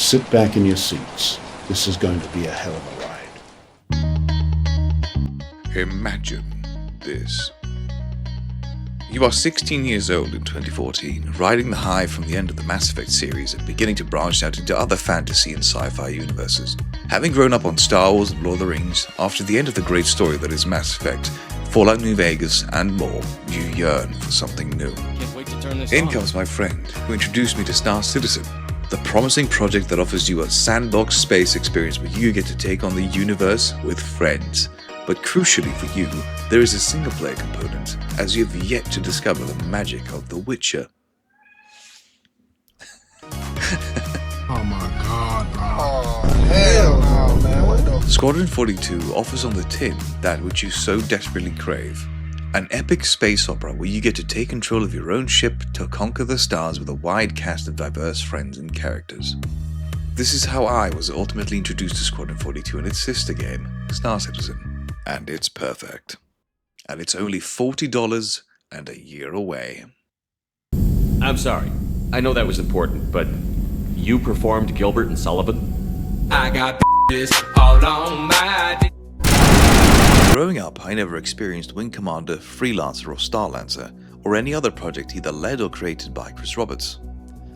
sit back in your seats. This is going to be a hell of a ride. Imagine this. You are 16 years old in 2014, riding the high from the end of the Mass Effect series and beginning to branch out into other fantasy and sci-fi universes. Having grown up on Star Wars and Lord of the Rings, after the end of the great story that is Mass Effect, Fallout New Vegas, and more, you yearn for something new. Can't wait to turn this In on. comes my friend, who introduced me to Star Citizen, the promising project that offers you a sandbox space experience where you get to take on the universe with friends. But crucially for you, there is a single-player component, as you have yet to discover the magic of The Witcher. Oh my god, bro. Oh, hell no, man. What the Squadron42 offers on the tin that which you so desperately crave. An epic space opera where you get to take control of your own ship to conquer the stars with a wide cast of diverse friends and characters. This is how I was ultimately introduced to Squadron42 and its sister game, Star Citizen. And it's perfect. And it's only $40 and a year away. I'm sorry. I know that was important, but you performed Gilbert and Sullivan? I got this all on my dick. Growing up, I never experienced Wing Commander, Freelancer or Starlancer, or any other project either led or created by Chris Roberts.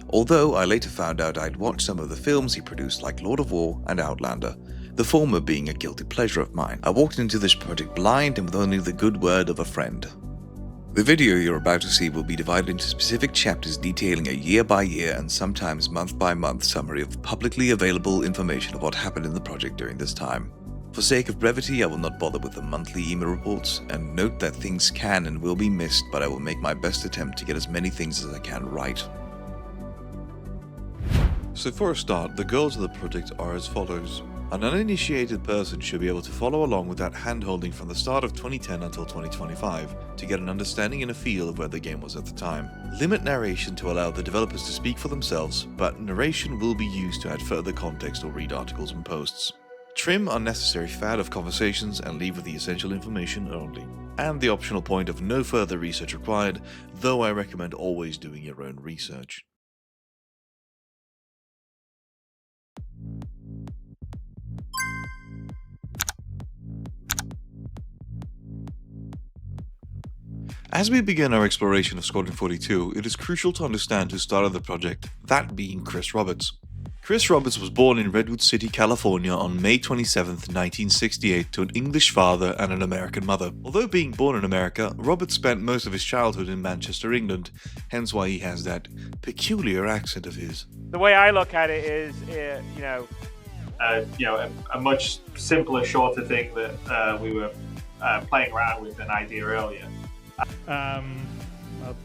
Although I later found out I'd watched some of the films he produced like Lord of War and Outlander, the former being a guilty pleasure of mine. I walked into this project blind and with only the good word of a friend. The video you're about to see will be divided into specific chapters detailing a year-by-year and sometimes month-by-month summary of publicly available information of what happened in the project during this time. For sake of brevity, I will not bother with the monthly email reports, and note that things can and will be missed, but I will make my best attempt to get as many things as I can right. So for a start, the goals of the project are as follows. An uninitiated person should be able to follow along with that hand-holding from the start of 2010 until 2025 to get an understanding and a feel of where the game was at the time. Limit narration to allow the developers to speak for themselves, but narration will be used to add further context or read articles and posts. Trim unnecessary fad of conversations and leave with the essential information only. And the optional point of no further research required, though I recommend always doing your own research. As we begin our exploration of Squadron42, it is crucial to understand who started the project, that being Chris Roberts. Chris Roberts was born in Redwood City, California on May 27, 1968 to an English father and an American mother. Although being born in America, Roberts spent most of his childhood in Manchester, England, hence why he has that peculiar accent of his. The way I look at it is, a much simpler, shorter thing that we were playing around with an idea earlier. I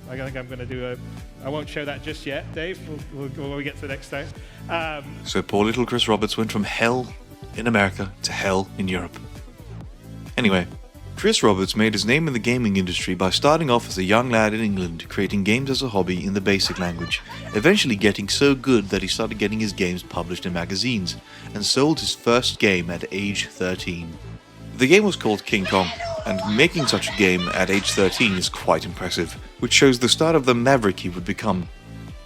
think I'm going to do I won't show that just yet, Dave. When we get to the next time. So poor little Chris Roberts went from hell in America to hell in Europe. Anyway, Chris Roberts made his name in the gaming industry by starting off as a young lad in England, creating games as a hobby in the BASIC language, eventually getting so good that he started getting his games published in magazines, and sold his first game at age 13. The game was called King Kong, and making such a game at age 13 is quite impressive, which shows the start of the maverick he would become.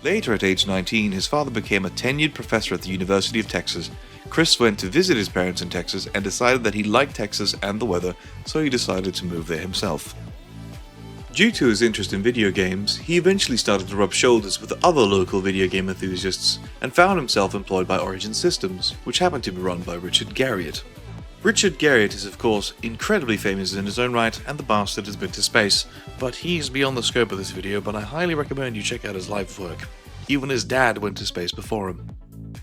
Later at age 19, his father became a tenured professor at the University of Texas. Chris went to visit his parents in Texas and decided that he liked Texas and the weather, so he decided to move there himself. Due to his interest in video games, he eventually started to rub shoulders with other local video game enthusiasts and found himself employed by Origin Systems, which happened to be run by Richard Garriott. Richard Garriott is of course incredibly famous in his own right, and the bastard has been to space, but he's beyond the scope of this video, but I highly recommend you check out his life work. Even his dad went to space before him.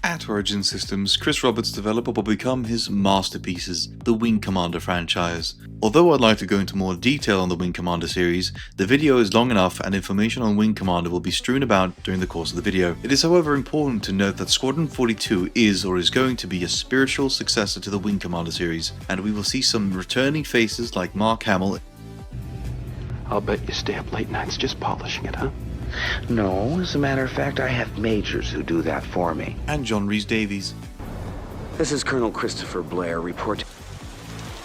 At Origin Systems, Chris Roberts' developer will become his masterpieces, the Wing Commander franchise. Although I'd like to go into more detail on the Wing Commander series, the video is long enough and information on Wing Commander will be strewn about during the course of the video. It is however important to note that Squadron42 is or is going to be a spiritual successor to the Wing Commander series, and we will see some returning faces like Mark Hamill. I'll bet you stay up late nights just polishing it, huh? No, as a matter of fact, I have majors who do that for me. And John Rhys Davies. This is Colonel Christopher Blair reporting.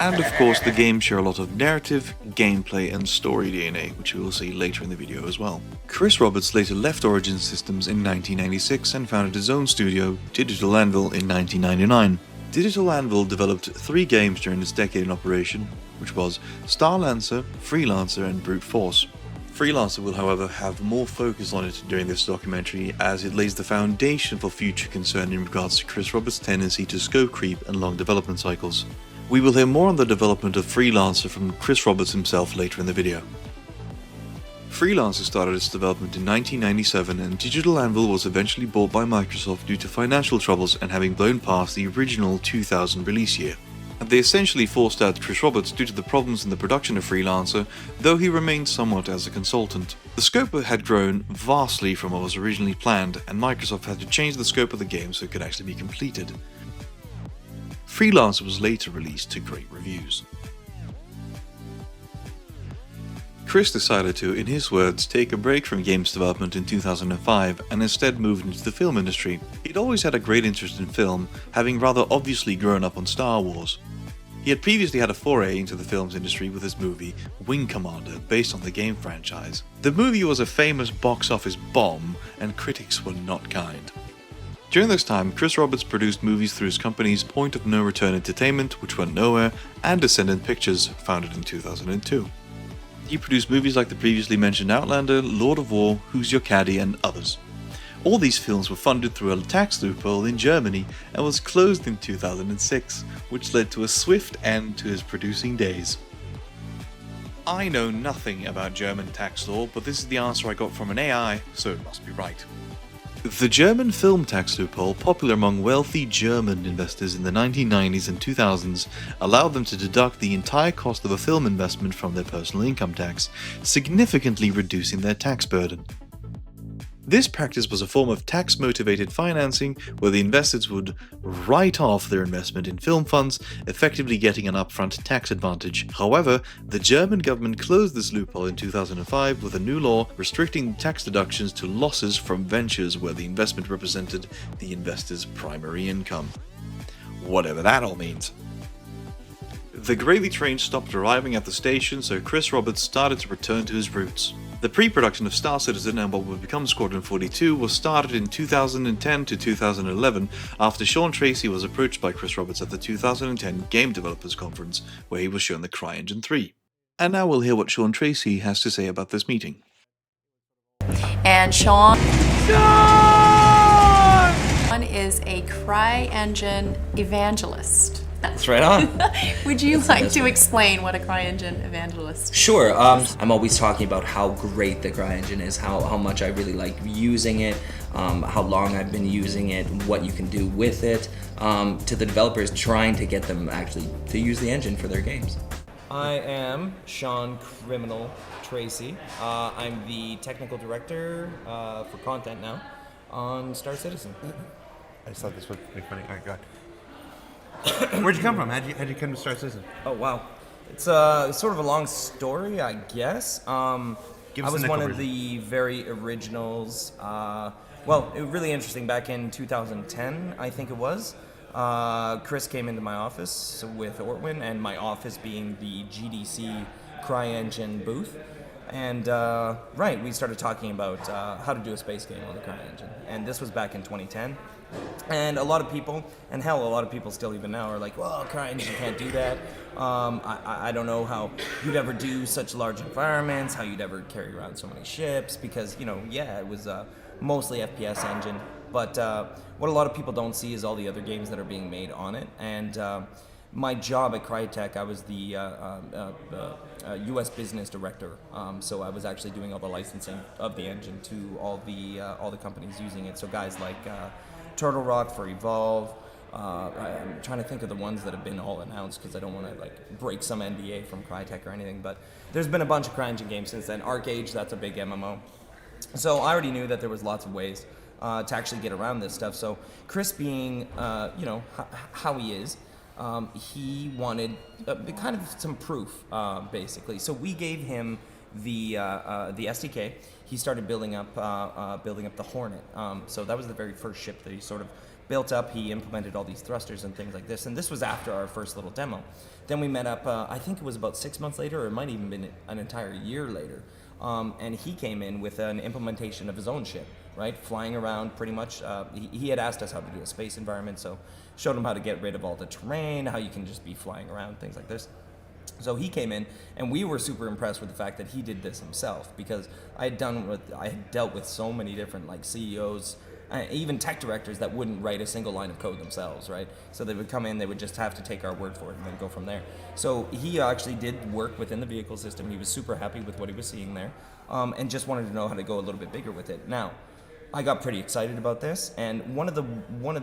And of course, the games share a lot of narrative, gameplay, and story DNA, which we will see later in the video as well. Chris Roberts later left Origin Systems in 1996 and founded his own studio, Digital Anvil, in 1999. Digital Anvil developed 3 games during its decade in operation, which was Star Lancer, Freelancer, and Brute Force. Freelancer will, however, have more focus on it during this documentary, as it lays the foundation for future concern in regards to Chris Roberts' tendency to scope creep and long development cycles. We will hear more on the development of Freelancer from Chris Roberts himself later in the video. Freelancer started its development in 1997, and Digital Anvil was eventually bought by Microsoft due to financial troubles and having blown past the original 2000 release year. And they essentially forced out Chris Roberts due to the problems in the production of Freelancer, though he remained somewhat as a consultant. The scope had grown vastly from what was originally planned, and Microsoft had to change the scope of the game so it could actually be completed. Freelancer was later released to great reviews. Chris decided to, in his words, take a break from games development in 2005 and instead moved into the film industry. He'd always had a great interest in film, having rather obviously grown up on Star Wars. He had previously had a foray into the films industry with his movie Wing Commander, based on the game franchise. The movie was a famous box office bomb, and critics were not kind. During this time, Chris Roberts produced movies through his companies Point of No Return Entertainment, which went nowhere, and Descendant Pictures, founded in 2002. He produced movies like the previously mentioned Outlander, Lord of War, Who's Your Caddy, and others. All these films were funded through a tax loophole in Germany and was closed in 2006, which led to a swift end to his producing days. I know nothing about German tax law, but this is the answer I got from an AI, so it must be right. The German film tax loophole, popular among wealthy German investors in the 1990s and 2000s, allowed them to deduct the entire cost of a film investment from their personal income tax, significantly reducing their tax burden. This practice was a form of tax-motivated financing where the investors would write off their investment in film funds, effectively getting an upfront tax advantage. However, the German government closed this loophole in 2005 with a new law restricting tax deductions to losses from ventures where the investment represented the investor's primary income. Whatever that all means. The gravy train stopped arriving at the station, so Chris Roberts started to return to his roots. The pre-production of Star Citizen and what would become Squadron42 was started in 2010 to 2011 after Sean Tracy was approached by Chris Roberts at the 2010 Game Developers Conference, where he was shown the CryEngine 3. And now we'll hear what Sean Tracy has to say about this meeting. And Sean is a CryEngine evangelist. That's right on. Would you like to explain what a CryEngine evangelist is? Sure. I'm always talking about how great the CryEngine is, how much I really like using it, how long I've been using it, what you can do with it, to the developers, trying to get them actually to use the engine for their games. I am Sean Criminal Tracy. I'm the technical director for content now on Star Citizen. I just thought this would be funny. All right, go ahead. Where'd you come from? How'd you come to Star Citizen? Oh, wow. It's sort of a long story, I guess. I was one of the very originals. Well, it was really interesting. Back in 2010, I think it was, Chris came into my office with Ortwin, and my office being the GDC CryEngine booth. And, we started talking about how to do a space game on the CryEngine. And this was back in 2010. And a lot of people, and hell, a lot of people still even now are like, well, CryEngine can't do that. I don't know how you'd ever do such large environments, how you'd ever carry around so many ships, because, it was mostly FPS engine. But what a lot of people don't see is all the other games that are being made on it. And my job at Crytek, I was the U.S. business director, so I was actually doing all the licensing of the engine to all the companies using it. So guys like Turtle Rock for Evolve. I'm trying to think of the ones that have been all announced because I don't want to break some NDA from Crytek or anything. But there's been a bunch of CryEngine games since then. ArcAge, that's a big MMO. So I already knew that there was lots of ways to actually get around this stuff. So Chris, being how he is. He wanted kind of some proof, basically. So we gave him the SDK. He started building up the Hornet. So that was the very first ship that he sort of built up. He implemented all these thrusters and things like this, and this was after our first little demo. Then we met up, I think it was about 6 months later, or it might even been an entire year later, and he came in with an implementation of his own ship, right? Flying around pretty much. He had asked us how to do a space environment, so showed him how to get rid of all the terrain, how you can just be flying around, things like this. So he came in, and we were super impressed with the fact that he did this himself, because I had dealt with so many different like CEOs, even tech directors that wouldn't write a single line of code themselves, right? So they would come in, they would just have to take our word for it and then go from there. So he actually did work within the vehicle system. He was super happy with what he was seeing there, and just wanted to know how to go a little bit bigger with it. Now, I got pretty excited about this, and one of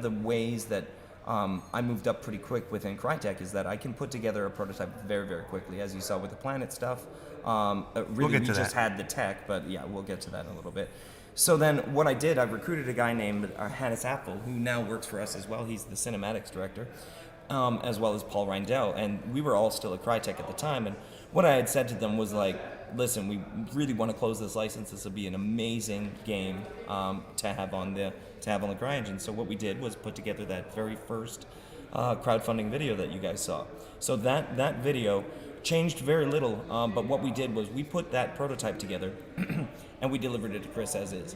the ways that I moved up pretty quick within Crytek is that I can put together a prototype very, very quickly, as you saw with the Planet stuff. Really, we just had the tech, but yeah, we'll get to that in a little bit. So then what I did, I recruited a guy named Hannes Apfel, who now works for us as well. He's the cinematics director, as well as Paul Reindel, and we were all still at Crytek at the time. And what I had said to them was like, listen, we really want to close this license. This will be an amazing game to have on the CryEngine. So what we did was put together that very first crowdfunding video that you guys saw. So that video changed very little, but what we did was we put that prototype together and we delivered it to Chris as is.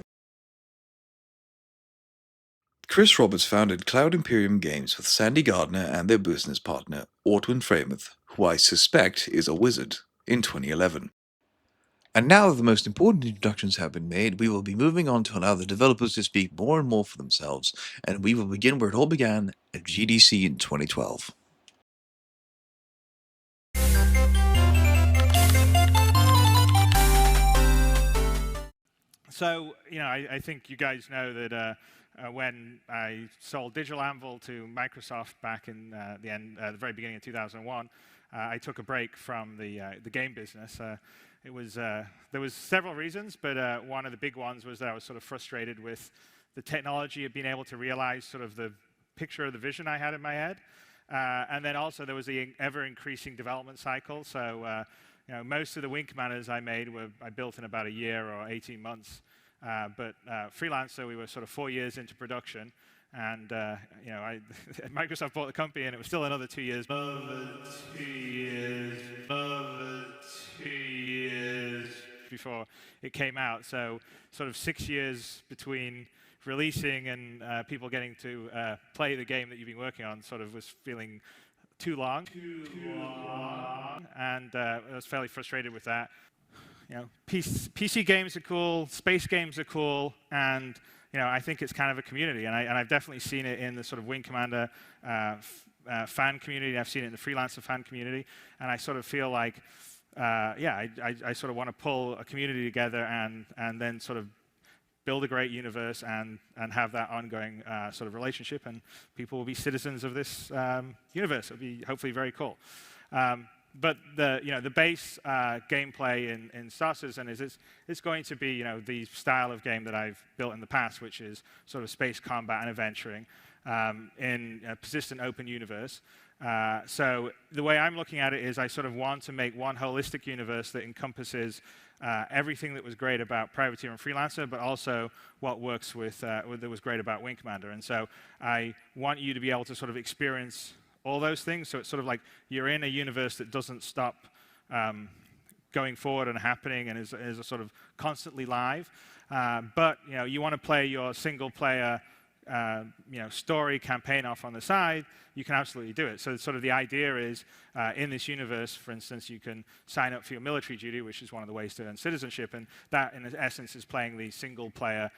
Chris Roberts founded Cloud Imperium Games with Sandy Gardner and their business partner, Ortwin Freymuth, who I suspect is a wizard, in 2011. And now that the most important introductions have been made, we will be moving on to allow the developers to speak more and more for themselves, and we will begin where it all began at GDC in 2012. So, I think you guys know that when I sold Digital Anvil to Microsoft back in the very beginning of 2001, I took a break from the game business. There was several reasons, but one of the big ones was that I was sort of frustrated with the technology of being able to realize sort of the picture of the vision I had in my head. And then also there was the ever-increasing development cycle. So most of the Wing Commanders I made I built in about a year or 18 months. But Freelancer, we were sort of 4 years into production. And Microsoft bought the company, and it was still another 2 years. Before it came out. So sort of 6 years between releasing and people getting to play the game that you've been working on sort of was feeling too long. And I was fairly frustrated with that. PC games are cool, space games are cool, and I think it's kind of a community, and I've definitely seen it in the sort of Wing Commander fan community. I've seen it in the Freelancer fan community, and I sort of feel like, I sort of want to pull a community together and then sort of build a great universe and have that ongoing sort of relationship, and people will be citizens of this universe. It'll be hopefully very cool. But the base gameplay in Star Citizen is it's going to be the style of game that I've built in the past, which is sort of space combat and adventuring in a persistent open universe. So the way I'm looking at it is I sort of want to make one holistic universe that encompasses everything that was great about Privateer and Freelancer, but also what works with that was great about Wing Commander. And so I want you to be able to sort of experience all those things. So it's sort of like you're in a universe that doesn't stop going forward and happening and is a sort of constantly live. But you want to play your single player story campaign off on the side, you can absolutely do it. So sort of the idea is, in this universe, for instance, you can sign up for your military duty, which is one of the ways to earn citizenship, and that, in essence, is playing the single-player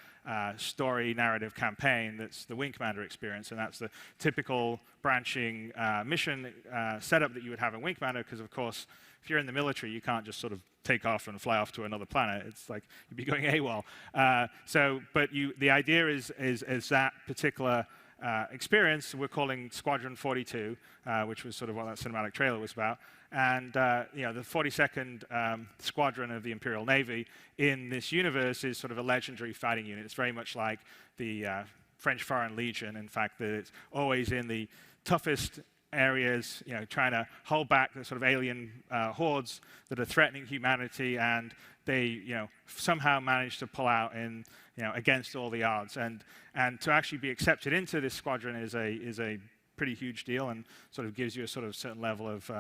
story narrative campaign that's the Wing Commander experience, and that's the typical branching mission setup that you would have in Wing Commander, because, of course, if you're in the military, you can't just sort of take off and fly off to another planet. It's like you'd be going AWOL. But the idea is that particular experience we're calling Squadron42, which was sort of what that cinematic trailer was about. And the 42nd Squadron of the Imperial Navy in this universe is sort of a legendary fighting unit. It's very much like the French Foreign Legion. In fact, that it's always in the toughest areas, trying to hold back the sort of alien hordes that are threatening humanity, and they somehow managed to pull out in against all the odds, and to actually be accepted into this squadron is a pretty huge deal, and sort of gives you a sort of certain level of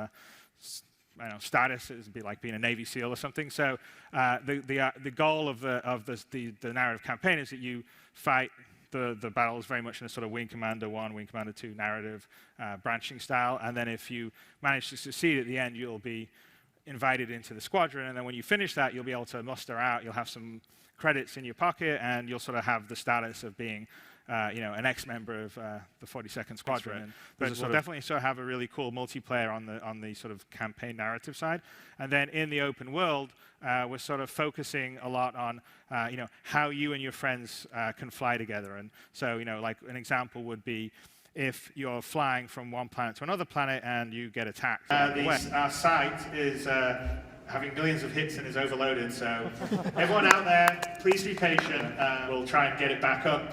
status. It would be like being a Navy SEAL or something. So the goal of the narrative campaign is that you fight the battles very much in a sort of Wing Commander 1, Wing Commander 2 narrative branching style, and then if you manage to succeed at the end, you'll be invited into the squadron, and then when you finish that, you'll be able to muster out. You'll have some credits in your pocket, and you'll sort of have the status of being an ex-member of the 42nd Squadron. Right. But we'll definitely sort of have a really cool multiplayer on the sort of campaign narrative side. And then in the open world, we're sort of focusing a lot on how you and your friends can fly together. And so like an example would be if you're flying from one planet to another planet and you get attacked. Our site is having millions of hits and is overloaded, so everyone out there, please be patient. We'll try and get it back up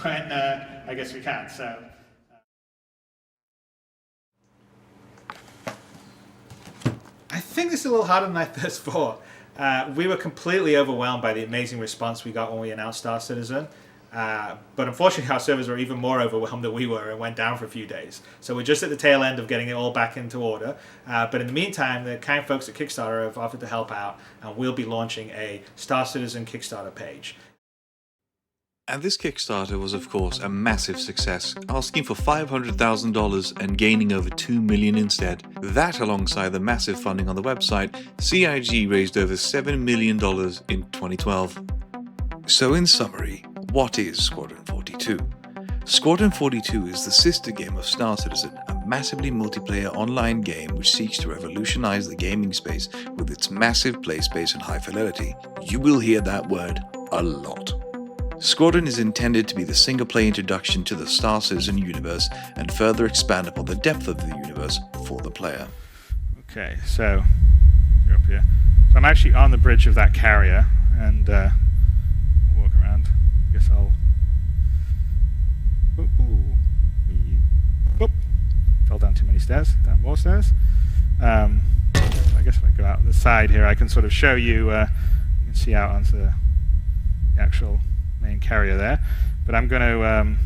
when I guess we can. So. I think this is a little harder than I first thought. We were completely overwhelmed by the amazing response we got when we announced Star Citizen. But unfortunately, our servers were even more overwhelmed than we were and went down for a few days. So we're just at the tail end of getting it all back into order. But in the meantime, the kind folks at Kickstarter have offered to help out, and we'll be launching a Star Citizen Kickstarter page. And this Kickstarter was, of course, a massive success, asking for $500,000 and gaining over $2 million instead. That, alongside the massive funding on the website, CIG raised over $7 million in 2012. So in summary, what is Squadron 42? Squadron 42 is the sister game of Star Citizen, a massively multiplayer online game which seeks to revolutionize the gaming space with its massive play space and high fidelity. You will hear that word a lot. Squadron is intended to be the single-player introduction to the Star Citizen universe and further expand upon the depth of the universe for the player. Okay, so you're up here. So I'm actually on the bridge of that carrier, and walk around. I guess I'll. Oop. Fell down too many stairs. Down more stairs. I guess if I go out the side here, I can sort of show you. You can see out onto the actual main carrier there, but I'm going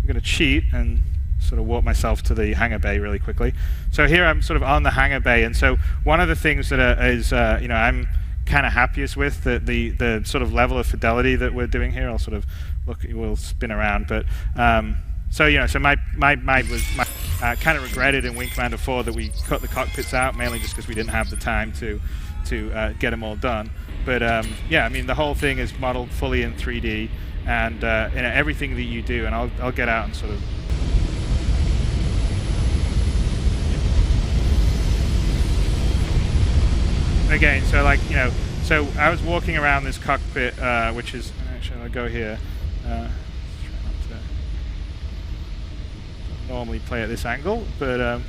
to cheat and sort of walk myself to the hangar bay really quickly. So here I'm sort of on the hangar bay, and so one of the things that I'm kind of happiest with the sort of level of fidelity that we're doing here. I'll sort of we'll spin around, but so my kind of regretted in Wing Commander 4 that we cut the cockpits out, mainly just because we didn't have the time to get them all done. But yeah, I mean, the whole thing is modeled fully in 3D, and everything that you do, and I'll get out and sort of. Again, so so I was walking around this cockpit, which is actually I'll go here. Try not to normally play at this angle, but.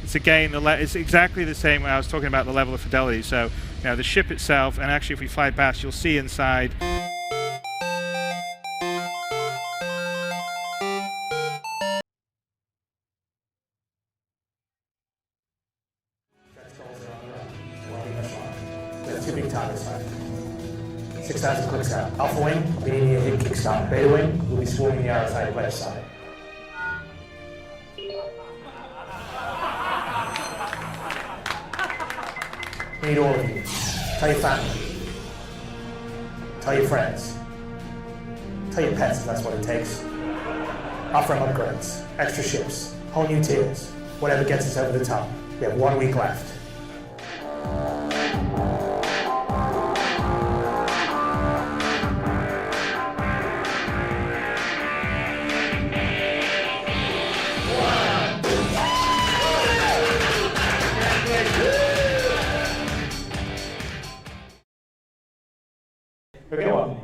It's again, it's exactly the same when I was talking about the level of fidelity. So, the ship itself, and actually if we fly past, you'll see inside. Two big targets. 6,000 clicks out. Alpha Wing, we need to hit kickstart. Beta Wing, we'll be swarming the outside website. We need all of you. Tell your family. Tell your friends. Tell your pets if that's what it takes. Offer them upgrades, extra ships, whole new tiers, whatever gets us over the top. We have 1 week left. Okay, well.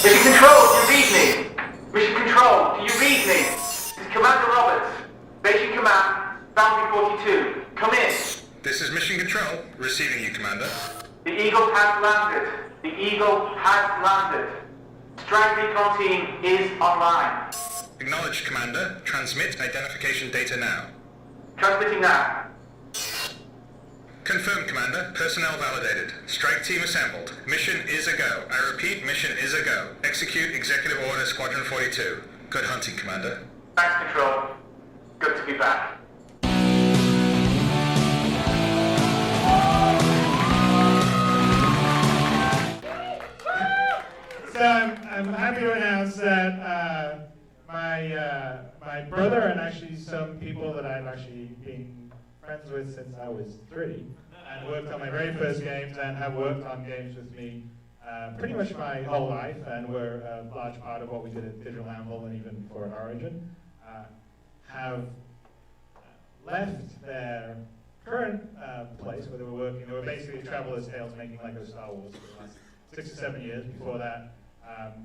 Mission Control, do you read me? Mission Control, do you read me? This is Commander Roberts. Station Command, Boundary 42. Come in. This is Mission Control. Receiving you, Commander. The Eagle has landed. The Eagle has landed. Strike Recon Team is online. Acknowledged, Commander. Transmit identification data now. Transmitting now. Confirmed, Commander. Personnel validated. Strike team assembled. Mission is a go. I repeat, mission is a go. Execute Executive Order Squadron 42. Good hunting, Commander. Thanks, Control. Good to be back. So I'm happy to announce that my brother and actually some people that I've actually been friends with since I was 3 and worked on my very first games and have worked on games with me pretty much my whole life and were a large part of what we did at Digital Anvil and even for Origin, have left their current place where they were working. They were basically Traveler's Tales making Lego Star Wars for the last 6 or 7 years. Before that,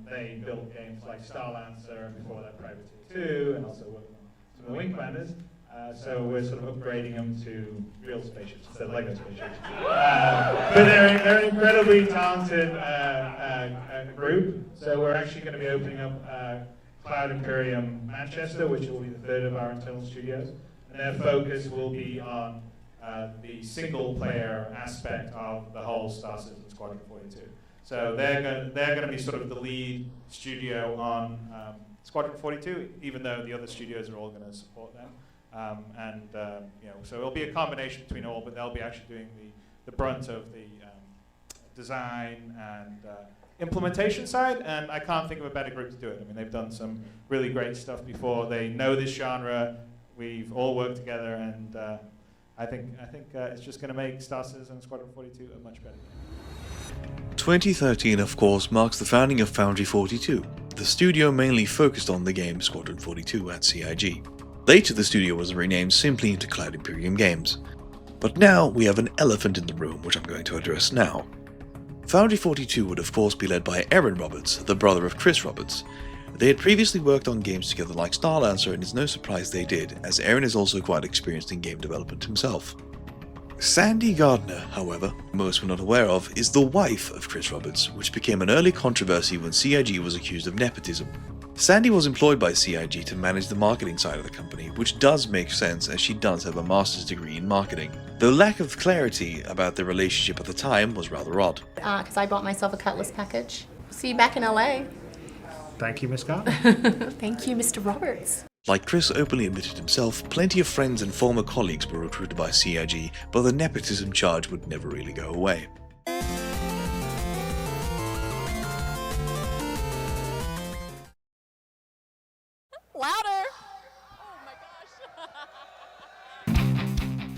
they built games like Star Lancer, and before that Privateer 2, and also worked on some of the Wing Commanders. So we're sort of upgrading them to real spaceships instead of Lego spaceships. But they're an incredibly talented group. So we're actually going to be opening up Cloud Imperium Manchester, which will be the 3rd of our internal studios. And their focus will be on the single-player aspect of the whole Star Citizen Squadron 42. So they're going to be sort of the lead studio on Squadron 42, even though the other studios are all going to support them. So it'll be a combination between all, but they'll be actually doing the brunt of the design and implementation side. And I can't think of a better group to do it. I mean, they've done some really great stuff before. They know this genre. We've all worked together, and I think it's just going to make Star Citizen Squadron 42 a much better game. 2013, of course, marks the founding of Foundry42, the studio mainly focused on the game Squadron 42 at CIG. Later, the studio was renamed simply into Cloud Imperium Games. But now we have an elephant in the room, which I'm going to address now. Foundry42 would of course be led by Aaron Roberts, the brother of Chris Roberts. They had previously worked on games together like Star Lancer, and it's no surprise they did, as Aaron is also quite experienced in game development himself. Sandy Gardner, however, most were not aware of, is the wife of Chris Roberts, which became an early controversy when CIG was accused of nepotism. Sandy was employed by CIG to manage the marketing side of the company, which does make sense as she does have a master's degree in marketing. The lack of clarity about their relationship at the time was rather odd. Because I bought myself a Cutlass package. See you back in LA. Thank you, Miss Gardner. Thank you, Mr. Roberts. Like Chris openly admitted himself, plenty of friends and former colleagues were recruited by CIG, but the nepotism charge would never really go away. Louder!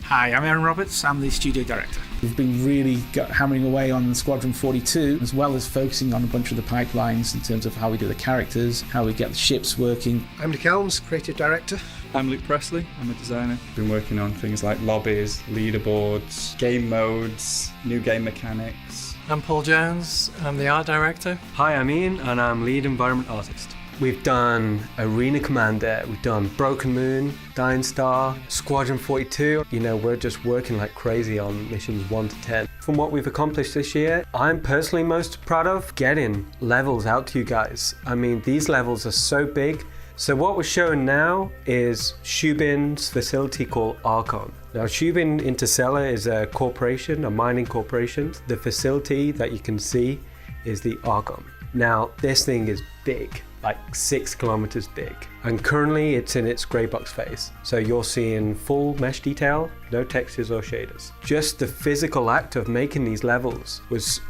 Hi, I'm Aaron Roberts. I'm the studio director. We've been really hammering away on Squadron 42, as well as focusing on a bunch of the pipelines in terms of how we do the characters, how we get the ships working. I'm Nick Elms, creative director. I'm Luke Presley. I'm a designer. Been working on things like lobbies, leaderboards, game modes, new game mechanics. I'm Paul Jones. I'm the art director. Hi, I'm Ian, and I'm lead environment artist. We've done Arena Commander, we've done Broken Moon, Dying Star, Squadron 42. You know, we're just working like crazy on missions 1 to 10. From what we've accomplished this year, I'm personally most proud of getting levels out to you guys. I mean, these levels are so big. So what we're showing now is Shubin's facility called Archon. Now, Shubin Interstellar is a corporation, a mining corporation. The facility that you can see is the Archon. Now, this thing is big, like 6 kilometers big. And currently it's in its grey box phase. So you're seeing full mesh detail, no textures or shaders. Just the physical act of making these levels was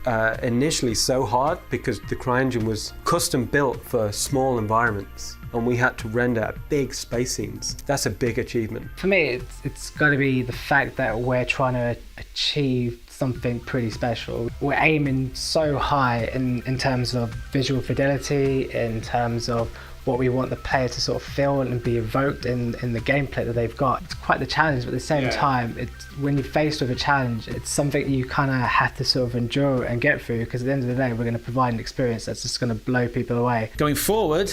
initially so hard because the CryEngine was custom built for small environments. And we had to render big space scenes. That's a big achievement. For me, it's got to be the fact that we're trying to achieve something pretty special. We're aiming so high in terms of visual fidelity, in terms of what we want the player to sort of feel and be evoked in the gameplay that they've got. It's quite the challenge, but at the same time, when you're faced with a challenge, it's something you kind of have to sort of endure and get through, because at the end of the day, we're going to provide an experience that's just going to blow people away. Going forward,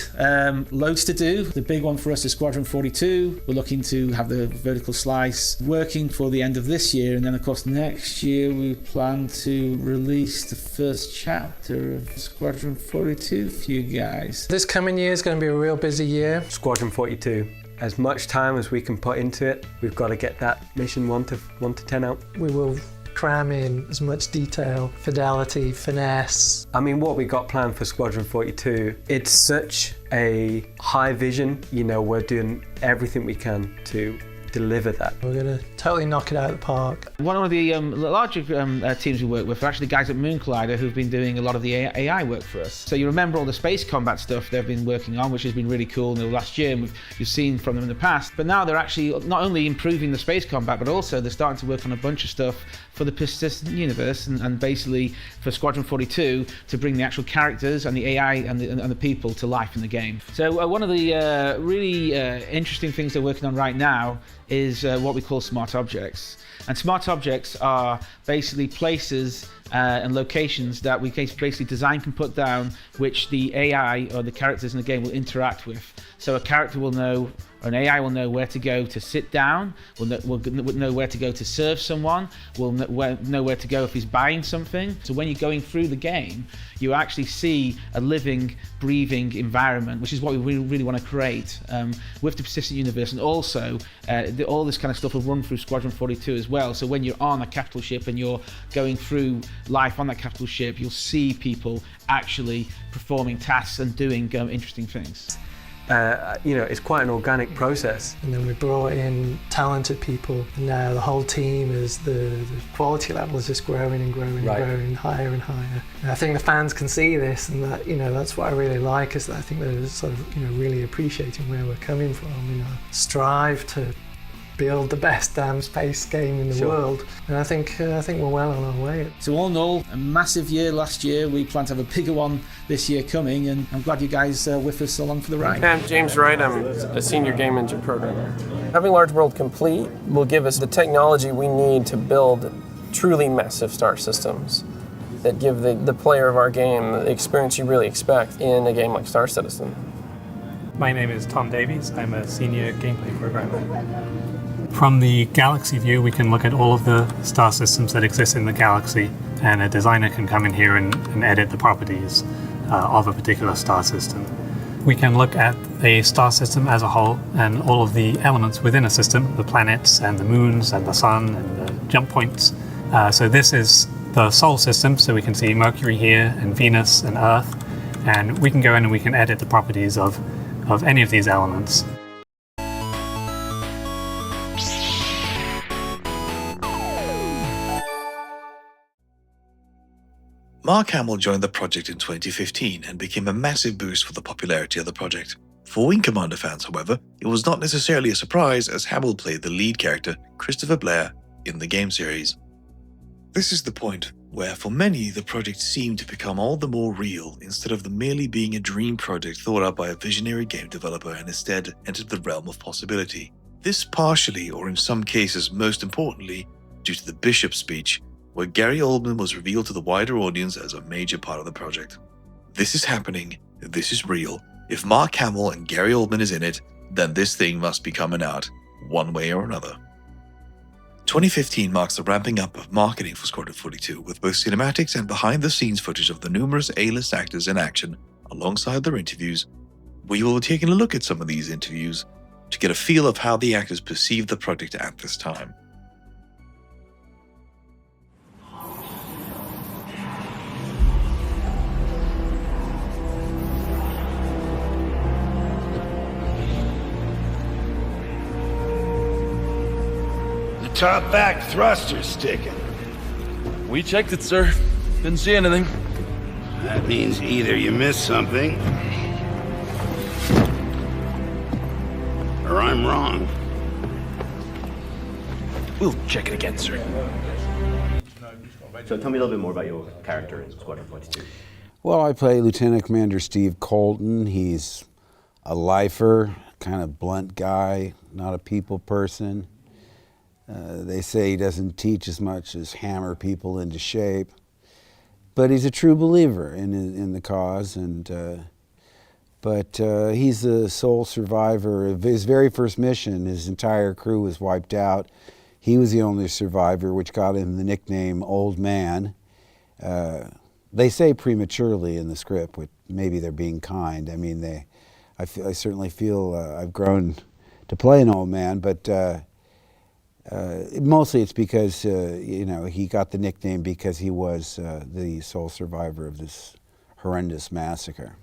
loads to do. The big one for us is Squadron 42. We're looking to have the vertical slice working for the end of this year, and then of course next year we plan to release the first chapter of Squadron 42 for you guys. This coming year is going to to be a real busy year. Squadron 42. As much time as we can put into it, we've got to get that mission 1 to 10 out. We will cram in as much detail, fidelity, finesse. I mean, what we got planned for Squadron 42, it's such a high vision. You know, we're doing everything we can to deliver that. We're going to totally knock it out of the park. One of the larger teams we work with are actually the guys at Moon Collider who've been doing a lot of the AI work for us. So you remember all the space combat stuff they've been working on, which has been really cool in the last year, and you've seen from them in the past. But now they're actually not only improving the space combat, but also they're starting to work on a bunch of stuff for the persistent universe and basically for Squadron 42 to bring the actual characters and the AI and the people to life in the game. So one of the really interesting things they're working on right now is what we call smart objects. And smart objects are basically places and locations that we basically design can put down, which the AI or the characters in the game will interact with. So a character will know, or an AI will know where to go to sit down, will know where to go to serve someone, will know where to go if he's buying something. So when you're going through the game, you actually see a living, breathing environment, which is what we really want to create with the persistent universe. And also, all this kind of stuff will run through Squadron 42 as well. So when you're on a capital ship and you're going through life on that capital ship, you'll see people actually performing tasks and doing interesting things. You know, it's quite an organic process. And then we brought in talented people, and now the whole team is the quality level is just growing and growing and growing, higher and higher. And I think the fans can see this, and that, you know, that's what I really like, is that I think they're sort of, you know, really appreciating where we're coming from. You know, strive to build the best damn space game in the world, and I think we're well on our way. So all in all, a massive year last year. We plan to have a bigger one this year coming, and I'm glad you guys are with us along for the ride. I'm James Wright. I'm a senior game engine programmer. Having Large World Complete will give us the technology we need to build truly massive star systems that give the player of our game the experience you really expect in a game like Star Citizen. My name is Tom Davies. I'm a senior gameplay programmer. From the galaxy view, we can look at all of the star systems that exist in the galaxy, and a designer can come in here and edit the properties of a particular star system. We can look at a star system as a whole and all of the elements within a system, the planets and the moons and the sun and the jump points. So this is the Sol system, so we can see Mercury here and Venus and Earth, and we can go in and we can edit the properties of any of these elements. Mark Hamill joined the project in 2015 and became a massive boost for the popularity of the project. For Wing Commander fans, however, it was not necessarily a surprise, as Hamill played the lead character, Christopher Blair, in the game series. This is the point where, for many, the project seemed to become all the more real, instead of merely being a dream project thought up by a visionary game developer, and instead entered the realm of possibility. This partially, or in some cases most importantly, due to the Bishop speech, where Gary Oldman was revealed to the wider audience as a major part of the project. This is happening, this is real. If Mark Hamill and Gary Oldman is in it, then this thing must be coming out, one way or another. 2015 marks the ramping up of marketing for Squadron 42, with both cinematics and behind-the-scenes footage of the numerous A-list actors in action, alongside their interviews. We will be taking a look at some of these interviews to get a feel of how the actors perceived the project at this time. Top back thruster's sticking. We checked it, sir. Didn't see anything. That means either you missed something, or I'm wrong. We'll check it again, sir. So tell me a little bit more about your character in Squadron 42. Well, I play Lieutenant Commander Steve Colton. He's a lifer, kind of blunt guy, not a people person. They say he doesn't teach as much as hammer people into shape, but he's a true believer in the cause. But he's the sole survivor of his very first mission. His entire crew was wiped out. He was the only survivor, which got him the nickname Old Man. They say prematurely in the script, which maybe they're being kind. I mean, I certainly feel I've grown to play an old man, but mostly it's because he got the nickname because he was the sole survivor of this horrendous massacre.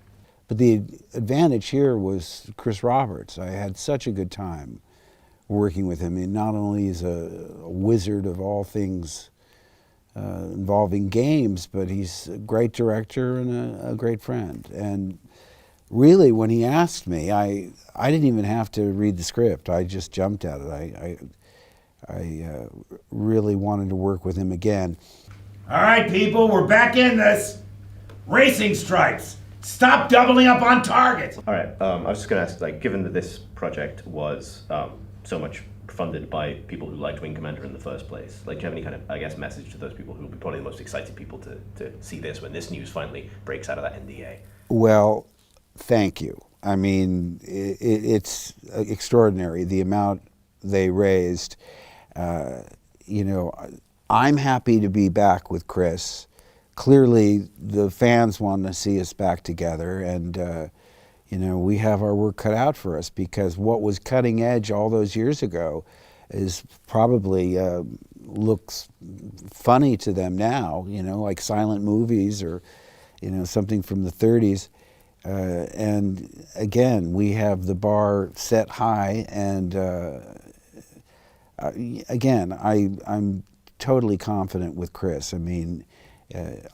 But the advantage here was Chris Roberts. I had such a good time working with him. And not only is a wizard of all things involving games, but he's a great director and a great friend. And really, when he asked me, I didn't even have to read the script. I just jumped at it. I really wanted to work with him again. All right, people, we're back in this. Racing stripes. Stop doubling up on targets. All right, I was just going to ask, given that this project was so much funded by people who liked Wing Commander in the first place, do you have any kind of, message to those people who will be probably the most excited people to see this when this news finally breaks out of that NDA? Well, thank you. I mean, it's extraordinary, the amount they raised. I'm happy to be back with Chris. Clearly, the fans want to see us back together, and we have our work cut out for us, because what was cutting edge all those years ago is probably looks funny to them now, like silent movies or something from the 30s. And again, we have the bar set high, and again, I'm totally confident with Chris. I mean,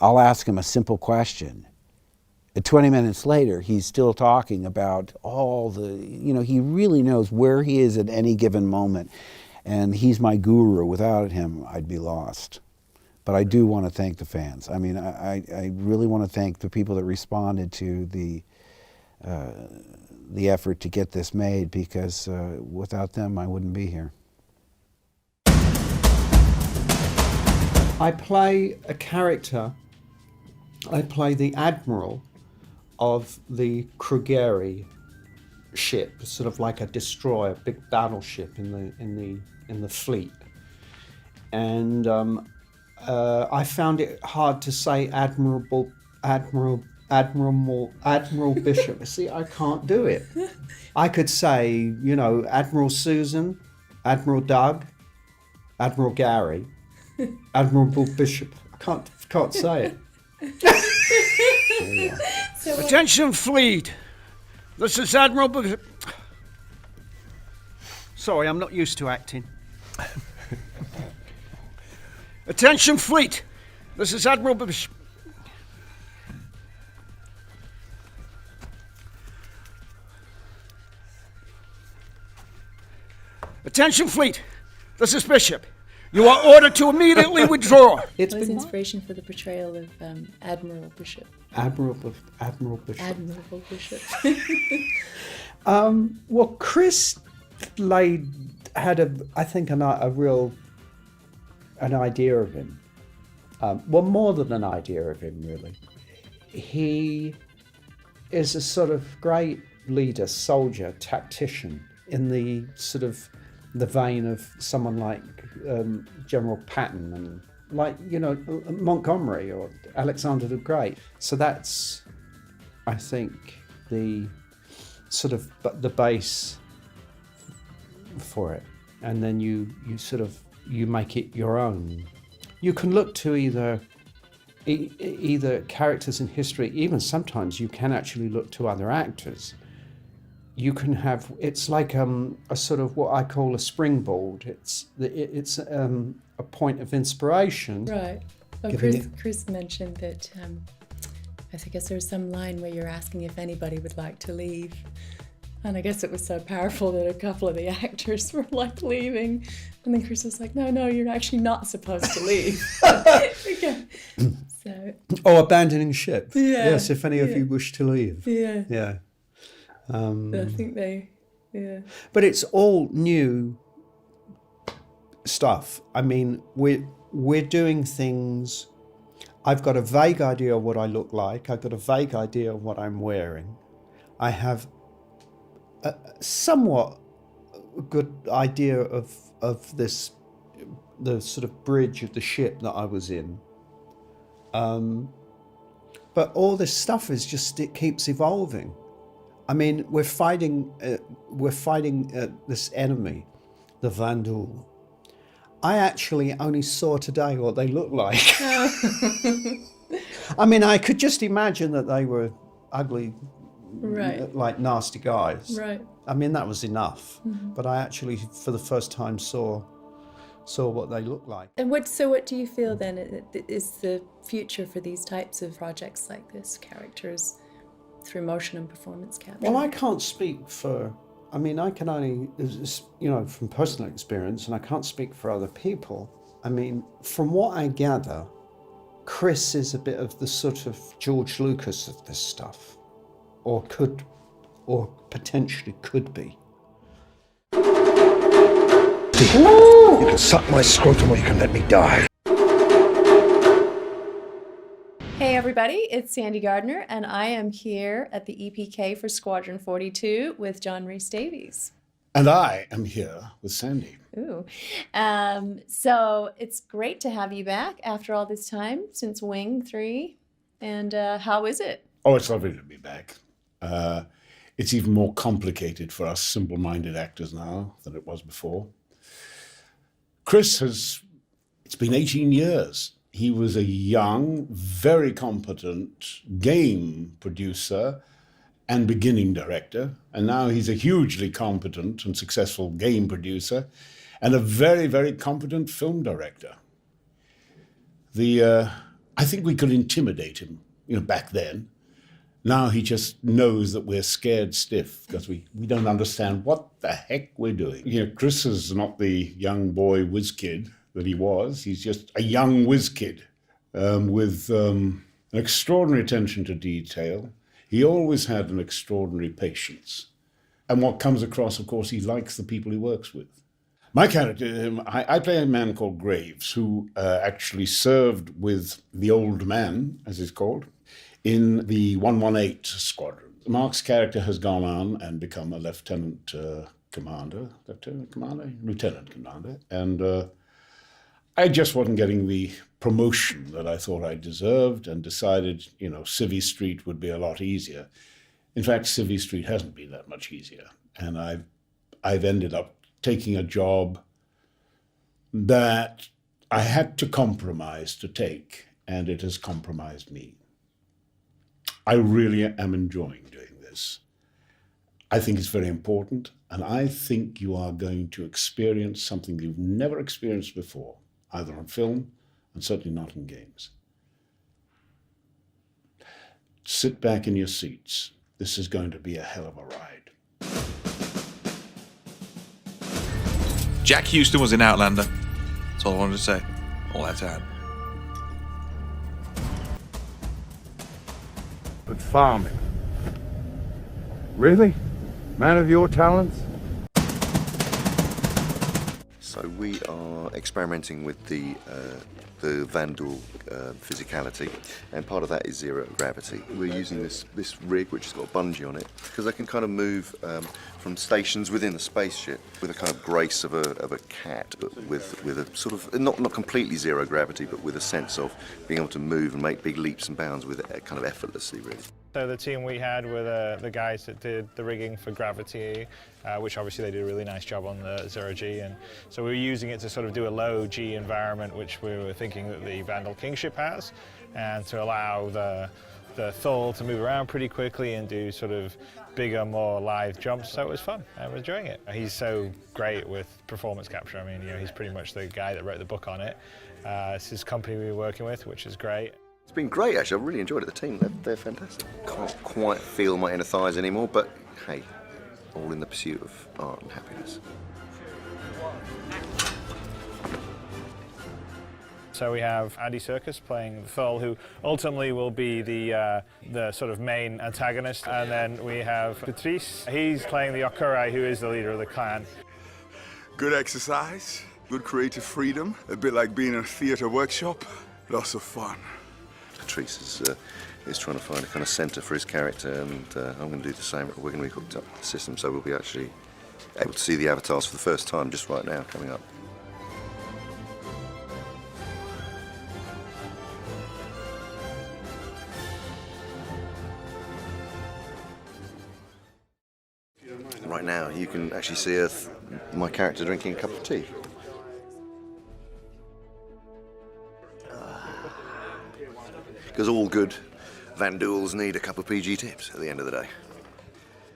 I'll ask him a simple question. 20 minutes later, he's still talking about all the, he really knows where he is at any given moment. And he's my guru. Without him, I'd be lost. But I do want to thank the fans. I mean, I really want to thank the people that responded to the effort to get this made, because without them, I wouldn't be here. I play a character. I play the admiral of the Krugeri ship, sort of like a destroyer, big battleship in the fleet. And I found it hard to say Admiral Bishop. See, I can't do it. I could say, Admiral Susan, Admiral Doug, Admiral Gary, Admiral Bishop. I can't say it. Attention, fleet. This is Admiral Bishop. Sorry, I'm not used to acting. Attention, fleet. This is Admiral Bishop. Attention, fleet. This is Bishop. You are ordered to immediately withdraw. What was the inspiration for the portrayal of Admiral Bishop? Admiral Bishop. Admiral Bishop. Well, Chris had an idea of him. Well, more than an idea of him, really. He is a sort of great leader, soldier, tactician, in the sort of the vein of someone like General Patton and Montgomery or Alexander the Great. So that's, I think, the sort of the base for it. And then you make it your own. You can look to either characters in history, even sometimes you can actually look to other actors. You can have, it's like a sort of what I call a springboard. It's a point of inspiration. Right. Oh, Chris mentioned that I guess there was some line where you're asking if anybody would like to leave. And I guess it was so powerful that a couple of the actors were leaving. And then Chris was like, no, you're actually not supposed to leave. Okay. So. Or abandoning ship. Yeah. Yes, if any of you wish to leave. Yeah. Yeah. I think yeah. But it's all new stuff. I mean, we're doing things. I've got a vague idea of what I look like. I've got a vague idea of what I'm wearing. I have a somewhat good idea of this, the sort of bridge of the ship that I was in. But all this stuff is just, it keeps evolving. I mean, we're fighting this enemy, the Vandal. I actually only saw today what they look like. I mean, I could just imagine that they were ugly, like nasty guys. Right. I mean, that was enough. Mhm. But I actually, for the first time, saw what they look like. And what do you feel then is the future for these types of projects like this, characters through motion and performance capture? Well, I can't speak for, I mean, I can only, from personal experience, and I can't speak for other people. I mean, from what I gather, Chris is a bit of the sort of George Lucas of this stuff, or potentially could be. You can suck my scrotum or you can let me die. Hey everybody, it's Sandy Gardner, and I am here at the EPK for Squadron 42 with John Rhys Davies. And I am here with Sandy. Ooh. So it's great to have you back after all this time since Wing 3. And how is it? Oh, it's lovely to be back. It's even more complicated for us simple-minded actors now than it was before. Chris it's been 18 years. He was a young, very competent game producer and beginning director, and now he's a hugely competent and successful game producer and a very, very competent film director. I think we could intimidate him, back then. Now he just knows that we're scared stiff because we don't understand what the heck we're doing. Chris is not the young boy whiz kid that he was. He's just a young whiz kid with an extraordinary attention to detail. He always had an extraordinary patience. And what comes across, of course, he likes the people he works with. My character, I play a man called Graves, who actually served with the Old Man, as he's called, in the 118 Squadron. Mark's character has gone on and become a lieutenant commander, and I just wasn't getting the promotion that I thought I deserved and decided, Civvy Street would be a lot easier. In fact, Civvy Street hasn't been that much easier, and I've ended up taking a job that I had to compromise to take, and it has compromised me. I really am enjoying doing this. I think it's very important, and I think you are going to experience something you've never experienced before, either on film and certainly not in games. Sit back in your seats. This is going to be a hell of a ride. Jack Houston was in Outlander. That's all I wanted to say. All that time. But farming? Really? Man of your talents? So we are experimenting with the Vandal physicality, and part of that is zero gravity. We're using this rig which has got a bungee on it because I can kind of move from stations within the spaceship with a kind of grace of a cat, but with a sort of not completely zero gravity, but with a sense of being able to move and make big leaps and bounds with it kind of effortlessly, really. So the team we had were the guys that did the rigging for Gravity, which obviously they did a really nice job on the Zero G, and so we were using it to sort of do a low G environment, which we were thinking that the Vandal Kingship has, and to allow the Thul to move around pretty quickly and do sort of bigger, more live jumps. So it was fun. I was enjoying it. He's so great with performance capture. I mean, he's pretty much the guy that wrote the book on it. It's his company we were working with, which is great. It's been great, actually. I've really enjoyed it. The team, they're fantastic. Can't quite feel my inner thighs anymore, but hey, all in the pursuit of art and happiness. So we have Andy Serkis playing Thul, who ultimately will be the sort of main antagonist, and then we have Patrice. He's playing the Okurai, who is the leader of the clan. Good exercise, good creative freedom, a bit like being in a theatre workshop, lots of fun. Patrice is trying to find a kind of centre for his character, and I'm going to do the same. We're going to be hooked up to the system, so we'll be actually able to see the avatars for the first time just right now coming up. can actually see my character drinking a cup of tea. Because all good Vanduls need a cup of PG tips at the end of the day.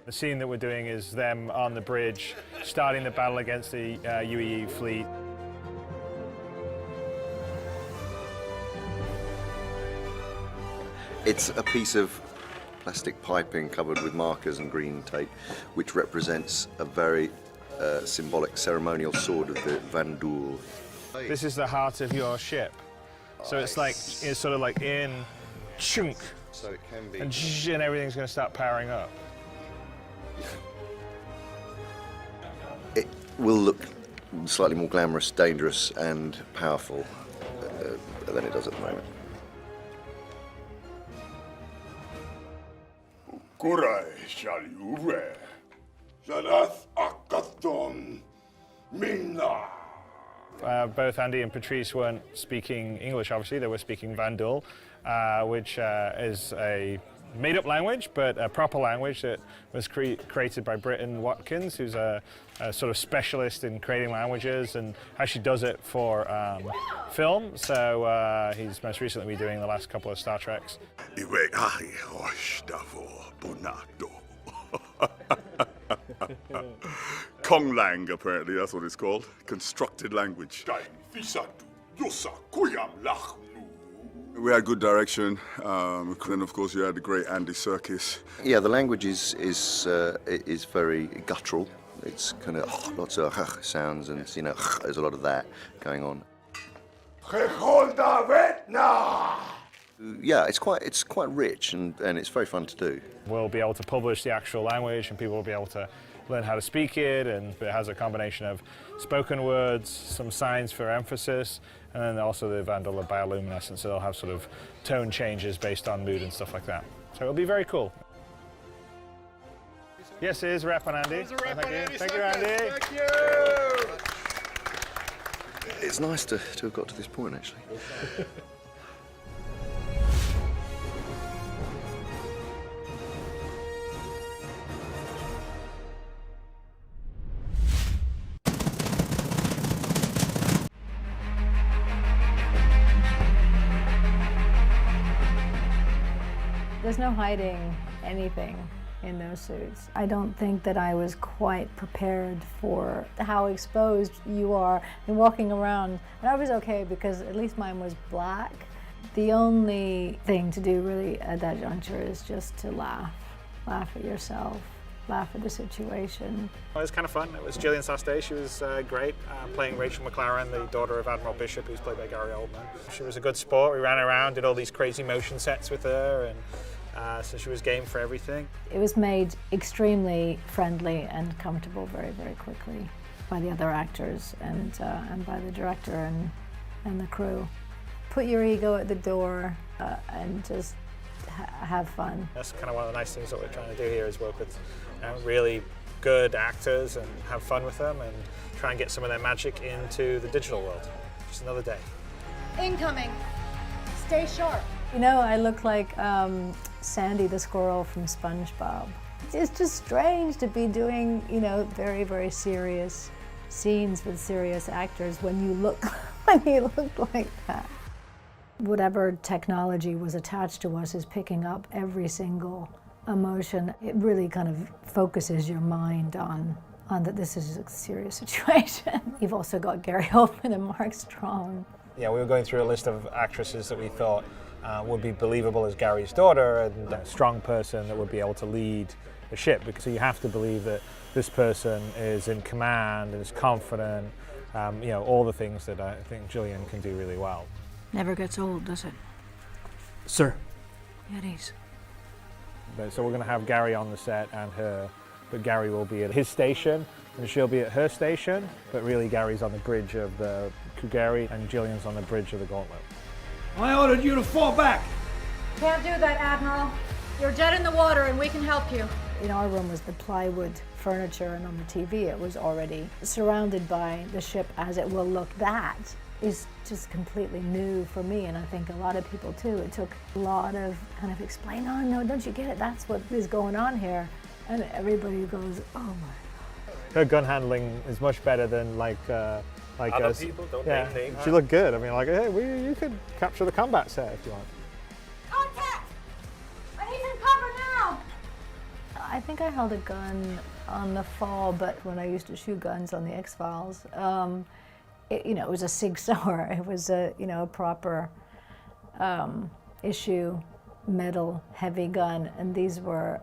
The scene that we're doing is them on the bridge, starting the battle against the UEE fleet. It's a piece of plastic piping covered with markers and green tape, which represents a very symbolic ceremonial sword of the Vandul. This is the heart of your ship. So it's sort of like in chunk, so it can be, and everything's going to start powering up. It will look slightly more glamorous, dangerous, and powerful than it does at the moment. Kurai shall you wear. Zadath akathon minna. Both Andy and Patrice weren't speaking English, obviously. They were speaking Vandul, which is a made-up language, but a proper language that was created by Britton Watkins, who's a sort of specialist in creating languages and actually does it for film. So he's most recently been doing the last couple of Star Treks. Konglang, apparently, that's what it's called. Constructed language. We had good direction, and of course you had the great Andy Serkis. Yeah, the language is very guttural. It's kind of lots of sounds, and there's a lot of that going on. Yeah, it's quite rich, and it's very fun to do. We'll be able to publish the actual language, and people will be able to learn how to speak it, and it has a combination of spoken words, some signs for emphasis, and then also the Vandal are bioluminescent, so they'll have sort of tone changes based on mood and stuff like that. So it'll be very cool. Yes, it is a wrap on Andy. Thank you, Andy. Thank you. It's nice to have got to this point, actually. There's no hiding anything in those suits. I don't think that I was quite prepared for how exposed you are and walking around. And I was okay because at least mine was black. The only thing to do really at that juncture is just to laugh at yourself, laugh at the situation. It was kind of fun. It was Gillian's last day. She was great, playing Rachel McLaren, the daughter of Admiral Bishop, who's played by Gary Oldman. She was a good sport. We ran around, did all these crazy motion sets with her, and so she was game for everything. It was made extremely friendly and comfortable very, very quickly by the other actors and by the director and the crew. Put your ego at the door and just have fun. That's kind of one of the nice things that we're trying to do here is work with really good actors and have fun with them and try and get some of their magic into the digital world. Just another day. Incoming. Stay sharp. You know, I look like Sandy the squirrel from SpongeBob. It's just strange to be doing, very, very serious scenes with serious actors when you look like that. Whatever technology was attached to us is picking up every single emotion. It really kind of focuses your mind on that this is a serious situation. You've also got Gary Oldman and Mark Strong. Yeah, we were going through a list of actresses that we thought would be believable as Gary's daughter and a strong person that would be able to lead the ship, because you have to believe that this person is in command and is confident, all the things that I think Gillian can do really well. Never gets old, does it? Sir. It is. So we're going to have Gary on the set and her, but Gary will be at his station and she'll be at her station, but really Gary's on the bridge of the Kugari and Gillian's on the bridge of the Gauntlet. I ordered you to fall back. Can't do that, Admiral. You're dead in the water and we can help you. In our room was the plywood furniture, and on the TV it was already surrounded by the ship as it will look. That is just completely new for me, and I think a lot of people too. It took a lot of kind of explain, oh no, don't you get it? That's what is going on here. And everybody goes, oh my God. her gun handling is much better than like Other us. people don't Yeah, name she looked good. I mean, like, hey, you could capture the combat set if you want. Contact! I need some cover now! I think I held a gun on the fall, but when I used to shoot guns on the X-Files, it was a Sig Sauer. It was a proper issue metal heavy gun, and these were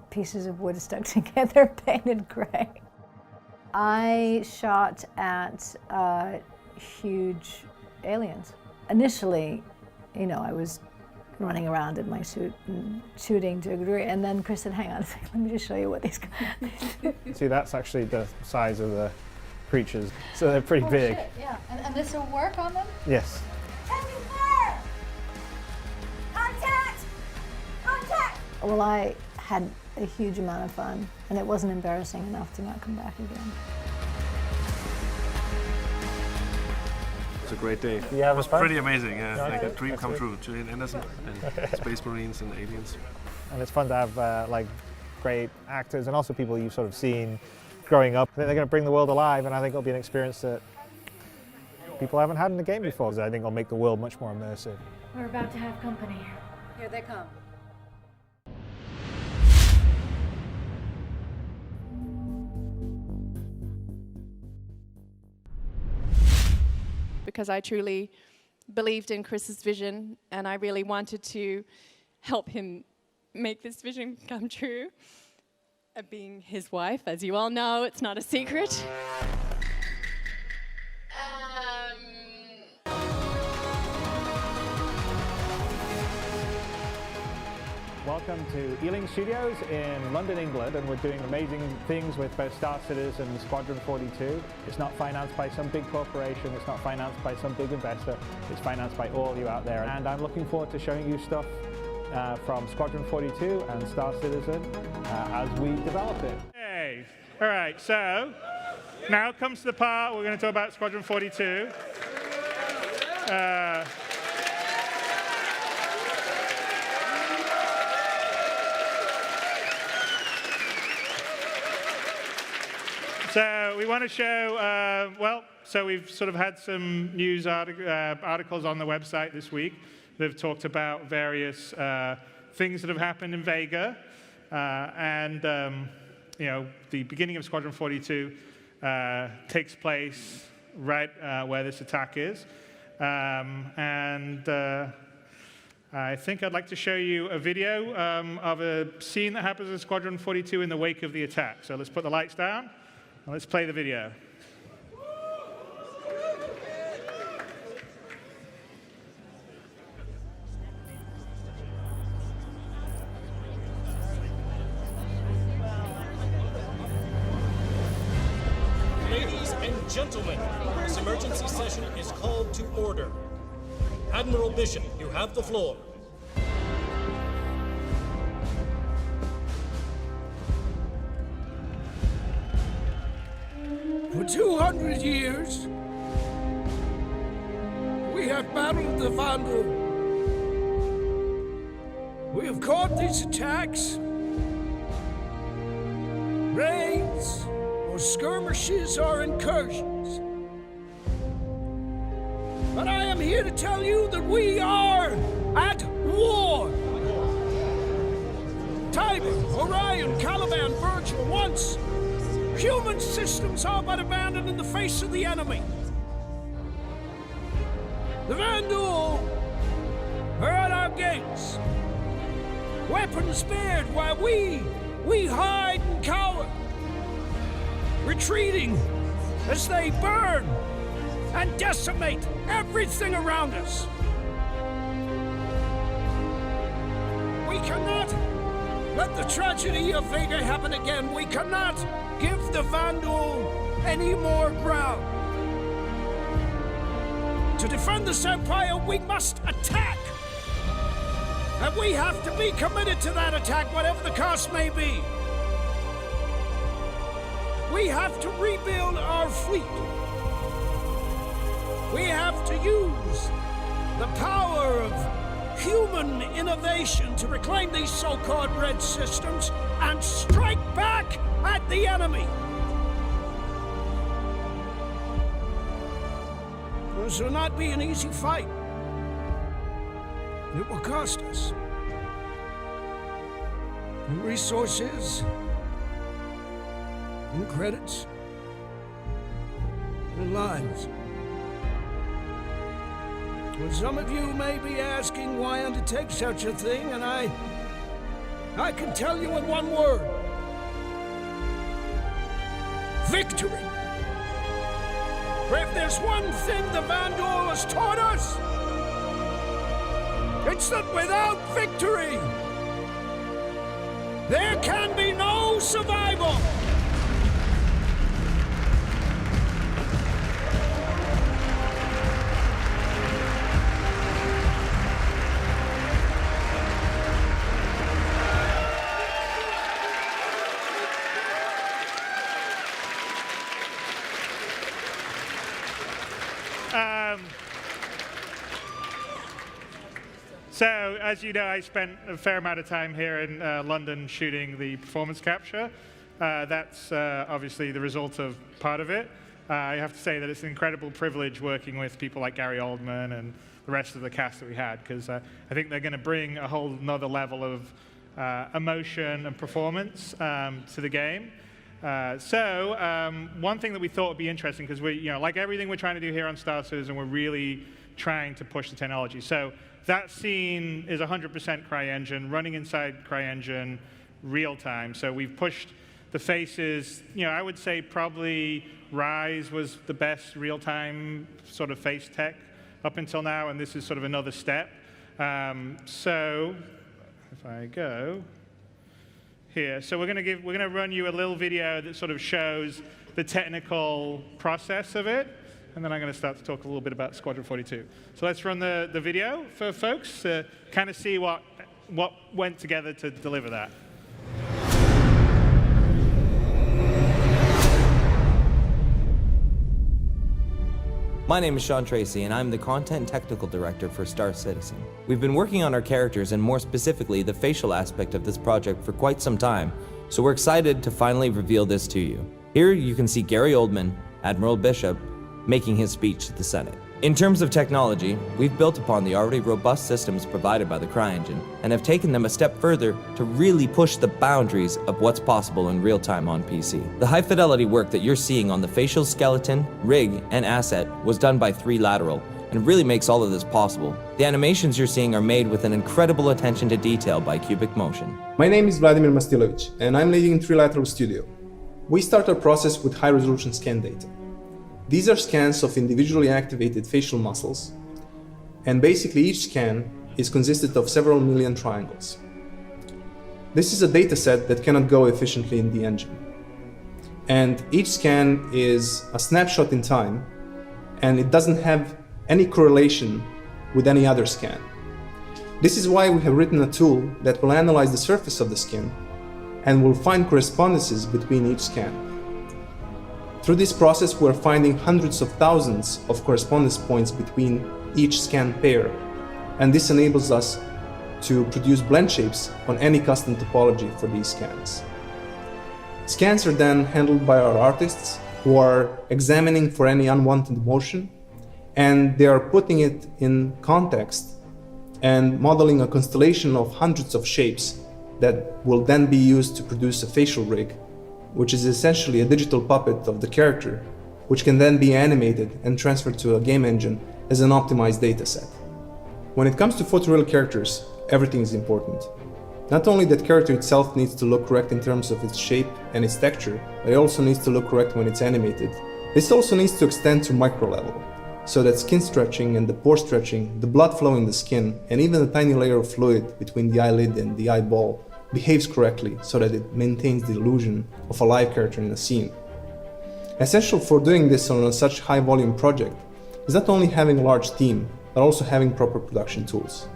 pieces of wood stuck together, painted gray. I shot at huge aliens. Initially, I was running around in my suit and shooting to a degree, and then Chris said, hang on a second, let me just show you what these guys See, that's actually the size of the creatures, so they're pretty big. Shit, yeah, and this will work on them? Yes. Taking fire! Contact! Contact! Well, I had a huge amount of fun, and it wasn't embarrassing enough to not come back again. It's a great day. You have fun? Pretty amazing, yeah. Okay, Like a dream that's come good. true. Julian Anderson and Space Marines and aliens. And it's fun to have like great actors and also people you've sort of seen growing up. I think they're going to bring the world alive, and I think it'll be an experience that people haven't had in the game before. I think it'll make the world much more immersive. We're about to have company. Here they come. Because I truly believed in Chris's vision, and I really wanted to help him make this vision come true. Being his wife, as you all know, it's not a secret. Welcome to Ealing Studios in London, England, and we're doing amazing things with both Star Citizen and Squadron42. It's not financed by some big corporation, it's not financed by some big investor, it's financed by all of you out there. And I'm looking forward to showing you stuff from Squadron42 and Star Citizen as we develop it. Okay, all right, so now comes the part we're going to talk about Squadron42. So we want to show, so we've sort of had some news articles on the website this week that have talked about various things that have happened in Vega. The beginning of Squadron42 takes place right where this attack is. I think I'd like to show you a video of a scene that happens in Squadron42 in the wake of the attack. So let's put the lights down. And let's play the video. Ladies and gentlemen, this emergency session is called to order. Admiral Bishop, you have the floor. For 200 years, we have battled the Vandal. We have caught these attacks, raids, or skirmishes or incursions. But I am here to tell you that we are at war. Tiber, Orion, Caliban, Virgil, once human systems all but abandoned in the face of the enemy. The Vandal are at our gates. Weapons bared while we hide and cower. Retreating as they burn and decimate everything around us. We cannot let the tragedy of Vega happen again. We cannot give the Vandal any more ground. To defend this empire, we must attack. And we have to be committed to that attack, whatever the cost may be. We have to rebuild our fleet. We have to use the power of human innovation to reclaim these so-called red systems and strike back at the enemy. This will not be an easy fight. It will cost us. In resources, in credits, in lives. Well, some of you may be asking why undertake such a thing, and I can tell you in one word. Victory! For if there's one thing the Vandal has taught us, it's that without victory, there can be no survival! So, as you know, I spent a fair amount of time here in London shooting the performance capture. That's obviously the result of part of it. I have to say that it's an incredible privilege working with people like Gary Oldman and the rest of the cast that we had, because I think they're going to bring a whole nother level of emotion and performance to the game. One thing that we thought would be interesting, because we, like everything we're trying to do here on Star Citizen, we're really trying to push the technology. So that scene is 100% CryEngine, running inside CryEngine, real time. So we've pushed the faces. I would say probably Rise was the best real-time sort of face tech up until now, and this is sort of another step. So if I go here, so we're going to run you a little video that sort of shows the technical process of it, and then I'm going to start to talk a little bit about Squadron42. So let's run the video for folks to kind of see what went together to deliver that. My name is Sean Tracy, and I'm the Content and Technical Director for Star Citizen. We've been working on our characters, and more specifically, the facial aspect of this project for quite some time, so we're excited to finally reveal this to you. Here you can see Gary Oldman, Admiral Bishop, making his speech to the Senate. In terms of technology, we've built upon the already robust systems provided by the CryEngine, and have taken them a step further to really push the boundaries of what's possible in real time on PC. The high fidelity work that you're seeing on the facial skeleton, rig, and asset was done by 3Lateral, and really makes all of this possible. The animations you're seeing are made with an incredible attention to detail by Cubic Motion. My name is Vladimir Mastilovich, and I'm leading 3Lateral Studio. We start our process with high-resolution scan data. These are scans of individually activated facial muscles, and basically each scan is consisted of several million triangles. This is a data set that cannot go efficiently in the engine. And each scan is a snapshot in time, and it doesn't have any correlation with any other scan. This is why we have written a tool that will analyze the surface of the skin and will find correspondences between each scan. Through this process, we're finding hundreds of thousands of correspondence points between each scan pair, and this enables us to produce blend shapes on any custom topology for these scans. Scans are then handled by our artists, who are examining for any unwanted motion, and they are putting it in context and modeling a constellation of hundreds of shapes that will then be used to produce a facial rig, which is essentially a digital puppet of the character, which can then be animated and transferred to a game engine as an optimized dataset. When it comes to photoreal characters, everything is important. Not only that character itself needs to look correct in terms of its shape and its texture, but it also needs to look correct when it's animated. This also needs to extend to micro level, so that skin stretching and the pore stretching, the blood flow in the skin, and even a tiny layer of fluid between the eyelid and the eyeball behaves correctly so that it maintains the illusion of a live character in a scene. Essential for doing this on such high volume project is not only having a large team, but also having proper production tools.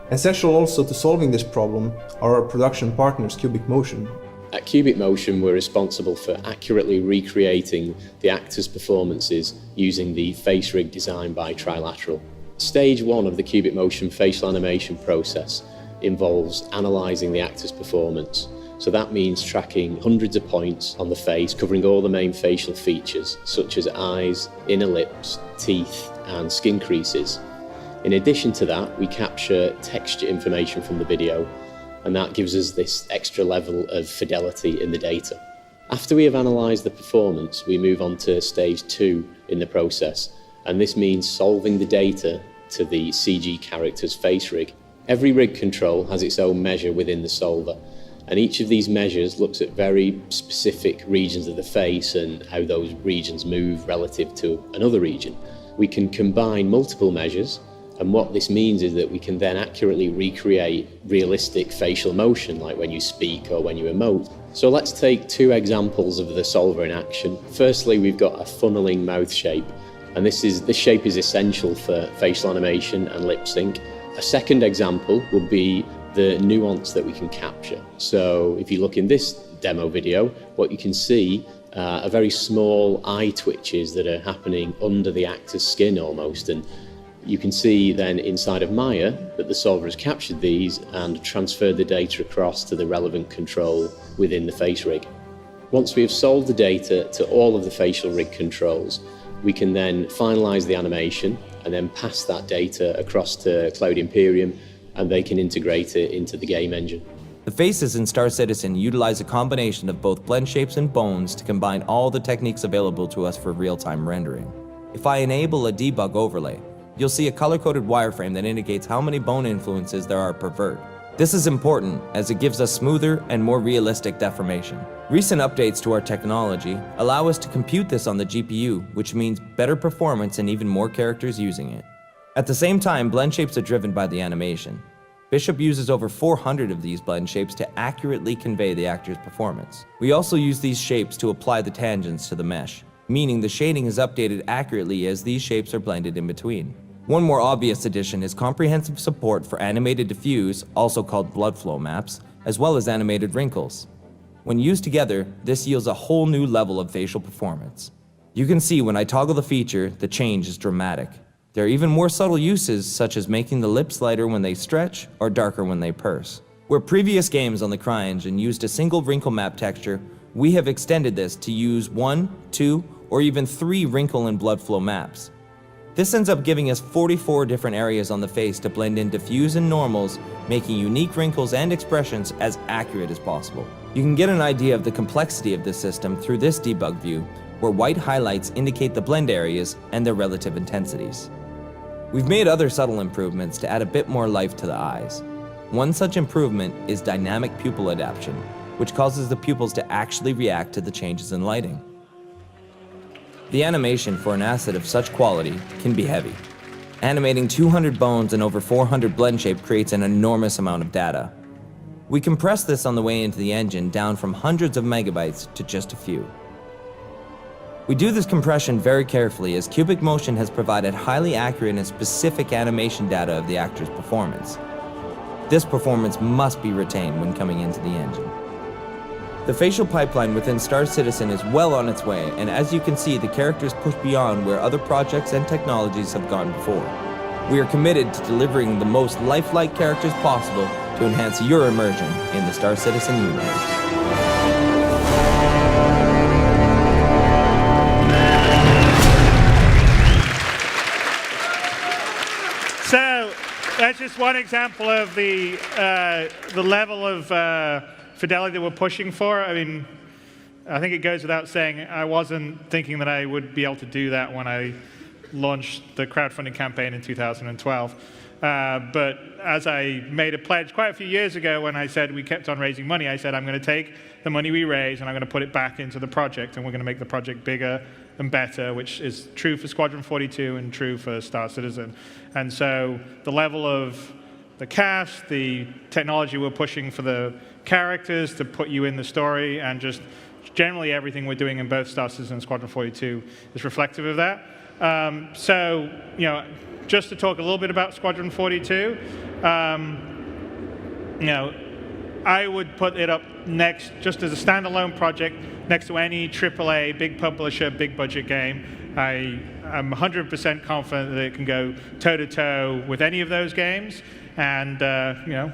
Essential also to solving this problem are our production partners, Cubic Motion. At Cubic Motion, we're responsible for accurately recreating the actors' performances using the face rig designed by 3Lateral. Stage 1 of the Cubic Motion facial animation process involves analysing the actor's performance. So that means tracking hundreds of points on the face, covering all the main facial features, such as eyes, inner lips, teeth, and skin creases. In addition to that, we capture texture information from the video, and that gives us this extra level of fidelity in the data. After we have analysed the performance, we move on to stage 2 in the process, and this means solving the data to the CG character's face rig. Every rig control has its own measure within the solver, and each of these measures looks at very specific regions of the face and how those regions move relative to another region. We can combine multiple measures, and what this means is that we can then accurately recreate realistic facial motion, like when you speak or when you emote. So let's take 2 examples of the solver in action. Firstly, we've got a funneling mouth shape, and this shape is essential for facial animation and lip sync. A second example would be the nuance that we can capture. So if you look in this demo video, what you can see are very small eye twitches that are happening under the actor's skin almost, and you can see then inside of Maya that the solver has captured these and transferred the data across to the relevant control within the face rig. Once we have solved the data to all of the facial rig controls, we can then finalize the animation and then pass that data across to Cloud Imperium, and they can integrate it into the game engine. The faces in Star Citizen utilize a combination of both blend shapes and bones to combine all the techniques available to us for real-time rendering. If I enable a debug overlay, you'll see a color-coded wireframe that indicates how many bone influences there are per vert. This is important as it gives us smoother and more realistic deformation. Recent updates to our technology allow us to compute this on the GPU, which means better performance and even more characters using it. At the same time, blend shapes are driven by the animation. Bishop uses over 400 of these blend shapes to accurately convey the actor's performance. We also use these shapes to apply the tangents to the mesh, meaning the shading is updated accurately as these shapes are blended in between. One more obvious addition is comprehensive support for animated diffuse, also called blood flow maps, as well as animated wrinkles. When used together, this yields a whole new level of facial performance. You can see when I toggle the feature, the change is dramatic. There are even more subtle uses, such as making the lips lighter when they stretch or darker when they purse. Where previous games on the CryEngine used a single wrinkle map texture, we have extended this to use 1, 2, or even 3 wrinkle and blood flow maps. This ends up giving us 44 different areas on the face to blend in diffuse and normals, making unique wrinkles and expressions as accurate as possible. You can get an idea of the complexity of this system through this debug view, where white highlights indicate the blend areas and their relative intensities. We've made other subtle improvements to add a bit more life to the eyes. One such improvement is dynamic pupil adaptation, which causes the pupils to actually react to the changes in lighting. The animation for an asset of such quality can be heavy. Animating 200 bones and over 400 blend shape creates an enormous amount of data. We compress this on the way into the engine down from hundreds of megabytes to just a few. We do this compression very carefully as Cubic Motion has provided highly accurate and specific animation data of the actor's performance. This performance must be retained when coming into the engine. The facial pipeline within Star Citizen is well on its way, and as you can see, the characters push beyond where other projects and technologies have gone before. We are committed to delivering the most lifelike characters possible to enhance your immersion in the Star Citizen universe. So that's just one example of the level of fidelity that we're pushing for. I mean, I think it goes without saying, I wasn't thinking that I would be able to do that when I launched the crowdfunding campaign in 2012. But as I made a pledge quite a few years ago when I said we kept on raising money, I said I'm going to take the money we raise and I'm going to put it back into the project, and we're going to make the project bigger and better, which is true for Squadron42 and true for Star Citizen. And so the level of the cast, the technology we're pushing for the characters to put you in the story, and just generally everything we're doing in both Star Citizen and Squadron42 is reflective of that. So, you know, just to talk a little bit about Squadron42, you know, I would put it up next, just as a standalone project, next to any AAA, big publisher, big budget game. I'm 100% confident that it can go toe-to-toe with any of those games and, you know,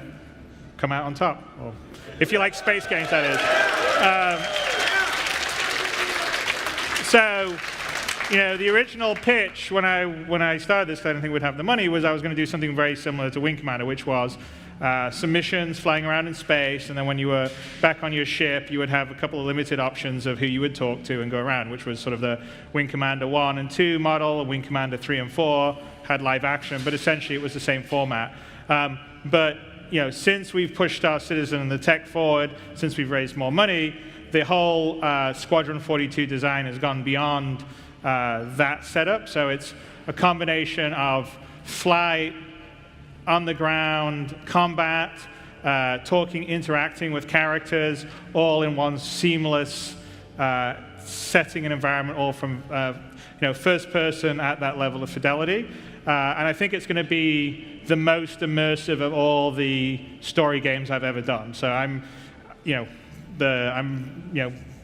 come out on top. Well, if you like space games, that is. So you know, the original pitch when I started this, I didn't think we'd have the money, was I was going to do something very similar to Wing Commander, which was some missions flying around in space, and then when you were back on your ship, you would have a couple of limited options of who you would talk to and go around, which was sort of the Wing Commander 1 and 2 model, and Wing Commander 3 and 4 had live action, but essentially it was the same format. But you know, since we've pushed Star Citizen and the tech forward, since we've raised more money, the whole Squadron42 design has gone beyond that setup. So it's a combination of flight, on the ground, combat, talking, interacting with characters, all in one seamless setting and environment, all from you know, first person at that level of fidelity. And I think it's going to be the most immersive of all the story games I've ever done. So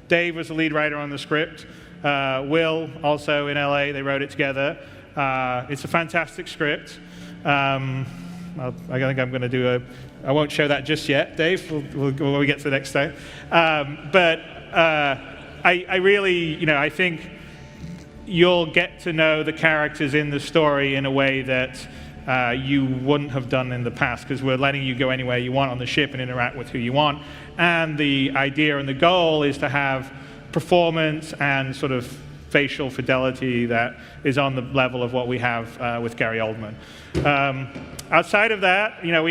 Dave was the lead writer on the script. Will, also in LA, they wrote it together. It's a fantastic script. I think I'm going to do I won't show that just yet, Dave, when we get to the next time. But I really, you know, I think you'll get to know the characters in the story in a way that you wouldn't have done in the past, because we're letting you go anywhere you want on the ship and interact with who you want. And the idea and the goal is to have performance and sort of facial fidelity that is on the level of what we have with Gary Oldman. Outside of that, you know,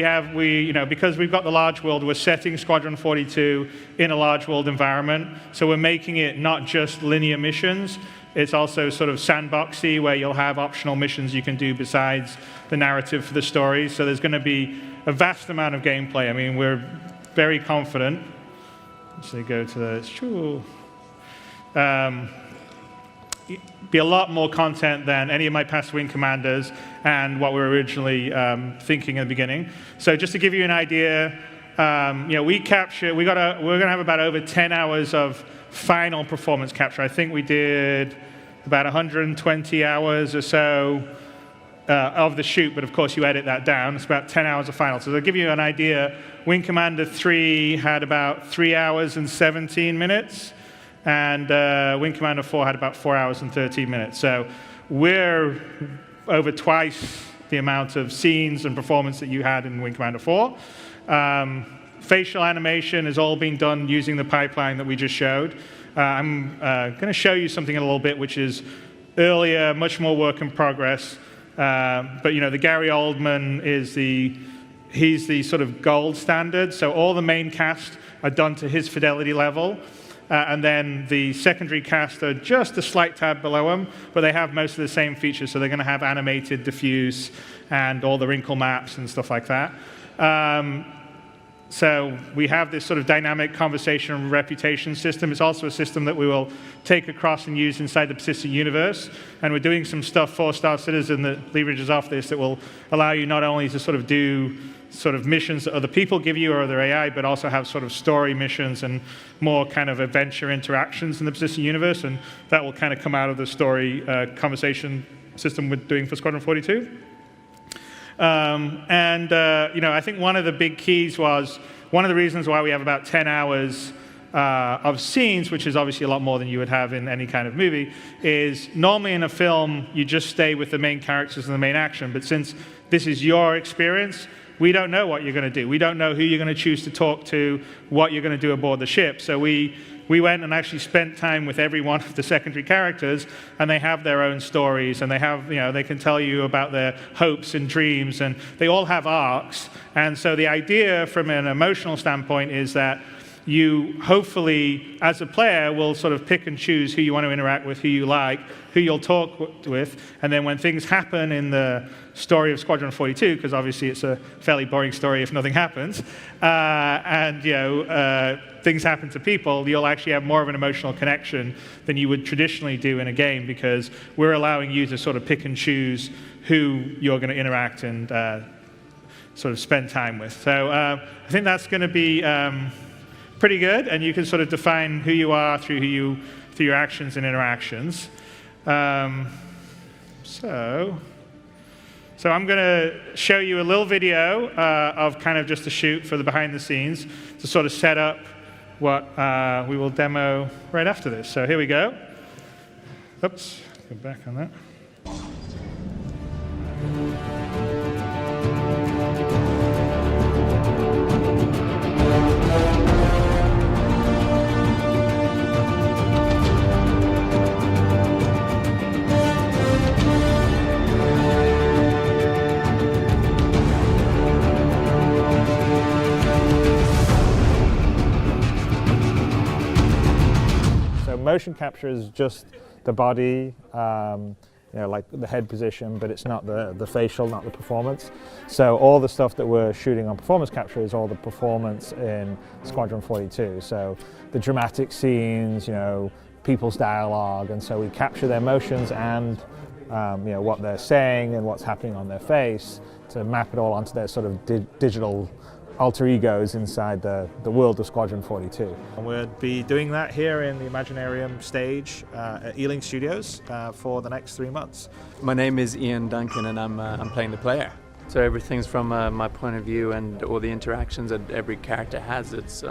because we've got the large world, we're setting Squadron42 in a large world environment. So we're making it not just linear missions. It's also sort of sandboxy, where you'll have optional missions you can do besides the narrative for the story. So there's going to be a vast amount of gameplay. I mean, we're very confident. So go to the be a lot more content than any of my past Wing Commanders and what we were originally thinking in the beginning. So just to give you an idea, you know, we're going to have about over 10 hours of final performance capture. I think we did about 120 hours or so of the shoot, but of course you edit that down. It's about 10 hours of final. So to give you an idea, Wing Commander 3 had about 3 hours and 17 minutes. And Wing Commander 4 had about 4 hours and 13 minutes. So we're over twice the amount of scenes and performance that you had in Wing Commander 4. Facial animation is all being done using the pipeline that we just showed. I'm going to show you something in a little bit, which is earlier, much more work in progress. But you know, the Gary Oldman he's the sort of gold standard. So all the main cast are done to his fidelity level. And then the secondary cast are just a slight tab below them, but they have most of the same features. So they're going to have animated diffuse and all the wrinkle maps and stuff like that. So we have this sort of dynamic conversation reputation system. It's also a system that we will take across and use inside the persistent universe. And we're doing some stuff for Star Citizen that leverages off this that will allow you not only to sort of do sort of missions that other people give you or other AI, but also have sort of story missions and more kind of adventure interactions in the persistent universe. And that will kind of come out of the story conversation system we're doing for Squadron42. You know, I think one of the big keys was, one of the reasons why we have about 10 hours of scenes, which is obviously a lot more than you would have in any kind of movie, is normally in a film, you just stay with the main characters and the main action. But since this is your experience, we don't know what you're going to do. We don't know who you're going to choose to talk to, what you're going to do aboard the ship. So we went and actually spent time with every one of the secondary characters, and they have their own stories, and they have, you know, they can tell you about their hopes and dreams, and they all have arcs. And so the idea from an emotional standpoint is that you hopefully, as a player, will sort of pick and choose who you want to interact with, who you like, who you'll talk with, and then when things happen in the story of Squadron42, because obviously it's a fairly boring story if nothing happens, and you know, things happen to people, you'll actually have more of an emotional connection than you would traditionally do in a game, because we're allowing you to sort of pick and choose who you're going to interact and sort of spend time with. So I think that's going to be pretty good, and you can sort of define who you are through your actions and interactions. So I'm going to show you a little video of kind of just a shoot for the behind the scenes to sort of set up what we will demo right after this. So here we go. Oops, Go back on that. Motion capture is just the body, like the head position, but it's not the facial, not the performance. So all the stuff that we're shooting on performance capture is all the performance in Squadron42. So the dramatic scenes, people's dialogue, and so we capture their emotions and what they're saying and what's happening on their face to map it all onto their sort of digital alter egos inside the world of Squadron42. And we'll be doing that here in the Imaginarium stage at Ealing Studios for the next 3 months. My name is Ian Duncan and I'm playing the player. So everything's from my point of view, and all the interactions that every character has, it's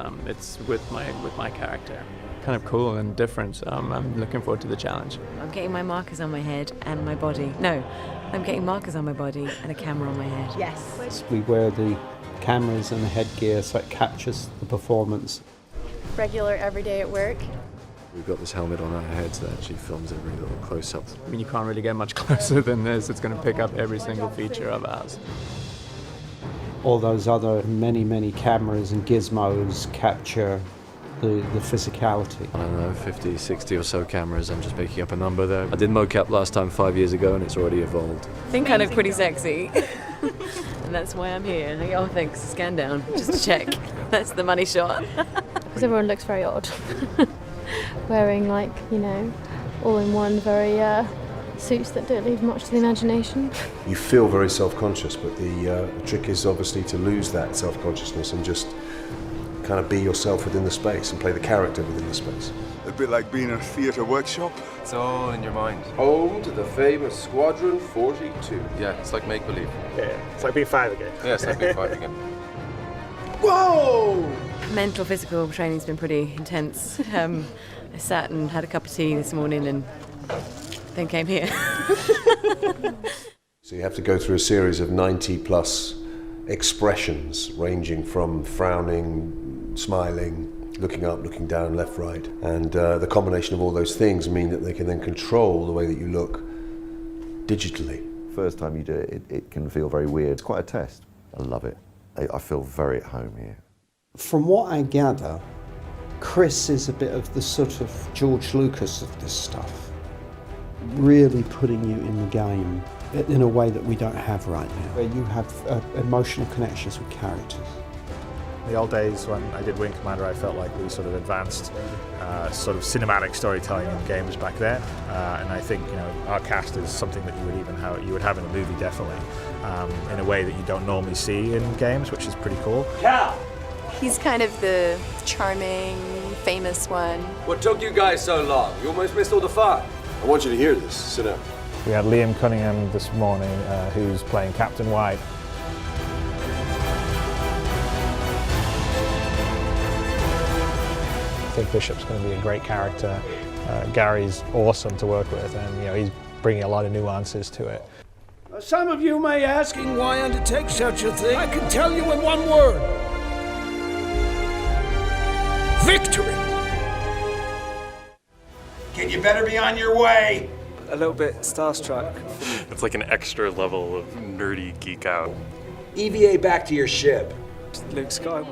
with my character. Kind of cool and different, so I'm looking forward to the challenge. I'm getting my markers on my head and my body. No, I'm getting markers on my body and a camera on my head. Yes. We wear the cameras and the headgear so it captures the performance. Regular every day at work. We've got this helmet on our heads that actually films every little close-up. I mean, you can't really get much closer than this. It's going to pick up every single feature of ours. All those other many cameras and gizmos capture the physicality. I don't know, 50, 60 or so cameras. I'm just making up a number there. I did mocap last time 5 years ago and it's already evolved. I think I look pretty sexy. And that's why I'm here. Oh, thanks. Scan down, just to check. That's the money shot. Because everyone looks very odd. Wearing all-in-one very suits that don't leave much to the imagination. You feel very self-conscious, but the trick is obviously to lose that self-consciousness and just kind of be yourself within the space and play the character within the space. A bit like being in a theatre workshop. It's all in your mind. Home to the famous Squadron42. Yeah, it's like make-believe. Yeah, it's like being 5 again. Yeah, it's like being 5 again. Whoa! Mental, physical training's been pretty intense. I sat and had a cup of tea this morning and then came here. So you have to go through a series of 90 plus expressions ranging from frowning, smiling, looking up, looking down, left, right. And the combination of all those things mean that they can then control the way that you look digitally. First time you do it, it can feel very weird. It's quite a test. I love it. I feel very at home here. From what I gather, Chris is a bit of the sort of George Lucas of this stuff, really putting you in the game in a way that we don't have right now, where you have emotional connections with characters. In the old days when I did Wing Commander, I felt like we sort of advanced sort of cinematic storytelling in games back then, and I think our cast is something that you would have in a movie, definitely, in a way that you don't normally see in games, which is pretty cool. Cal! He's kind of the charming, famous one. What took you guys so long? You almost missed all the fun. I want you to hear this. Sit down. We had Liam Cunningham this morning, who's playing Captain White. I think Bishop's going to be a great character. Gary's awesome to work with, and he's bringing a lot of nuances to it. Some of you may asking why undertake such a thing. I can tell you in one word. Victory! Kid, you better be on your way. A little bit starstruck. It's like an extra level of nerdy geek out. EVA back to your ship. Luke Skywalker.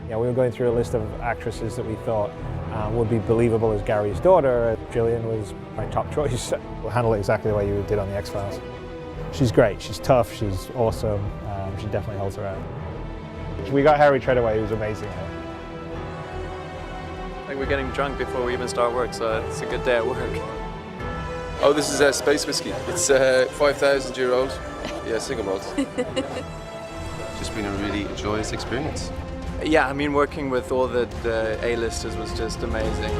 We were going through a list of actresses that we thought would be believable as Gary's daughter. Gillian was my top choice. We'll handle it exactly the way you did on the X-Files. She's great, she's tough, she's awesome. She definitely holds her own. We got Harry Treadaway, who was amazing. Like, we're getting drunk before we even start work, so it's a good day at work. Oh, this is Space Whiskey. It's 5,000 year old. Yeah, single malt. Just been a really joyous experience. Yeah, I mean, working with all the A-listers was just amazing.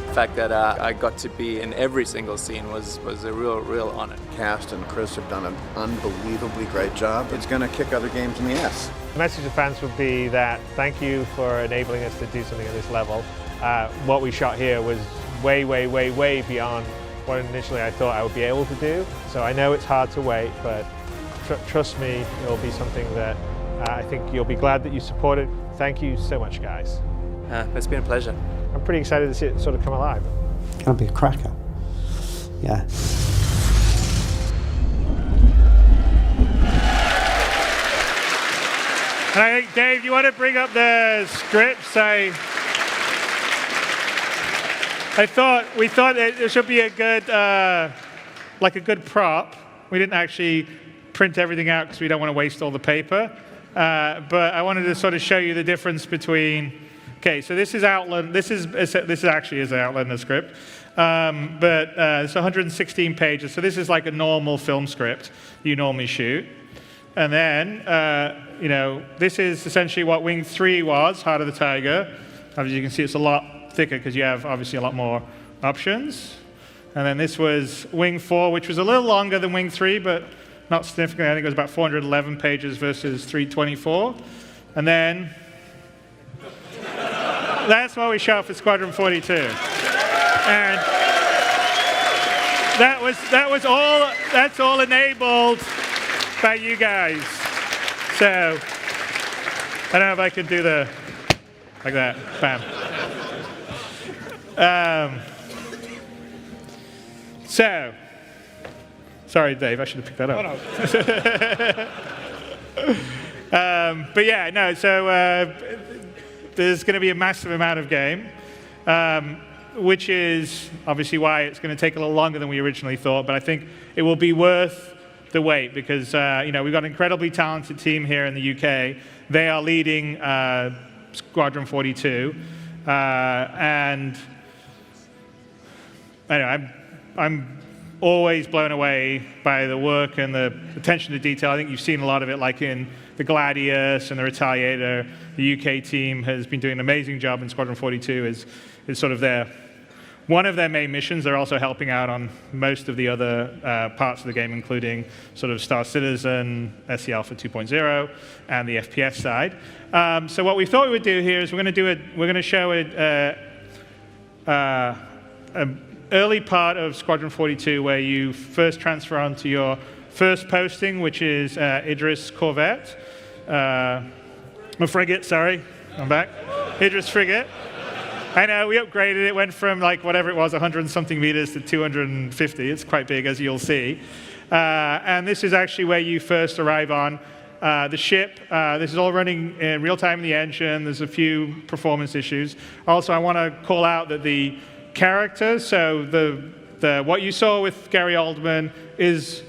The fact that I got to be in every single scene was a real honor. Cast and Chris have done an unbelievably great job. It's going to kick other games in the ass. The message to fans would be that thank you for enabling us to do something at this level. what we shot here was way, way, way, way beyond what initially I thought I would be able to do. So I know it's hard to wait, but trust me, it'll be something that I think you'll be glad that you supported. Thank you so much, guys. It's been a pleasure. I'm pretty excited to see it sort of come alive. It's going to be a cracker. Yeah. And I think, Dave, you want to bring up the scripts? We thought it should be a good, like a good prop. We didn't actually print everything out because we don't want to waste all the paper. But I wanted to sort of show you the difference between. Okay, so this is outline. This actually is an outline of the script, but it's 116 pages. So this is like a normal film script you normally shoot, and then this is essentially what Wing 3 was, Heart of the Tiger. As you can see, it's a lot thicker because you have obviously a lot more options. And then this was Wing 4, which was a little longer than Wing 3, but not significantly. I think it was about 411 pages versus 324. And then that's what we shot for Squadron42. And that's all enabled by you guys. So I don't know if I could do like that, bam. Sorry, Dave, I should have picked that up. Oh, no. But yeah, no, so there's going to be a massive amount of game, which is obviously why it's going to take a little longer than we originally thought, but I think it will be worth the wait because, we've got an incredibly talented team here in the UK. They are leading Squadron42, and I know, I'm always blown away by the work and the attention to detail. I think you've seen a lot of it, like in the Gladius and the Retaliator. The UK team has been doing an amazing job, and Squadron42 is sort of one of their main missions. They're also helping out on most of the other parts of the game, including sort of Star Citizen, SC Alpha 2.0, and the FPS side. So what we thought we would do here is we're going to show an early part of Squadron42 where you first transfer onto your first posting, which is Idris Corvette. Frigate, sorry, I'm back. Idris Frigate. I know, we upgraded it. It went from like whatever it was, 100 and something meters to 250. It's quite big, as you'll see. And this is actually where you first arrive on the ship. This is all running in real time in the engine. There's a few performance issues. Also, I want to call out that the characters, so what you saw with Gary Oldman is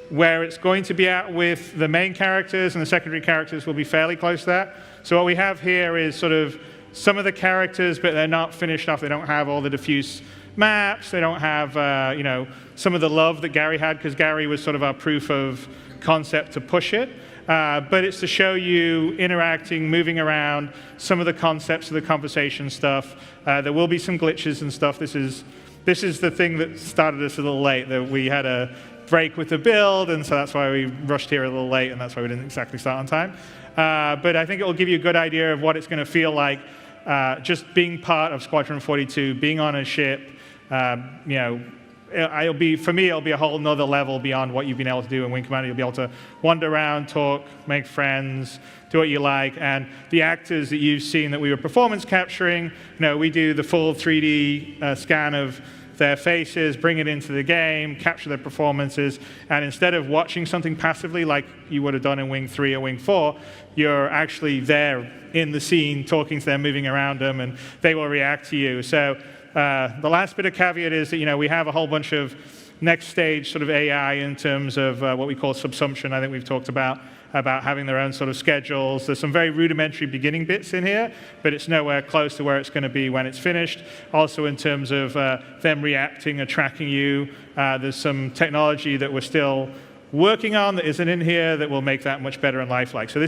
where it's going to be at with the main characters, and the secondary characters will be fairly close to that. So what we have here is sort of some of the characters, but they're not finished off. They don't have all the diffuse maps. They don't have some of the love that Gary had, because Gary was sort of our proof of concept to push it. But it's to show you interacting, moving around, some of the concepts of the conversation stuff. There will be some glitches and stuff. This is the thing that started us a little late, that we had a break with the build, and so that's why we rushed here a little late, and that's why we didn't exactly start on time. But I think it will give you a good idea of what it's going to feel like just being part of Squadron42, being on a ship. For me, it'll be a whole nother level beyond what you've been able to do in Wing Commander. You'll be able to wander around, talk, make friends, do what you like. And the actors that you've seen that we were performance capturing, we do the full 3D scan of their faces, bring it into the game, capture their performances, and instead of watching something passively like you would have done in Wing 3 or Wing 4, you're actually there in the scene, talking to them, moving around them, and they will react to you. So the last bit of caveat is that we have a whole bunch of next stage sort of AI in terms of what we call subsumption. I think we've talked about having their own sort of schedules. There's some very rudimentary beginning bits in here, but it's nowhere close to where it's going to be when it's finished. Also in terms of them reacting or tracking you, there's some technology that we're still working on that isn't in here that will make that much better and lifelike. So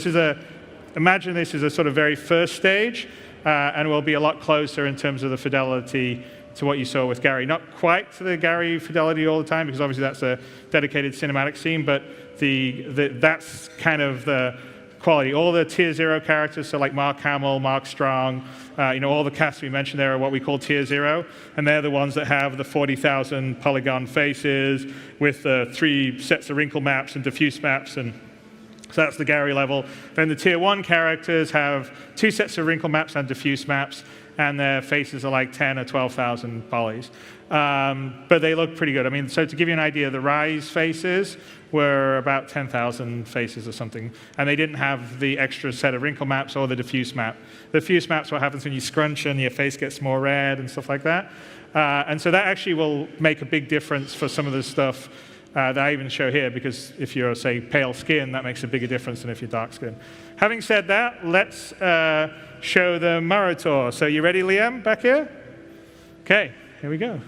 imagine this is a sort of very first stage, and we'll be a lot closer in terms of the fidelity to what you saw with Gary. Not quite to the Gary fidelity all the time, because obviously that's a dedicated cinematic scene, but that's kind of the quality. All the tier 0 characters, so like Mark Hamill, Mark Strong, all the casts we mentioned there are what we call tier 0, and they're the ones that have the 40,000 polygon faces with 3 sets of wrinkle maps and diffuse maps, and so that's the Gary level. Then the tier 1 characters have 2 sets of wrinkle maps and diffuse maps, and their faces are like 10 or 12,000 polys. But they look pretty good. I mean, so to give you an idea, the Rise faces were about 10,000 faces or something, and they didn't have the extra set of wrinkle maps or the diffuse map. The diffuse map's what happens when you scrunch and your face gets more red and stuff like that. And so that actually will make a big difference for some of the stuff that I even show here, because if you're, say, pale skin, that makes a bigger difference than if you're dark skin. Having said that, let's show the Murator. So you ready, Liam, back here? Okay, here we go.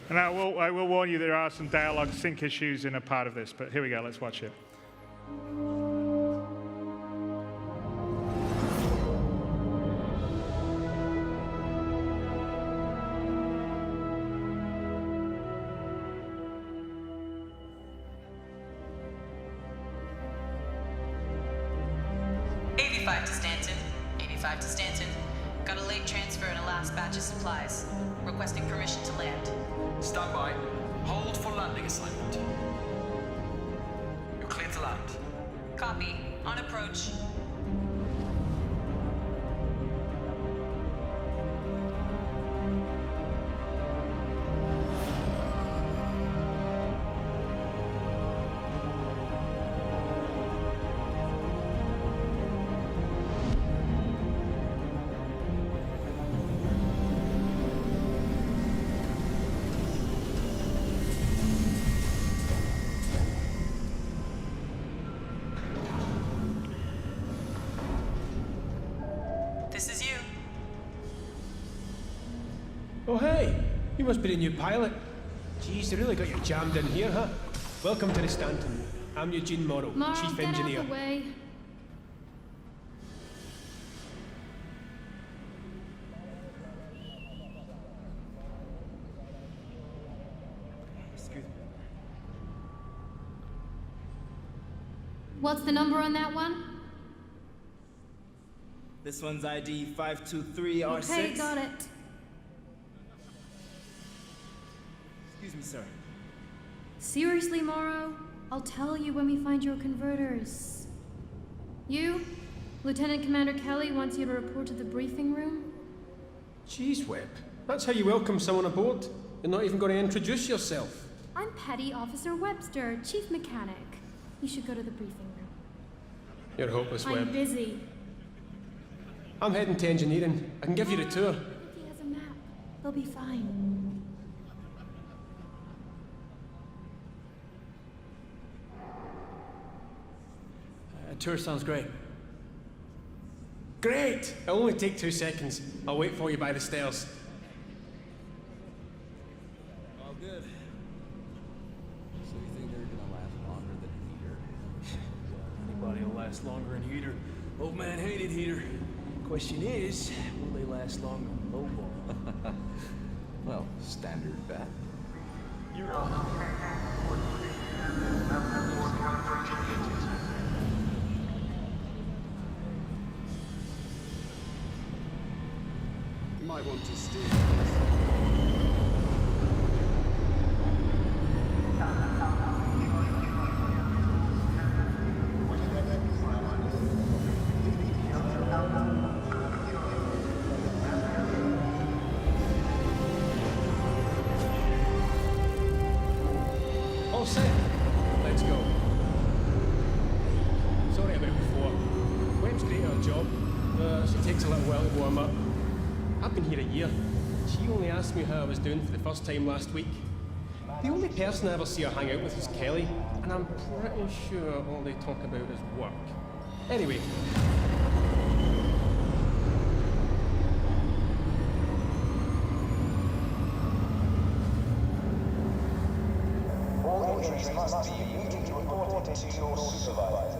And I will warn you, there are some dialogue sync issues in a part of this, but here we go, let's watch it. To Stanton. 85 to Stanton. Got a late transfer and a last batch of supplies. Requesting permission to land. Stand by. Hold for landing assignment. You're clear to land. Copy. On approach. Oh, hey! You must be the new pilot. Geez, they really got you jammed in here, huh? Welcome to the Stanton. I'm Eugene Morrow, Chief Engineer. Out the way. Excuse me. What's the number on that one? This one's ID 523R6. Okay, got it. Excuse me, sir. Seriously, Morrow? I'll tell you when we find your converters. You? Lieutenant Commander Kelly wants you to report to the briefing room? Jeez, Webb. That's how you welcome someone aboard? You're not even going to introduce yourself. I'm Petty Officer Webster, Chief Mechanic. You should go to the briefing room. You're hopeless, Webb. I'm busy. I'm heading to engineering. I can give you the tour. If he has a map, they'll be fine. Tour sounds great. Great! It'll only take 2 seconds. I'll wait for you by the stairs. All good. So you think they're gonna last longer than Heater? Anybody will last longer than Heater. Old man hated Heater. Question is, will they last longer than Lowball? Well, standard bet. You're on. You might want to steer. All set. Let's go. Sorry about before. Webb's great at her job. She takes a little while to warm up. I've been here a year. She only asked me how I was doing for the first time last week. The only person I ever see her hang out with is Kelly, and I'm pretty sure all they talk about is work. Anyway. All entries must be immediately reported to your supervisor.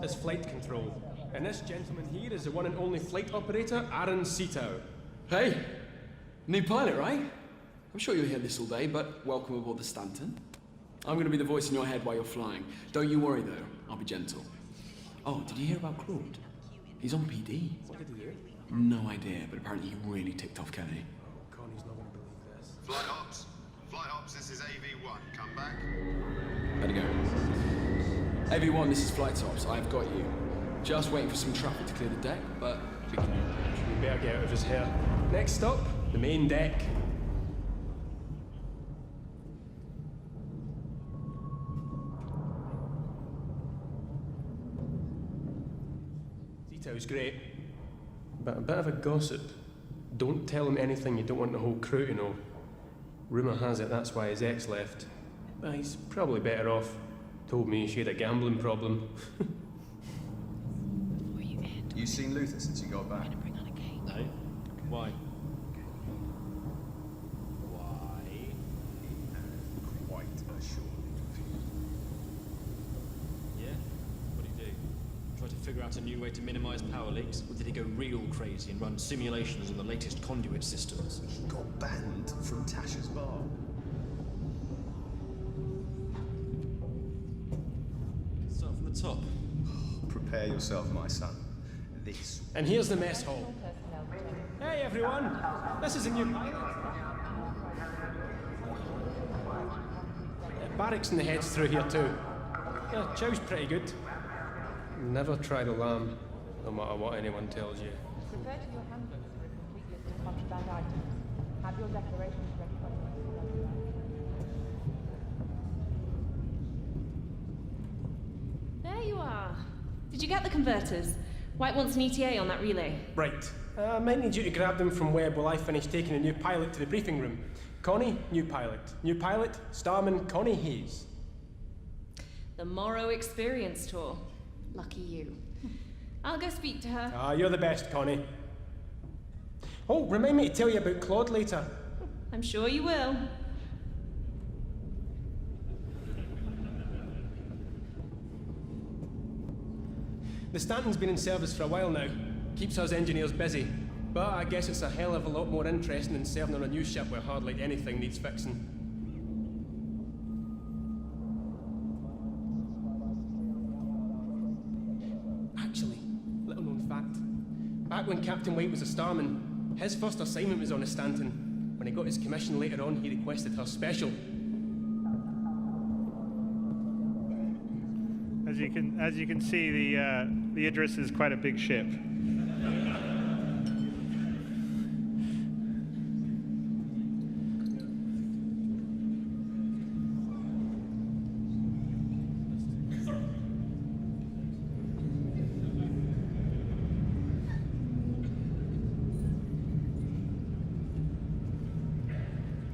is flight control. And this gentleman here is the one and only flight operator, Aaron Sitow. Hey, new pilot, right? I'm sure you'll hear this all day, but welcome aboard the Stanton. I'm going to be the voice in your head while you're flying. Don't you worry, though. I'll be gentle. Oh, did you hear about Claude? He's on PD. What did he do? No idea, but apparently he really ticked off Kenny. Connie's not going to believe this. Flight Ops. Flight Ops, this is AV1. Come back. How'd it go? AV1, this is Flight Ops. I've got you. Just waiting for some traffic to clear the deck, but we can... We better get out of his hair. Next stop, the main deck. Zito's great, but a bit of a gossip. Don't tell him anything you don't want the whole crew to know. Rumour has it that's why his ex left. But he's probably better off. Told me she had a gambling problem. You seen Luther since you got back? No. Why? Quite a short. Yeah? What did he do? Try to figure out a new way to minimize power leaks? Or did he go real crazy and run simulations on the latest conduit systems? He got banned from Tasha's bar. Start from the top. Prepare yourself, my son. This. And here's the mess hall. Hey everyone, this is a new pilot. Barracks in the heads through here too. Yeah, chow's pretty good. Never try the lamb, no matter what anyone tells you. Refer to your handbook for a complete list of contraband items. Have your declarations ready for the There you are. Did you get the converters? White wants an ETA on that relay. Right. I might need you to grab them from Webb while I finish taking a new pilot to the briefing room. Connie, new pilot. New pilot, Starman Connie Hayes. The Morrow Experience Tour. Lucky you. I'll go speak to her. Ah, you're the best, Connie. Oh, remind me to tell you about Claude later. I'm sure you will. The Stanton's been in service for a while now. Keeps us engineers busy. But I guess it's a hell of a lot more interesting than serving on a new ship where hardly anything needs fixing. Actually, little known fact. Back when Captain White was a Starman, his first assignment was on a Stanton. When he got his commission later on, he requested her special. As you can see, the Idris is quite a big ship.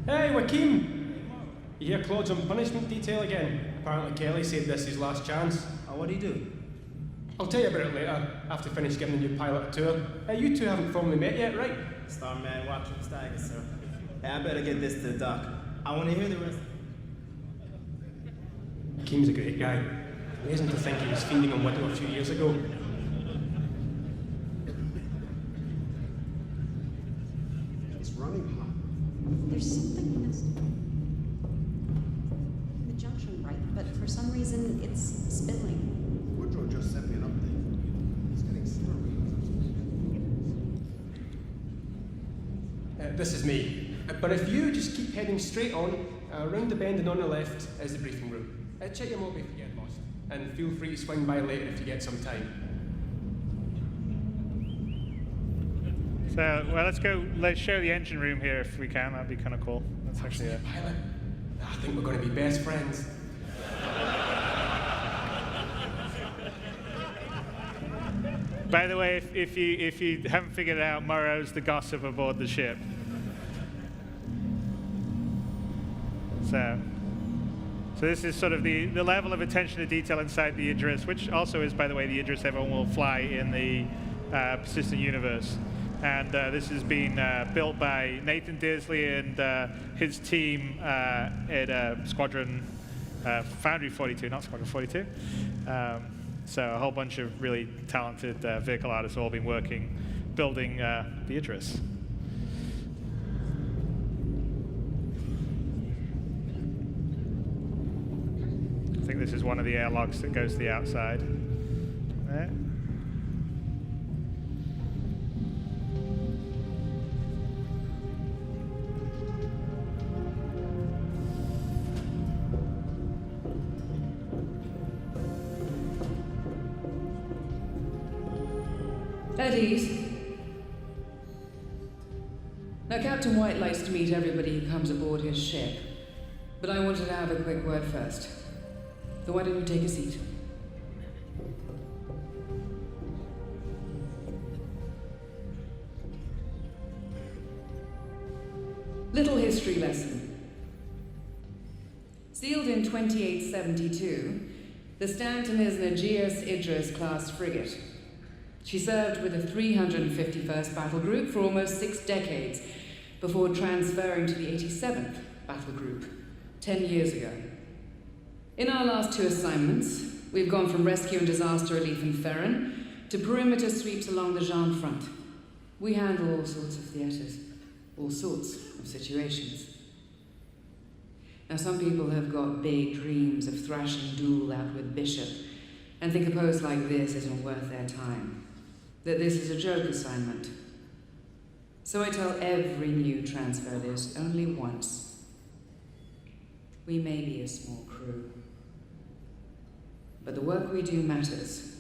Hey, Joaquin! You hear Claude's on punishment detail again? Apparently Kelly said this is his last chance. Oh, what'd he do? I'll tell you about it later, after I finish giving the new pilot a tour. You two haven't formally met yet, right? Starman watching the stagger, sir. Hey, I better get this to the doc. I want to hear the rest. Joaquin's a great guy. Amazing to think he was fiending on Widow a few years ago. It's running hot. There's something missed. The junction right, but for some reason it's spilling. Woodrow just sent me an update. It's getting slurry. This is me. But if you just keep heading straight on, round the bend and on the left is the briefing room. Check your mobile if you get lost. And feel free to swing by later if you get some time. So, well, let's show the engine room here if we can. That'd be kind of cool. That's actually it. Pilot, I think we're going to be best friends. By the way, if you haven't figured it out, Morrow's the gossip aboard the ship. So this is sort of the level of attention to detail inside the Idris, which also is, by the way, the Idris everyone will fly in the persistent universe. And this has been built by Nathan Disley and his team at Squadron Foundry 42, not Squadron 42. So a whole bunch of really talented vehicle artists have all been working, building Beatrice. I think this is one of the airlocks that goes to the outside. There. At ease. Now, Captain White likes to meet everybody who comes aboard his ship, but I wanted to have a quick word first. So why don't you take a seat? Little history lesson. Sealed in 2872, the Stanton is an Aegeus Idris-class frigate. She served with the 351st Battle Group for almost 6 decades before transferring to the 87th Battle Group 10 years ago. In our last 2 assignments, we've gone from rescue and disaster relief in Ferron to perimeter sweeps along the Jean front. We handle all sorts of theatres, all sorts of situations. Now, some people have got big dreams of thrashing duel out with Bishop and think a post like this isn't worth their time, that this is a joke assignment. So I tell every new transfer this only once. We may be a small crew, but the work we do matters.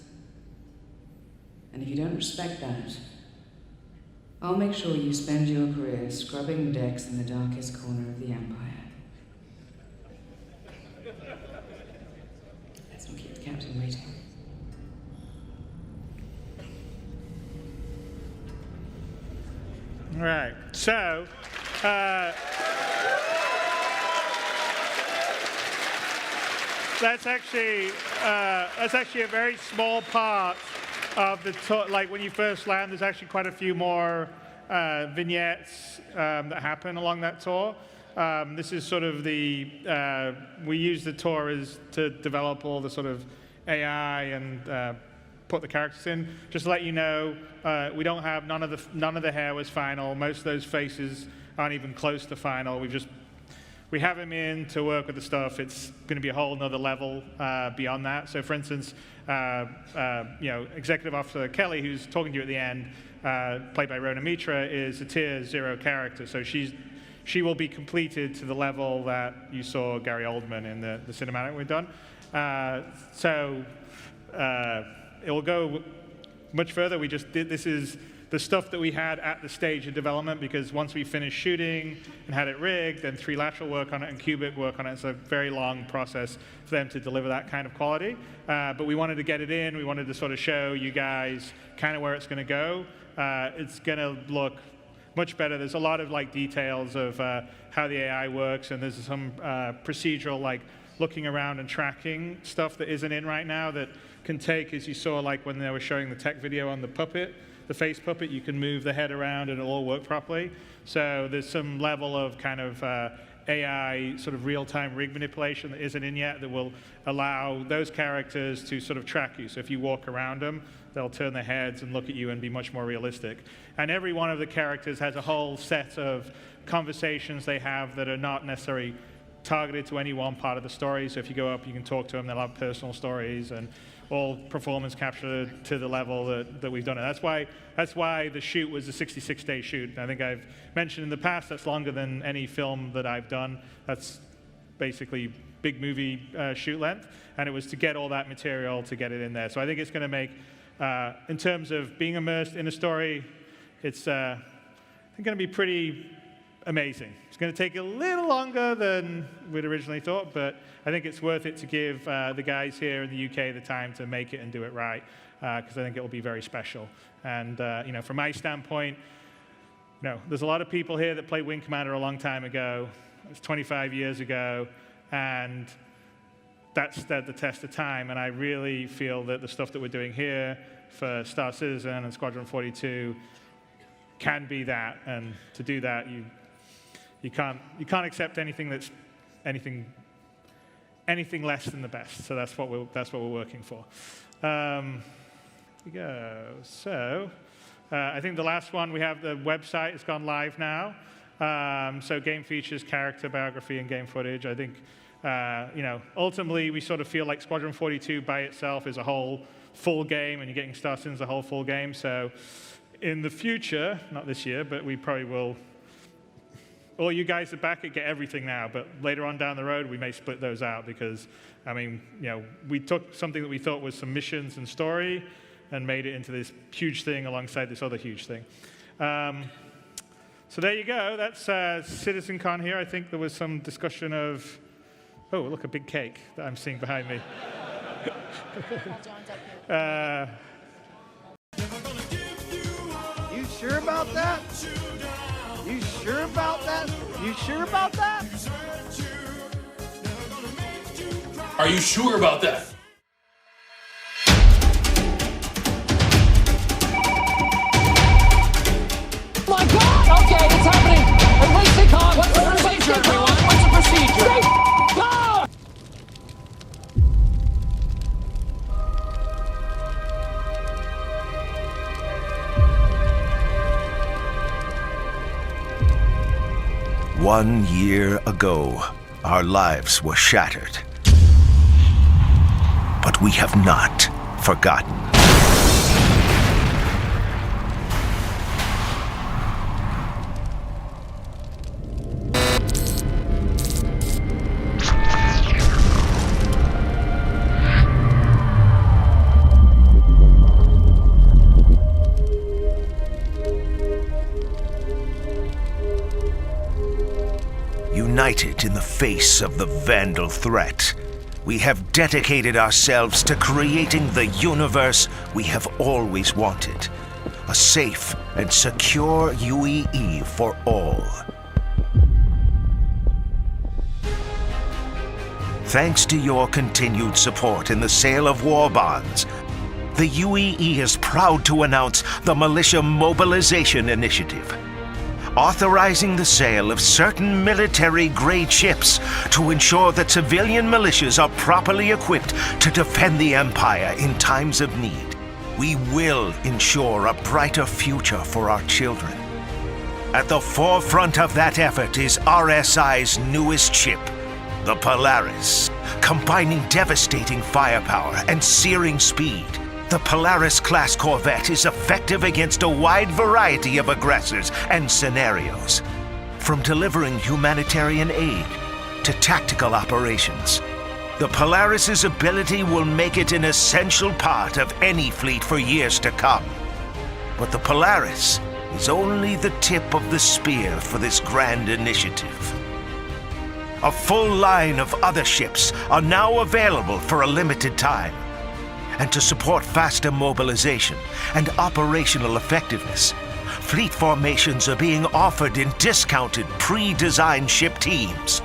And if you don't respect that, I'll make sure you spend your career scrubbing decks in the darkest corner of the Empire. Let's not keep the captain waiting. All right, so that's actually a very small part of the tour. Like when you first land, there's actually quite a few more vignettes that happen along that tour. This is sort of the we use the tour as to develop all the sort of AI and put the characters in. Just to let you know, we don't have none of the hair was final. Most of those faces aren't even close to final. We have him in to work with the stuff. It's going to be a whole nother level beyond that. So, for instance, Executive Officer Kelly, who's talking to you at the end, played by Rona Mitra, is a tier 0 character. So she will be completed to the level that you saw Gary Oldman in the cinematic we've done. It will go much further. This is the stuff that we had at the stage of development, because once we finished shooting and had it rigged, then 3 lateral work on it and cubic work on it. It's a very long process for them to deliver that kind of quality. But we wanted to get it in. We wanted to sort of show you guys kind of where it's going to go. It's going to look much better. There's a lot of details of how the AI works, and there's some procedural looking around and tracking stuff that isn't in right now that can take, as you saw when they were showing the tech video on the puppet, the face puppet, you can move the head around and it'll all work properly. So there's some level of kind of AI sort of real-time rig manipulation that isn't in yet that will allow those characters to sort of track you. So if you walk around them, they'll turn their heads and look at you and be much more realistic. And every one of the characters has a whole set of conversations they have that are not necessarily targeted to any one part of the story. So if you go up, you can talk to them. They'll have personal stories and all performance captured to the level that we've done it. That's why the shoot was a 66-day shoot. I think I've mentioned in the past that's longer than any film that I've done. That's basically big movie shoot length, and it was to get all that material to get it in there. So I think it's going to make, in terms of being immersed in a story, it's I think going to be pretty amazing. It's going to take a little longer than we'd originally thought, but I think it's worth it to give the guys here in the UK the time to make it and do it right, because I think it will be very special. And from my standpoint, there's a lot of people here that played Wing Commander a long time ago. It's 25 years ago, and that stood the test of time. And I really feel that the stuff that we're doing here for Star Citizen and Squadron42 can be that. And to do that, you can't accept anything that's anything less than the best. So that's what we're working for. Here we go. So I think the last one, we have the website. It's gone live now. So game features, character biography, and game footage. I think, ultimately we sort of feel like Squadron42 by itself is a whole full game, and you're getting Star Citizen's a whole full game. So in the future, not this year, but we probably will, all you guys at back get everything now, but later on down the road, we may split those out because, I mean, we took something that we thought was some missions and story and made it into this huge thing alongside this other huge thing. So there you go. That's CitizenCon here. I think there was some discussion of, oh, look, a big cake that I'm seeing behind me. You sure about that? You sure about that? You sure about that? Are you sure about that? My God! Okay, it's happening. Everybody stay calm. What's the procedure, everyone? What's the procedure? Stay calm! One year ago, our lives were shattered. But we have not forgotten. United in the face of the Vandal threat, we have dedicated ourselves to creating the universe we have always wanted. A safe and secure UEE for all. Thanks to your continued support in the sale of war bonds, the UEE is proud to announce the Militia Mobilization Initiative, authorizing the sale of certain military-grade ships to ensure that civilian militias are properly equipped to defend the Empire in times of need. We will ensure a brighter future for our children. At the forefront of that effort is RSI's newest ship, the Polaris. Combining devastating firepower and searing speed, the Polaris-class corvette is effective against a wide variety of aggressors and scenarios. From delivering humanitarian aid to tactical operations, the Polaris's ability will make it an essential part of any fleet for years to come. But the Polaris is only the tip of the spear for this grand initiative. A full line of other ships are now available for a limited time. And to support faster mobilization and operational effectiveness, fleet formations are being offered in discounted, pre-designed ship teams.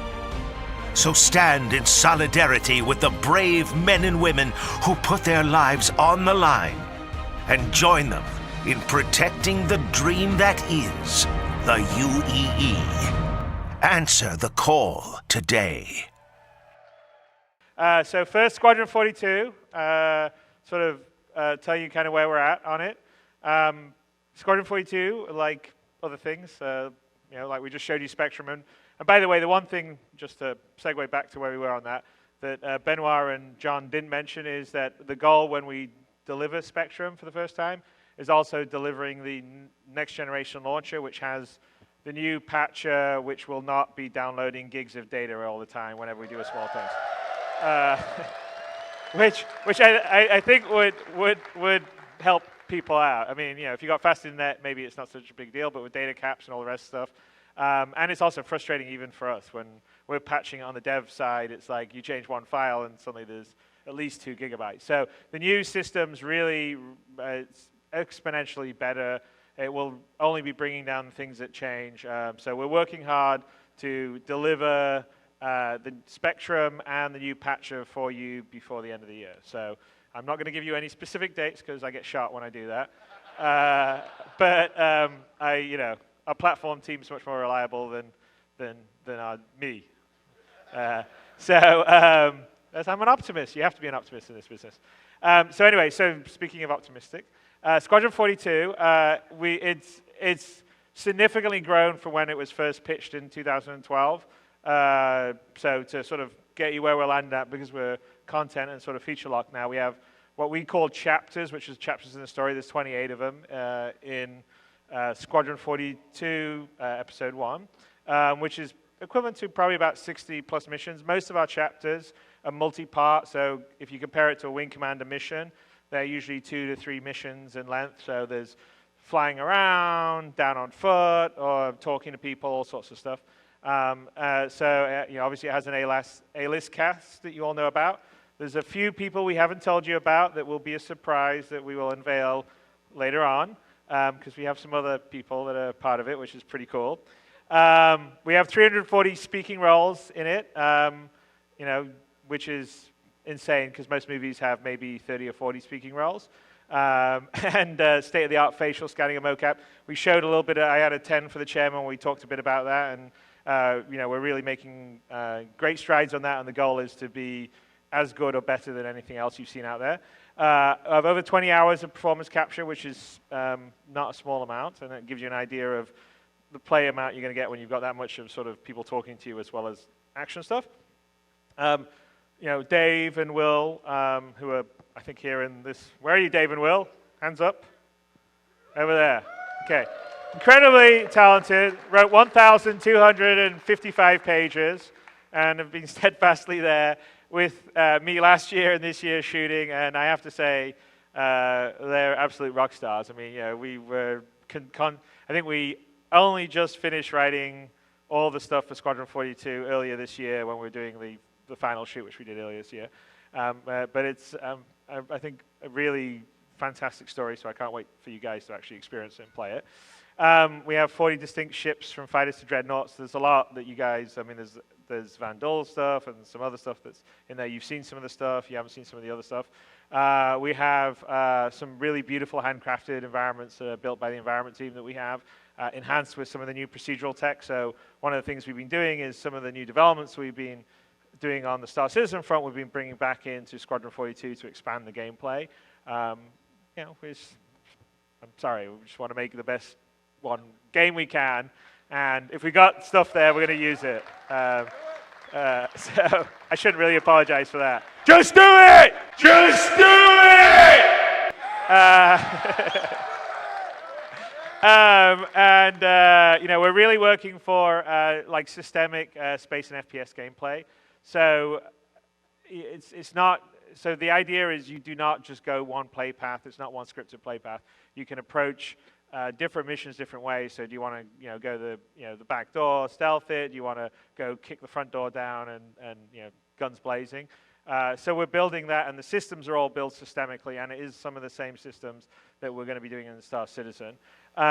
So stand in solidarity with the brave men and women who put their lives on the line, and join them in protecting the dream that is the UEE. Answer the call today. So first, Squadron42, tell you kind of where we're at on it. Squadron42, like other things, like we just showed you Spectrum. And by the way, the one thing, just to segue back to where we were on that Benoit and John didn't mention is that the goal when we deliver Spectrum for the first time is also delivering the next generation launcher, which has the new patcher, which will not be downloading gigs of data all the time whenever we do a small test. Which I think would help people out. I mean, if you got fast internet, maybe it's not such a big deal, but with data caps and all the rest of stuff, and it's also frustrating even for us when we're patching it on the dev side. It's like you change one file and suddenly there's at least 2 gigabytes. So the new system's really it's exponentially better. It will only be bringing down things that change. So we're working hard to deliver the Spectrum and the new patcher for you before the end of the year. So I'm not going to give you any specific dates because I get shot when I do that. But our platform team is much more reliable than me. as I'm an optimist. You have to be an optimist in this business. So anyway, so speaking of optimistic, Squadron42, it's significantly grown from when it was first pitched in 2012. So to sort of get you where we're landing at, because we're content and sort of feature locked now, we have what we call chapters, which is chapters in the story. There's 28 of them in Squadron42 Episode 1, which is equivalent to probably about 60 plus missions. Most of our chapters are multi-part, so if you compare it to a Wing Commander mission, they're usually 2 to 3 missions in length. So there's flying around, down on foot, or talking to people, all sorts of stuff. Obviously it has an A-list cast that you all know about. There's a few people we haven't told you about that will be a surprise that we will unveil later on, because we have some other people that are part of it, which is pretty cool. We have 340 speaking roles in it, which is insane, because most movies have maybe 30 or 40 speaking roles. And state-of-the-art facial scanning and mocap. We showed a little bit, I had a 10 for the chairman, we talked a bit about that, and we're really making great strides on that, and the goal is to be as good or better than anything else you've seen out there. Of over 20 hours of performance capture, which is not a small amount, and it gives you an idea of the play amount you're going to get when you've got that much of sort of people talking to you as well as action stuff. Dave and Will, who are, I think, here in this. Where are you, Dave and Will? Hands up. Over there. Okay. Incredibly talented. Wrote 1,255 pages and have been steadfastly there with me last year and this year shooting. And I have to say, they're absolute rock stars. I mean, we were. I think we only just finished writing all the stuff for Squadron42 earlier this year when we were doing the final shoot, which we did earlier this year. But it's, I think, a really fantastic story, so I can't wait for you guys to actually experience it and play it. We have 40 distinct ships, from fighters to dreadnoughts. There's a lot that you guys, I mean, there's Van Dole stuff and some other stuff that's in there. You've seen some of the stuff. You haven't seen some of the other stuff. We have some really beautiful handcrafted environments built by the environment team that we have, enhanced with some of the new procedural tech. So one of the things we've been doing is some of the new developments we've been doing on the Star Citizen front, we've been bringing back into Squadron42 to expand the gameplay. I'm sorry, we just want to make the best one game we can, and if we got stuff there, we're going to use it. So I shouldn't really apologize for that. Just do it! Just do it! We're really working for like systemic space and FPS gameplay. So it's not. So the idea is you do not just go one play path. It's not one scripted play path. You can approach different missions different ways. So do you want to go the back door, stealth it? Do you want to go kick the front door down and guns blazing? So we're building that, and the systems are all built systemically, and it is some of the same systems that we're going to be doing in the Star Citizen. We're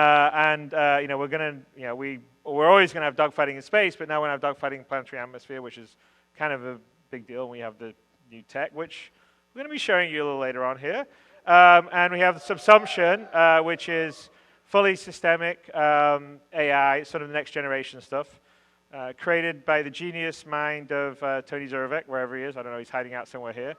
always going to have dogfighting in space, but now we're going to have dogfighting in planetary atmosphere, which is kind of a big deal. We have the new tech, which we're going to be showing you a little later on here. And we have Subsumption, which is fully systemic AI, sort of next generation stuff, created by the genius mind of Tony Zurvek, wherever he is. I don't know, he's hiding out somewhere here.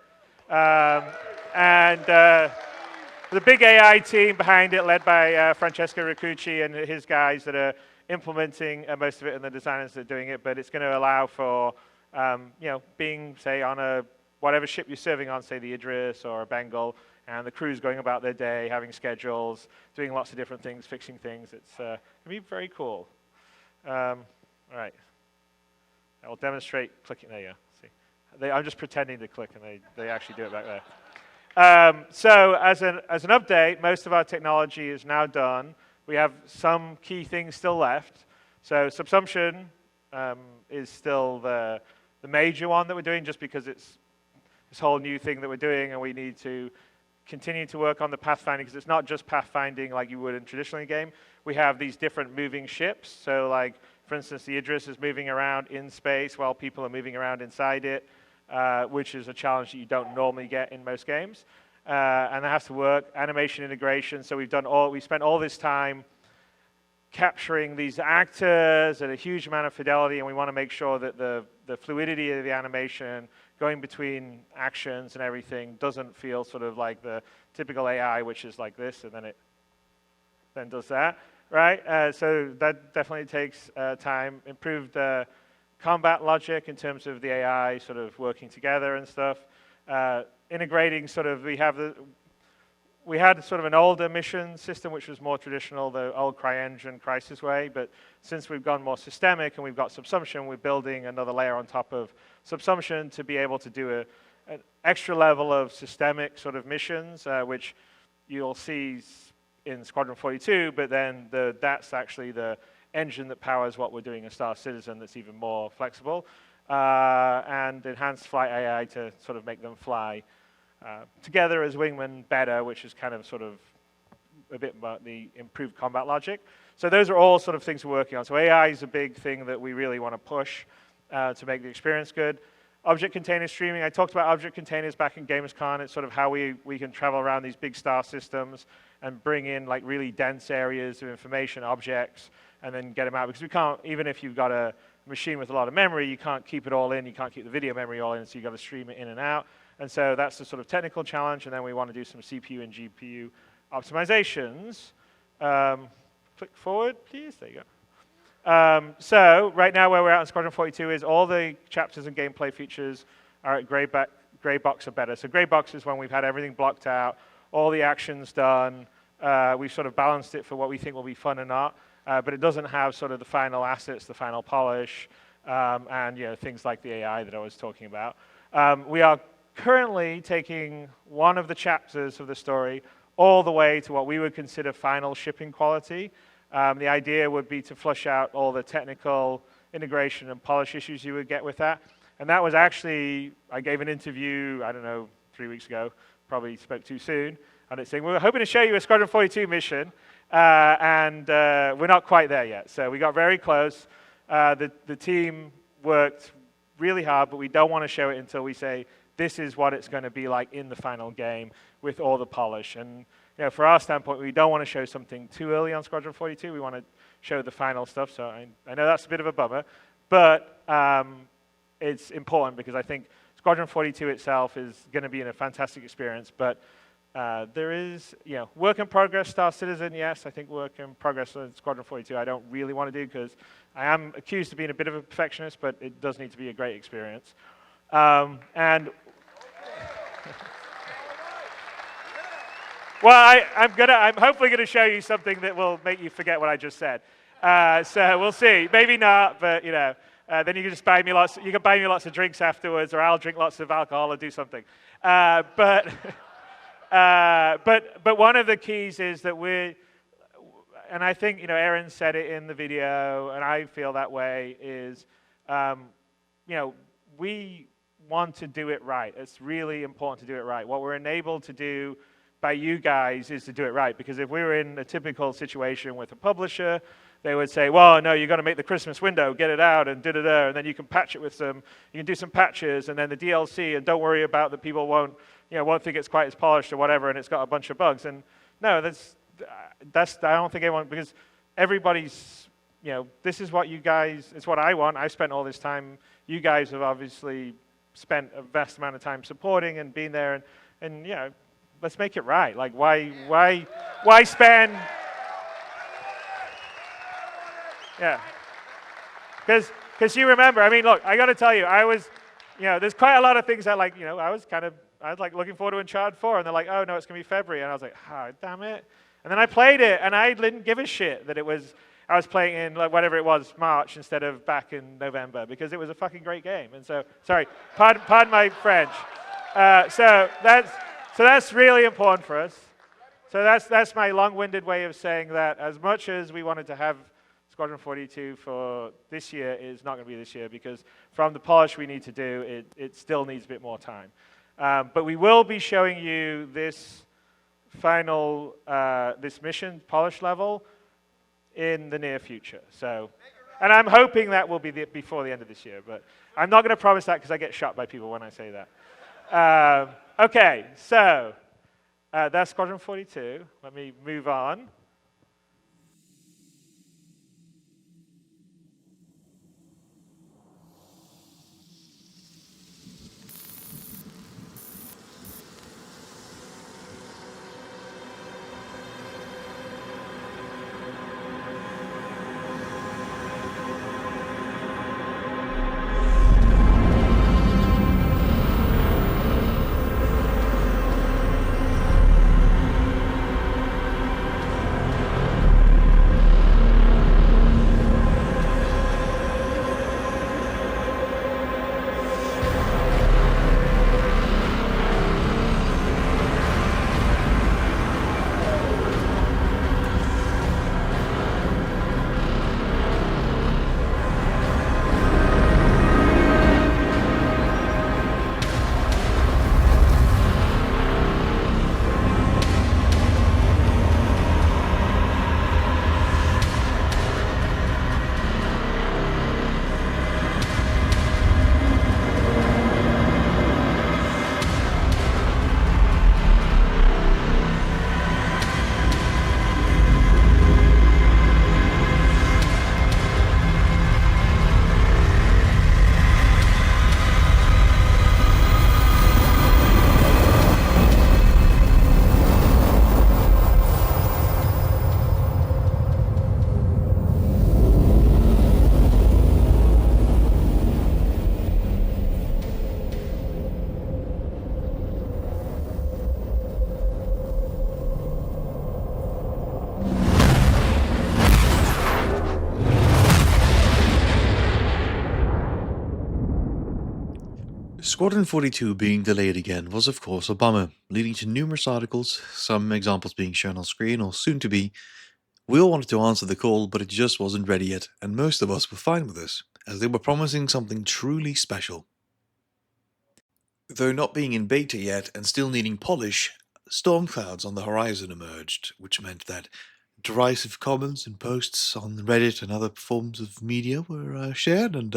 The big AI team behind it, led by Francesco Riccucci and his guys that are implementing most of it, and the designers that are doing it. But it's going to allow for being, say, on whatever ship you're serving on, say the Idris or a Bengal, and the crew's going about their day, having schedules, doing lots of different things, fixing things. It's going to be very cool. All right. I will demonstrate clicking. There you go. See, I'm just pretending to click, and they actually do it back there. So as an update, most of our technology is now done. We have some key things still left. So Subsumption is still the major one that we're doing, just because it's this whole new thing that we're doing, and we need to continue to work on the pathfinding, because it's not just pathfinding like you would in traditional game. We have these different moving ships. So like, for instance, the Idris is moving around in space while people are moving around inside it, which is a challenge that you don't normally get in most games. And that has to work. Animation integration. So we spent all this time capturing these actors at a huge amount of fidelity, and we want to make sure that the fluidity of the animation going between actions and everything doesn't feel sort of like the typical AI, which is like this, and then it then does that, right? So that definitely takes time. Improved combat logic in terms of the AI sort of working together and stuff. Integrating sort of, we had sort of an older mission system, which was more traditional, the old CryEngine Crisis way, but since we've gone more systemic and we've got subsumption, we're building another layer on top of subsumption to be able to do an extra level of systemic sort of missions, which you'll see in Squadron42, but then that's actually the engine that powers what we're doing in Star Citizen that's even more flexible, and enhanced flight AI to sort of make them fly together as wingmen better, which is kind of sort of a bit about the improved combat logic. So those are all sort of things we're working on. So AI is a big thing that we really want to push to make the experience good. Object container streaming, I talked about object containers back in Gamescom. It's sort of how we can travel around these big star systems and bring in like really dense areas of information, objects, and then get them out. Because we can't, even if you've got a machine with a lot of memory, you can't keep it all in, you can't keep the video memory all in, so you've got to stream it in and out. And so that's the sort of technical challenge, and then we want to do some CPU and GPU optimizations. Click forward, please. There you go. So right now where we're at on Squadron42 is all the chapters and gameplay features are at gray box or better. So gray box is when we've had everything blocked out, all the actions done. We've sort of balanced it for what we think will be fun or not, but it doesn't have sort of the final assets, the final polish, and things like the AI that I was talking about. We are currently taking one of the chapters of the story all the way to what we would consider final shipping quality. The idea would be to flush out all the technical integration and polish issues you would get with that. And that was actually, I gave an interview, I don't know, 3 weeks ago, probably spoke too soon, and it's saying, we're hoping to show you a Squadron42 mission, and we're not quite there yet. So we got very close. The team worked really hard, but we don't want to show it until we say, this is what it's going to be like in the final game with all the polish. And for our standpoint, we don't want to show something too early on Squadron42. We want to show the final stuff. So I know that's a bit of a bummer, but it's important because I think Squadron42 itself is going to be in a fantastic experience. But there is, work in progress. Star Citizen, yes, I think work in progress on Squadron42. I don't really want to do because I am accused of being a bit of a perfectionist, but it does need to be a great experience. And well, I'm hopefully going to show you something that will make you forget what I just said. So we'll see. Maybe not, but then you can just buy me lots. You can buy me lots of drinks afterwards, or I'll drink lots of alcohol or do something. But one of the keys is that and I think Aaron said it in the video, and I feel that way. Is we want to do it right. It's really important to do it right. What we're enabled to do by you guys is to do it right. Because if we were in a typical situation with a publisher, they would say, well, no, you've got to make the Christmas window, get it out, and da-da-da, and then you can patch it with you can do some patches, and then the DLC, and don't worry about that people won't think it's quite as polished or whatever, and it's got a bunch of bugs. And no, that's I don't think anyone, because everybody's, this is what you guys, it's what I want. I spent all this time. You guys have obviously spent a vast amount of time supporting and being there, and let's make it right. Like, why spend? Yeah, because you remember. I mean, look, I got to tell you, I was, there's quite a lot of things that I was like looking forward to Uncharted 4, and they're like, oh no, it's gonna be February, and I was like, oh damn it. And then I played it, and I didn't give a shit that I was playing in whatever it was, March instead of back in November, because it was a fucking great game. And so, sorry, pardon my French. So that's really important for us. So that's my long-winded way of saying that as much as we wanted to have Squadron42 for this year, is not going to be this year, because from the polish we need to do, it still needs a bit more time. But we will be showing you this final, this mission polish level in the near future. So, and I'm hoping that will be before the end of this year, but I'm not going to promise that because I get shot by people when I say that. Okay, so that's Squadron42. Let me move on. Squadron 42 being delayed again was of course a bummer, leading to numerous articles, some examples being shown on screen or soon to be. We all wanted to answer the call, but it just wasn't ready yet, and most of us were fine with this, as they were promising something truly special. Though not being in beta yet and still needing polish, storm clouds on the horizon emerged, which meant that derisive comments and posts on Reddit and other forms of media were shared, and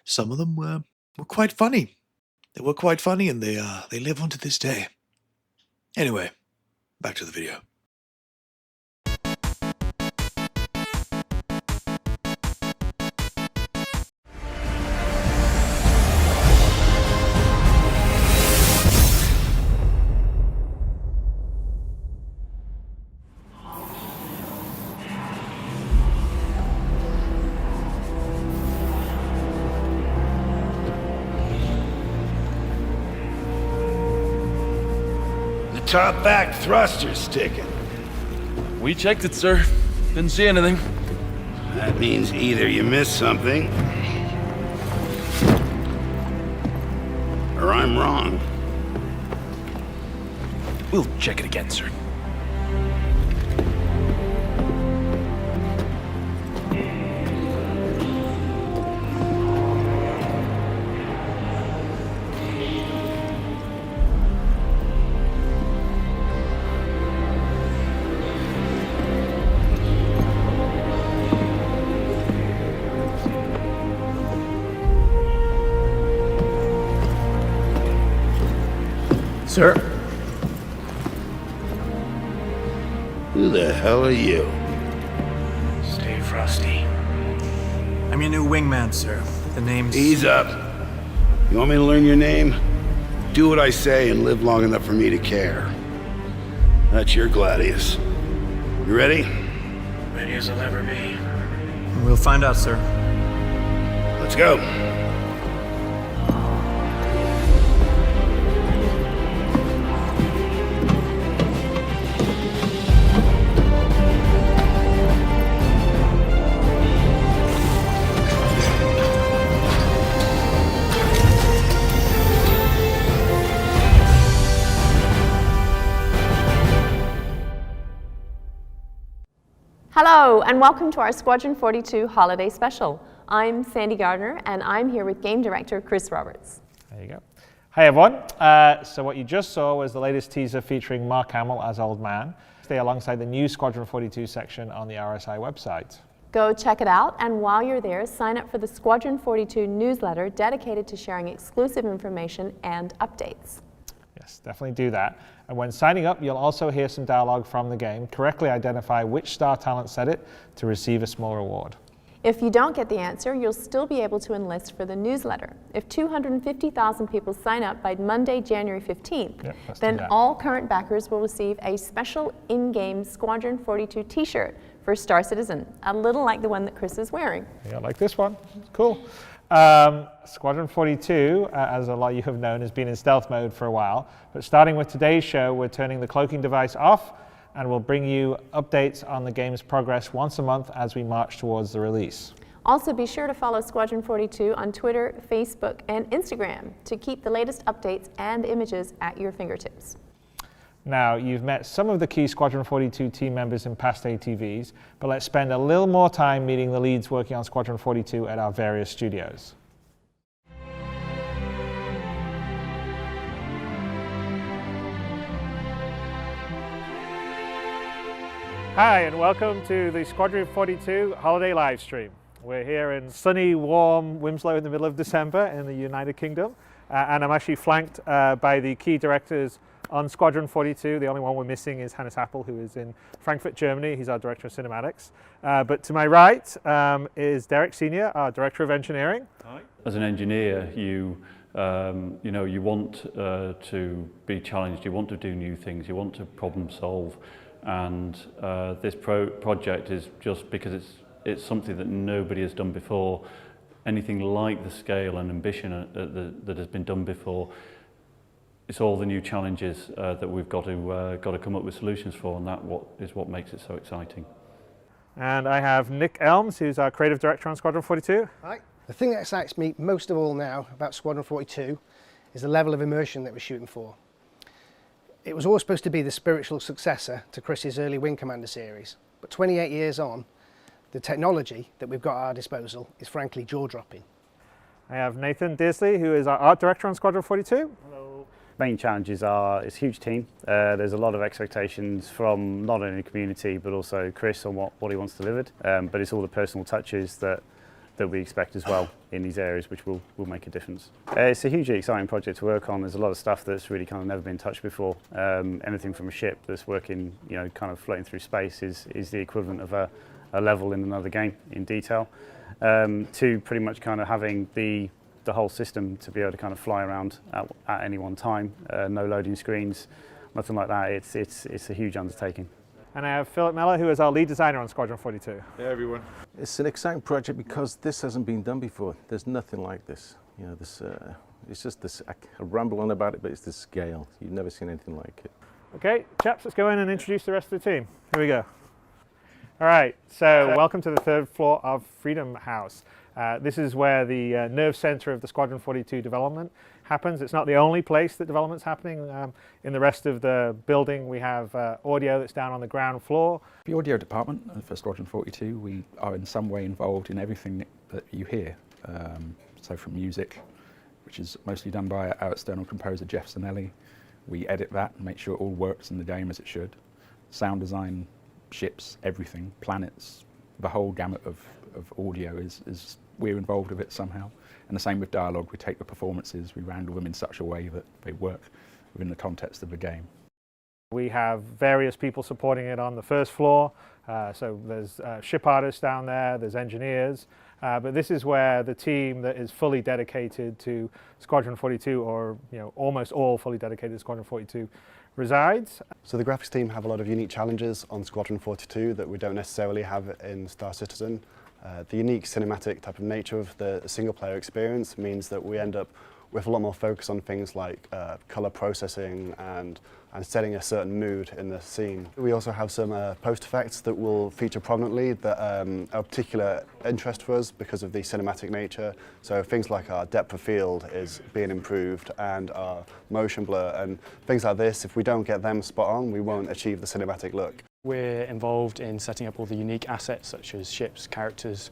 some of them were quite funny. They were quite funny, and they live on to this day. Anyway, back to the video. Top back thruster's sticking. We checked it, sir. Didn't see anything. That means either you missed something, or I'm wrong. We'll check it again, sir. Sir? Who the hell are you? Stay frosty. I'm your new wingman, sir. The name's... Ease up. You want me to learn your name? Do what I say and live long enough for me to care. That's your Gladius. You ready? Ready as I'll ever be. We'll find out, sir. Let's go. Hello, and welcome to our Squadron 42 Holiday Special. I'm Sandy Gardner, and I'm here with Game Director Chris Roberts. There you go. Hi, everyone. So what you just saw was the latest teaser featuring Mark Hamill as Old Man. Stay alongside the new Squadron 42 section on the RSI website. Go check it out, and while you're there, sign up for the Squadron 42 newsletter dedicated to sharing exclusive information and updates. Yes, definitely do that. And when signing up, you'll also hear some dialogue from the game. Correctly identify which star talent said it to receive a small reward. If you don't get the answer, you'll still be able to enlist for the newsletter. If 250,000 people sign up by Monday, January 15th, then all current backers will receive a special in-game Squadron 42 t-shirt for Star Citizen, a little like the one that Chris is wearing. Yeah, like this one. Cool. Squadron 42, as a lot of you have known, has been in stealth mode for a while. But starting with today's show, we're turning the cloaking device off, and we'll bring you updates on the game's progress once a month as we march towards the release. Also, be sure to follow Squadron 42 on Twitter, Facebook, and Instagram to keep the latest updates and images at your fingertips. Now, you've met some of the key Squadron 42 team members in past ATVs, but let's spend a little more time meeting the leads working on Squadron 42 at our various studios. Hi, and welcome to the Squadron 42 holiday live stream. We're here in sunny, warm Winslow in the middle of December in the United Kingdom, and I'm actually flanked by the key directors on Squadron 42. The only one we're missing is Hannes Appel, who is in Frankfurt, Germany. He's our director of cinematics. But to my right is Derek Senior, our director of engineering. Hi. As an engineer, you want to be challenged. You want to do new things. You want to problem solve. And this project is just because it's something that nobody has done before. Anything like the scale and ambition that has been done before. It's all the new challenges that we've got to come up with solutions for, and that is what makes it so exciting. And I have Nick Elms, who's our creative director on Squadron 42. Hi. The thing that excites me most of all now about Squadron 42 is the level of immersion that we're shooting for. It was always supposed to be the spiritual successor to Chris's early Wing Commander series, but 28 years on, the technology that we've got at our disposal is frankly jaw-dropping. I have Nathan Dearsley, who is our art director on Squadron42. Hello. Main challenges are it's a huge team. There's a lot of expectations from not only the community but also Chris on what he wants delivered. But it's all the personal touches that we expect as well in these areas, which will make a difference. It's a hugely exciting project to work on. There's a lot of stuff that's really kind of never been touched before. Anything from a ship that's working, kind of floating through space is the equivalent of a level in another game in detail. To pretty much kind of having the whole system to be able to kind of fly around at any one time, no loading screens, nothing like that. It's a huge undertaking. And I have Philip Mellor, who is our lead designer on Squadron42. Hey everyone. It's an exciting project because this hasn't been done before. There's nothing like this. It's just this, I ramble on about it, but it's this scale. You've never seen anything like it. Okay, chaps, let's go in and introduce the rest of the team. Here we go. All right, so welcome to the third floor of Freedom House. This is where the nerve center of the Squadron42 development happens. It's not the only place that development's happening. In the rest of the building, we have audio that's down on the ground floor. The audio department for Squadron42, we are in some way involved in everything that you hear. So from music, which is mostly done by our external composer, Jeff Zanelli. We edit that and make sure it all works in the game as it should. Sound design, ships, everything, planets, the whole gamut of audio is we're involved with it somehow. And the same with dialogue. We take the performances, we wrangle them in such a way that they work within the context of the game. We have various people supporting it on the first floor. So there's ship artists down there, there's engineers, but this is where the team that is fully dedicated to Squadron42, or almost all fully dedicated to Squadron42, resides. So the graphics team have a lot of unique challenges on Squadron42 that we don't necessarily have in Star Citizen. The unique cinematic type of nature of the single-player experience means that we end up with a lot more focus on things like color processing and setting a certain mood in the scene. We also have some post effects that will feature prominently that are of particular interest for us because of the cinematic nature. So things like our depth of field is being improved and our motion blur and things like this. If we don't get them spot on, we won't achieve the cinematic look. We're involved in setting up all the unique assets such as ships, characters,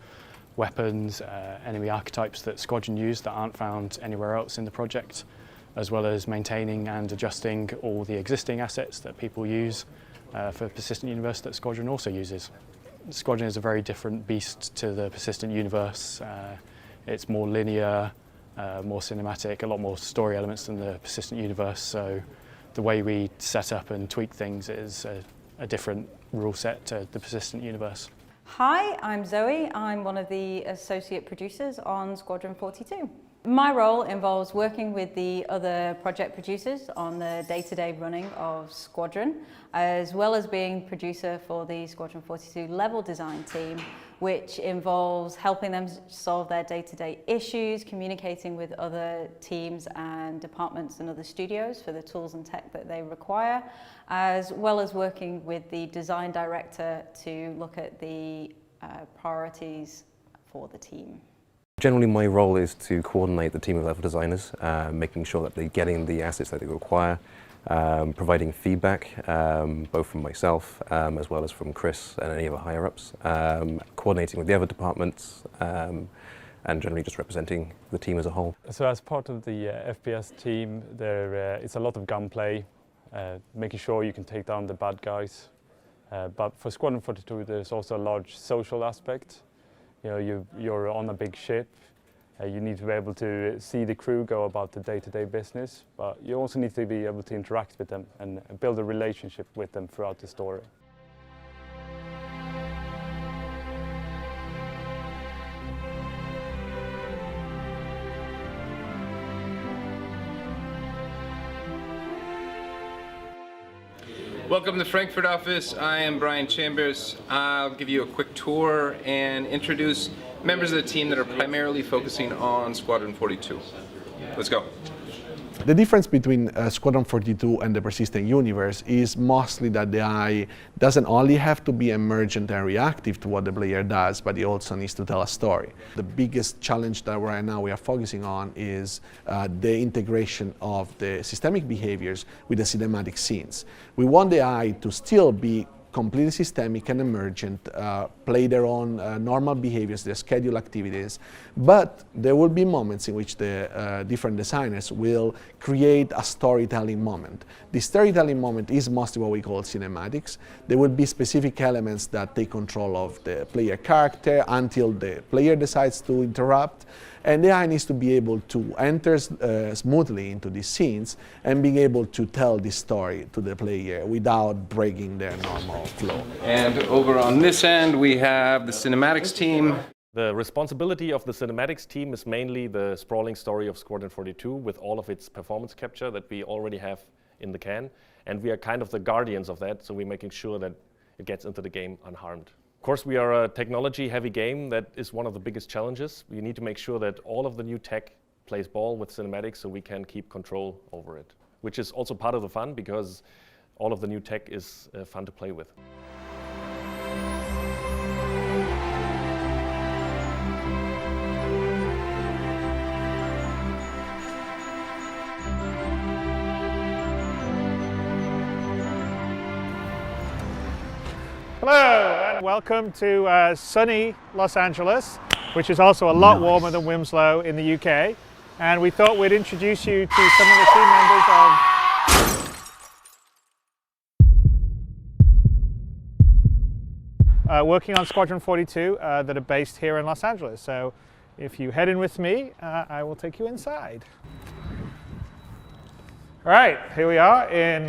weapons, enemy archetypes that Squadron use that aren't found anywhere else in the project, as well as maintaining and adjusting all the existing assets that people use for Persistent Universe that Squadron also uses. Squadron is a very different beast to the Persistent Universe. It's more linear, more cinematic, a lot more story elements than the Persistent Universe, so the way we set up and tweak things is a different rule set to the Persistent Universe. Hi, I'm Zoe. I'm one of the associate producers on Squadron42. My role involves working with the other project producers on the day-to-day running of Squadron, as well as being producer for the Squadron42 level design team, which involves helping them solve their day-to-day issues, communicating with other teams and departments and other studios for the tools and tech that they require, as well as working with the design director to look at the priorities for the team. Generally, my role is to coordinate the team of level designers, making sure that they're getting the assets that they require, providing feedback, both from myself as well as from Chris and any of the higher-ups, coordinating with the other departments, and generally just representing the team as a whole. So as part of the FPS team, there is a lot of gunplay, making sure you can take down the bad guys. But for Squadron42, there's also a large social aspect. You're on a big ship. You need to be able to see the crew go about the day-to-day business, but you also need to be able to interact with them and build a relationship with them throughout the story. Welcome to the Frankfurt office. I am Brian Chambers. I'll give you a quick tour and introduce members of the team that are primarily focusing on Squadron 42. Let's go. The difference between Squadron 42 and the persistent universe is mostly that the AI doesn't only have to be emergent and reactive to what the player does, but it also needs to tell a story. The biggest challenge that right now we are focusing on is the integration of the systemic behaviors with the cinematic scenes. We want the AI to still be completely systemic and emergent, play their own normal behaviors, their scheduled activities, but there will be moments in which the different designers will create a storytelling moment. The storytelling moment is mostly what we call cinematics. There will be specific elements that take control of the player character until the player decides to interrupt. And the AI needs to be able to enter smoothly into these scenes and being able to tell this story to the player without breaking their normal flow. And over on this end, we have the cinematics team. The responsibility of the cinematics team is mainly the sprawling story of Squadron 42 with all of its performance capture that we already have in the can. And we are kind of the guardians of that, so we're making sure that it gets into the game unharmed. Of course, we are a technology-heavy game. That is one of the biggest challenges. We need to make sure that all of the new tech plays ball with cinematics so we can keep control over it, which is also part of the fun because all of the new tech is fun to play with. Hello and welcome to sunny Los Angeles, which is also a lot warmer than Winslow in the UK. And we thought we'd introduce you to some of the team members of working on Squadron 42 that are based here in Los Angeles. So if you head in with me, I will take you inside. All right, here we are in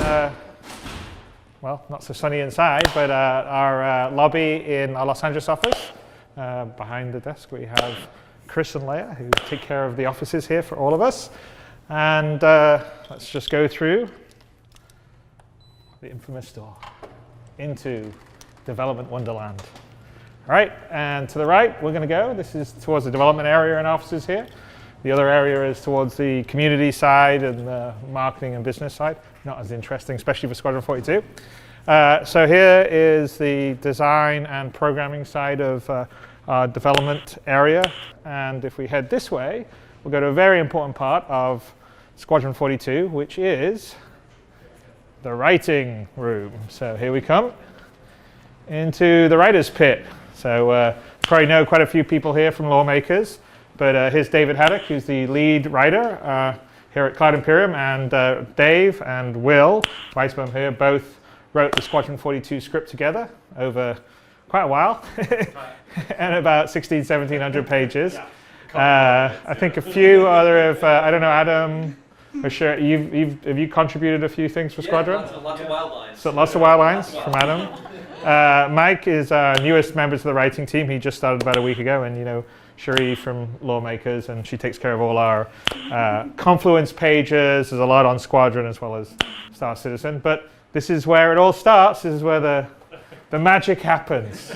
well, not so sunny inside, but our lobby in our Los Angeles office. Behind the desk we have Chris and Leia, who take care of the offices here for all of us. And let's just go through the infamous door into Development Wonderland. All right, and to the right we're going to go. This is towards the development area and offices here. The other area is towards the community side and the marketing and business side. Not as interesting, especially for Squadron 42. So here is the design and programming side of our development area. And if we head this way, we'll go to a very important part of Squadron 42, which is the writing room. So here we come into the writer's pit. So probably know quite a few people here from Lawmakers. But here's David Haddock, who's the lead writer here at Cloud Imperium, and Dave and Will Weisbaum here both wrote the Squadron 42 script together over quite a while, and about 1700 pages. I think a few other of, I don't know, Adam, or sure, have you contributed a few things for Squadron? Lots of wild lines. So lots of wild lines from Adam. Mike is our newest member of the writing team. He just started about a week ago, and you know, Cherie from Lawmakers, and she takes care of all our Confluence pages. There's a lot on Squadron as well as Star Citizen. But this is where it all starts. This is where the magic happens.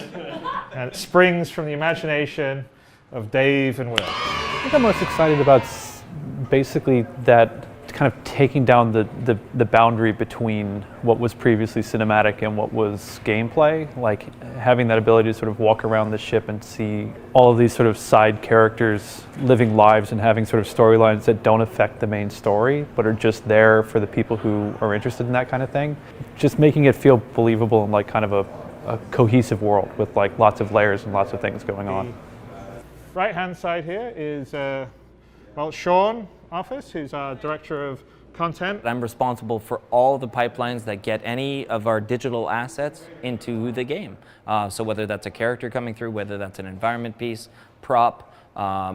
And it springs from the imagination of Dave and Will. I think I'm most excited about basically that kind of taking down the boundary between what was previously cinematic and what was gameplay, like having that ability to sort of walk around the ship and see all of these sort of side characters living lives and having sort of storylines that don't affect the main story but are just there for the people who are interested in that kind of thing. Just making it feel believable and like kind of a cohesive world with like lots of layers and lots of things going on. Right hand side here is well, Sean Office, who's our Director of Content. I'm responsible for all the pipelines that get any of our digital assets into the game. So whether that's a character coming through, whether that's an environment piece, prop,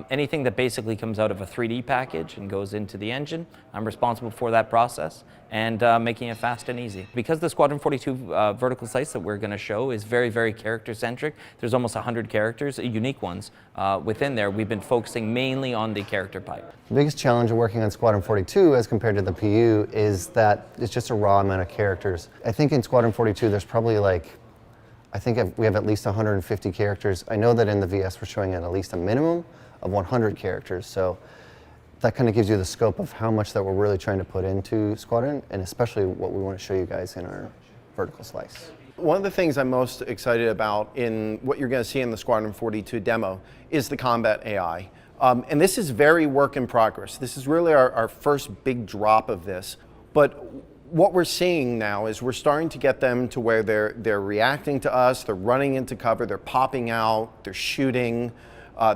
anything that basically comes out of a 3D package and goes into the engine, I'm responsible for that process and making it fast and easy. Because the Squadron 42 vertical slice that we're going to show is very, very character-centric, there's almost 100 characters, unique ones, within there. We've been focusing mainly on the character pipe. The biggest challenge of working on Squadron 42 as compared to the PU is that it's just a raw amount of characters. I think in Squadron 42 there's probably like, I think we have at least 150 characters. I know that in the VS we're showing at least a minimum of 100 characters. So that kind of gives you the scope of how much that we're really trying to put into Squadron, and especially what we want to show you guys in our vertical slice. One of the things I'm most excited about in what you're going to see in the Squadron42 demo is the combat AI. And this is very work in progress. This is really our first big drop of this. But what we're seeing now is we're starting to get them to where they're reacting to us, they're running into cover, they're popping out, they're shooting,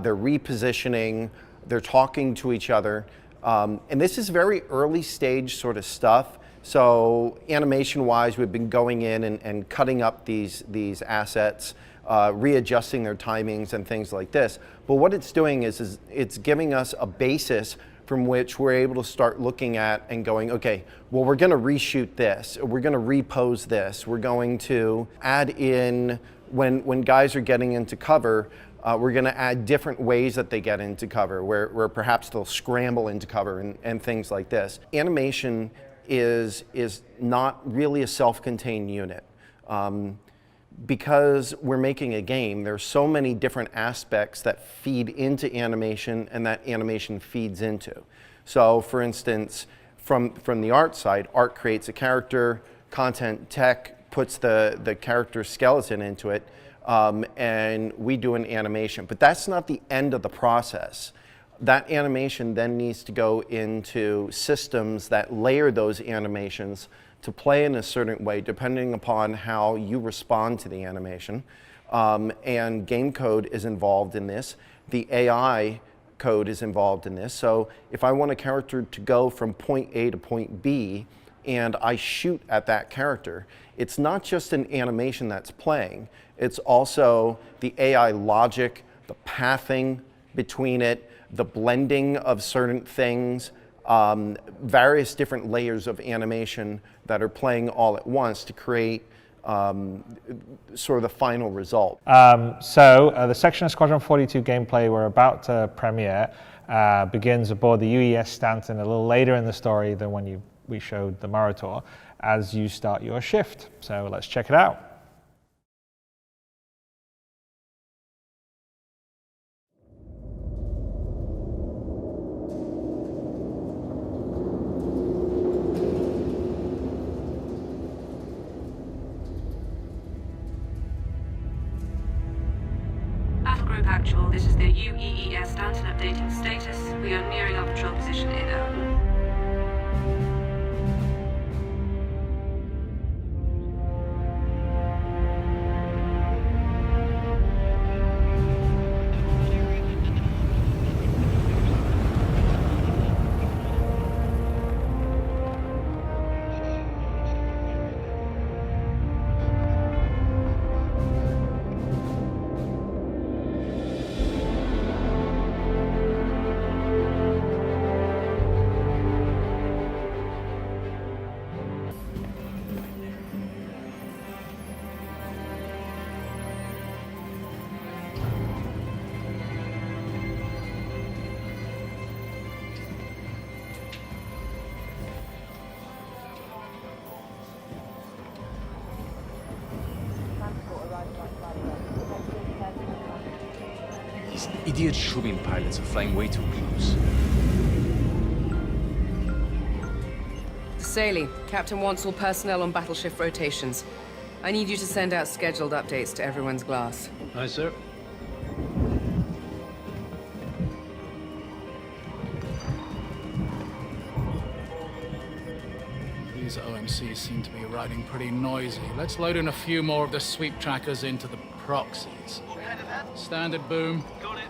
they're repositioning, they're talking to each other. And this is very early stage sort of stuff. So animation-wise, we've been going in and cutting up these assets, readjusting their timings and things like this. But what it's doing is it's giving us a basis from which we're able to start looking at and going, okay, well, we're going to reshoot this, we're going to repose this, we're going to add in, when guys are getting into cover, we're going to add different ways that they get into cover, where perhaps they'll scramble into cover and things like this. Animation is not really a self-contained unit. Because we're making a game, there's so many different aspects that feed into animation and that animation feeds into. So for instance, from the art side, art creates a character, content tech puts the character skeleton into it, and we do an animation. But that's not the end of the process. That animation then needs to go into systems that layer those animations to play in a certain way depending upon how you respond to the animation. And game code is involved in this. The AI code is involved in this. So if I want a character to go from point A to point B and I shoot at that character, it's not just an animation that's playing, it's also the AI logic, the pathing between it, the blending of certain things, various different layers of animation that are playing all at once to create sort of the final result. So the section of Squadron42 gameplay we're about to premiere begins aboard the UES Stanton a little later in the story than when we showed the Moritor as you start your shift. So let's check it out. Actual, this is the UEES Stanton updating status. We are nearing our patrol position in These idiot Shubin pilots are flying way too close. Saley, Captain wants all personnel on battle shift rotations. I need you to send out scheduled updates to everyone's glass. Aye, sir. These OMCs seem to be riding pretty noisy. Let's load in a few more of the sweep trackers into the proxies. Standard boom. Got it.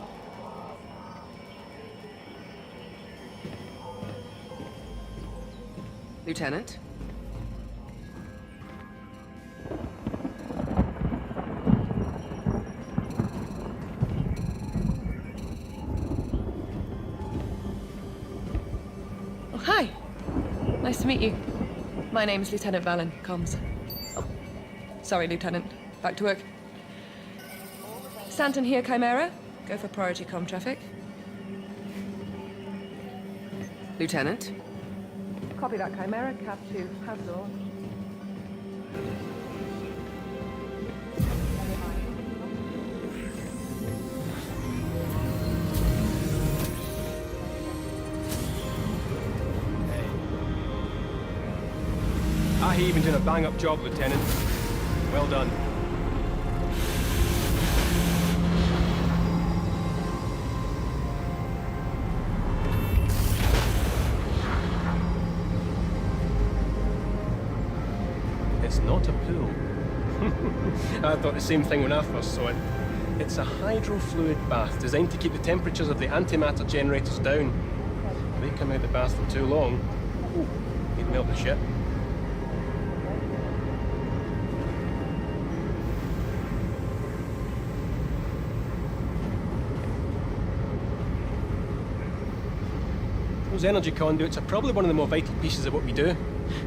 Lieutenant? Oh, hi. Nice to meet you. My name's Lieutenant Valen, comms. Oh, sorry, Lieutenant. Back to work. Stanton here, Chimera. Go for priority comm traffic. Lieutenant? Copy that, Chimera. Cap 2. How's it all? you've been doing a bang-up job, Lieutenant. Well done. It's not a pool. I thought the same thing when I first saw it. It's a hydrofluid bath designed to keep the temperatures of the antimatter generators down. If they come out the bath for too long, they'd melt the ship. Those energy conduits are probably one of the more vital pieces of what we do.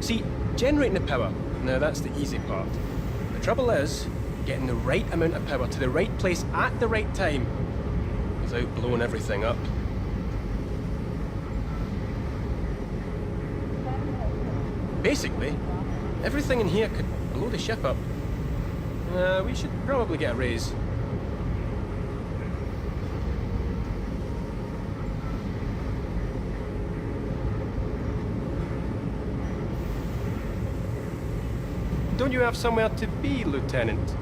See, generating the power, now that's the easy part. The trouble is, getting the right amount of power to the right place at the right time without blowing everything up. Basically, everything in here could blow the ship up. We should probably get a raise. Don't you have somewhere to be, Lieutenant?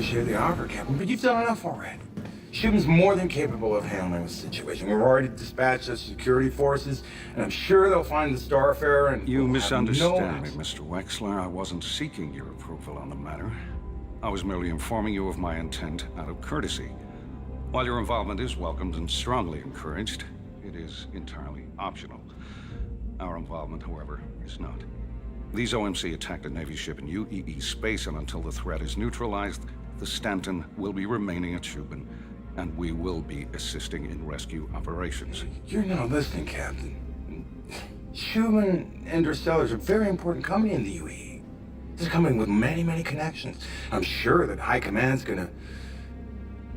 Share the offer, Captain, but you've done enough already. Shubin's more than capable of handling the situation. We've already dispatched the security forces, and I'm sure they'll find the Starfarer and... You we'll misunderstand me, have no... Mr. Wexler. I wasn't seeking your approval on the matter. I was merely informing you of my intent out of courtesy. While your involvement is welcomed and strongly encouraged, it is entirely optional. Our involvement, however, is not. These OMC attacked a Navy ship in UEE space, and until the threat is neutralized, the Stanton will be remaining at Shubin, and we will be assisting in rescue operations. You're not listening, Captain. Shubin Interstellar is a very important company in the UAE. It's a company with many, many connections. I'm sure that High Command's gonna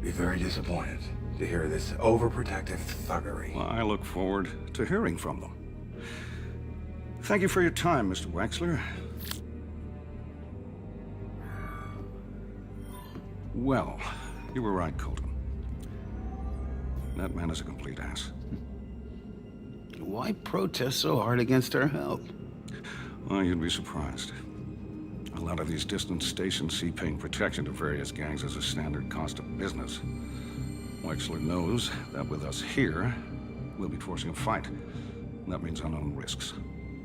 be very disappointed to hear this overprotective thuggery. Well, I look forward to hearing from them. Thank you for your time, Mr. Wexler. Well, you were right, Colton. That man is a complete ass. Why protest so hard against our help? Well, you'd be surprised. A lot of these distant stations see paying protection to various gangs as a standard cost of business. Wexler knows that with us here, we'll be forcing a fight. That means unknown risks.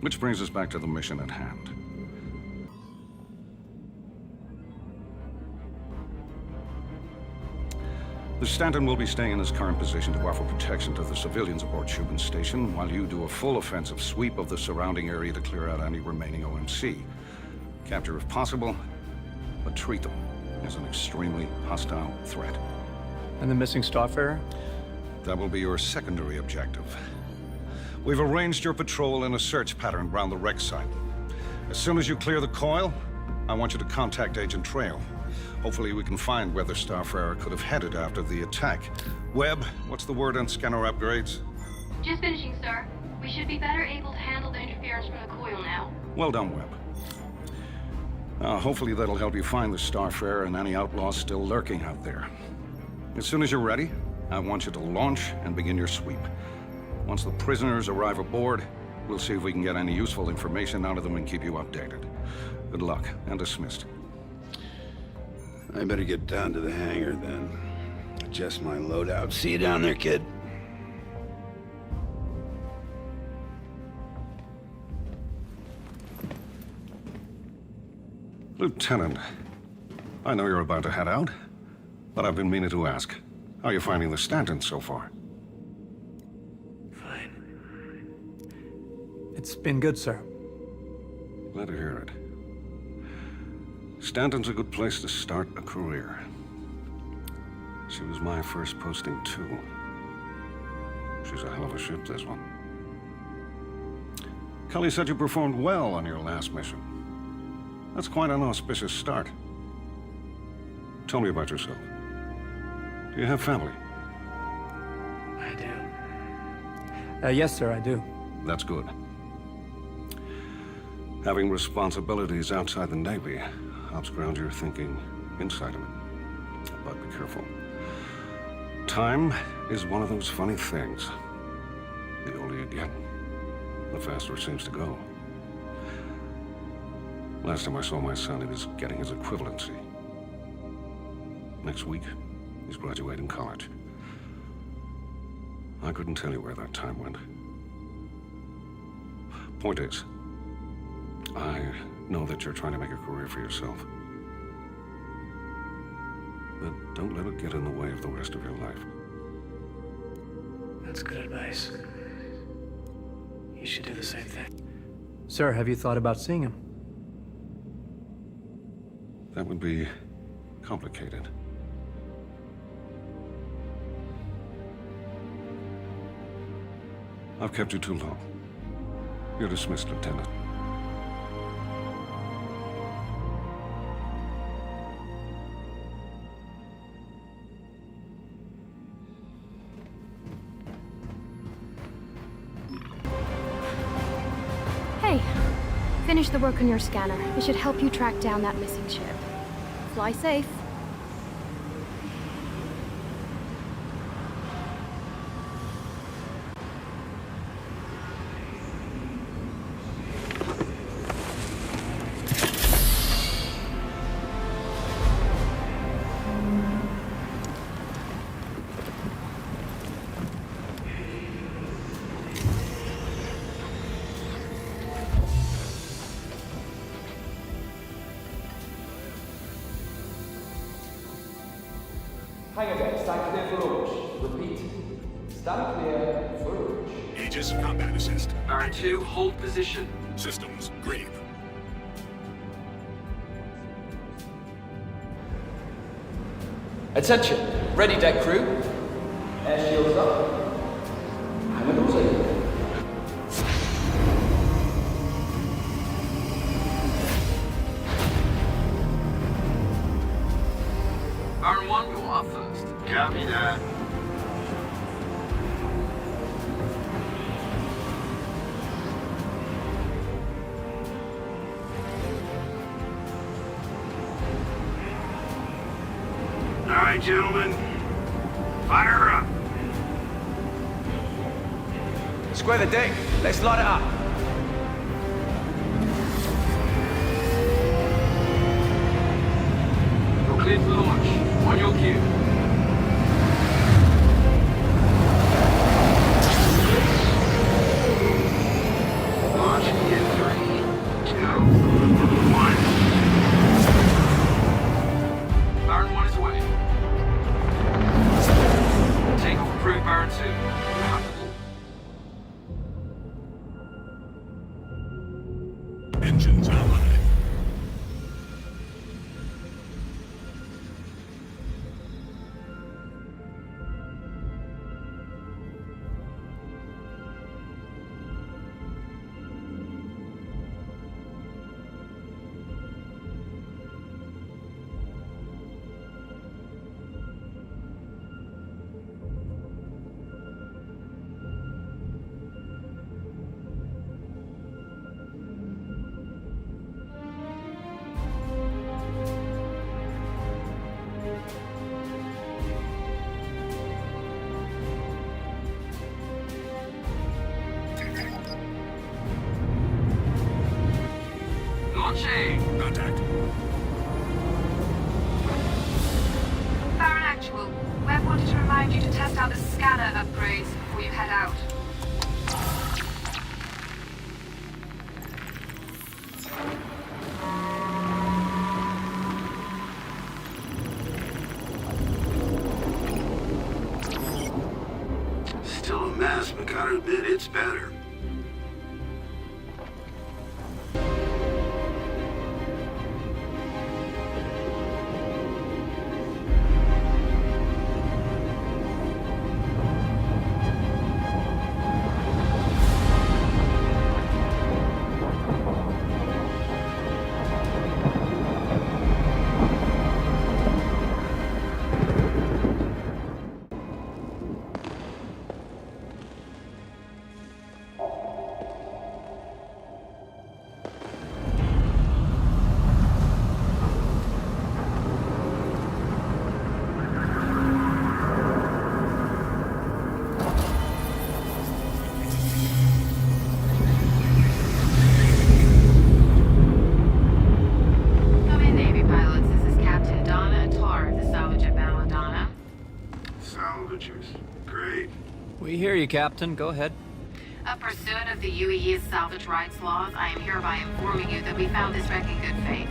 Which brings us back to the mission at hand. The Stanton will be staying in his current position to offer protection to the civilians aboard Shubin Station, while you do a full offensive sweep of the surrounding area to clear out any remaining OMC. Capture if possible, but treat them as an extremely hostile threat. And the missing Starfarer? That will be your secondary objective. We've arranged your patrol in a search pattern around the wreck site. As soon as you clear the coil, I want you to contact Agent Trail. Hopefully we can find where the Starfarer could have headed after the attack. Webb, what's the word on scanner upgrades? Just finishing, sir. We should be better able to handle the interference from the coil now. Well done, Webb. Hopefully that'll help you find the Starfarer and any outlaws still lurking out there. As soon as you're ready, I want you to launch and begin your sweep. Once the prisoners arrive aboard, we'll see if we can get any useful information out of them and keep you updated. Good luck, and dismissed. I better get down to the hangar then. Adjust my loadout. See you down there, kid. Lieutenant, I know you're about to head out, but I've been meaning to ask. How are you finding the Stanton so far? It's been good, sir. Glad to hear it. Stanton's a good place to start a career. She was my first posting, too. She's a hell of a ship, this one. Kelly said you performed well on your last mission. That's quite an auspicious start. Tell me about yourself. Do you have family? I do. Yes, sir, I do. That's good. Having responsibilities outside the Navy, tops ground your thinking inside of it. But be careful. Time is one of those funny things. The older you get, the faster it seems to go. Last time I saw my son, he was getting his equivalency. Next week, he's graduating college. I couldn't tell you where that time went. Point is, I know that you're trying to make a career for yourself. But don't let it get in the way of the rest of your life. That's good advice. You should do the same thing. Sir, have you thought about seeing him? That would be complicated. I've kept you too long. You're dismissed, Lieutenant. Hey, finish the work on your scanner. It should help you track down that missing ship. Fly safe. Hangar deck, stand clear for launch. Repeat, stand clear for launch. Aegis combat assist. Baron 2, hold position. Systems green. Attention, ready deck crew. Air shields up. Hangar doors open. Baron 1, you're up first. Copy that. All right, gentlemen. Fire up. Square the deck. Let's light it up. You're cleared for launch. On your cue. Launch in 3, 2, 1. Baron 1 is away. Take off approved, Baron 2. Engines online. Launching! Contact. Baron Actual, Webb wanted to remind you to test out the scanner upgrades before you head out. Still a mess, but gotta admit, it's better. hear you, Captain. Go ahead. Pursuant of the UEE's salvage rights laws, I am hereby informing you that we found this wreck in good faith.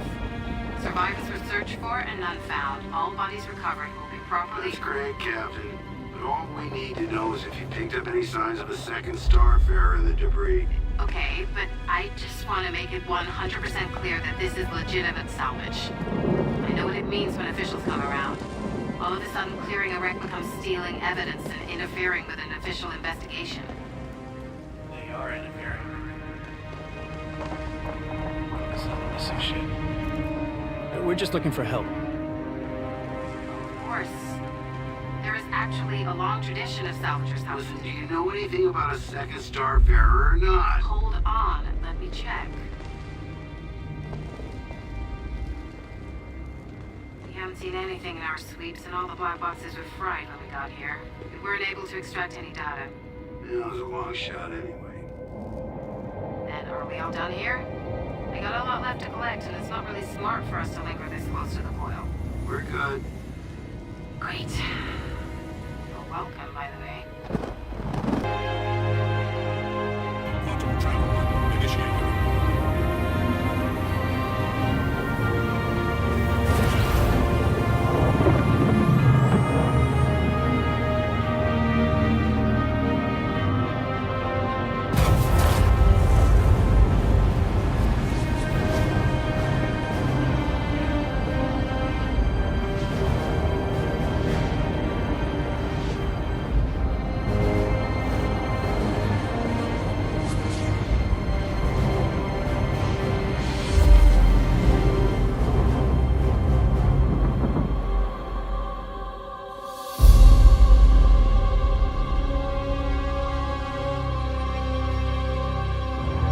Survivors were searched for and none found. All bodies recovered will be properly... That's great, Captain. But all we need to know is if you picked up any signs of a second starfarer in the debris. Okay, but I just want to make it 100% clear that this is legitimate salvage. I know what it means when officials come around. All of a sudden, clearing a wreck becomes stealing evidence and interfering with an official investigation. They are interfering. It's not a missing ship. We're just looking for help. Of course. There is actually a long tradition of salvagers. Listen, do you know anything about a second starfarer or not? Hold on, let me check. We haven't seen anything in our sweeps, and all the black boxes were fried when we got here. We weren't able to extract any data. Yeah, it was a long shot anyway. Then are we all done here? We got a lot left to collect, and it's not really smart for us to linger this close to the boil. We're good. Great. You're welcome, by the way. Quantum travel initiated.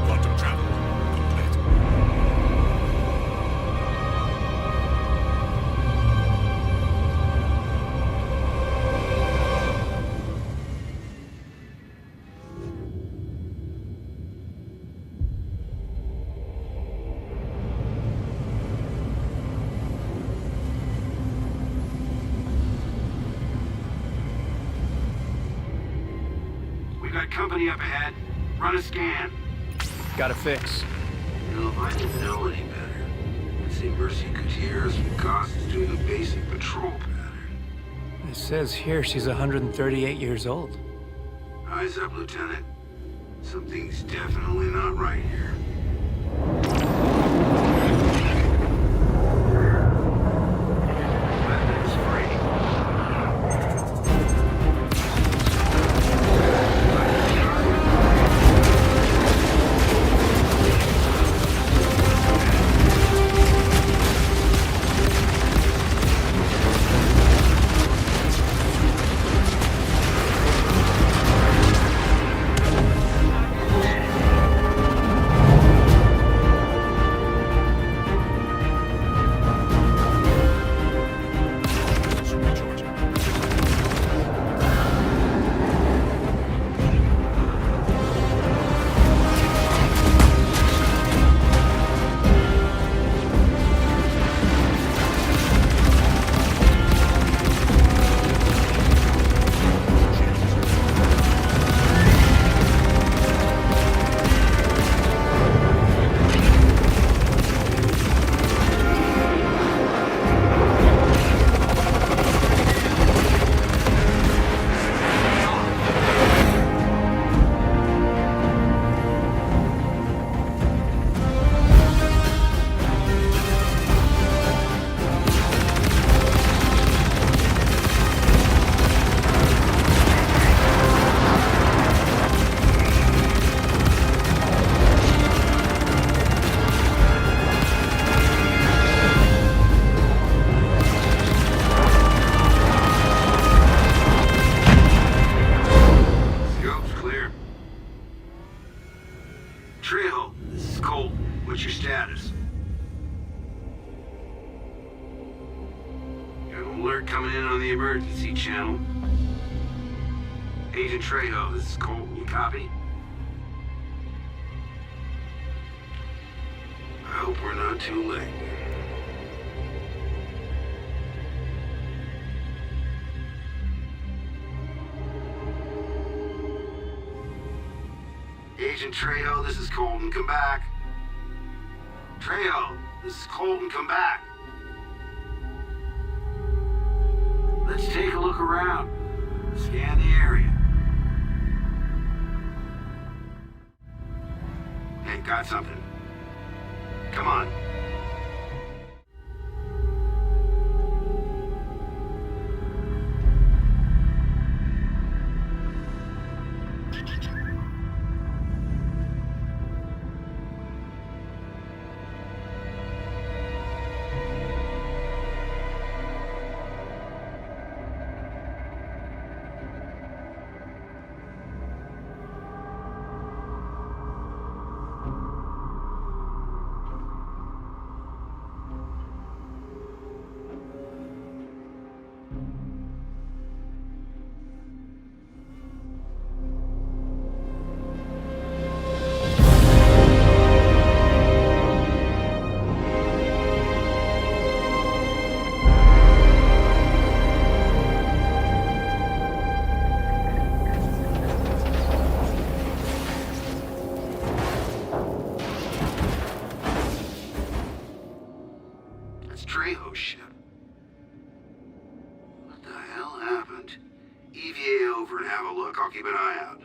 Quantum travel complete. We got company up ahead. Run a scan. Got a fix. You know, if I didn't know any better, I'd say Mercy Gutierrez from Goss is doing a basic patrol pattern. It says here she's 138 years old. Eyes up, Lieutenant. Something's definitely not right here. Weapons free. What's your status? Got an alert coming in on the emergency channel. Agent Trejo, this is Colton. You copy? I hope we're not too late. Agent Trejo, this is Colton. Come back. Trejo, this is Colton. Come back. Let's take a look around. Scan the area. Hey, got something. Come on. Trejo's ship. What the hell happened? EVA over and have a look. I'll keep an eye out.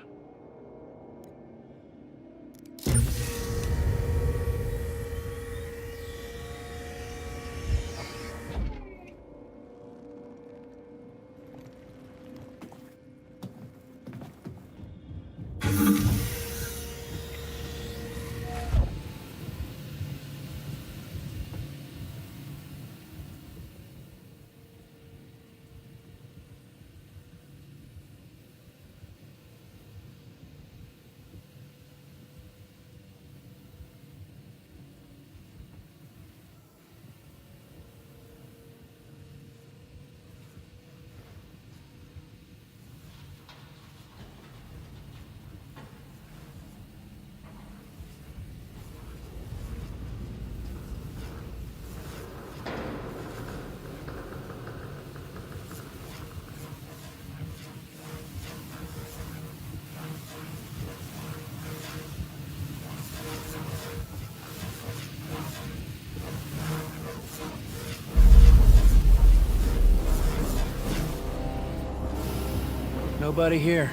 Nobody here.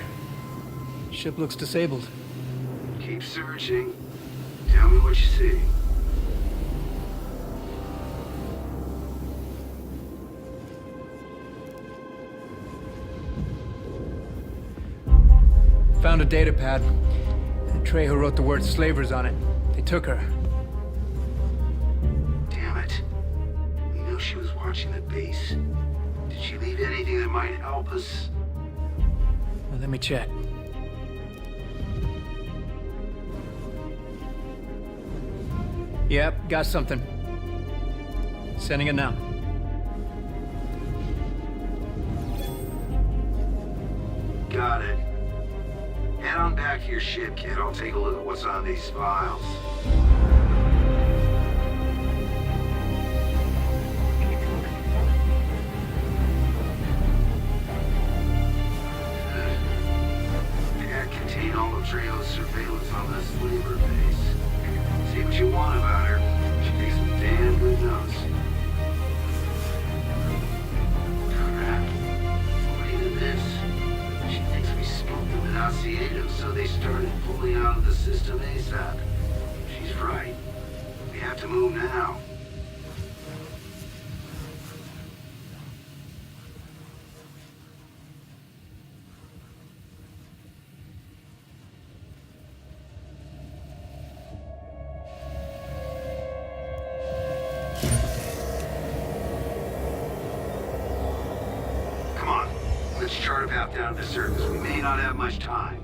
Ship looks disabled. Keep searching. Tell me what you see. Found a data pad. Trejo wrote the word slavers on it. They took her. Damn it. We know she was watching the base. Did she leave anything that might help us? Well, let me check. Yep, got something. Sending it now. Got it. Head on back to your ship, kid. I'll take a look at what's on these files. Contain all of Trejo's surveillance on the slaver base. See what you want about her. She takes some damn good notes. Crap. Look at this. She thinks we smoked them uninitiated, so they started pulling out of the system ASAP. She's right. We have to move now. Let's chart a path down to the surface. We may not have much time.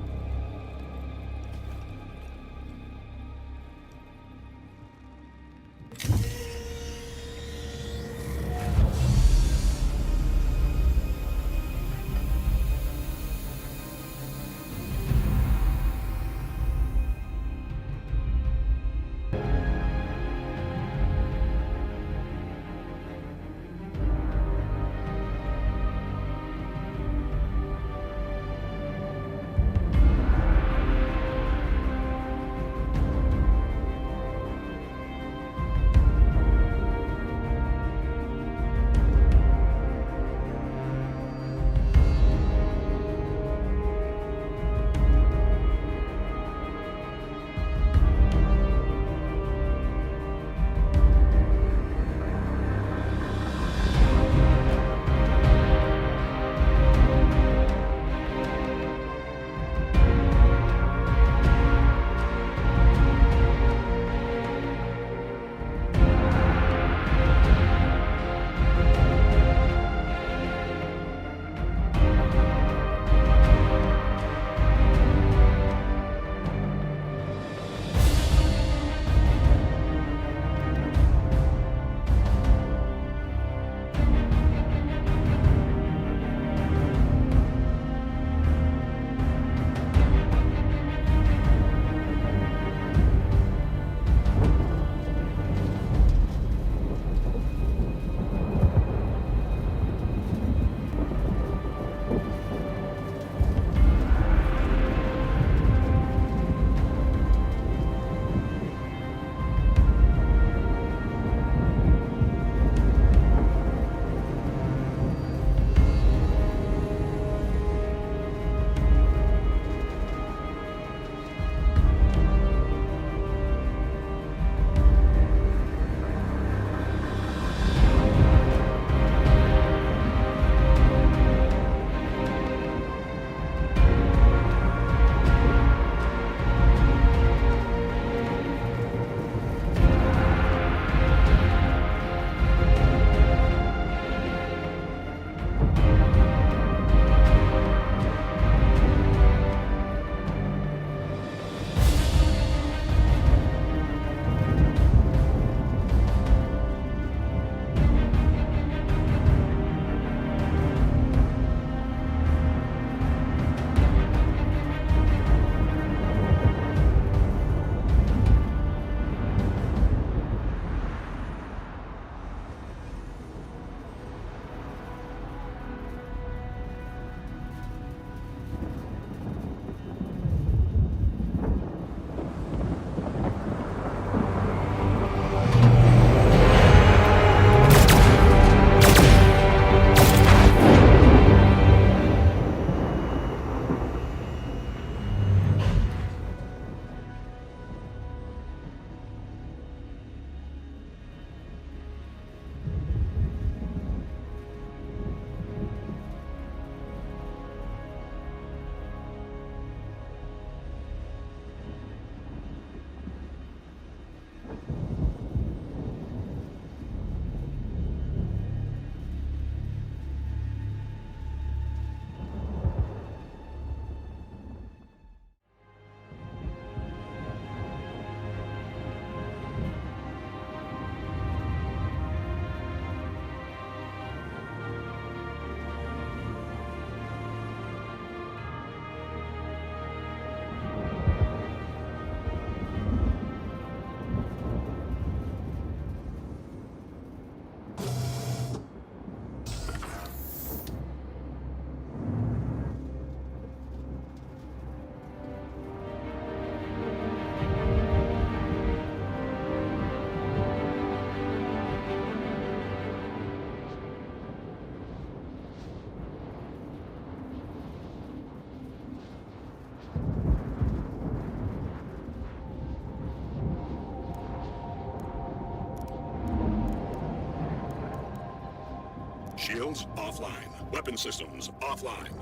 Shields offline. Weapon systems offline.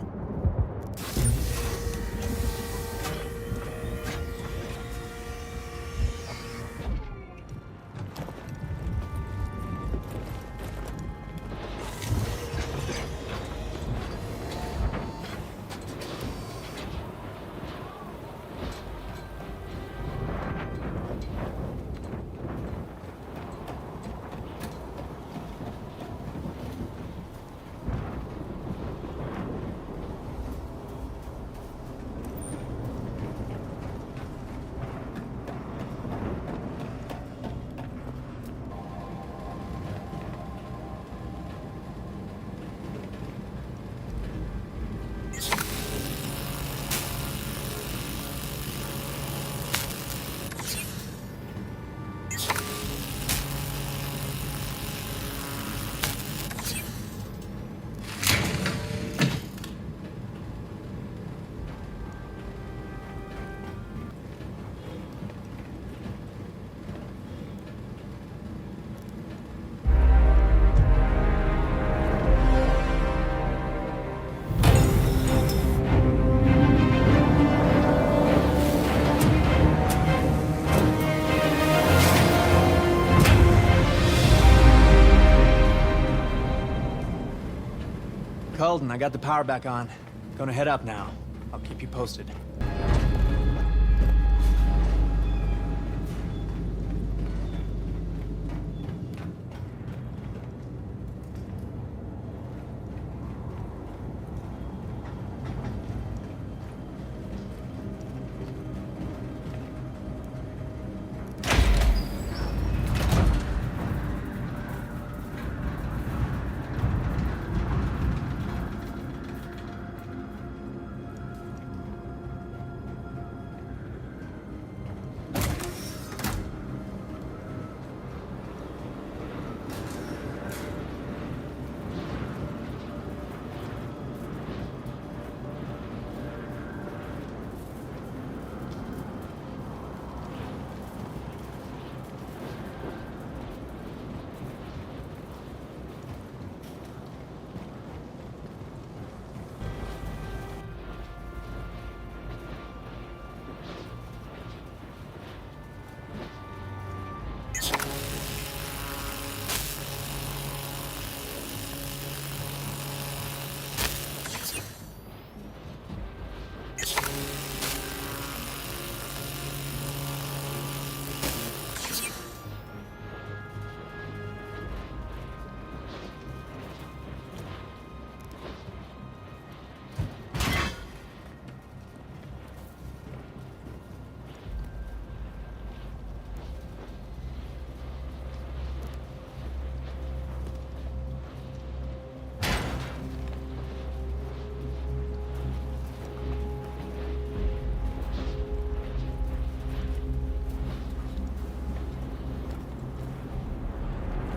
Culden, I got the power back on. Gonna head up now. I'll keep you posted.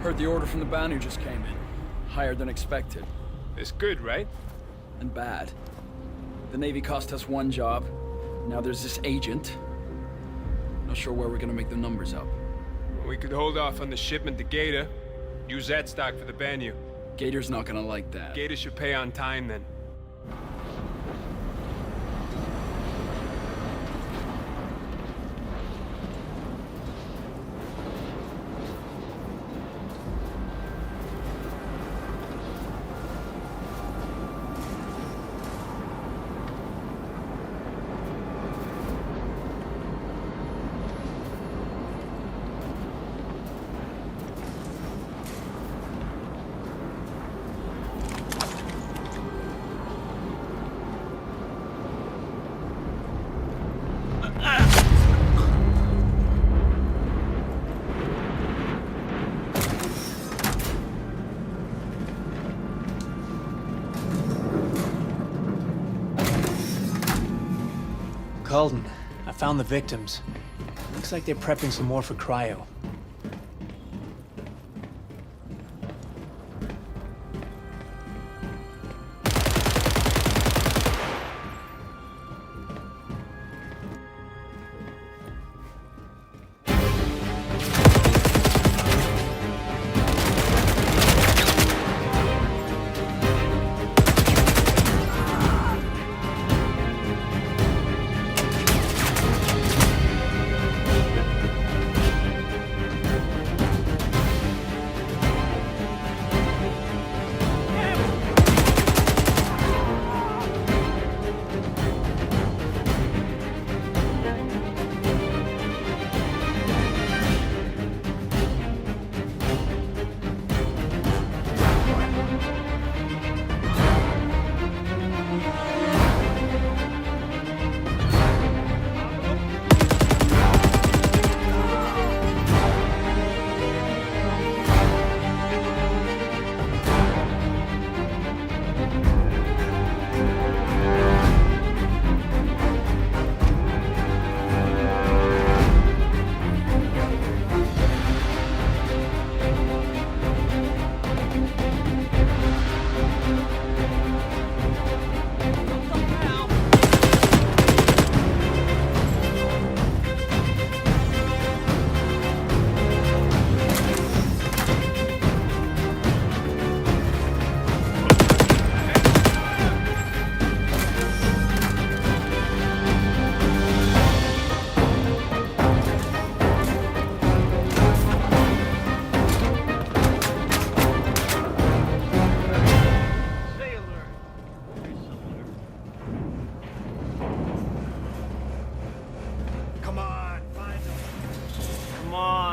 Heard the order from the bounty just came in. Higher than expected. It's good, right? And bad. The Navy cost us one job. Now there's this agent. Not sure where we're gonna make the numbers up. We could hold off on the shipment to Gator. Use that stock for the Banyu. Gator's not gonna like that. Gator should pay on time then. Culden, I found the victims. Looks like they're prepping some more for cryo.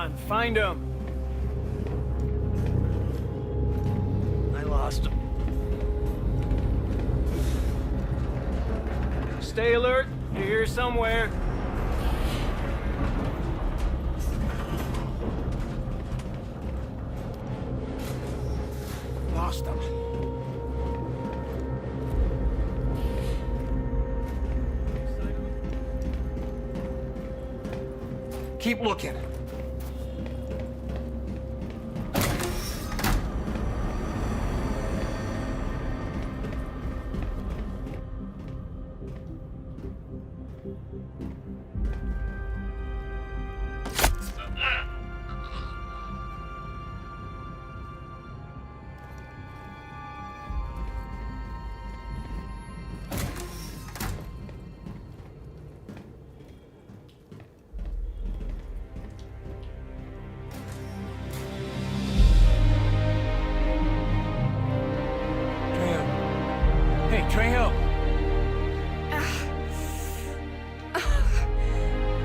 on, find him. I lost him. Stay alert, you're here somewhere. Lost him. Keep looking. Hey, Trejo.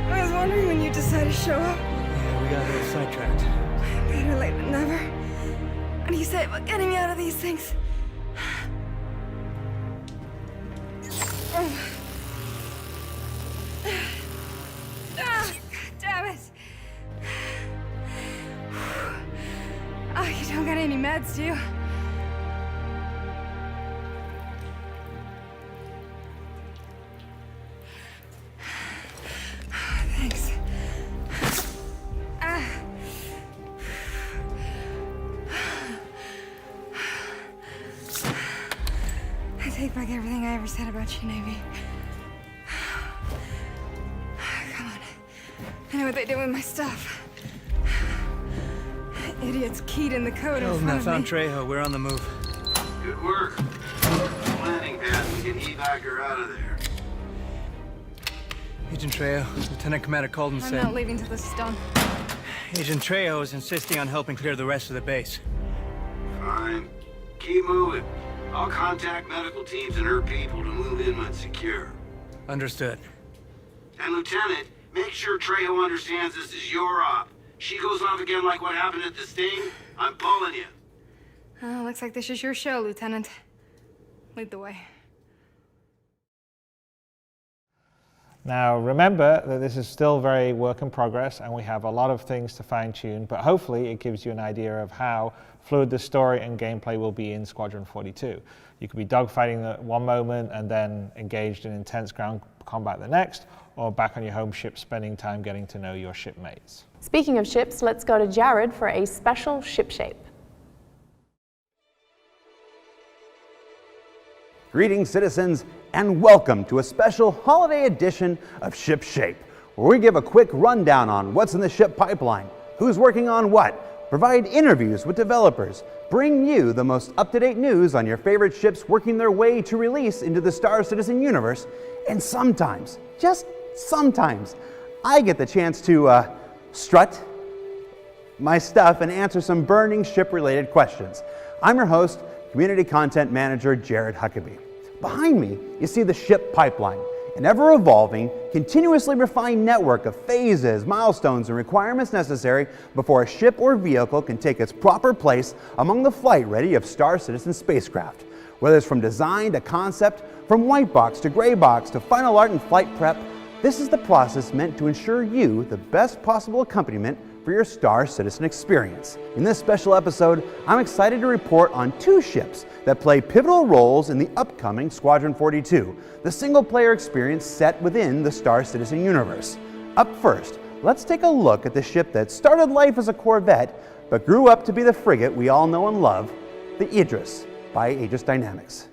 I was wondering when you decided to show up. Yeah, we got a little sidetracked. Better late than never. What do you say about getting me out of these things? Damn it! Oh, you don't got any meds, do you? Thanks. I take back everything I ever said about you, Navy. Come on. I know what they did with my stuff. Idiots keyed in the code in front of Found me. Trejo. We're on the move. Good work. Landing pad, we can evac her out of there. Agent Trejo, Lieutenant Commander Calden I'm said... not leaving till this is done. Agent Trejo is insisting on helping clear the rest of the base. Fine. Keep moving. I'll contact medical teams and her people to move in when secure. Understood. And Lieutenant, make sure Trejo understands this is your op. She goes off again like what happened at the Sting, I'm pulling you. Oh, looks like this is your show, Lieutenant. Lead the way. Now remember that this is still very work in progress and we have a lot of things to fine tune, but hopefully it gives you an idea of how fluid the story and gameplay will be in Squadron 42. You could be dogfighting at one moment and then engaged in intense ground combat the next, or back on your home ship spending time getting to know your shipmates. Speaking of ships, let's go to Jared for a special ship shape. Greetings, citizens, and welcome to a special holiday edition of Ship Shape, where we give a quick rundown on what's in the ship pipeline, who's working on what, provide interviews with developers, bring you the most up-to-date news on your favorite ships working their way to release into the Star Citizen universe, and sometimes, just sometimes, I get the chance to strut my stuff and answer some burning ship-related questions. I'm your host, Community Content Manager Jared Huckabee. Behind me, you see the ship pipeline, an ever-evolving, continuously refined network of phases, milestones, and requirements necessary before a ship or vehicle can take its proper place among the flight-ready of Star Citizen spacecraft. Whether it's from design to concept, from white box to gray box to final art and flight prep, this is the process meant to ensure you the best possible accompaniment for your Star Citizen experience. In this special episode, I'm excited to report on two ships that play pivotal roles in the upcoming Squadron 42, the single-player experience set within the Star Citizen universe. Up first, let's take a look at the ship that started life as a corvette, but grew up to be the frigate we all know and love, the Idris by Aegis Dynamics.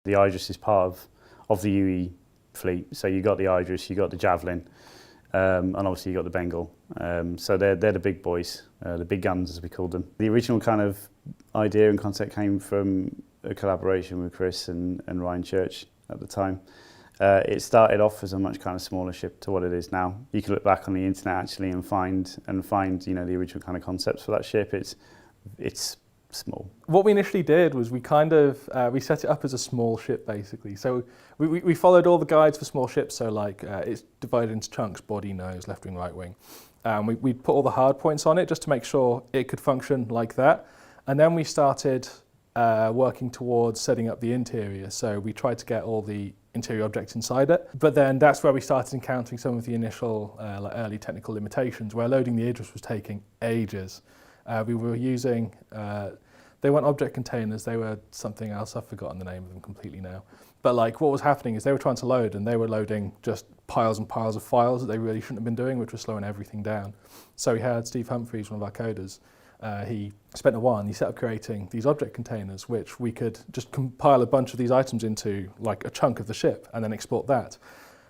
The Idris is part of the UE fleet. So you got the Idris, you got the Javelin, and obviously you got the Bengal. So they're the big boys, the big guns as we called them. The original kind of idea and concept came from a collaboration with Chris and Ryan Church at the time. It started off as a much kind of smaller ship to what it is now. You can look back on the internet actually and find the original kind of concepts for that ship. It's small. What we initially did was we set it up as a small ship basically. So we followed all the guides for small ships. So like it's divided into chunks: body, nose, left wing, right wing. We put all the hard points on it just to make sure it could function like that. And then we started working towards setting up the interior. So we tried to get all the interior objects inside it. But then that's where we started encountering some of the initial early technical limitations, where loading the Idris was taking ages. We were using, they weren't object containers, they were something else, I've forgotten the name of them completely now. But like what was happening is they were trying to load and they were loading just piles and piles of files that they really shouldn't have been doing, which was slowing everything down. So we had Steve Humphreys, one of our coders, he spent a while and he set up creating these object containers which we could just compile a bunch of these items into like a chunk of the ship and then export that.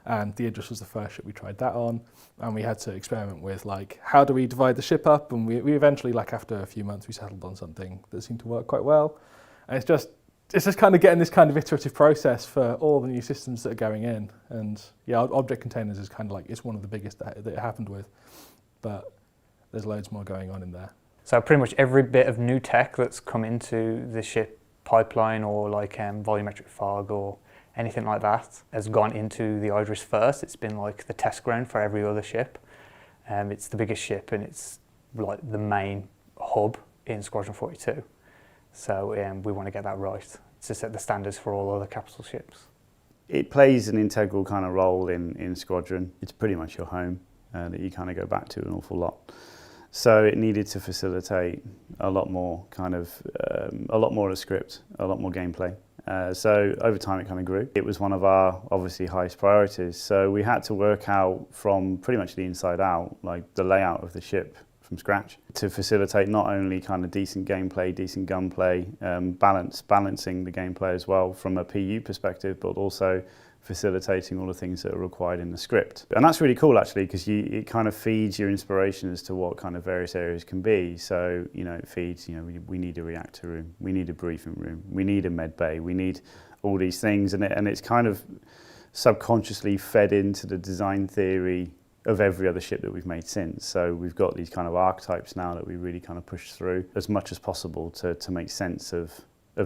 And the Idris was the first ship we tried that on, and we had to experiment with like how do we divide the ship up, and we eventually, like after a few months, we settled on something that seemed to work quite well. And it's just kind of getting this kind of iterative process for all the new systems that are going in. And yeah, object containers is kind of like, it's one of the biggest that it happened with, but there's loads more going on in there. So pretty much every bit of new tech that's come into the ship pipeline, or like volumetric fog or anything like that, has gone into the Idris first. It's been like the test ground for every other ship. It's the biggest ship and it's like the main hub in Squadron 42. So we want to get that right to set the standards for all other capital ships. It plays an integral kind of role in Squadron. It's pretty much your home that you kind of go back to an awful lot. So it needed to facilitate a lot more kind of, a lot more of the script, a lot more gameplay. So over time it kind of grew. It was one of our obviously highest priorities. So we had to work out from pretty much the inside out, like the layout of the ship from scratch, to facilitate not only kind of decent gameplay, decent gunplay, balancing the gameplay as well from a PU perspective, but also facilitating all the things that are required in the script. And that's really cool actually, because it kind of feeds your inspiration as to what kind of various areas can be. So, it feeds, we need a reactor room, we need a briefing room, we need a med bay, we need all these things. And it's kind of subconsciously fed into the design theory of every other ship that we've made since. So we've got these kind of archetypes now that we really kind of push through as much as possible to make sense of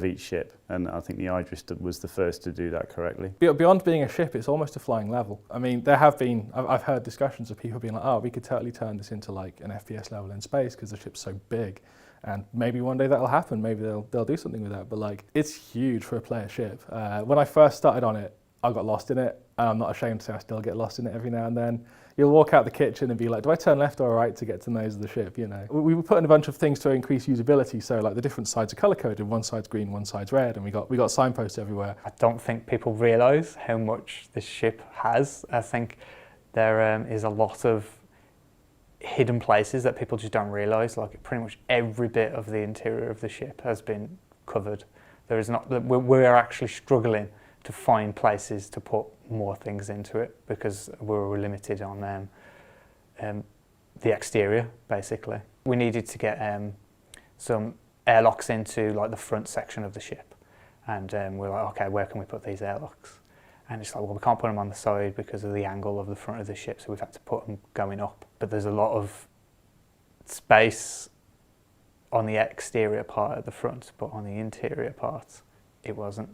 each ship, and I think the Idris was the first to do that correctly. Beyond being a ship, it's almost a flying level. I mean, there have been, I've heard discussions of people being like, oh, we could totally turn this into like an FPS level in space because the ship's so big, and maybe one day that'll happen, maybe they'll do something with that, but like, it's huge for a player ship. When I first started on it, I got lost in it, and I'm not ashamed to say I still get lost in it every now and then. You'll walk out the kitchen and be like, do I turn left or right to get to the nose of the ship, We were putting a bunch of things to increase usability, so like the different sides are colour-coded, one side's green, one side's red, and we got signposts everywhere. I don't think people realise how much this ship has. I think there is a lot of hidden places that people just don't realise, like pretty much every bit of the interior of the ship has been covered. There is not, we're actually struggling to find places to put more things into it because we were limited on the exterior, basically. We needed to get some airlocks into like the front section of the ship, and we're like, okay, where can we put these airlocks? And it's like, well, we can't put them on the side because of the angle of the front of the ship, so we've had to put them going up. But there's a lot of space on the exterior part at the front, but on the interior part, it wasn't.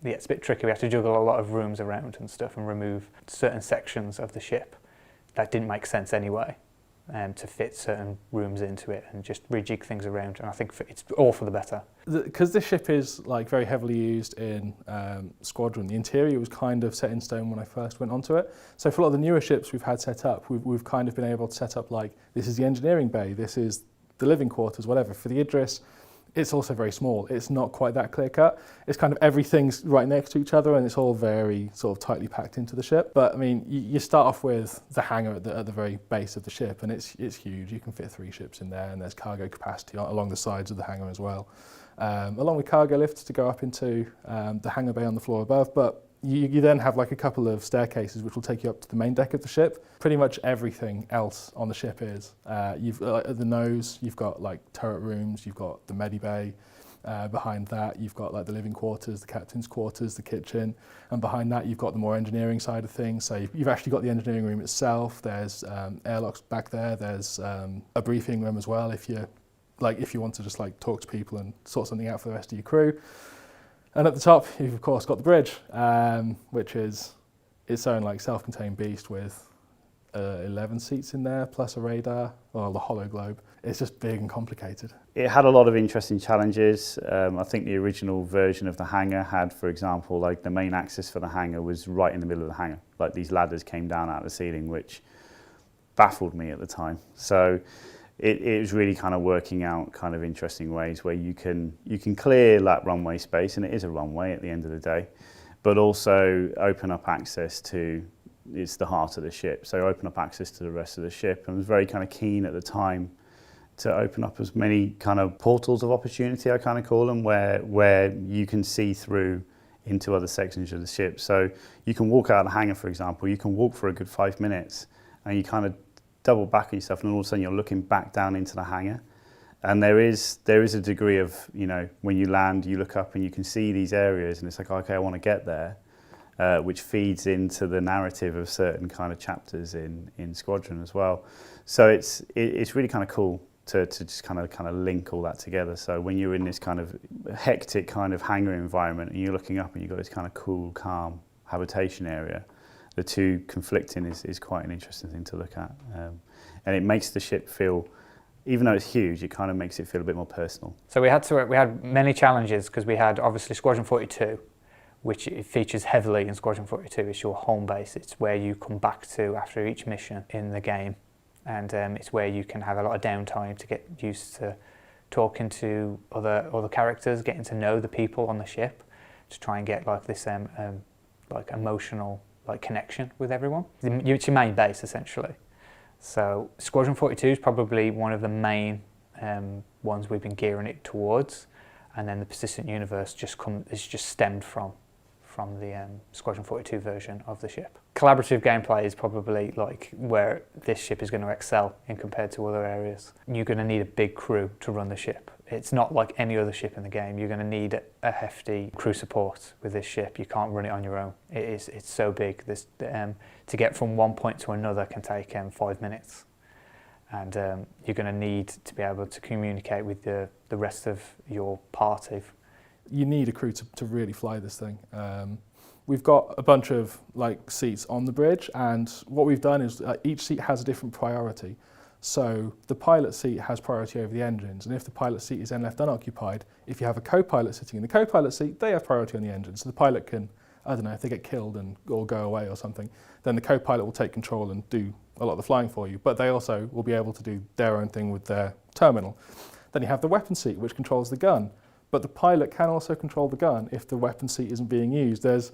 It's a bit tricky. We had to juggle a lot of rooms around and stuff and remove certain sections of the ship that didn't make sense anyway, to fit certain rooms into it and just rejig things around. And I think it's all for the better. Because this ship is like very heavily used in Squadron, the interior was kind of set in stone when I first went onto it. So for a lot of the newer ships we've had set up, we've kind of been able to set up like, this is the engineering bay, this is the living quarters, whatever. For the Idris, it's also very small. It's not quite that clear cut. It's kind of everything's right next to each other and it's all very sort of tightly packed into the ship. But I mean, you start off with the hangar at the very base of the ship, and it's huge. You can fit 3 ships in there, and there's cargo capacity along the sides of the hangar as well. Along with cargo lifts to go up into the hangar bay on the floor above, but you then have like a couple of staircases which will take you up to the main deck of the ship. Pretty much everything else on the ship is. You've at the nose, you've got like turret rooms, you've got the medi bay. Behind that, you've got like the living quarters, the captain's quarters, the kitchen, and behind that, you've got the more engineering side of things. So you've actually got the engineering room itself. There's airlocks back there. There's a briefing room as well if you want to just like talk to people and sort something out for the rest of your crew. And at the top, you've of course got the bridge, which is its own like self-contained beast with 11 seats in there, plus a radar, or the hollow globe. It's just big and complicated. It had a lot of interesting challenges. I think the original version of the hangar had, for example, like the main access for the hangar was right in the middle of the hangar. Like these ladders came down out of the ceiling, which baffled me at the time. So it was really kind of working out kind of interesting ways where you can clear that runway space, and it is a runway at the end of the day, but also open up access to, it's the heart of the ship, so open up access to the rest of the ship. And I was very kind of keen at the time to open up as many kind of portals of opportunity, I kind of call them, where you can see through into other sections of the ship. So you can walk out of the hangar, for example, you can walk for a good 5 minutes, and you kind of double back on yourself, and all of a sudden you're looking back down into the hangar. And there is a degree of, you know, when you land, you look up and you can see these areas, and it's like, okay, I want to get there, which feeds into the narrative of certain kind of chapters in Squadron as well. So it's really kind of cool to just kind of link all that together. So when you're in this kind of hectic kind of hangar environment, and you're looking up and you've got this kind of cool, calm habitation area, the two conflicting is quite an interesting thing to look at. And it makes the ship feel, even though it's huge, it kind of makes it feel a bit more personal. So we had many challenges, because we had obviously Squadron42, which it features heavily in Squadron42. It's your home base. It's where you come back to after each mission in the game. And it's where you can have a lot of downtime to get used to talking to other characters, getting to know the people on the ship, to try and get like this like emotional like connection with everyone. It's your main base essentially. So Squadron42 is probably one of the main ones we've been gearing it towards, and then the persistent universe is just stemmed from the Squadron42 version of the ship. Collaborative gameplay is probably like where this ship is going to excel in compared to other areas. You're going to need a big crew to run the ship. It's not like any other ship in the game. You're going to need a hefty crew support with this ship. You can't run it on your own. It's so big. To get from one point to another can take 5 minutes. And you're going to need to be able to communicate with the rest of your party. You need a crew to really fly this thing. We've got a bunch of like seats on the bridge, and what we've done is each seat has a different priority. So the pilot seat has priority over the engines, and if the pilot seat is then left unoccupied, if you have a co-pilot sitting in the co-pilot seat, they have priority on the engine. So the pilot can, I don't know, if they get killed or go away or something, then the co-pilot will take control and do a lot of the flying for you, but they also will be able to do their own thing with their terminal. Then you have the weapon seat, which controls the gun, but the pilot can also control the gun if the weapon seat isn't being used. There's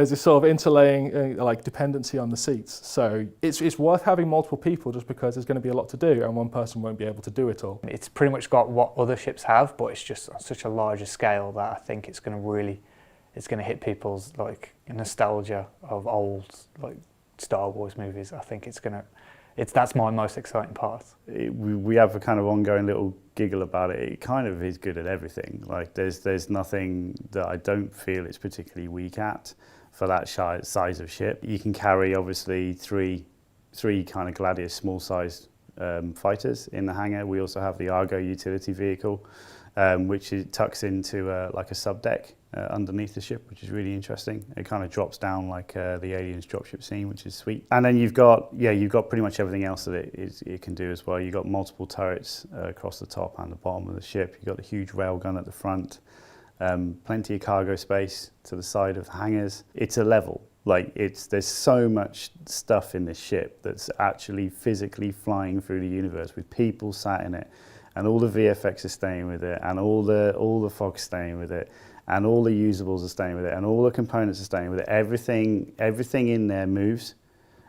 this sort of interlaying like dependency on the seats. So it's worth having multiple people, just because there's going to be a lot to do and one person won't be able to do it all. It's pretty much got what other ships have, but it's just on such a larger scale that I think it's going to hit people's like nostalgia of old like Star Wars movies. I think that's my most exciting part. We have a kind of ongoing little giggle about it. It kind of is good at everything. Like there's nothing that I don't feel it's particularly weak at for that size of ship. You can carry obviously three kind of Gladius small-sized fighters in the hangar. We also have the Argo utility vehicle, which tucks into like a subdeck underneath the ship, which is really interesting. It kind of drops down like the Aliens dropship scene, which is sweet. And then you've got pretty much everything else that it can do as well. You've got multiple turrets across the top and the bottom of the ship. You've got the huge railgun at the front. Plenty of cargo space to the side of the hangars. It's a level. There's so much stuff in this ship that's actually physically flying through the universe with people sat in it. and all the VFX are staying with it, and all the fog's staying with it, and all the usables are staying with it, and all the components are staying with it. Everything in there moves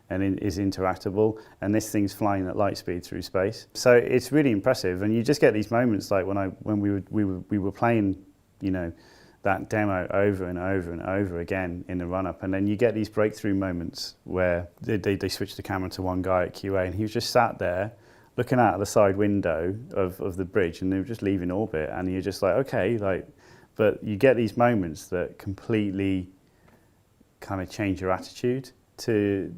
and is interactable, and this thing's flying at light speed through space. So it's really impressive, and you just get these moments like when we were playing, you know, that demo over and over and over again in the run-up, and then you get these breakthrough moments where they switch the camera to one guy at QA, and he was just sat there looking out of the side window of the bridge, and they were just leaving orbit, and you're just like, okay, like, but you get these moments that completely kind of change your attitude to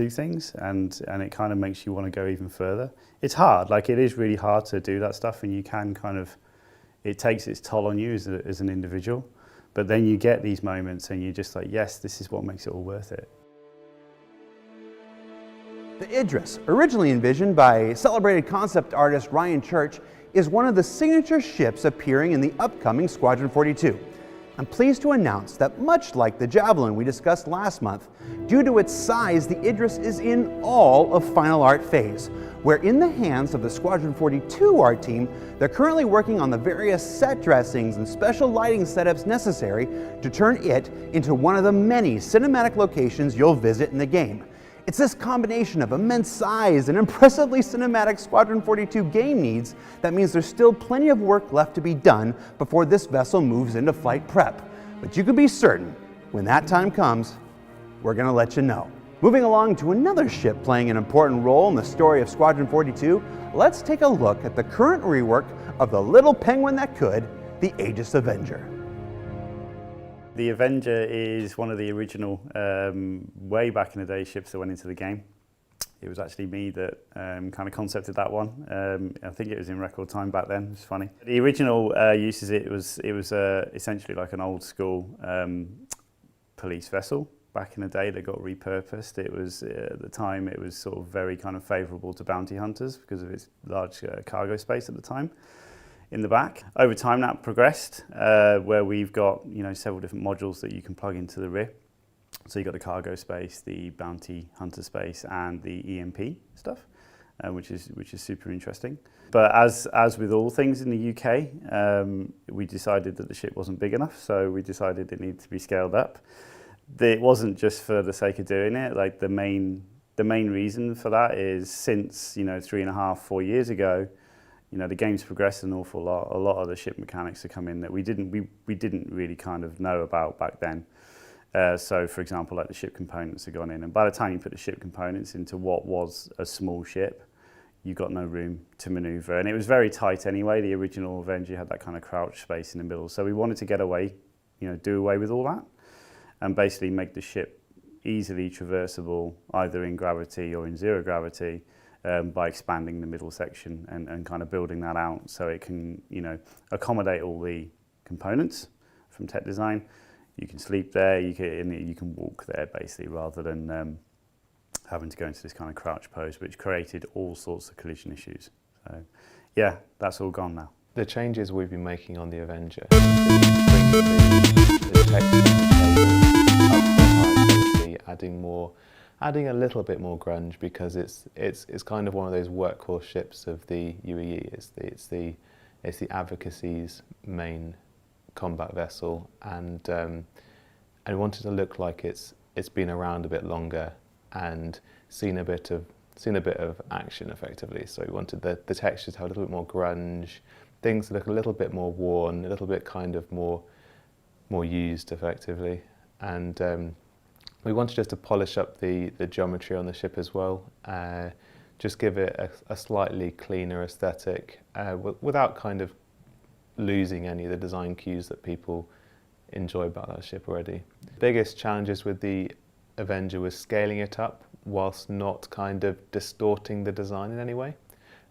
things, and it kind of makes you want to go even further. It's hard, like it is really hard to do that stuff, and you can kind of, it takes its toll on you as an individual, but then you get these moments and you're just like, yes, this is what makes it all worth it. The Idris, originally envisioned by celebrated concept artist Ryan Church, is one of the signature ships appearing in the upcoming Squadron 42. I'm pleased to announce that much like the Javelin we discussed last month, due to its size, the Idris is in all of final art phase, where in the hands of the Squadron 42 art team, they're currently working on the various set dressings and special lighting setups necessary to turn it into one of the many cinematic locations you'll visit in the game. It's this combination of immense size and impressively cinematic Squadron 42 game needs that means there's still plenty of work left to be done before this vessel moves into flight prep. But you can be certain, when that time comes, we're going to let you know. Moving along to another ship playing an important role in the story of Squadron 42, let's take a look at the current rework of the little penguin that could, the Aegis Avenger. The Avenger is one of the original, way back in the day, ships that went into the game. It was actually me that kind of concepted that one. I think it was in record time back then. It's funny. The original uses it was essentially like an old school police vessel back in the day that got repurposed. It was at the time it was sort of very kind of favourable to bounty hunters because of its large cargo space at the time in the back. Over time that progressed where we've got, you know, several different modules that you can plug into the rear. So you've got the cargo space, the bounty hunter space, and the EMP stuff, which is super interesting. But as with all things in the UK, we decided that the ship wasn't big enough, so we decided it needed to be scaled up. It wasn't just for the sake of doing it. Like the main reason for that is since, you know, 3.5, 4 years ago, you know, the game's progressed an awful lot. A lot of the ship mechanics have come in that we didn't really kind of know about back then. So, for example, like the ship components have gone in, and by the time you put the ship components into what was a small ship, you've got no room to manoeuvre. And it was very tight anyway. The original Avenger had that kind of crouch space in the middle. So we wanted to get away, you know, do away with all that, and basically make the ship easily traversable either in gravity or in zero gravity, by expanding the middle section and kind of building that out so it can, you know, accommodate all the components from tech design. You can sleep there, you can walk there basically, rather than having to go into this kind of crouch pose, which created all sorts of collision issues. So yeah, that's all gone now. The changes we've been making on the Avenger is bringing the text up to high quality, adding a little bit more grunge, because it's kind of one of those workhorse ships of the UEE. It's the advocacy's main combat vessel, and we wanted to look like it's been around a bit longer and seen a bit of action effectively. So we wanted the textures to have a little bit more grunge, things to look a little bit more worn, a little bit kind of more used effectively, and we wanted just to polish up the geometry on the ship as well, just give it a slightly cleaner aesthetic without kind of losing any of the design cues that people enjoy about that ship already. The biggest challenges with the Avenger was scaling it up whilst not kind of distorting the design in any way.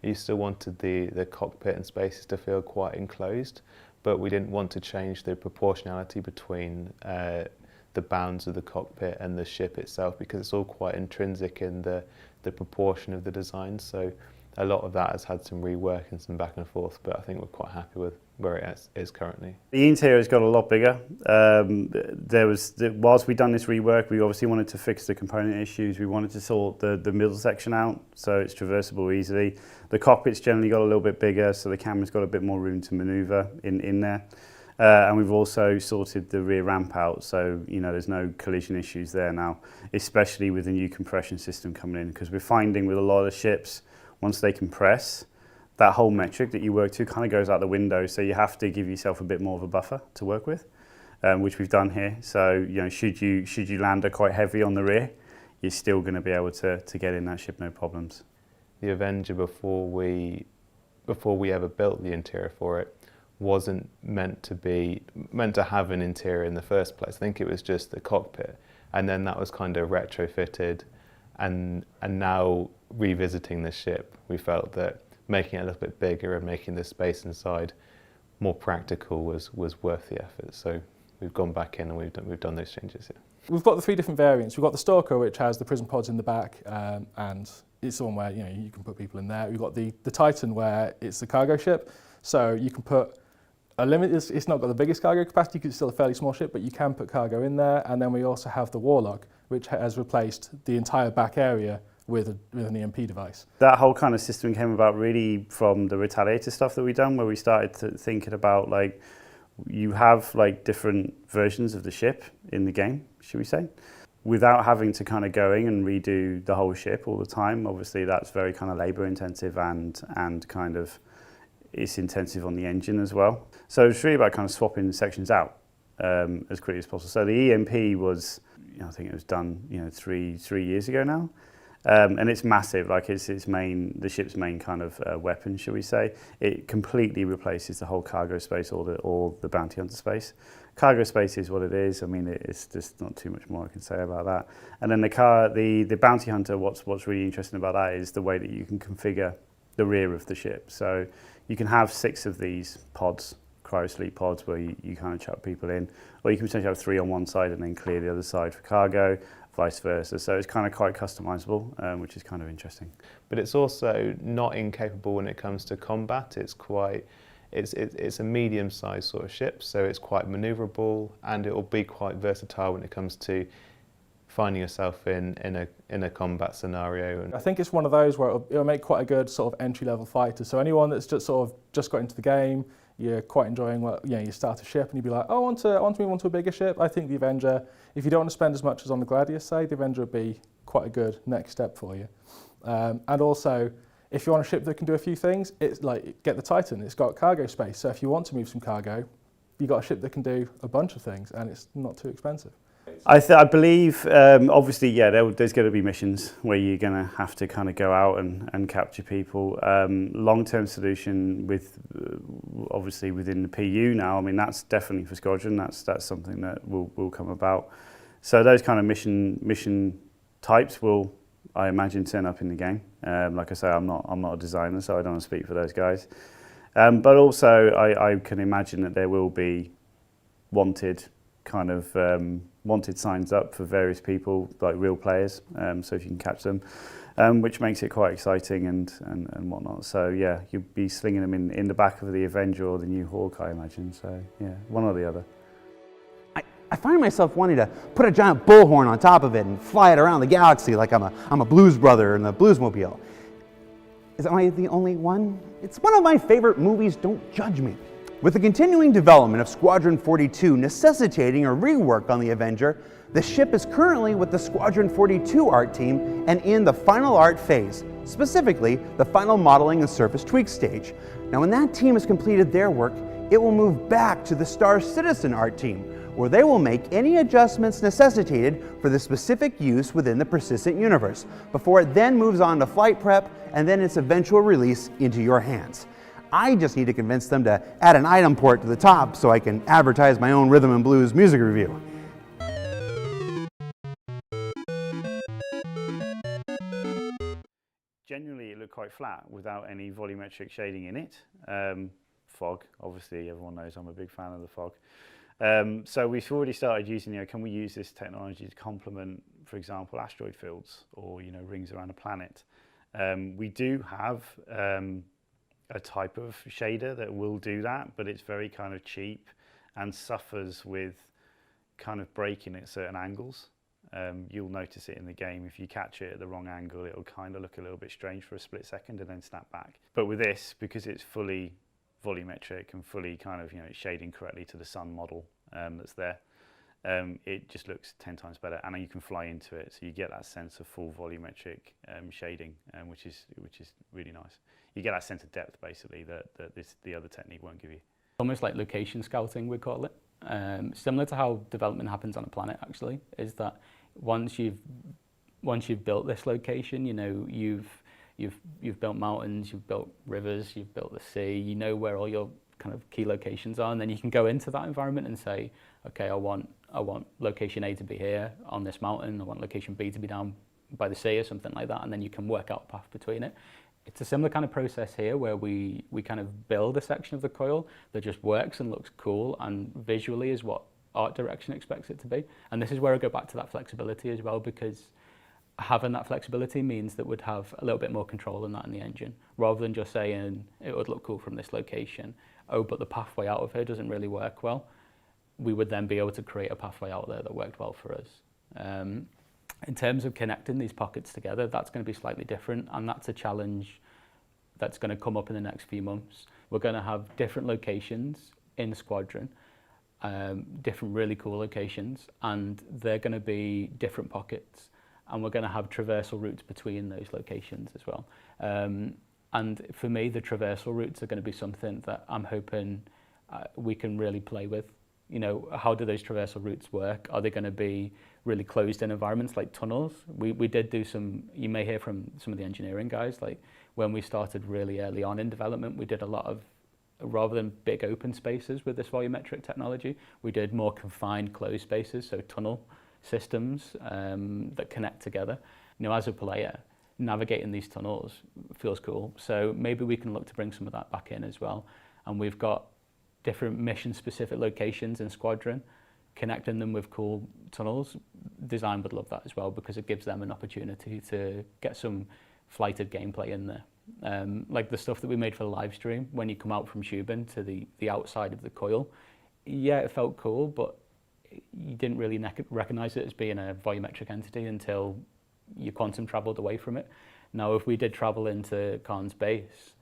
You still wanted the cockpit and spaces to feel quite enclosed, but we didn't want to change the proportionality between the bounds of the cockpit and the ship itself, because it's all quite intrinsic in the proportion of the design. So a lot of that has had some rework and some back and forth, but I think we're quite happy with where it is currently. The interior has got a lot bigger. Whilst we've done this rework, we obviously wanted to fix the component issues. We wanted to sort the middle section out so it's traversable easily. The cockpit's generally got a little bit bigger, so the camera's got a bit more room to maneuver in there. And we've also sorted the rear ramp out, so there's no collision issues there now, especially with the new compression system coming in, because we're finding with a lot of ships, once they compress, that whole metric that you work to kind of goes out the window, so you have to give yourself a bit more of a buffer to work with, which we've done here. So should you land quite heavy on the rear, you're still going to be able to get in that ship no problems. The Avenger, before we ever built the interior for it, wasn't meant to have an interior in the first place. I think it was just the cockpit, and then that was kind of retrofitted, and now revisiting the ship, we felt that making it a little bit bigger and making the space inside more practical was worth the effort. So we've gone back in and we've done those changes. Yeah. We've got the 3 different variants. We've got the Stalker, which has the prison pods in the back, and it's the one where you can put people in there. We've got the Titan, where it's the cargo ship, so you can put a limit. It's not got the biggest cargo capacity because it's still a fairly small ship, but you can put cargo in there. And then we also have the Warlock, which has replaced the entire back area with an EMP device. That whole kind of system came about really from the Retaliator stuff that we've done, where we started thinking about you have different versions of the ship in the game, should we say, without having to kind of going and redo the whole ship all the time. Obviously that's very kind of labor intensive and kind of it's intensive on the engine as well. So it's really about kind of swapping sections out as quickly as possible. So the EMP was, I think it was done 3 years ago now. And it's massive, it's the ship's main kind of weapon, shall we say. It completely replaces the whole cargo space or the bounty hunter space. Cargo space is what it is. I mean, it's just not too much more I can say about that. And then the bounty hunter, what's really interesting about that is the way that you can configure the rear of the ship. So you can have 6 of these pods, cryo-sleep pods, where you kind of chuck people in, or you can potentially have 3 on one side and then clear the other side for cargo, vice versa. So it's kind of quite customizable, which is kind of interesting. But it's also not incapable when it comes to combat. It's a medium-sized sort of ship, so it's quite maneuverable, and it will be quite versatile when it comes to finding yourself in a combat scenario. I think it's one of those where it'll make quite a good sort of entry-level fighter. So anyone that's just got into the game, you're quite enjoying you start a ship and you'd be like, oh, I want to move on to a bigger ship. I think the Avenger, if you don't want to spend as much as on the Gladius, say, the Avenger would be quite a good next step for you. And also, if you want a ship that can do a few things, it's get the Titan. It's got cargo space. So if you want to move some cargo, you've got a ship that can do a bunch of things, and it's not too expensive. I believe, obviously, there's going to be missions where you're going to have to kind of go out and capture people. Long-term solution with, obviously, within the PU now. I mean, that's definitely for Squadron. That's something that will come about. So those kind of mission types will, I imagine, turn up in the game. Like I say, I'm not a designer, so I don't want to speak for those guys. But also, I can imagine that there will be wanted signs up for various people, like real players, so if you can catch them, which makes it quite exciting and whatnot. So yeah, you'll be slinging them in the back of the Avenger or the new Hawk, I imagine. So yeah, one or the other. I find myself wanting to put a giant bullhorn on top of it and fly it around the galaxy like I'm a blues brother in the Bluesmobile. Am I the only one? It's one of my favorite movies, don't judge me. With the continuing development of Squadron42 necessitating a rework on the Avenger, the ship is currently with the Squadron42 art team and in the final art phase, specifically the final modeling and surface tweak stage. Now when that team has completed their work, it will move back to the Star Citizen art team, where they will make any adjustments necessitated for the specific use within the persistent universe, before it then moves on to flight prep and then its eventual release into your hands. I just need to convince them to add an item port to the top so I can advertise my own rhythm and blues music review. Generally, it looked quite flat without any volumetric shading in it. Fog, obviously, everyone knows I'm a big fan of the fog. So we've already started using, can we use this technology to complement, for example, asteroid fields or, rings around a planet? We do have a type of shader that will do that, but it's very kind of cheap and suffers with kind of breaking at certain angles. You'll notice it in the game. If you catch it at the wrong angle, it'll kind of look a little bit strange for a split second and then snap back. But with this, because it's fully volumetric and fully kind of, it's shading correctly to the sun model that's there, it just looks 10 times better, and you can fly into it, so you get that sense of full volumetric shading, which is really nice. You get that sense of depth basically that the other technique won't give you. Almost like location scouting, we call it. Similar to how development happens on a planet, actually, is that once you've built this location, you've built mountains, you've built rivers, you've built the sea, you know where all your kind of key locations are, and then you can go into that environment and say, okay, I want location A to be here on this mountain, I want location B to be down by the sea or something like that, and then you can work out a path between it. It's a similar kind of process here where we kind of build a section of the coil that just works and looks cool and visually is what art direction expects it to be. And this is where I go back to that flexibility as well, because having that flexibility means that we'd have a little bit more control on that in the engine, rather than just saying it would look cool from this location, oh, but the pathway out of here doesn't really work well. We would then be able to create a pathway out there that worked well for us. In terms of connecting these pockets together, that's going to be slightly different, and that's a challenge that's going to come up in the next few months. We're going to have different locations in Squadron, different really cool locations, and they're going to be different pockets, and we're going to have traversal routes between those locations as well. And for me, the traversal routes are going to be something that I'm hoping we can really play with. How do those traversal routes work? Are they going to be really closed-in environments like tunnels? We did do some, you may hear from some of the engineering guys, like when we started really early on in development, we did a lot of, rather than big open spaces with this volumetric technology, we did more confined closed spaces, so tunnel systems that connect together. As a player, navigating these tunnels feels cool. So maybe we can look to bring some of that back in as well. And we've got different mission-specific locations in Squadron, connecting them with cool tunnels. Design would love that as well, because it gives them an opportunity to get some flighted gameplay in there. Like the stuff that we made for the live stream, when you come out from Shubin to the outside of the coil, yeah, it felt cool, but you didn't really recognize it as being a volumetric entity until you quantum traveled away from it. Now, if we did travel into Khan's base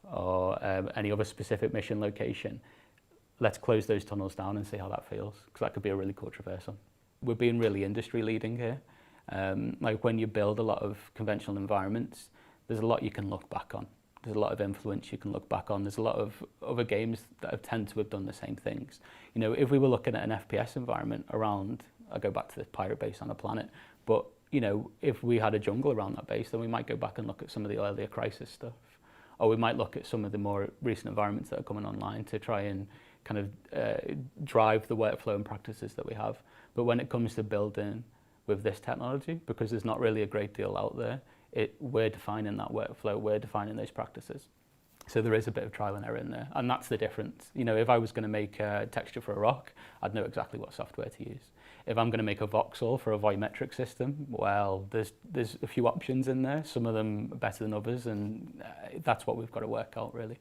or any other specific mission location, let's close those tunnels down and see how that feels, because that could be a really cool traversal. We're being really industry leading here. Like when you build a lot of conventional environments, there's a lot you can look back on. There's a lot of influence you can look back on. There's a lot of other games that tend to have done the same things. If we were looking at an FPS environment around, I go back to the pirate base on a planet, but if we had a jungle around that base, then we might go back and look at some of the earlier Crisis stuff. Or we might look at some of the more recent environments that are coming online to try and kind of drive the workflow and practices that we have. But when it comes to building with this technology, because there's not really a great deal out there, we're defining that workflow, we're defining those practices. So there is a bit of trial and error in there, and that's the difference. If I was going to make a texture for a rock, I'd know exactly what software to use. If I'm going to make a voxel for a volumetric system, well, there's a few options in there, some of them better than others, and that's what we've got to work out, really.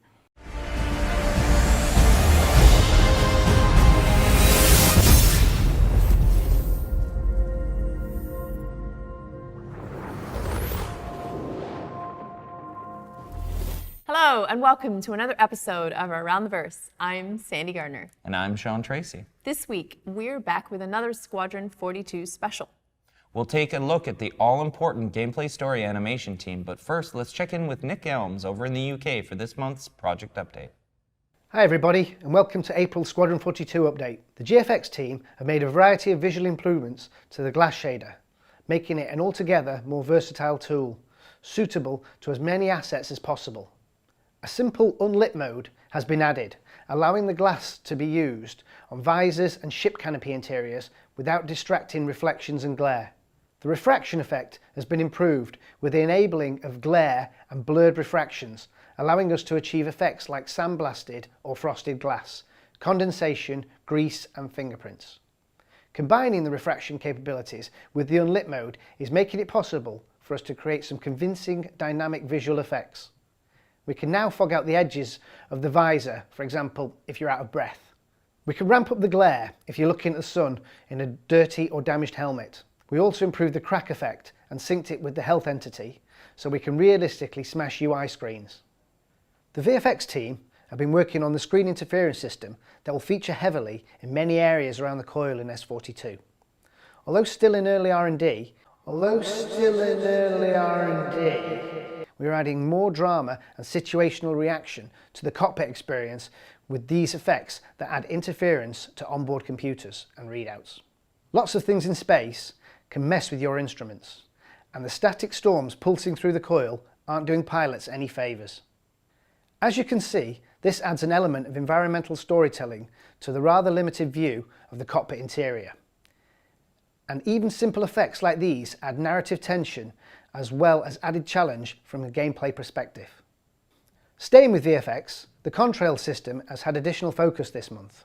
Hello, and welcome to another episode of Around the Verse. I'm Sandy Gardner. And I'm Sean Tracy. This week, we're back with another Squadron42 special. We'll take a look at the all-important gameplay story animation team, but first, let's check in with Nick Elms over in the UK for this month's project update. Hi everybody, and welcome to April's Squadron42 update. The GFX team have made a variety of visual improvements to the glass shader, making it an altogether more versatile tool, suitable to as many assets as possible. A simple unlit mode has been added, allowing the glass to be used on visors and ship canopy interiors without distracting reflections and glare. The refraction effect has been improved with the enabling of glare and blurred refractions, allowing us to achieve effects like sandblasted or frosted glass, condensation, grease and fingerprints. Combining the refraction capabilities with the unlit mode is making it possible for us to create some convincing dynamic visual effects. We can now fog out the edges of the visor, for example, if you're out of breath. We can ramp up the glare if you're looking at the sun in a dirty or damaged helmet. We also improved the crack effect and synced it with the health entity so we can realistically smash UI screens. The VFX team have been working on the screen interference system that will feature heavily in many areas around the coil in S42. Although still in early R&D, we are adding more drama and situational reaction to the cockpit experience with these effects that add interference to onboard computers and readouts. Lots of things in space can mess with your instruments, and the static storms pulsing through the coil aren't doing pilots any favours. As you can see, this adds an element of environmental storytelling to the rather limited view of the cockpit interior. And even simple effects like these add narrative tension as well as added challenge from a gameplay perspective. Staying with VFX, the contrail system has had additional focus this month.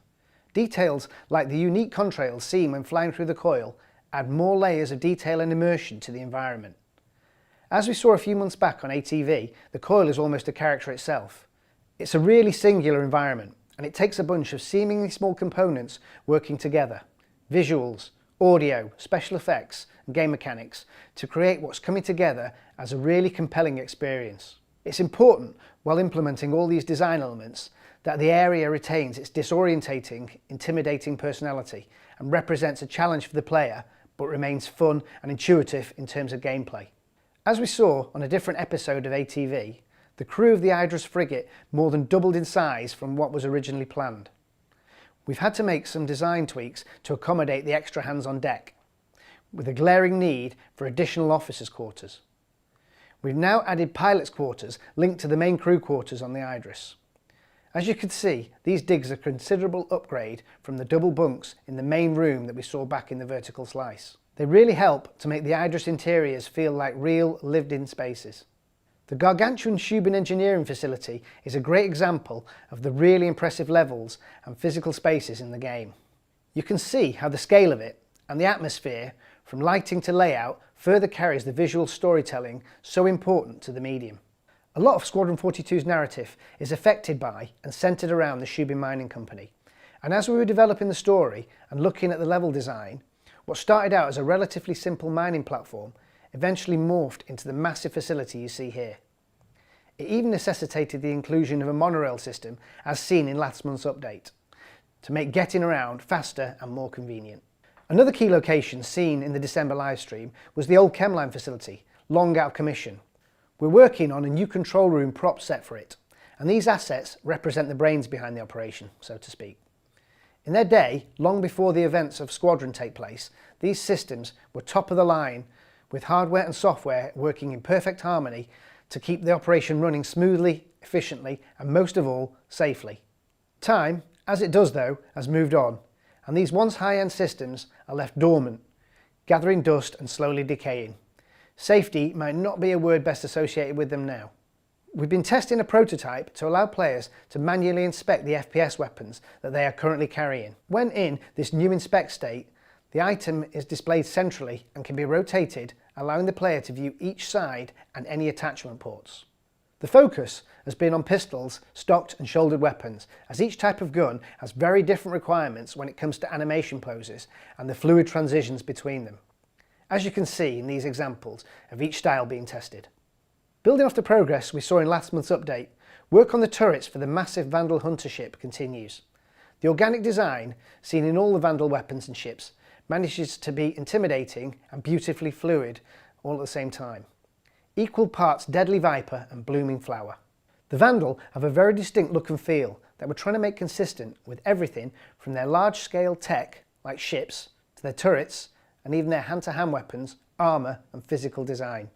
Details like the unique contrails seen when flying through the coil add more layers of detail and immersion to the environment. As we saw a few months back on ATV, the coil is almost a character itself. It's a really singular environment, and it takes a bunch of seemingly small components working together. Visuals, audio, special effects and game mechanics to create what's coming together as a really compelling experience. It's important, while implementing all these design elements, that the area retains its disorientating, intimidating personality and represents a challenge for the player, but remains fun and intuitive in terms of gameplay. As we saw on a different episode of ATV, the crew of the Idris frigate more than doubled in size from what was originally planned. We've had to make some design tweaks to accommodate the extra hands on deck, with a glaring need for additional officers' quarters. We've now added pilots' quarters linked to the main crew quarters on the Idris. As you can see, these digs are a considerable upgrade from the double bunks in the main room that we saw back in the vertical slice. They really help to make the Idris interiors feel like real lived-in spaces. The gargantuan Shubin engineering facility is a great example of the really impressive levels and physical spaces in the game. You can see how the scale of it and the atmosphere, from lighting to layout, further carries the visual storytelling so important to the medium. A lot of Squadron42's narrative is affected by and centred around the Shubin Mining Company, and as we were developing the story and looking at the level design, what started out as a relatively simple mining platform eventually morphed into the massive facility you see here. It even necessitated the inclusion of a monorail system as seen in last month's update, to make getting around faster and more convenient. Another key location seen in the December livestream was the old Chemline facility, long out of commission. We're working on a new control room prop set for it, and these assets represent the brains behind the operation, so to speak. In their day, long before the events of Squadron take place, these systems were top of the line, with hardware and software working in perfect harmony to keep the operation running smoothly, efficiently, and most of all, safely. Time, as it does though, has moved on, and these once high-end systems are left dormant, gathering dust and slowly decaying. Safety might not be a word best associated with them now. We've been testing a prototype to allow players to manually inspect the FPS weapons that they are currently carrying. When in this new inspect state, the item is displayed centrally and can be rotated, allowing the player to view each side and any attachment ports. The focus has been on pistols, stocked and shouldered weapons, as each type of gun has very different requirements when it comes to animation poses and the fluid transitions between them, as you can see in these examples of each style being tested. Building off the progress we saw in last month's update, work on the turrets for the massive Vandal Hunter ship continues. The organic design, seen in all the Vandal weapons and ships, manages to be intimidating and beautifully fluid all at the same time. Equal parts Deadly Viper and Blooming Flower. The Vandal have a very distinct look and feel that we're trying to make consistent with everything from their large-scale tech, like ships, to their turrets, and even their hand-to-hand weapons, armour and physical design.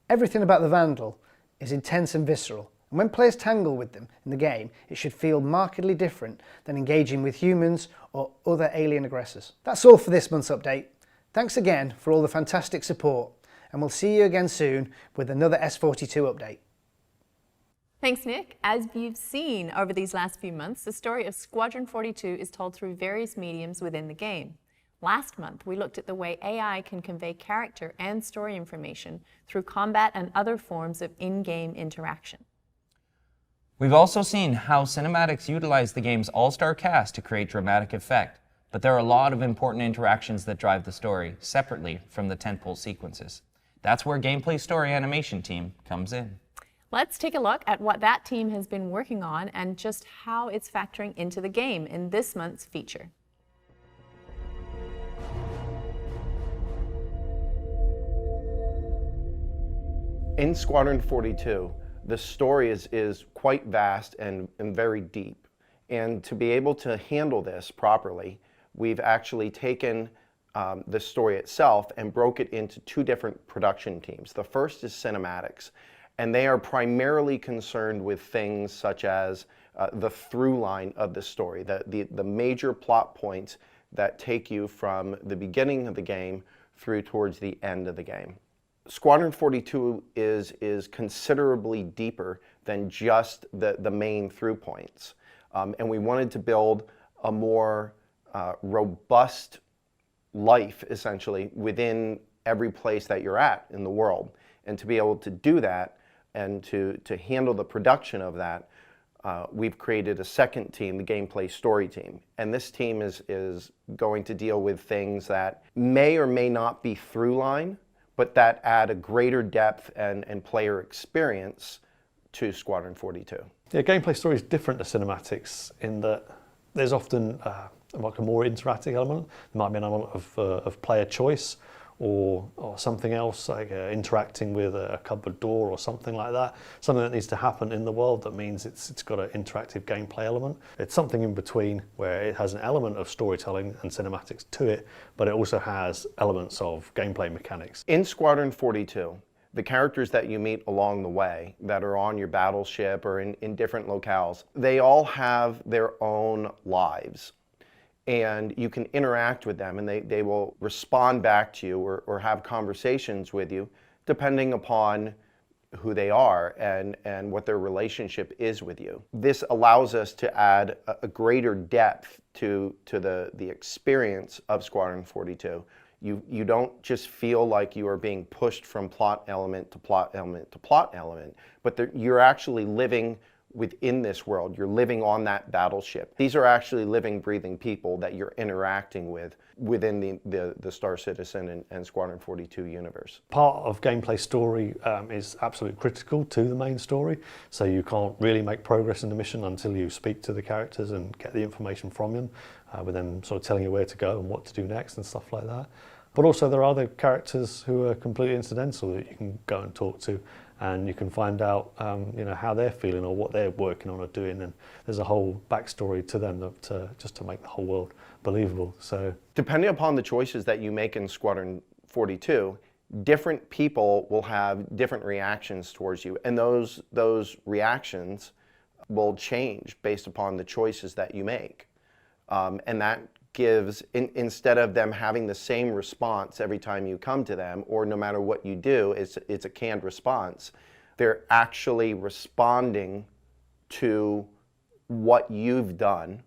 Everything about the Vandal is intense and visceral, and when players tangle with them in the game, it should feel markedly different than engaging with humans or other alien aggressors. That's all for this month's update. Thanks again for all the fantastic support, and we'll see you again soon with another S42 update. Thanks, Nick. As you've seen over these last few months, the story of Squadron 42 is told through various mediums within the game. Last month, we looked at the way AI can convey character and story information through combat and other forms of in-game interaction. We've also seen how cinematics utilize the game's all-star cast to create dramatic effect, but there are a lot of important interactions that drive the story, separately from the tentpole sequences. That's where Gameplay Story Animation Team comes in. Let's take a look at what that team has been working on and just how it's factoring into the game in this month's feature. In Squadron42, the story is quite vast and very deep. And to be able to handle this properly, we've actually taken the story itself and broke it into two different production teams. The first is cinematics, and they are primarily concerned with things such as the through line of the story, the major plot points that take you from the beginning of the game through towards the end of the game. Squadron42 is considerably deeper than just the main through points. And we wanted to build a more robust life, essentially, within every place that you're at in the world. And to be able to do that and to handle the production of that, we've created a second team, the Gameplay Story team. And this team is going to deal with things that may or may not be through line, but that add a greater depth and player experience to Squadron42. Yeah, Gameplay Story is different to cinematics in that there's often like a more interactive element. There might be an element of player choice or something else, like interacting with a cupboard door or something like that. Something that needs to happen in the world that means it's got an interactive gameplay element. It's something in between where it has an element of storytelling and cinematics to it, but it also has elements of gameplay mechanics. In Squadron42, the characters that you meet along the way that are on your battleship or in different locales, they all have their own lives. And you can interact with them and they will respond back to you or have conversations with you depending upon who they are and what their relationship is with you. This allows us to add a greater depth to the experience of Squadron42. You don't just feel like you are being pushed from plot element to plot element to plot element, but you're actually living within this world. You're living on that battleship. These are actually living, breathing people that you're interacting with within the Star Citizen and Squadron42 universe. Part of Gameplay Story is absolutely critical to the main story, so you can't really make progress in the mission until you speak to the characters and get the information from them, with them sort of telling you where to go and what to do next and stuff like that. But also there are other characters who are completely incidental that you can go and talk to, and you can find out how they're feeling or what they're working on or doing, and there's a whole backstory to them just to make the whole world believable. So, depending upon the choices that you make in Squadron42, different people will have different reactions towards you, and those reactions will change based upon the choices that you make. And that gives, instead of them having the same response every time you come to them, or no matter what you do, it's a canned response, they're actually responding to what you've done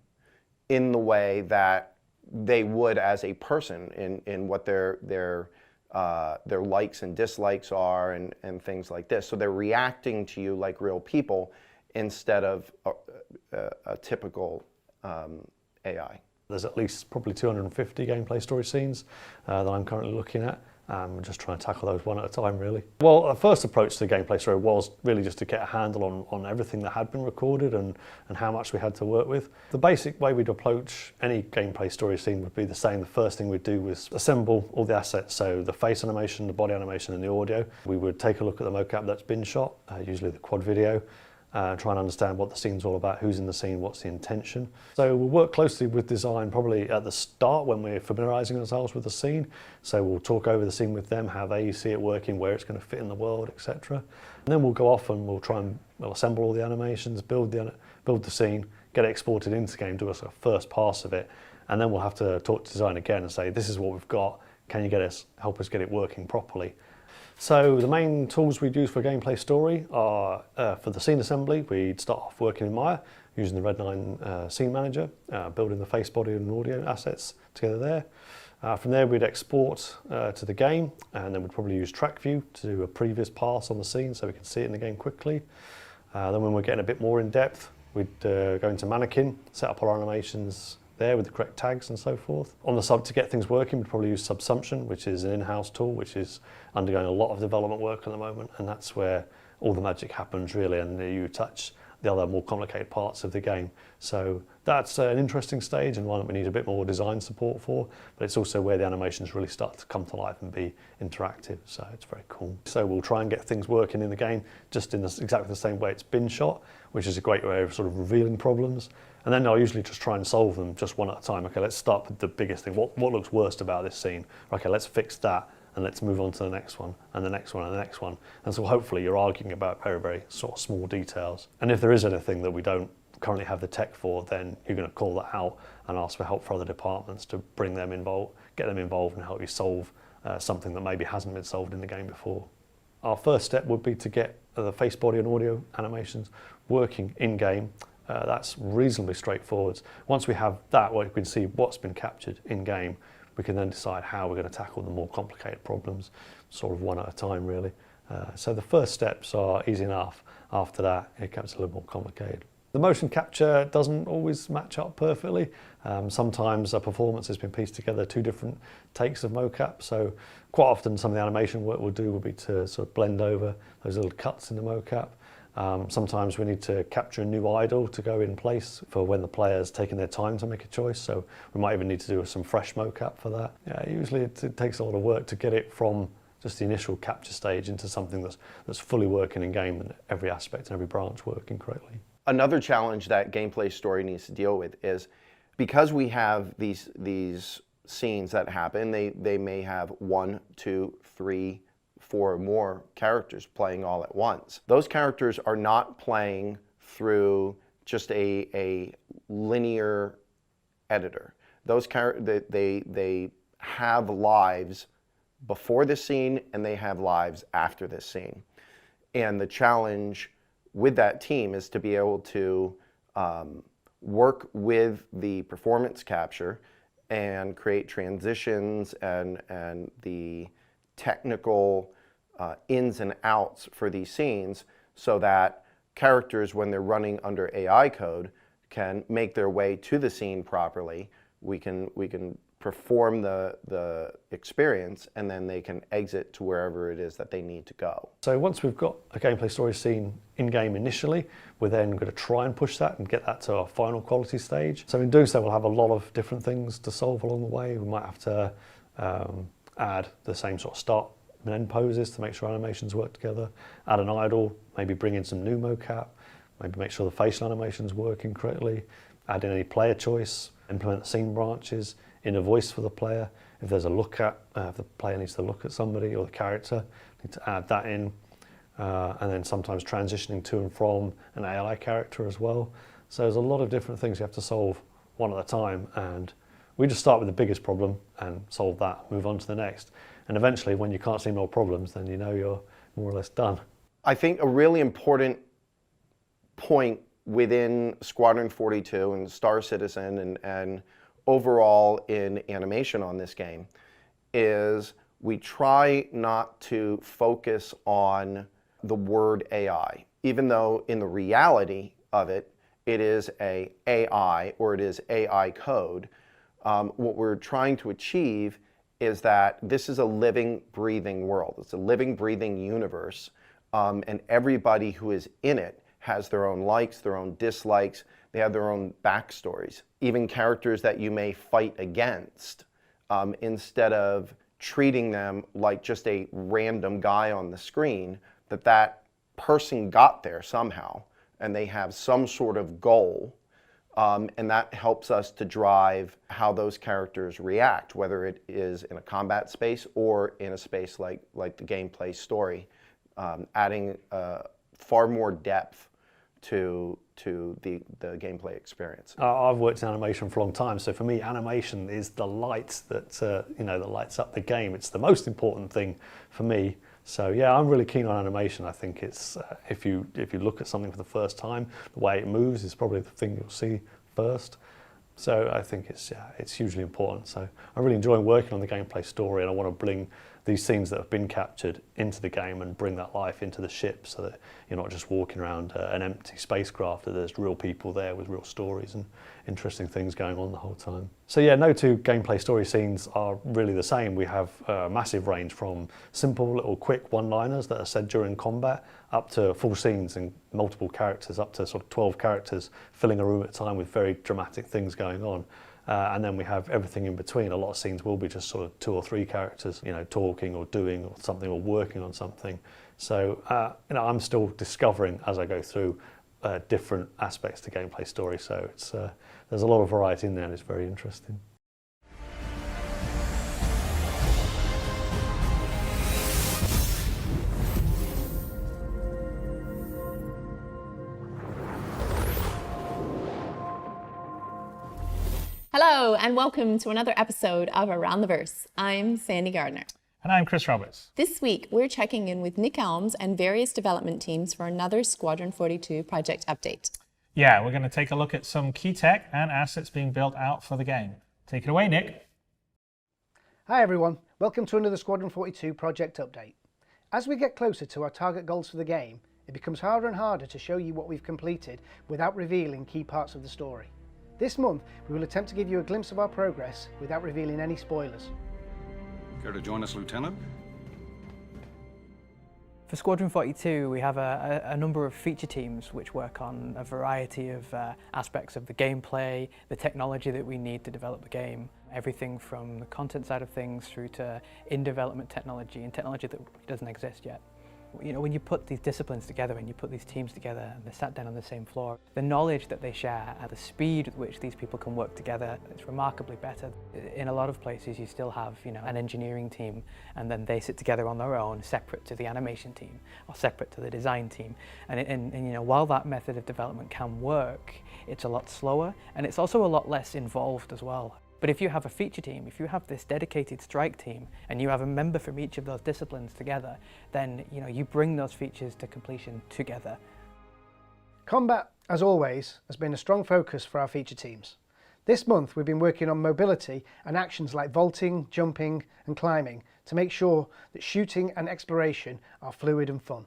in the way that they would as a person in what their likes and dislikes are and things like this. So they're reacting to you like real people instead of a typical AI. There's at least probably 250 gameplay story scenes that I'm currently looking at. I'm just trying to tackle those one at a time, really. Well, our first approach to the gameplay story was really just to get a handle on everything that had been recorded and how much we had to work with. The basic way we'd approach any gameplay story scene would be the same. The first thing we'd do was assemble all the assets, so the face animation, the body animation and the audio. We would take a look at the mocap that's been shot, usually the quad video, try and understand what the scene's all about, who's in the scene, what's the intention. So we'll work closely with design probably at the start when we're familiarising ourselves with the scene. So we'll talk over the scene with them, how they see it working, where it's going to fit in the world, etc. And then we'll go off and we'll try and assemble all the animations, build the scene, get it exported into the game, do a sort of first pass of it, and then we'll have to talk to design again and say, this is what we've got, can you help us get it working properly? So the main tools we'd use for gameplay story are, for the scene assembly, we'd start off working in Maya, using the Red9 scene manager, building the face, body and audio assets together there. From there we'd export to the game, and then we'd probably use track view to do a previous pass on the scene so we can see it in the game quickly. Then when we're getting a bit more in depth, we'd go into Mannequin, set up our animations there with the correct tags and so forth. On the sub, to get things working, we'd probably use Subsumption, which is an in-house tool which is undergoing a lot of development work at the moment, and that's where all the magic happens really, and you touch the other more complicated parts of the game. So that's an interesting stage and one that we need a bit more design support for, but it's also where the animations really start to come to life and be interactive, so it's very cool. So we'll try and get things working in the game just in exactly the same way it's been shot, which is a great way of sort of revealing problems. And then I'll usually just try and solve them just one at a time. Okay, let's start with the biggest thing. What looks worst about this scene? Okay, let's fix that, and let's move on to the next one, and the next one, and the next one. And so hopefully you're arguing about very, very sort of small details. And if there is anything that we don't currently have the tech for, then you're going to call that out and ask for help for other departments to bring them involved, get them involved and help you solve something that maybe hasn't been solved in the game before. Our first step would be to get the face, body and audio animations working in-game. That's reasonably straightforward. Once we have that, we can see what's been captured in-game, we can then decide how we're going to tackle the more complicated problems, sort of one at a time really. So the first steps are easy enough. After that, it gets a little more complicated. The motion capture doesn't always match up perfectly. Sometimes a performance has been pieced together 2 different takes of mocap, so quite often some of the animation work we'll do will be to sort of blend over those little cuts in the mocap. Sometimes we need to capture a new idle to go in place for when the player's taking their time to make a choice, so we might even need to do some fresh mocap for that. Yeah, usually it takes a lot of work to get it from just the initial capture stage into something that's fully working in game and every aspect and every branch working correctly. Another challenge that Gameplay Story needs to deal with is because we have these scenes that happen, they may have 1, 2, 3, 4 more characters playing all at once. Those characters are not playing through just a linear editor. Those they have lives before the scene and they have lives after this scene. And the challenge with that team is to be able to work with the performance capture and create transitions and the technical ins and outs for these scenes so that characters, when they're running under AI code, can make their way to the scene properly. We can perform the experience and then they can exit to wherever it is that they need to go. So once we've got a gameplay story scene in-game initially, we're then going to try and push that and get that to our final quality stage. So in doing so, we'll have a lot of different things to solve along the way. We might have to add the same sort of start and end poses to make sure animations work together, add an idle, maybe bring in some new mocap, maybe make sure the facial animation's working correctly, add in any player choice, implement scene branches, in a voice for the player. If there's a look at, if the player needs to look at somebody or the character, need to add that in. And then sometimes transitioning to and from an AI character as well. So there's a lot of different things you have to solve one at a time, and we just start with the biggest problem and solve that, move on to the next. And eventually when you can't see more problems, then you know you're more or less done. I think a really important point within Squadron42 and Star Citizen and overall in animation on this game is we try not to focus on the word AI, even though in the reality of it, it is a AI or it is AI code. What we're trying to achieve is that this is a living, breathing world. It's a living, breathing universe, and everybody who is in it has their own likes, their own dislikes, they have their own backstories. Even characters that you may fight against, instead of treating them like just a random guy on the screen, that person got there somehow, and they have some sort of goal, and that helps us to drive how those characters react, whether it is in a combat space or in a space like the gameplay story, adding far more depth to the gameplay experience. I've worked in animation for a long time, so for me, animation is the light that that lights up the game. It's the most important thing for me. So yeah, I'm really keen on animation. I think it's if you look at something for the first time, the way it moves is probably the thing you'll see first. So I think it's hugely important. So I really enjoy working on the gameplay story, and I want to bring these scenes that have been captured into the game and bring that life into the ship, so that you're not just walking around an empty spacecraft, that there's real people there with real stories and interesting things going on the whole time. So yeah, no two gameplay story scenes are really the same. We have a massive range from simple little quick one-liners that are said during combat up to full scenes and multiple characters, up to sort of 12 characters filling a room at a time with very dramatic things going on. And then we have everything in between. A lot of scenes will be just sort of 2 or 3 characters, you know, talking or doing or something or working on something. So, you know, I'm still discovering as I go through different aspects to gameplay story. So it's there's a lot of variety in there, and it's very interesting. Hello, and welcome to another episode of Around the Verse. I'm Sandy Gardner. And I'm Chris Roberts. This week, we're checking in with Nick Elms and various development teams for another Squadron 42 project update. Yeah, we're going to take a look at some key tech and assets being built out for the game. Take it away, Nick. Hi everyone, welcome to another Squadron 42 project update. As we get closer to our target goals for the game, it becomes harder and harder to show you what we've completed without revealing key parts of the story. This month, we will attempt to give you a glimpse of our progress without revealing any spoilers. Care to join us, Lieutenant? For Squadron 42, we have a number of feature teams which work on a variety of aspects of the gameplay, the technology that we need to develop the game. Everything from the content side of things through to in-development technology and technology that doesn't exist yet. You know, when you put these disciplines together and you put these teams together and they're sat down on the same floor, the knowledge that they share and the speed at which these people can work together is remarkably better. In a lot of places you still have, you know, an engineering team and then they sit together on their own, separate to the animation team or separate to the design team. And you know, while that method of development can work, it's a lot slower and it's also a lot less involved as well. But if you have a feature team, if you have this dedicated strike team and you have a member from each of those disciplines together, then you know you bring those features to completion together. Combat, as always, has been a strong focus for our feature teams. This month we've been working on mobility and actions like vaulting, jumping and climbing to make sure that shooting and exploration are fluid and fun.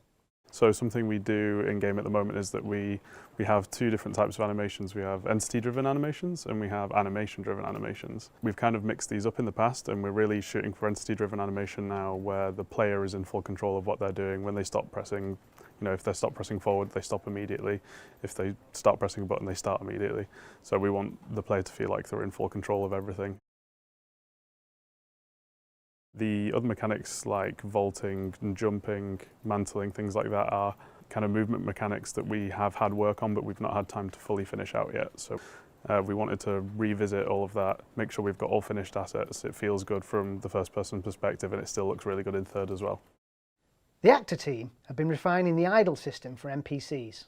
So something we do in game at the moment is that we have 2 different types of animations. We have entity-driven animations and we have animation-driven animations. We've kind of mixed these up in the past and we're really shooting for entity-driven animation now where the player is in full control of what they're doing. When they stop pressing, you know, if they stop pressing forward, they stop immediately. If they start pressing a button, they start immediately. So we want the player to feel like they're in full control of everything. The other mechanics like vaulting and jumping, mantling, things like that are kind of movement mechanics that we have had work on but we've not had time to fully finish out yet. So we wanted to revisit all of that, make sure we've got all finished assets. It feels good from the first person perspective and it still looks really good in third as well. The actor team have been refining the idle system for NPCs.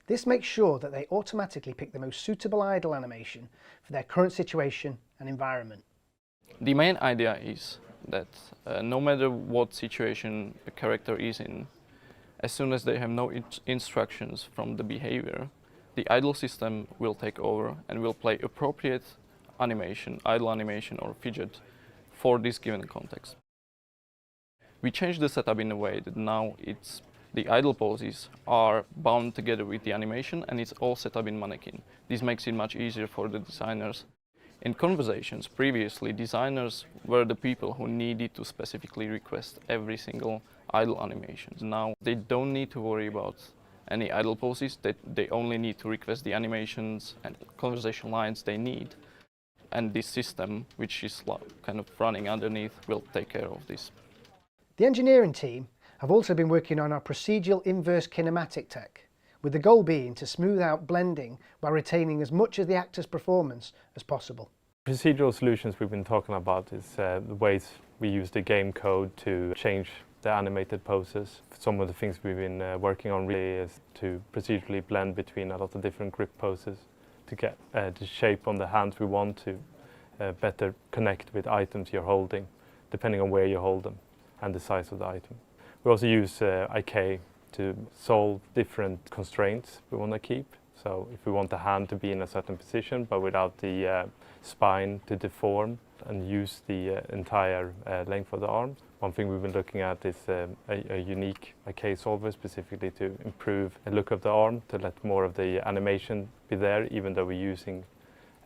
This makes sure that they automatically pick the most suitable idle animation for their current situation and environment. The main idea is that no matter what situation a character is in, as soon as they have no instructions from the behavior, the idle system will take over and will play appropriate animation, idle animation or fidget for this given context. We changed the setup in a way that now the idle poses are bound together with the animation and it's all set up in mannequin. This makes it much easier for the designers. In conversations, previously, designers were the people who needed to specifically request every single idle animation. Now, they don't need to worry about any idle poses, they only need to request the animations and conversation lines they need. And this system, which is kind of running underneath, will take care of this. The engineering team have also been working on our procedural inverse kinematic tech, with the goal being to smooth out blending while retaining as much of the actor's performance as possible. Procedural solutions we've been talking about is the ways we use the game code to change the animated poses. Some of the things we've been working on really is to procedurally blend between a lot of different grip poses to get the shape on the hands we want to better connect with items you're holding, depending on where you hold them and the size of the item. We also use IK to solve different constraints we want to keep. So if we want the hand to be in a certain position, but without the spine to deform and use the entire length of the arm. One thing we've been looking at is a unique case solver specifically to improve the look of the arm, to let more of the animation be there, even though we're using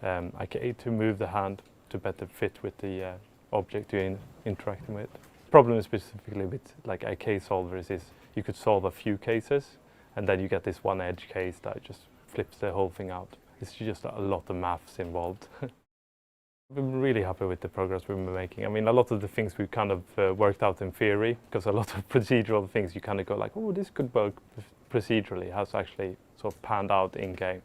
IK to move the hand to better fit with the object you're interacting with. The problem specifically with like IK solvers is you could solve a few cases and then you get this one edge case that just flips the whole thing out. It's just a lot of maths involved. I've been really happy with the progress we've been making. I mean, a lot of the things we've kind of worked out in theory, because a lot of procedural things you kind of go like, oh, this could work procedurally, has actually sort of panned out in game.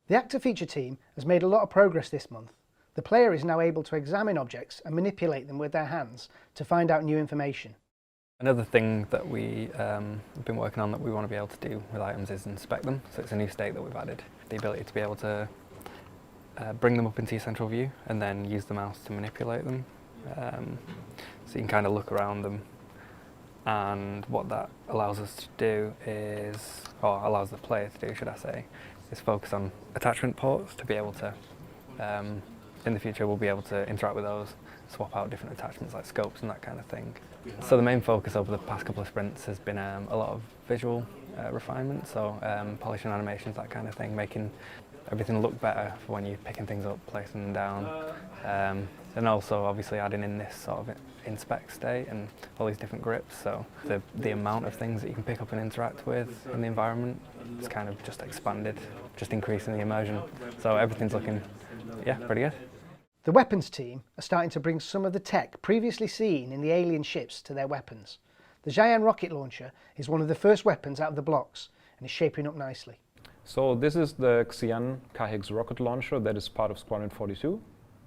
The actor feature team has made a lot of progress this month. The player is now able to examine objects and manipulate them with their hands to find out new information. Another thing that we have been working on that we want to be able to do with items is inspect them. So it's a new state that we've added. The ability to be able to bring them up into your central view and then use the mouse to manipulate them. So you can kind of look around them, and what that allows us to do is, or allows the player to do, should I say, is focus on attachment ports to be able to, in the future we'll be able to interact with those, swap out different attachments like scopes and that kind of thing. So the main focus over the past couple of sprints has been a lot of visual refinement, so polishing animations, that kind of thing, making everything look better for when you're picking things up, placing them down, and also obviously adding in this sort of inspect state and all these different grips, so the amount of things that you can pick up and interact with in the environment is kind of just expanded, just increasing the immersion. So everything's looking, yeah, pretty good. The weapons team are starting to bring some of the tech previously seen in the alien ships to their weapons. The Giant rocket launcher is one of the first weapons out of the blocks and is shaping up nicely. So this is the Xi'an Kahix rocket launcher that is part of Squadron42.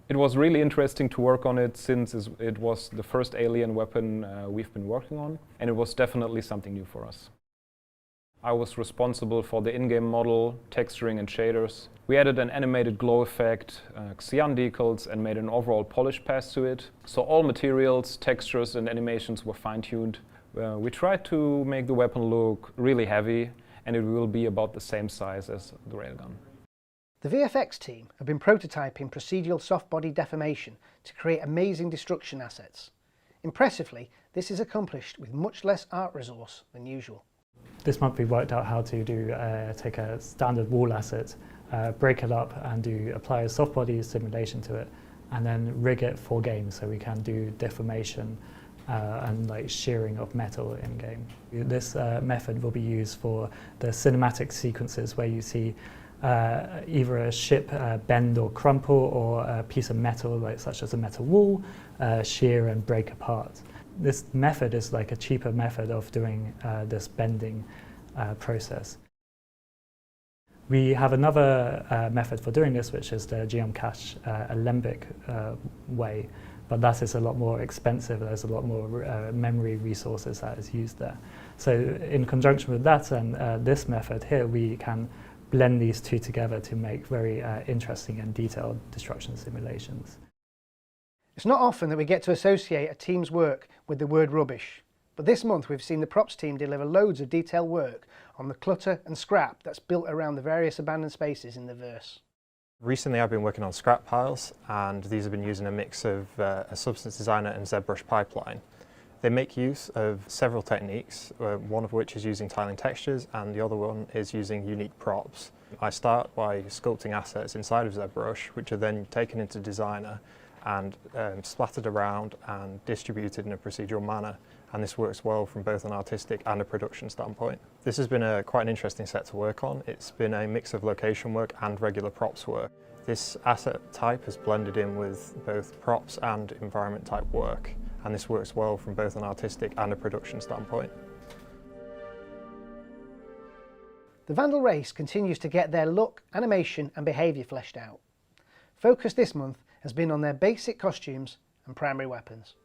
It was really interesting to work on it since it was the first alien weapon we've been working on, and it was definitely something new for us. I was responsible for the in-game model, texturing and shaders. We added an animated glow effect, Xi'an decals, and made an overall polish pass to it. So all materials, textures and animations were fine-tuned. We tried to make the weapon look really heavy, and it will be about the same size as the railgun. The VFX team have been prototyping procedural soft body deformation to create amazing destruction assets. Impressively, this is accomplished with much less art resource than usual. This month we worked out how to take a standard wall asset, break it up and apply a soft body simulation to it, and then rig it for game so we can do deformation and like shearing of metal in game. This method will be used for the cinematic sequences where you see either a ship bend or crumple, or a piece of metal, like such as a metal wall, shear and break apart. This method is like a cheaper method of doing this bending process. We have another method for doing this, which is the geocache alembic way, but that is a lot more expensive. There's a lot more memory resources that is used there. So in conjunction with that and this method here, we can blend these two together to make very interesting and detailed destruction simulations. It's not often that we get to associate a team's work with the word rubbish, but this month we've seen the props team deliver loads of detailed work on the clutter and scrap that's built around the various abandoned spaces in the verse. Recently I've been working on scrap piles, and these have been using a mix of a Substance Designer and ZBrush pipeline. They make use of several techniques, one of which is using tiling textures and the other one is using unique props. I start by sculpting assets inside of ZBrush, which are then taken into Designer and splattered around and distributed in a procedural manner, and this works well from both an artistic and a production standpoint. This has been quite an interesting set to work on. It's been a mix of location work and regular props work. This asset type has blended in with both props and environment type work, and this works well from both an artistic and a production standpoint. The Vandal race continues to get their look, animation and behaviour fleshed out. Focus this month has been on their basic costumes and primary weapons.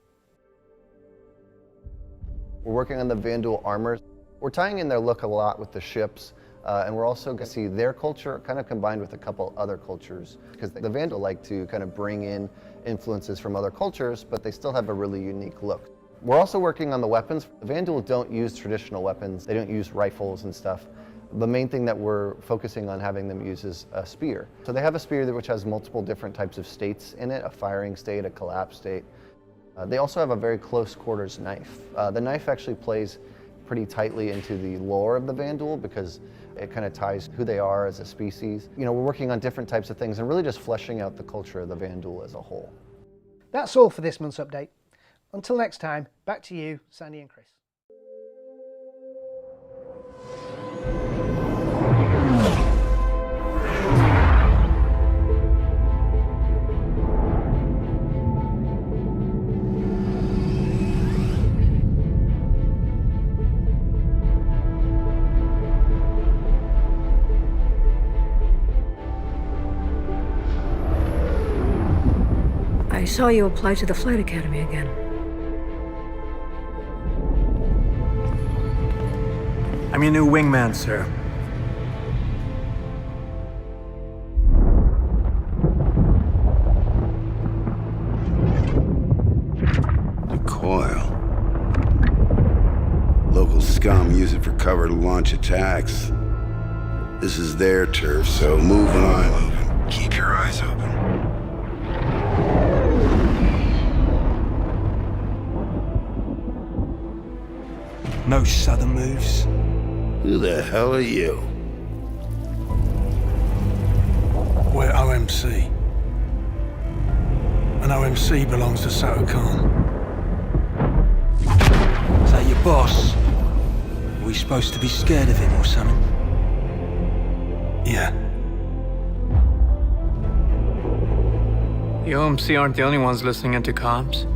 We're working on the Vandal armor. We're tying in their look a lot with the ships, and we're also going to see their culture kind of combined with a couple other cultures, because the Vandal like to kind of bring in influences from other cultures, but they still have a really unique look. We're also working on the weapons. The Vandal don't use traditional weapons. They don't use rifles and stuff. The main thing that we're focusing on having them use is a spear. So they have a spear which has multiple different types of states in it, a firing state, a collapse state. They also have a very close quarters knife. The knife actually plays pretty tightly into the lore of the Vandal because it kind of ties who they are as a species. You know, we're working on different types of things and really just fleshing out the culture of the Vandal as a whole. That's all for this month's update. Until next time, back to you, Sandy and Chris. I saw you apply to the Flight Academy again. I'm your new wingman, sir. The coil. Local scum use it for cover to launch attacks. This is their turf, so move when I'm moving. Keep your eyes open. No sudden moves. Who the hell are you? We're OMC. And OMC belongs to Satocon. Is that your boss? Are we supposed to be scared of him or something? Yeah. The OMC aren't the only ones listening into comms.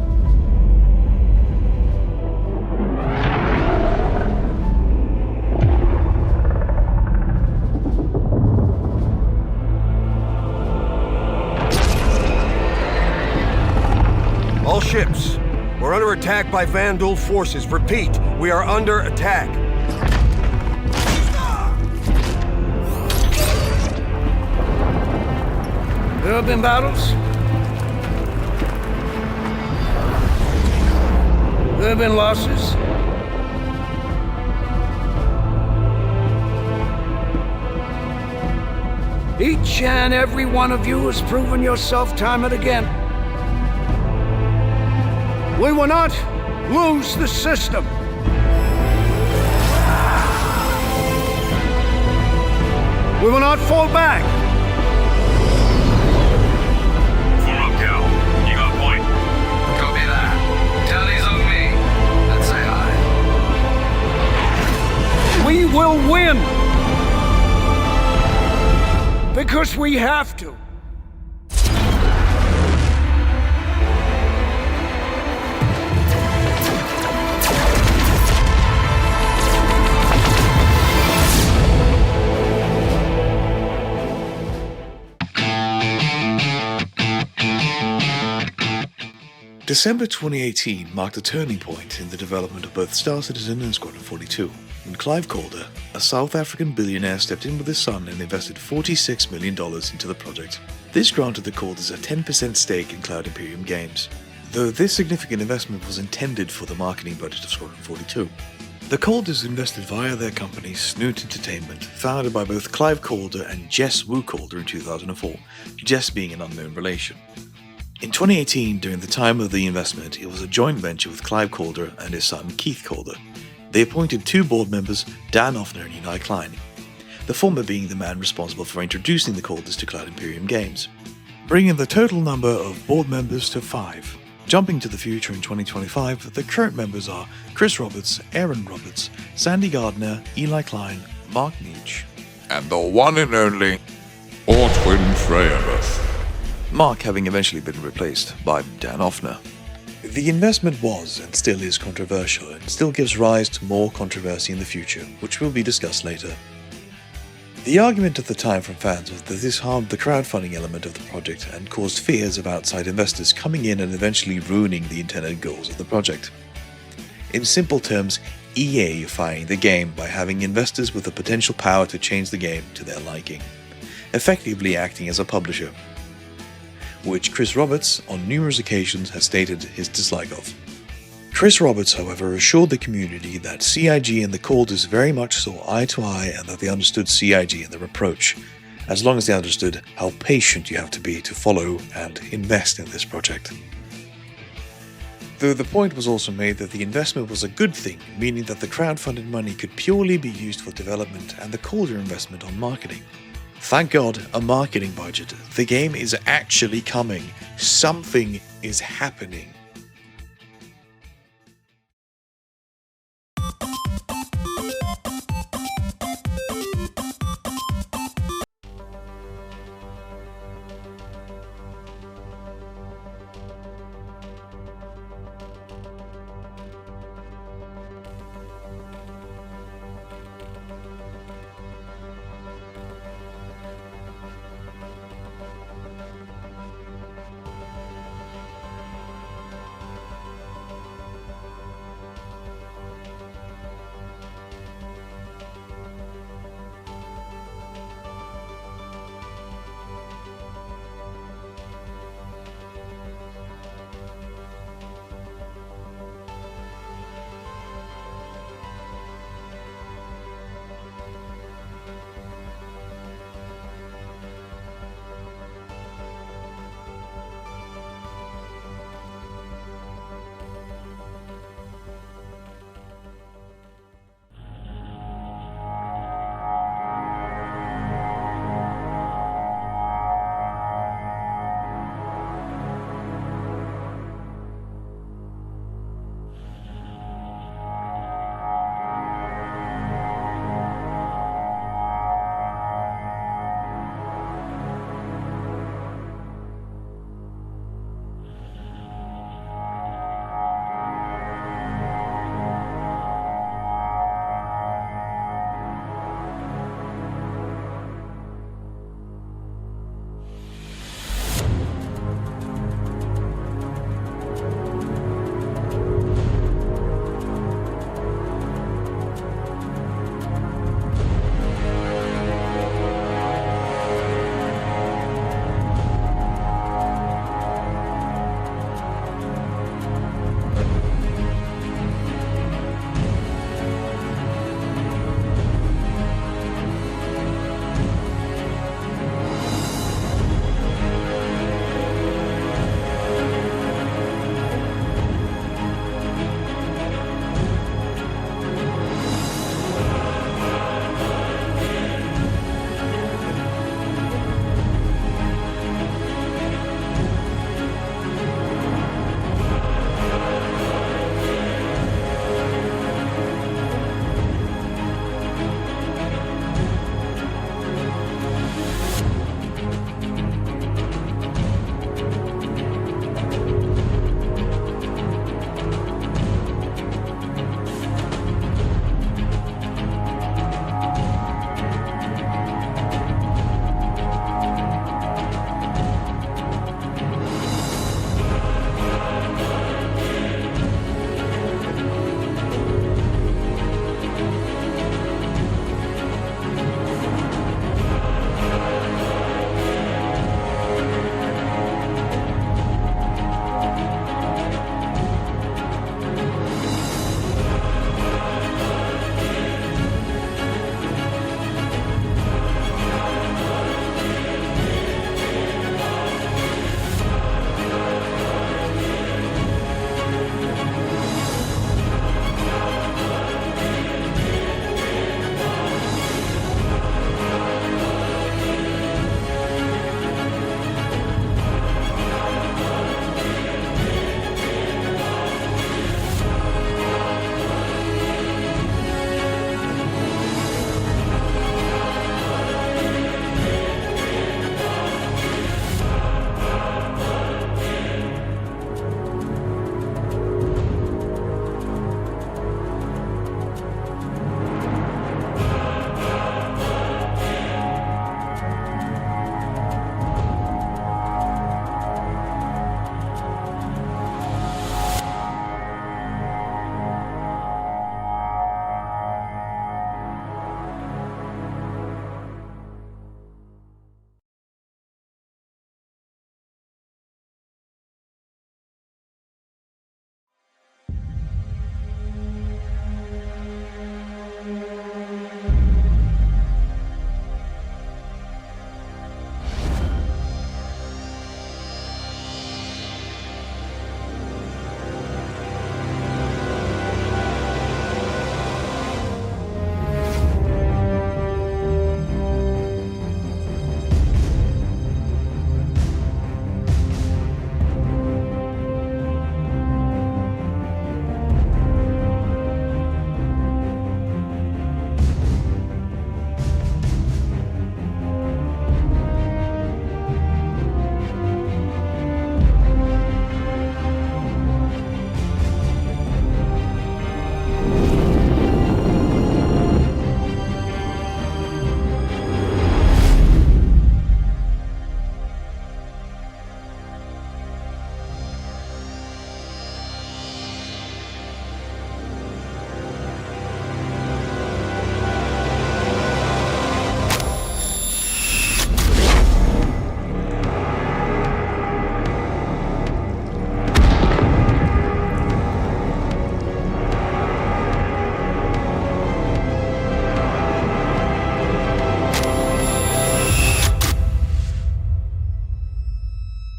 All ships, we're under attack by Vandal forces. Repeat, we are under attack. There have been battles. There have been losses. Each and every one of you has proven yourself time and again. We will not lose the system. We will not fall back. Form up, Cal. You got a point. Copy that. Tally's on me. Let's say aye. We will win. Because we have to. December 2018 marked a turning point in the development of both Star Citizen and Squadron 42, when Clive Calder, a South African billionaire, stepped in with his son and invested $46 million into the project. This granted the Calders a 10% stake in Cloud Imperium Games, though this significant investment was intended for the marketing budget of Squadron 42. The Calders invested via their company Snoot Entertainment, founded by both Clive Calder and Jess Wu Calder in 2004, Jess being an unknown relation. In 2018, during the time of the investment, it was a joint venture with Clive Calder and his son Keith Calder. They appointed two board members, Dan Offner and Eli Klein, the former being the man responsible for introducing the Calders to Cloud Imperium Games, bringing the total number of board members to 5. Jumping to the future in 2025, the current members are Chris Roberts, Aaron Roberts, Sandy Gardner, Eli Klein, Mark Neach, and the one and only Ortwin Freyamuth. Mark having eventually been replaced by Dan Offner. The investment was and still is controversial and still gives rise to more controversy in the future, which will be discussed later. The argument at the time from fans was that this harmed the crowdfunding element of the project and caused fears of outside investors coming in and eventually ruining the intended goals of the project. In simple terms, EA-ifying the game by having investors with the potential power to change the game to their liking, effectively acting as a publisher, which Chris Roberts on numerous occasions has stated his dislike of. Chris Roberts, however, assured the community that CIG and the Calders very much saw eye to eye and that they understood CIG and their approach, as long as they understood how patient you have to be to follow and invest in this project. Though the point was also made that the investment was a good thing, meaning that the crowdfunded money could purely be used for development and the Calder investment on marketing. Thank God, a marketing budget. The game is actually coming. Something is happening.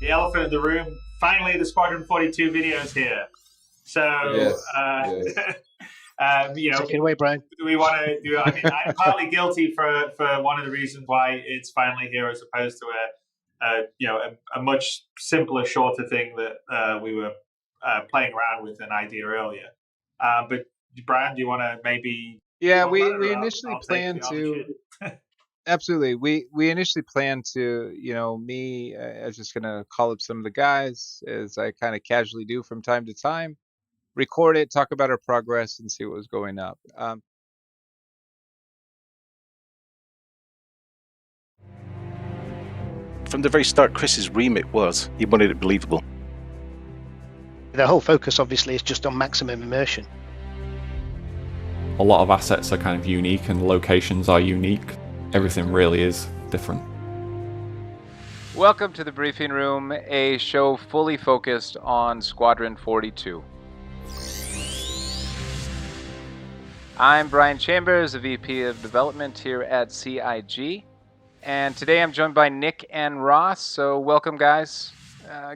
the elephant in the room. Finally, the Squadron 42 video's here. So, Take it away, Brian. we want to do. I mean, I'm partly guilty for one of the reasons why it's finally here, as opposed to a much simpler, shorter thing that we were playing around with an idea earlier. But Brian, do you want to maybe? Yeah, we initially planned to. Absolutely, we initially planned to. I was just gonna call up some of the guys, as I kind of casually do from time to time, record it, talk about our progress, and see what was going up. From the very start, Chris's remit was he wanted it believable. The whole focus, obviously, is just on maximum immersion. A lot of assets are kind of unique, and locations are unique. Everything really is different. Welcome to the briefing room, a show fully focused on Squadron 42. I'm Brian Chambers, the VP of Development here at CIG. And today I'm joined by Nick and Ross, so welcome, guys.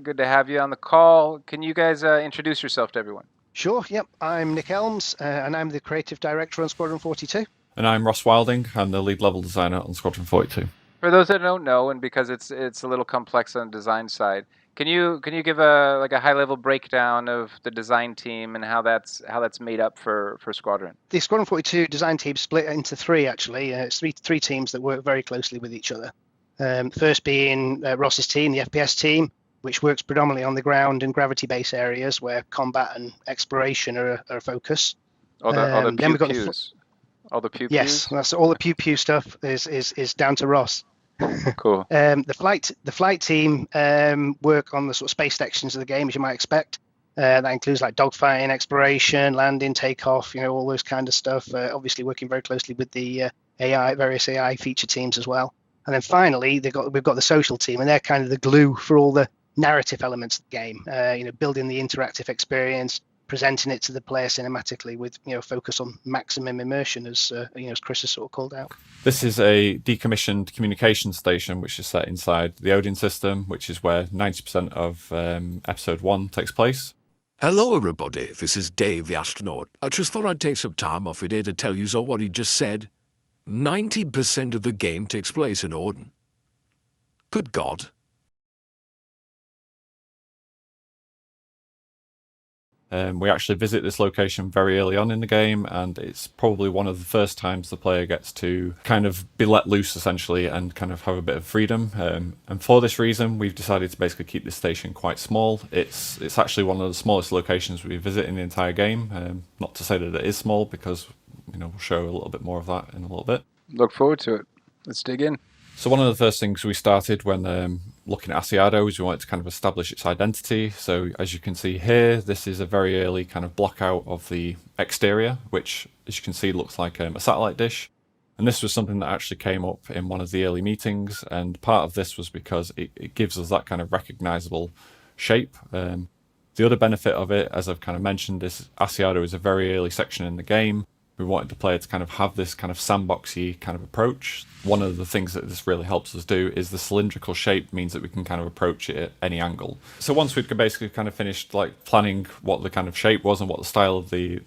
Good to have you on the call. Can you guys introduce yourself to everyone? Sure, yep. I'm Nick Elms, and I'm the creative director on Squadron 42. And I'm Ross Wilding. I'm the lead level designer on Squadron 42. For those that don't know, and because it's a little complex on the design side, can you give a high level breakdown of the design team and how that's made up for Squadron? The Squadron 42 design team split into three, actually. It's three teams that work very closely with each other. First being Ross's team, the FPS team, which works predominantly on the ground and gravity base areas where combat and exploration are a focus. All the pew-pews. All the pew-pews? Yes, that's all the pew-pew stuff is down to Ross. Cool. The flight team work on the sort of space sections of the game, as you might expect. That includes like dogfighting, exploration, landing, takeoff, all those kind of stuff. Obviously working very closely with the various AI feature teams as well. And then finally, we've got the social team, and they're kind of the glue for all the narrative elements of the game. Building the interactive experience, presenting it to the player cinematically with focus on maximum immersion, as Chris has sort of called out. This is a decommissioned communication station which is set inside the Odin system, which is where 90% of episode 1 takes place. Hello everybody, this is Dave the astronaut. I just thought I'd take some time off your day to tell you what he just said. 90% of the game takes place in Odin. Good God. We actually visit this location very early on in the game, and it's probably one of the first times the player gets to kind of be let loose, essentially, and kind of have a bit of freedom. And for this reason, we've decided to basically keep this station quite small. It's actually one of the smallest locations we visit in the entire game. Not to say that it is small, because we'll show a little bit more of that in a little bit. Look forward to it. Let's dig in. So one of the first things we started when looking at Asiado is we wanted to kind of establish its identity. So as you can see here, this is a very early kind of block out of the exterior, which, as you can see, looks like a satellite dish. And this was something that actually came up in one of the early meetings. And part of this was because it gives us that kind of recognizable shape. The other benefit of it, as I've kind of mentioned, is Asiado is a very early section in the game. We wanted the player to kind of have this kind of sandboxy kind of approach. One of the things that this really helps us do is the cylindrical shape means that we can kind of approach it at any angle. So once we'd basically kind of finished like planning what the kind of shape was and what the style of the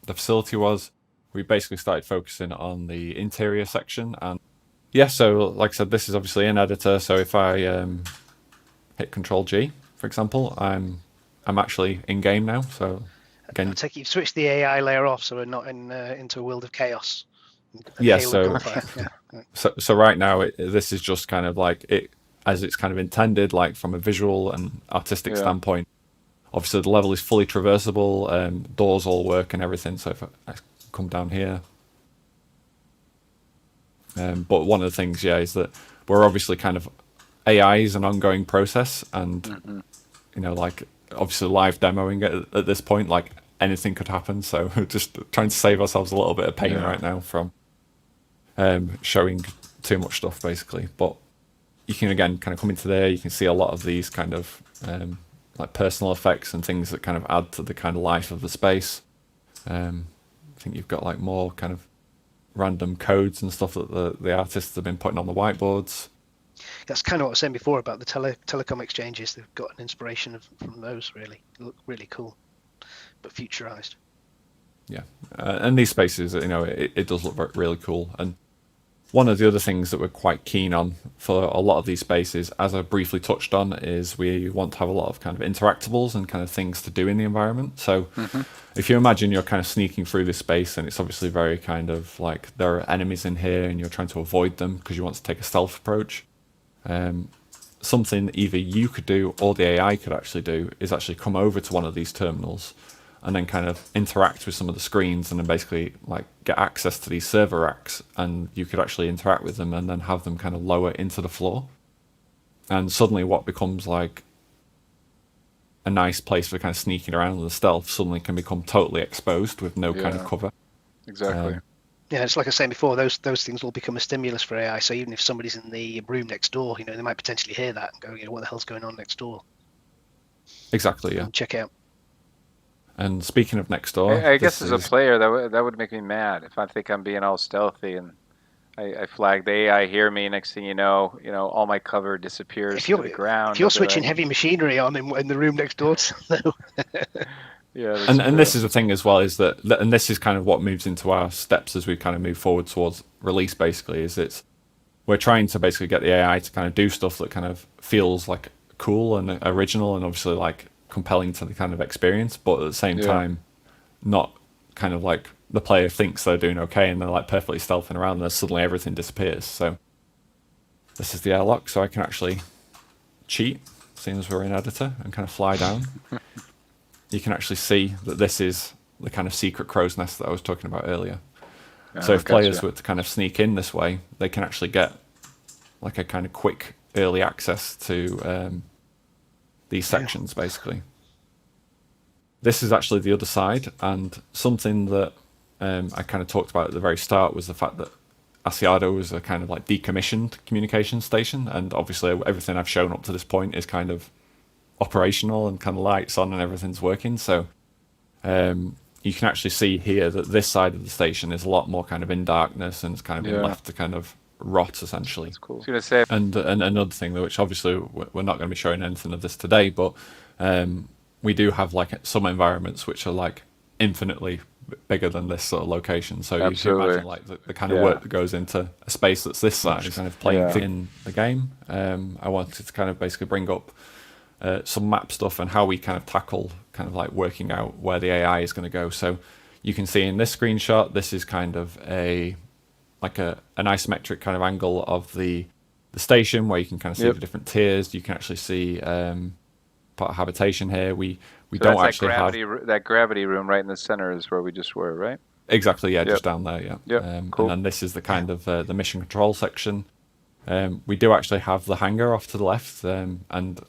facility was, we basically started focusing on the interior section. And yeah, so like I said, this is obviously an editor. So if I hit Control G, for example, I'm actually in game now. So again, I take it you've switched the AI layer off, so we're not into a world of chaos. Yeah, so right now this is just kind of like it as it's kind of intended, like from a visual and artistic standpoint. Obviously, the level is fully traversable, doors all work and everything. So if I come down here, but one of the things, is that we're obviously kind of AI is an ongoing process, and like obviously live demoing it at this point, like anything could happen. So we're just trying to save ourselves a little bit of pain right now from showing too much stuff, basically. But you can again kind of come into there. You can see a lot of these kind of like personal effects and things that kind of add to the kind of life of the space. I think you've got like more kind of random codes and stuff that the artists have been putting on the whiteboards. That's kind of what I was saying before about the telecom exchanges. They've got an inspiration from those, really. They look really cool, but futurized. Yeah, and these spaces, it does look really cool. And one of the other things that we're quite keen on for a lot of these spaces, as I briefly touched on, is we want to have a lot of kind of interactables and kind of things to do in the environment. So if you imagine you're kind of sneaking through this space, and it's obviously very kind of like there are enemies in here and you're trying to avoid them because you want to take a stealth approach. Something either you could do or the AI could actually do is actually come over to one of these terminals and then kind of interact with some of the screens and then basically like get access to these server racks, and you could actually interact with them and then have them kind of lower into the floor. And suddenly what becomes like a nice place for kind of sneaking around with the stealth suddenly can become totally exposed with no kind of cover. Exactly. Yeah, it's like I was saying before, those things will become a stimulus for AI. So even if somebody's in the room next door, they might potentially hear that and go, what the hell's going on next door? Exactly, yeah. And check out. And speaking of next door, I guess as a player, that would make me mad if I think I'm being all stealthy and I flag the AI, hear me. Next thing you know, all my cover disappears to the ground. If you're switching heavy machinery on in the room next door, yeah. And this is the thing as well, is that, and this is kind of what moves into our steps as we kind of move forward towards release. Basically, is we're trying to basically get the AI to kind of do stuff that kind of feels like cool and original and obviously like compelling to the kind of experience, but at the same time not kind of like the player thinks they're doing okay and they're like perfectly stealthing around and then suddenly everything disappears. So this is the airlock, so I can actually cheat, seeing as we're in editor, and kind of fly down. You can actually see that this is the kind of secret crow's nest that I was talking about earlier. So if players were to kind of sneak in this way, they can actually get like a kind of quick early access to these sections, basically. This is actually the other side, and something that I kind of talked about at the very start was the fact that Asiado was a kind of like decommissioned communication station, and obviously everything I've shown up to this point is kind of operational and kind of lights on and everything's working. So you can actually see here that this side of the station is a lot more kind of in darkness and it's kind of been left to kind of rot, essentially. That's cool. I was gonna say, and another thing, which obviously we're not going to be showing anything of this today, but we do have like some environments which are like infinitely bigger than this sort of location. So you can imagine like the kind of work that goes into a space that's this size, kind of playing in the game. I wanted to kind of basically bring up some map stuff and how we kind of tackle kind of like working out where the AI is going to go. So you can see in this screenshot, this is kind of an isometric kind of angle of the station where you can kind of see the different tiers. You can actually see part of habitation here. We don't actually have that gravity room right in the center is where we just were, right? Exactly, yeah, just down there, yeah. Cool. And then this is the kind of the mission control section. We do actually have the hangar off to the left, and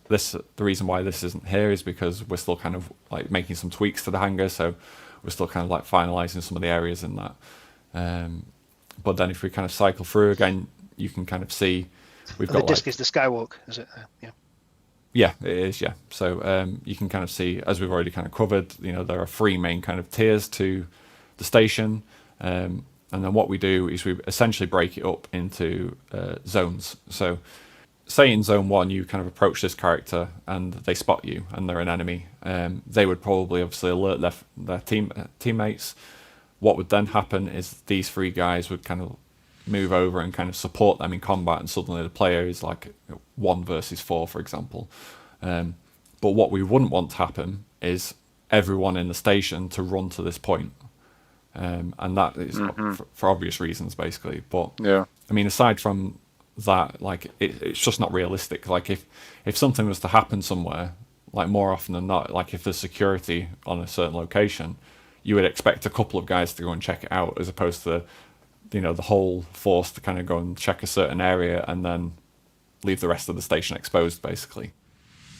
the reason why this isn't here is because we're still kind of like making some tweaks to the hangar, so we're still kind of like finalizing some of the areas in that. But then if we kind of cycle through again, you can kind of see we've got the disc is the skywalk, is it? Yeah, it is, yeah. So you can kind of see, as we've already kind of covered, there are 3 main kind of tiers to the station. And then what we do is we essentially break it up into zones. So say in zone 1, you kind of approach this character and they spot you and they're an enemy. They would probably obviously alert their teammates. What would then happen is these 3 guys would kind of move over and kind of support them in combat, and suddenly the player is like 1 versus 4, for example. But what we wouldn't want to happen is everyone in the station to run to this point. And that is for obvious reasons, basically. But I mean, aside from that, like it's just not realistic. Like if something was to happen somewhere, like more often than not, like if there's security on a certain location, you would expect a couple of guys to go and check it out, as opposed to the whole force to kind of go and check a certain area and then leave the rest of the station exposed, basically.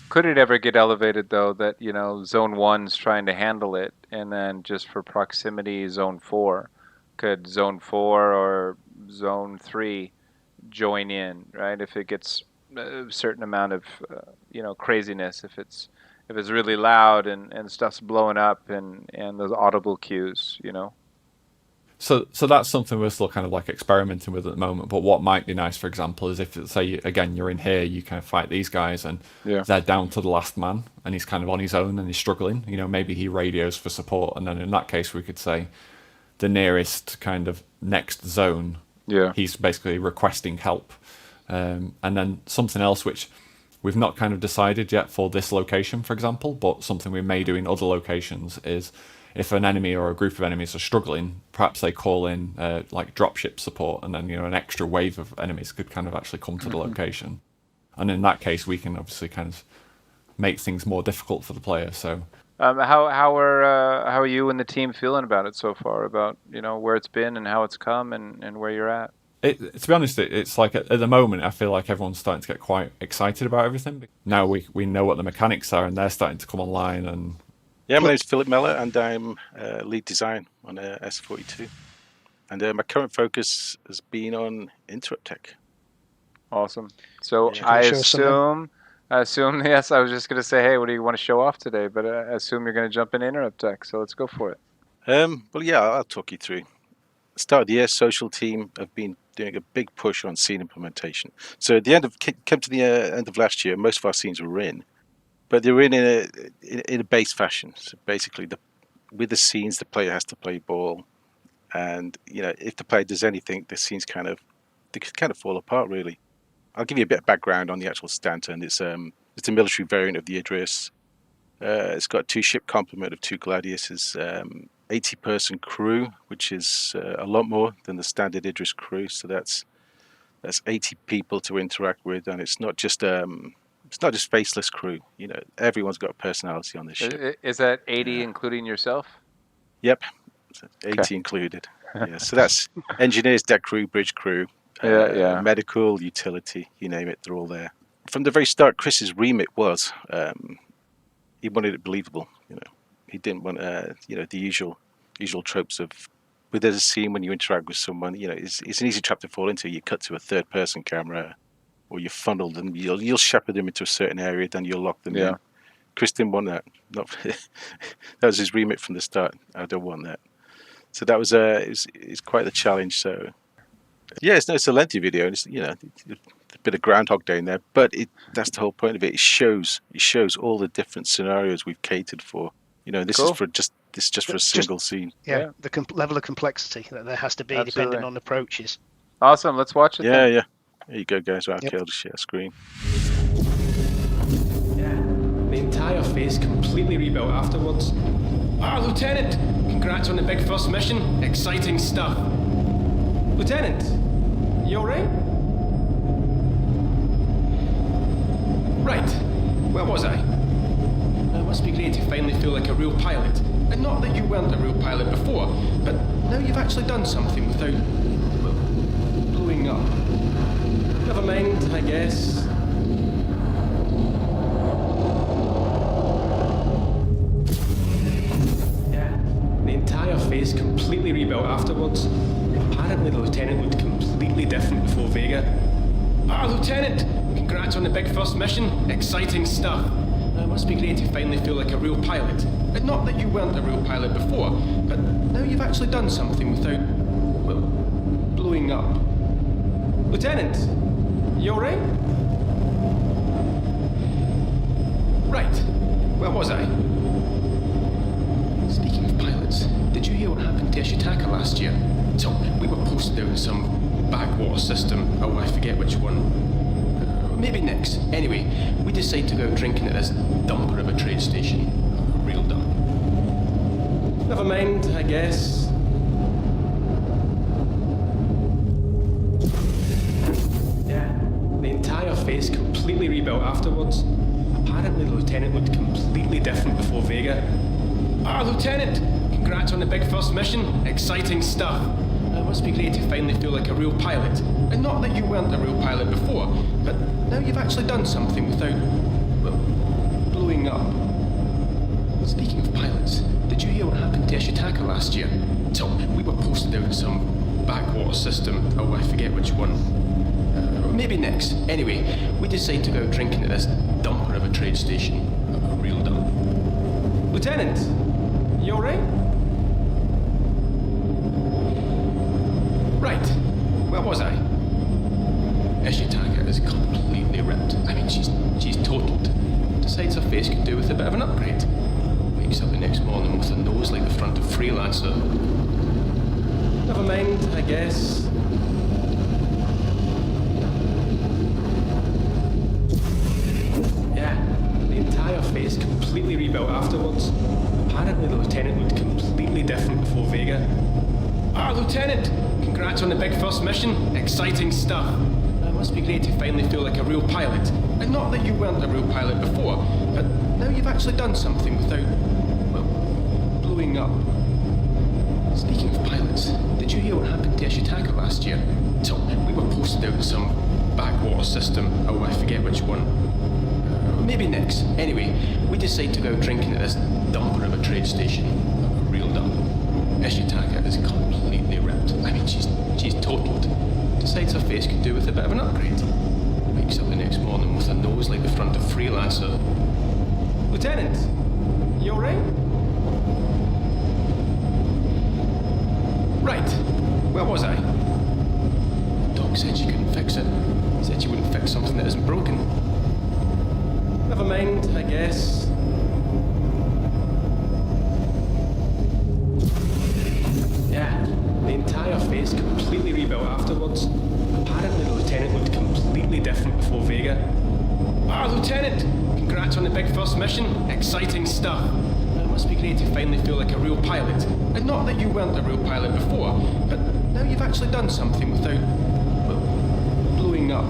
Could it ever get elevated, though, that, Zone 1's trying to handle it, and then just for proximity, Zone 4? Could Zone 4 or Zone 3 join in, right? If it gets a certain amount of, craziness, if it's really loud and stuff's blowing up and those audible cues, So that's something we're still kind of like experimenting with at the moment. But what might be nice, for example, is if, say, again, you're in here, you kind of fight these guys and they're down to the last man and he's kind of on his own and he's struggling. You know, maybe he radios for support. And then in that case, we could say the nearest kind of next zone, he's basically requesting help. And then something else which we've not kind of decided yet for this location, for example, but something we may do in other locations is if an enemy or a group of enemies are struggling, perhaps they call in like dropship support, and then an extra wave of enemies could kind of actually come to the location. And in that case, we can obviously kind of make things more difficult for the player. So, how are you and the team feeling about it so far? About where it's been and how it's come and where you're at. To be honest, it's like at the moment I feel like everyone's starting to get quite excited about everything. Now we know what the mechanics are, and they're starting to come online. And yeah, my name's Philip Meller, and I'm lead design on SQ42. And my current focus has been on interrupt tech. Awesome. So I assume, yes, I was just going to say, hey, what do you want to show off today? But I assume you're going to jump in interrupt tech, so let's go for it. Well, yeah, I'll talk you through. Start of the year, social team have been doing a big push on scene implementation. So at the end of end of last year, most of our scenes were in, but they were in a base fashion. So basically, with the scenes, the player has to play ball, and if the player does anything, the scenes kind of fall apart. Really, I'll give you a bit of background on the actual Stanton. It's a military variant of the Idris. It's got a 2-ship complement of 2 Gladiuses. 80-person crew, which is a lot more than the standard Idris crew. So that's 80 people to interact with, and it's not just faceless crew. Everyone's got a personality on this ship. Is that 80 including yourself? Yep, 80 included. Yeah, so that's engineers, deck crew, bridge crew, medical, utility, you name it, they're all there. From the very start, Chris's remit was he wanted it believable. He didn't want the usual tropes of with a scene when you interact with someone. It's an easy trap to fall into. You cut to a third-person camera, or you funnel them. You'll shepherd them into a certain area, then you'll lock them in. Chris didn't want that. That was his remit from the start. I don't want that. So that was it's quite the challenge. So yeah, it's a lengthy video. It's a bit of Groundhog Day in there, but that's the whole point of it. It shows all the different scenarios we've catered for. This is just for a single scene. Yeah, the level of complexity that there has to be depending on approaches. Awesome, let's watch it. Yeah. There you go, guys. Right, okay, I'll just share a screen. Yeah, the entire face completely rebuilt afterwards. Lieutenant! Congrats on the big first mission. Exciting stuff. Lieutenant, you alright? Right, where was I? It must be great to finally feel like a real pilot. And not that you weren't a real pilot before, but now you've actually done something without, blowing up. Never mind, I guess. Yeah, the entire face completely rebuilt afterwards. Apparently the lieutenant looked completely different before Vega. Lieutenant! Congrats on the big first mission. Exciting stuff. It must be great to finally feel like a real pilot. And not that you weren't a real pilot before, but now you've actually done something without, blowing up. Lieutenant, you alright? Right, where was I? Speaking of pilots, did you hear what happened to Ishitaka last year? So, we were posted out in some backwater system. Oh, I forget which one. Maybe next. Anyway, we decide to go out drinking at this dumper of a trade station. Real dump. Never mind, I guess. Yeah, the entire face completely rebuilt afterwards. Apparently the lieutenant looked completely different before Vega. Lieutenant! Congrats on the big first mission. Exciting stuff. It must be great to finally feel like a real pilot. And not that you weren't a real pilot before, but now you've actually done something without, blowing up. Speaking of pilots, did you hear what happened to Ishitaka last year? So, we were posted out in some backwater system. Oh, I forget which one. Maybe next. Anyway, we decide to go out drinking at this dumper of a trade station. Real dump. Lieutenant, you alright? face could do with a bit of an upgrade. Wakes up the next morning with a nose like the front of Freelancer. Never mind, I guess. Yeah, the entire face completely rebuilt afterwards. Apparently the Lieutenant looked completely different before Vega. Ah, Lieutenant! Congrats on the big first mission. Exciting stuff. It must be great to finally feel like a real pilot. And not that you weren't a real pilot before, but now you've actually done something without, well, blowing up. Speaking of pilots, did you hear what happened to Ishitaka last year? So, we were posted out in some backwater system. Oh, I forget which one. Maybe next. Anyway, we decide to go out drinking at this dumper of a trade station. A real dump. Ishitaka is completely ripped. I mean, she's totaled. Decides her face could do with a bit of an upgrade. Wakes up the next morning with a nose like the front of Freelancer. Lieutenant, you alright? Right, where was I? The dog said she couldn't fix it. Said she wouldn't fix something that isn't broken. Never mind, I guess. Yeah, the entire face completely rebuilt afterwards. Apparently the Lieutenant looked completely different before Vega. Ah, Lieutenant! Congrats on the big first mission. Exciting stuff. It must be great to finally feel like a real pilot. And not that you weren't a real pilot before, but now you've actually done something without, well, blowing up.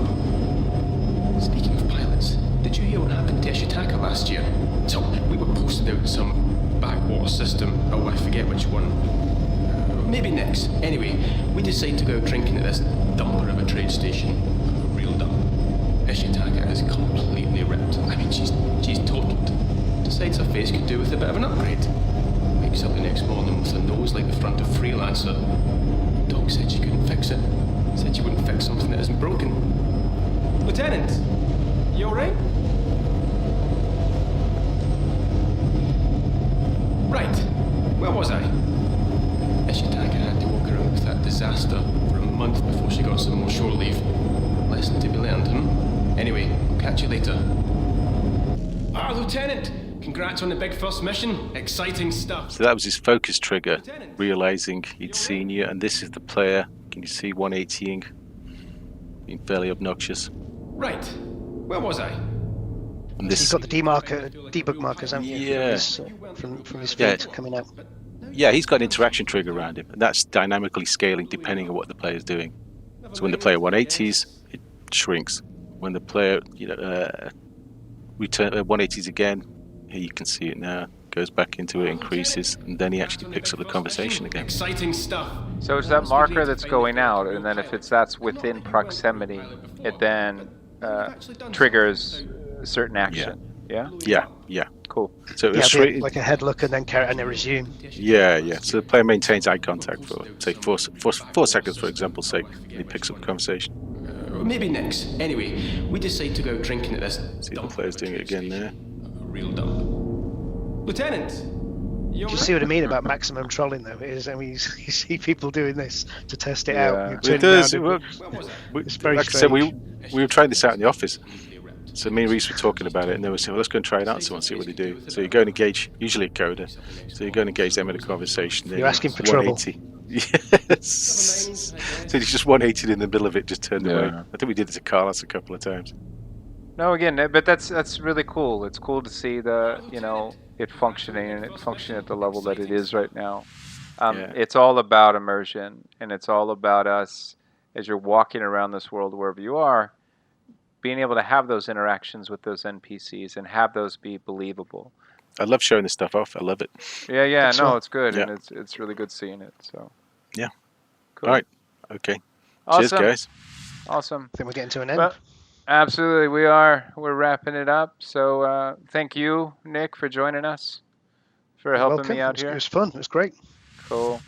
Speaking of pilots, did you hear what happened to Ishitaka last year? So, we were posted out in some backwater system. Oh, I forget which one. Maybe next. Anyway, we decide to go out drinking at this dumper of a trade station. A real dump. Ishitaka is completely ripped. I mean, she's totaled. Decides her face could do with a bit of an upgrade. Wakes up the next morning with a nose like the front of Freelancer. The dog said she couldn't fix it. Said she wouldn't fix something that isn't broken. Lieutenant, you alright? Right, where was I? Ishitaka had to walk around with that disaster for a month before she got some more shore leave. Lesson to be learned, Anyway, I'll catch you later. Ah, Lieutenant! Congrats on the big first mission. Exciting stuff. So that was his focus trigger, realizing he'd seen you, and this is the player. Can you see 180ing? Being fairly obnoxious. Right, where was I? And this, you've got the debug markers, haven't you? Yeah. From his feed coming out. Yeah, he's got an interaction trigger around him, and that's dynamically scaling depending on what the player's doing. So when the player 180s, it shrinks. When the player, return 180s again, here you can see it now. Goes back into it, increases, and then he actually picks up the conversation again. Exciting stuff. So it's that marker that's going out, and then if that's within proximity, it then triggers a certain action. Yeah. Yeah. Cool. So it's like a head look and then resume. Yeah. So the player maintains eye contact for say 4 seconds, for example's sake, and he picks up the conversation. Maybe next. Anyway, we decide to go out drinking at this. See the player's doing it again there. A real dump. Lieutenant, you see what I mean about maximum trolling, though? It is, I mean, you see people doing this to test it out. It does. It's very like strange. I said, we were trying this out in the office. So me and Reese were talking about it, and they were saying, well, let's go and try it out and see what they do. So you go and engage, usually a coder, so you go and engage them in a conversation. You're asking for trouble. Yes. So he's just 180'd in the middle of it, just turned away. I think we did it to Carlos a couple of times. No, again, but that's really cool. It's cool to see it functioning, and it functioning at the level that it is right now. It's all about immersion, and it's all about us as you're walking around this world wherever you are, being able to have those interactions with those NPCs and have those be believable. I love showing this stuff off. I love it. Yeah. It's good, and it's really good seeing it. So. Yeah. Cool. All right. Okay. Awesome. Cheers, guys. Awesome. I think we're getting to an end. Well, absolutely, we are. We're wrapping it up. So thank you, Nick, for joining us, for helping me out here. It was fun. It was great. Cool.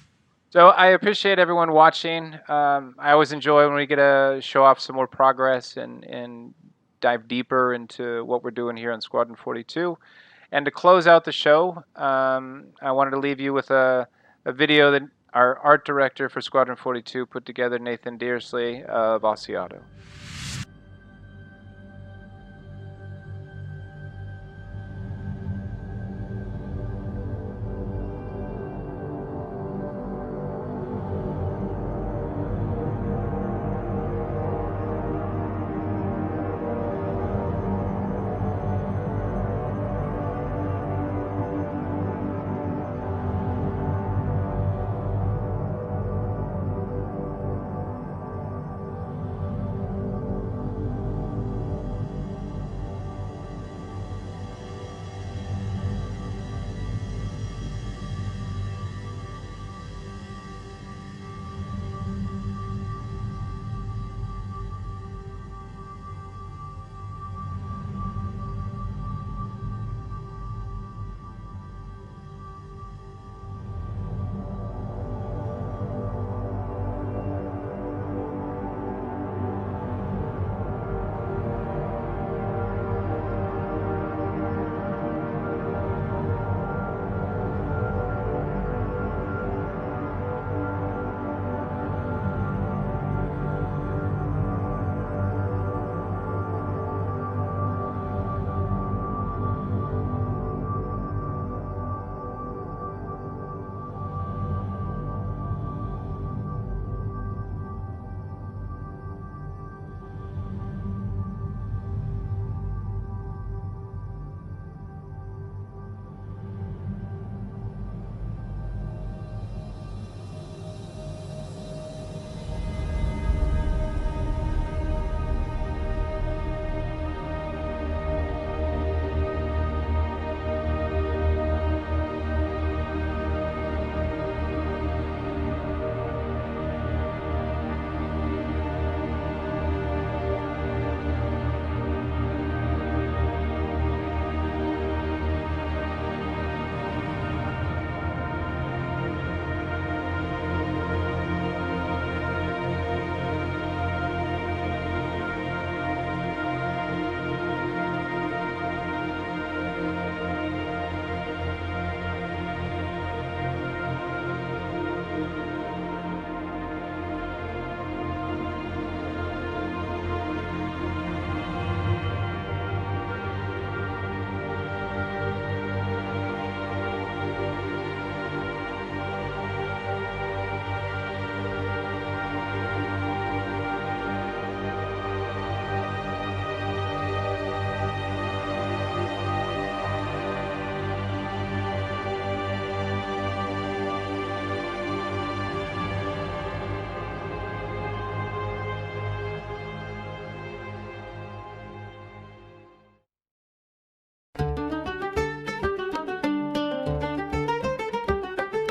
So I appreciate everyone watching. I always enjoy when we get to show off some more progress and dive deeper into what we're doing here on Squadron 42. And to close out the show, I wanted to leave you with a video that our art director for Squadron 42 put together, Nathan Dearsley of Asiato.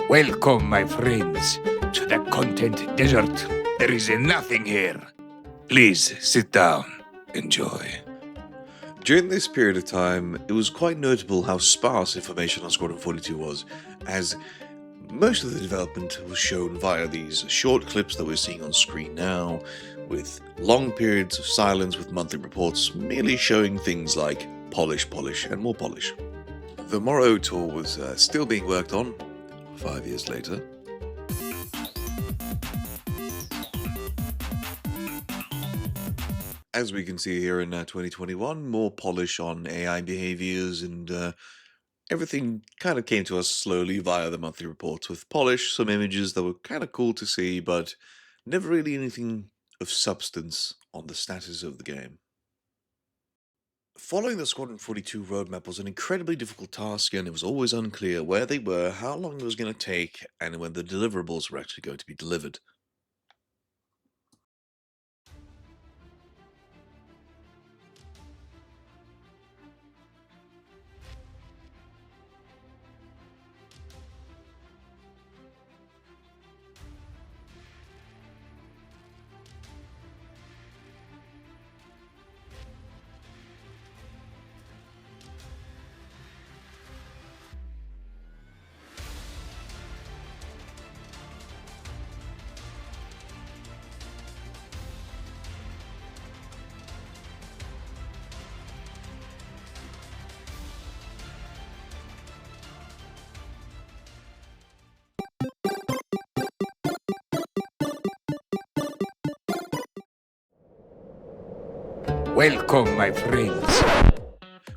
Welcome, my friends, to the content desert. There is nothing here. Please sit down. Enjoy. During this period of time, it was quite notable how sparse information on Squadron 42 was, as most of the development was shown via these short clips that we're seeing on screen now, with long periods of silence with monthly reports merely showing things like polish, polish, and more polish. The Morrow tour was still being worked on 5 years later. As we can see here in 2021, more polish on AI behaviors, and everything kind of came to us slowly via the monthly reports with polish, some images that were kind of cool to see, but never really anything of substance on the status of the game. Following the Squadron 42 roadmap was an incredibly difficult task, and it was always unclear where they were, how long it was going to take, and when the deliverables were actually going to be delivered. Welcome, my friends.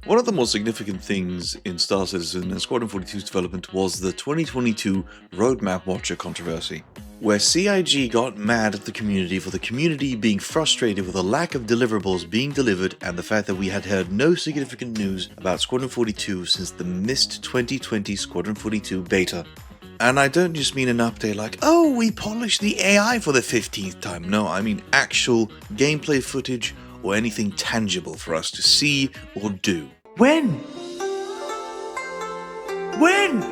One of the most significant things in Star Citizen and Squadron 42's development was the 2022 Roadmap Watcher controversy, where CIG got mad at the community for the community being frustrated with the lack of deliverables being delivered and the fact that we had heard no significant news about Squadron 42 since the missed 2020 Squadron 42 beta. And I don't just mean an update like, oh, we polished the AI for the 15th time. No, I mean actual gameplay footage or anything tangible for us to see or do. When? When?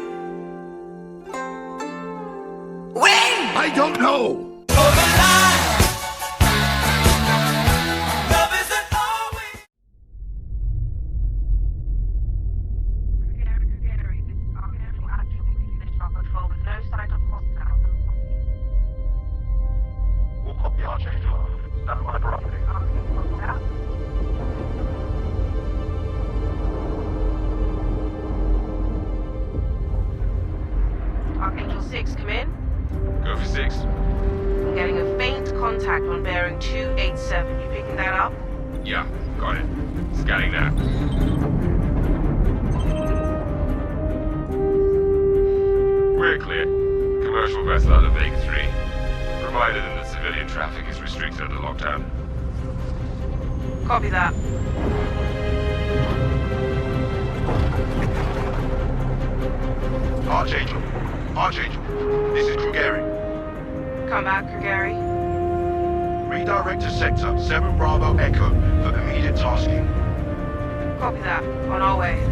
When? I don't know. Archangel 6, come in. Go for 6. I'm getting a faint contact on bearing 287. You picking that up? Yeah, got it. Scanning now. We're clear. Commercial vessel out of Vega 3. Reminder that civilian traffic is restricted under lockdown. Copy that. Archangel. Archangel, this is Krugeri. Come back, Krugeri. Redirect to sector 7 Bravo Echo for immediate tasking. Copy that. On our way.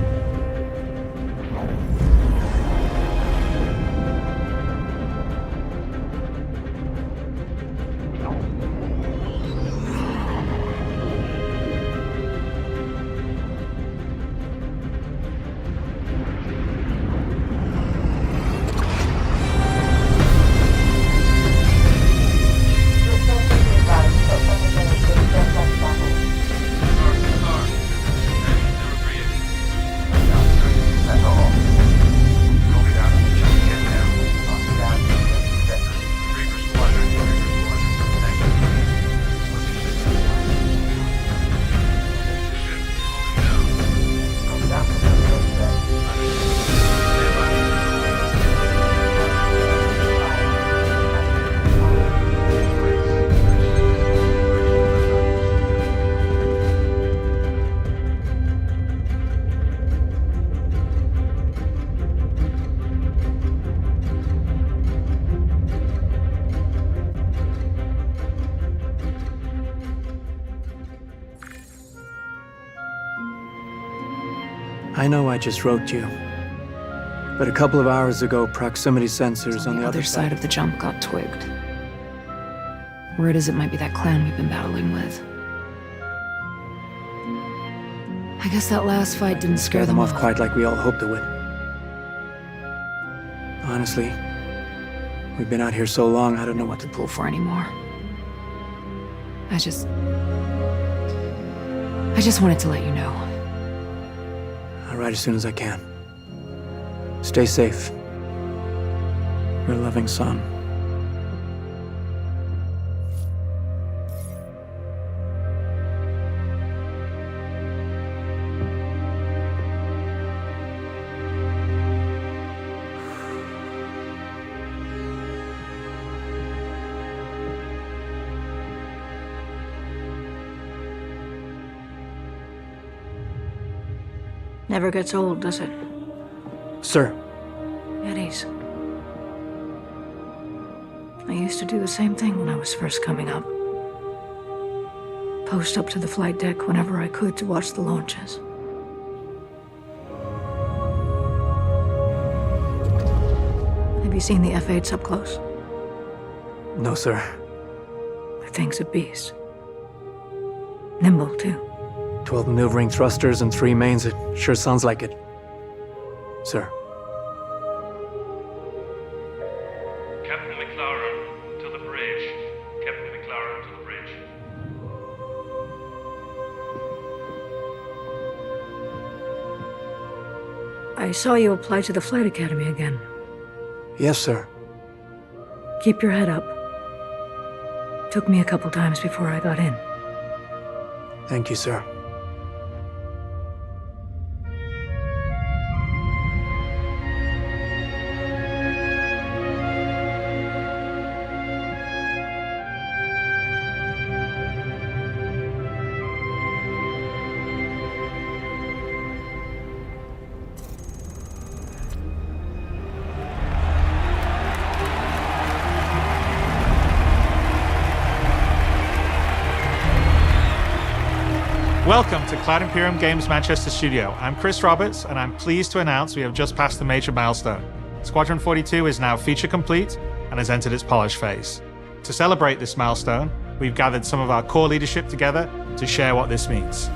I know I just wrote you, But a couple of hours ago, proximity sensors on the other side of the jump got twigged. Word is it might be that clan we've been battling with. I guess that last fight didn't scare them off quite like we all hoped it would. Honestly, we've been out here so long, I don't know what to pull for anymore. I just wanted to let you know. I'll ride as soon as I can. Stay safe. Your loving son. Never gets old, does it? Sir. Eddies. I used to do the same thing when I was first coming up. Post up to the flight deck whenever I could to watch the launches. Have you seen the F-8s up close? No, sir. The thing's a beast. Nimble, too. 12 maneuvering thrusters and 3 mains. It sure sounds like it. Sir. Captain McLaren, to the bridge. Captain McLaren, to the bridge. I saw you apply to the Flight Academy again. Yes, sir. Keep your head up. Took me a couple times before I got in. Thank you, sir. Welcome to Cloud Imperium Games Manchester Studio. I'm Chris Roberts, and I'm pleased to announce we have just passed a major milestone. Squadron 42 is now feature complete and has entered its polish phase. To celebrate this milestone, we've gathered some of our core leadership together to share what this means.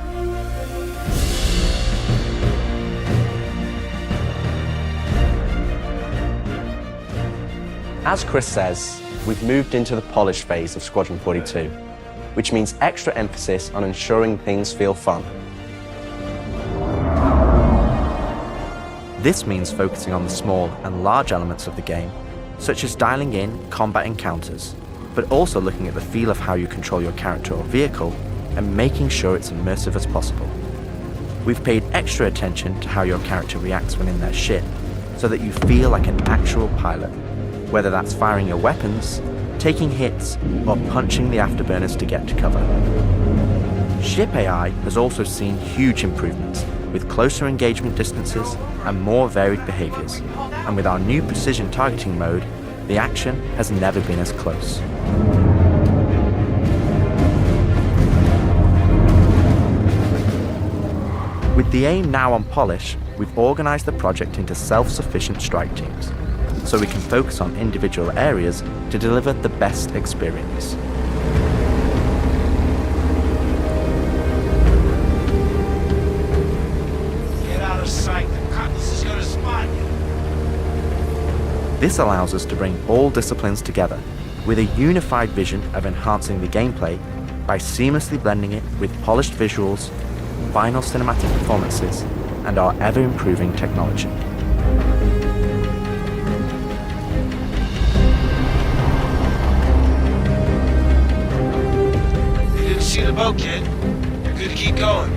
As Chris says, we've moved into the polish phase of Squadron 42, which means extra emphasis on ensuring things feel fun. This means focusing on the small and large elements of the game, such as dialing in combat encounters, but also looking at the feel of how you control your character or vehicle and making sure it's immersive as possible. We've paid extra attention to how your character reacts when in their ship, so that you feel like an actual pilot, whether that's firing your weapons, taking hits, or punching the afterburners to get to cover. Ship AI has also seen huge improvements, with closer engagement distances and more varied behaviors. And with our new precision targeting mode, the action has never been as close. With the aim now on polish, we've organized the project into self-sufficient strike teams, so we can focus on individual areas to deliver the best experience. Get out of sight, the Cutlass is gonna spot you. This allows us to bring all disciplines together with a unified vision of enhancing the gameplay by seamlessly blending it with polished visuals, final cinematic performances, and our ever-improving technology. See the boat, kid. You're good to keep going.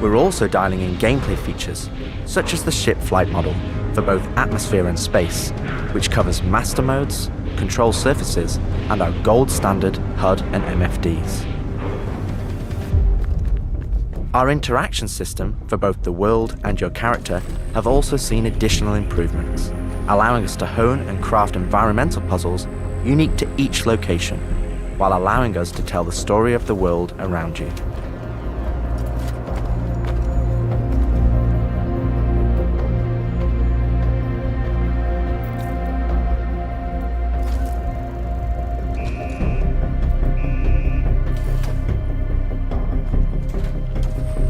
We're also dialing in gameplay features, such as the ship flight model for both atmosphere and space, which covers master modes, control surfaces, and our gold standard HUD and MFDs. Our interaction system for both the world and your character have also seen additional improvements, allowing us to hone and craft environmental puzzles unique to each location, while allowing us to tell the story of the world around you.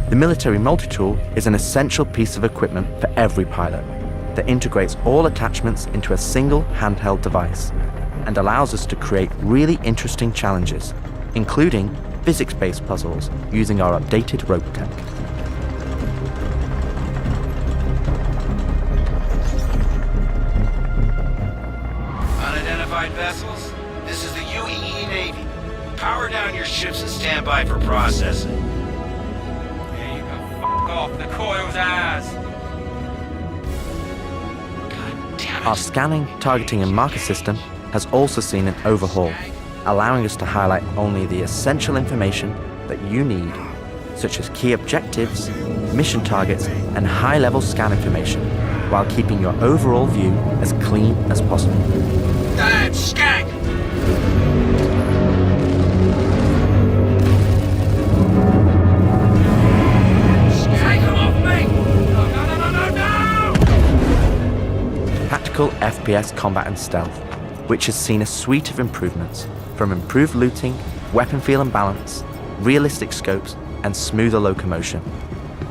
The military multi-tool is an essential piece of equipment for every pilot that integrates all attachments into a single handheld device and allows us to create really interesting challenges, including physics-based puzzles using our updated rope tech. Unidentified vessels, this is the UEE Navy. Power down your ships and stand by for processing. Yeah, you can f*** off, the coil's ours. Our scanning, targeting and marker system has also seen an overhaul, allowing us to highlight only the essential information that you need, such as key objectives, mission targets, and high-level scan information, while keeping your overall view as clean as possible. Damn skank! Take him off me! No! Tactical FPS combat and stealth, which has seen a suite of improvements, from improved looting, weapon feel and balance, realistic scopes, and smoother locomotion,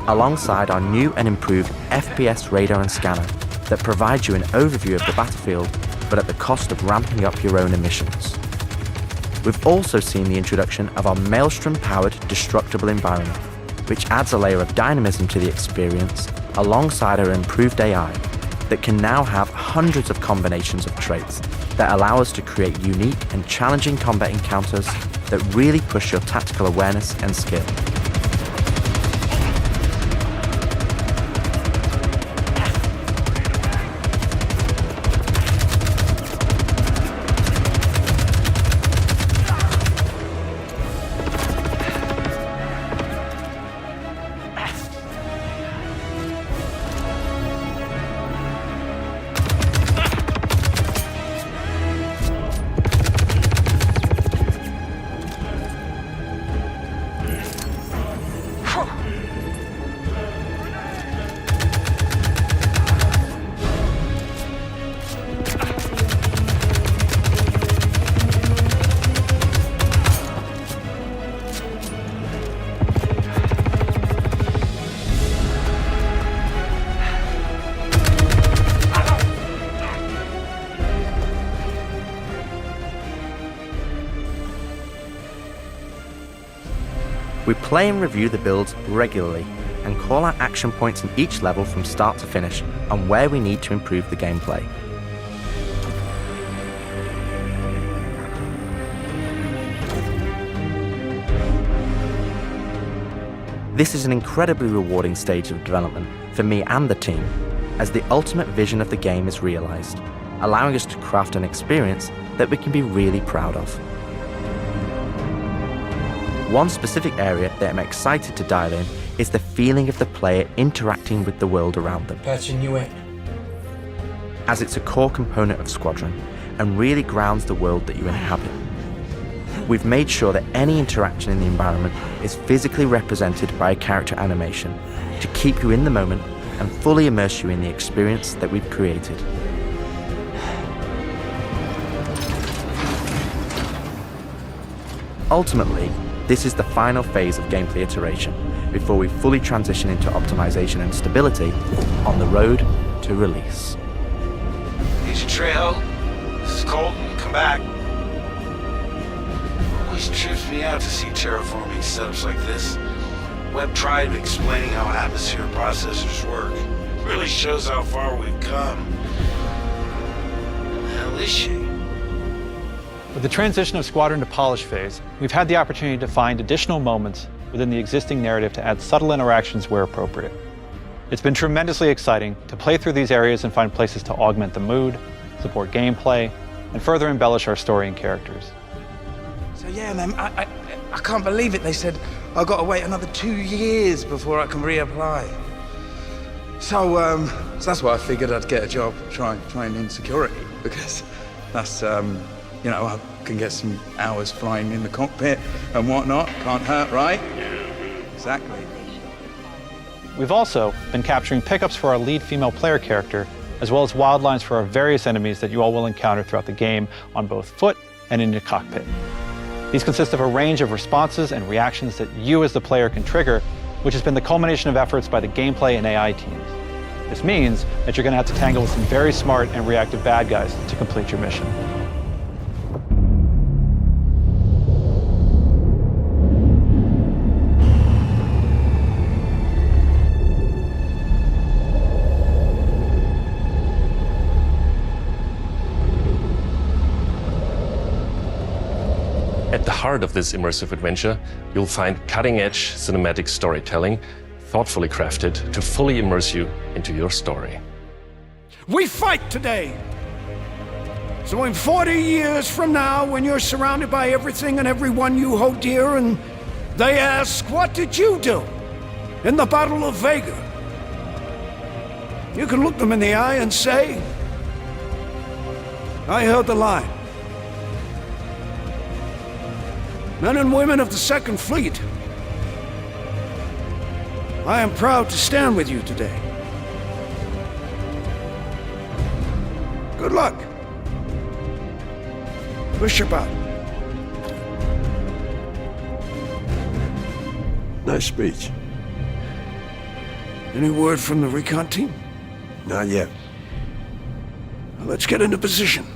alongside our new and improved FPS radar and scanner that provide you an overview of the battlefield, but at the cost of ramping up your own emissions. We've also seen the introduction of our Maelstrom-powered destructible environment, which adds a layer of dynamism to the experience, alongside our improved AI, that can now have hundreds of combinations of traits that allow us to create unique and challenging combat encounters that really push your tactical awareness and skill. We play and review the builds regularly and call out action points in each level from start to finish on where we need to improve the gameplay. This is an incredibly rewarding stage of development for me and the team, as the ultimate vision of the game is realized, allowing us to craft an experience that we can be really proud of. One specific area that I'm excited to dial in is the feeling of the player interacting with the world around them. Patching you in. As it's a core component of Squadron and really grounds the world that you inhabit. We've made sure that any interaction in the environment is physically represented by a character animation to keep you in the moment and fully immerse you in the experience that we've created. Ultimately, this is the final phase of gameplay iteration before we fully transition into optimization and stability on the road to release. Agent Trejo, this is Colton, come back. Always trips me out to see terraforming setups like this. Webb tried explaining how atmosphere processors work. Really shows how far we've come. Alicia. With the transition of Squadron to polish phase, we've had the opportunity to find additional moments within the existing narrative to add subtle interactions where appropriate. It's been tremendously exciting to play through these areas and find places to augment the mood, support gameplay, and further embellish our story and characters. So yeah, man, I can't believe it. They said I've got to wait another 2 years before I can reapply. So that's why I figured I'd get a job trying in security, because that's, you know, Can get some hours flying in the cockpit and whatnot. Can't hurt, right? Exactly. We've also been capturing pickups for our lead female player character, as well as wildlines for our various enemies that you all will encounter throughout the game on both foot and in your cockpit. These consist of a range of responses and reactions that you as the player can trigger, which has been the culmination of efforts by the gameplay and AI teams. This means that you're going to have to tangle with some very smart and reactive bad guys to complete your mission. At the heart of this immersive adventure, you'll find cutting-edge cinematic storytelling, thoughtfully crafted to fully immerse you into your story. We fight today! So in 40 years from now, when you're surrounded by everything and everyone you hold dear, and they ask, what did you do in the Battle of Vega? You can look them in the eye and say, I held the line. Men and women of the Second Fleet, I am proud to stand with you today. Good luck. Wish about. Nice speech. Any word from the recon team? Not yet. Well, let's get into position.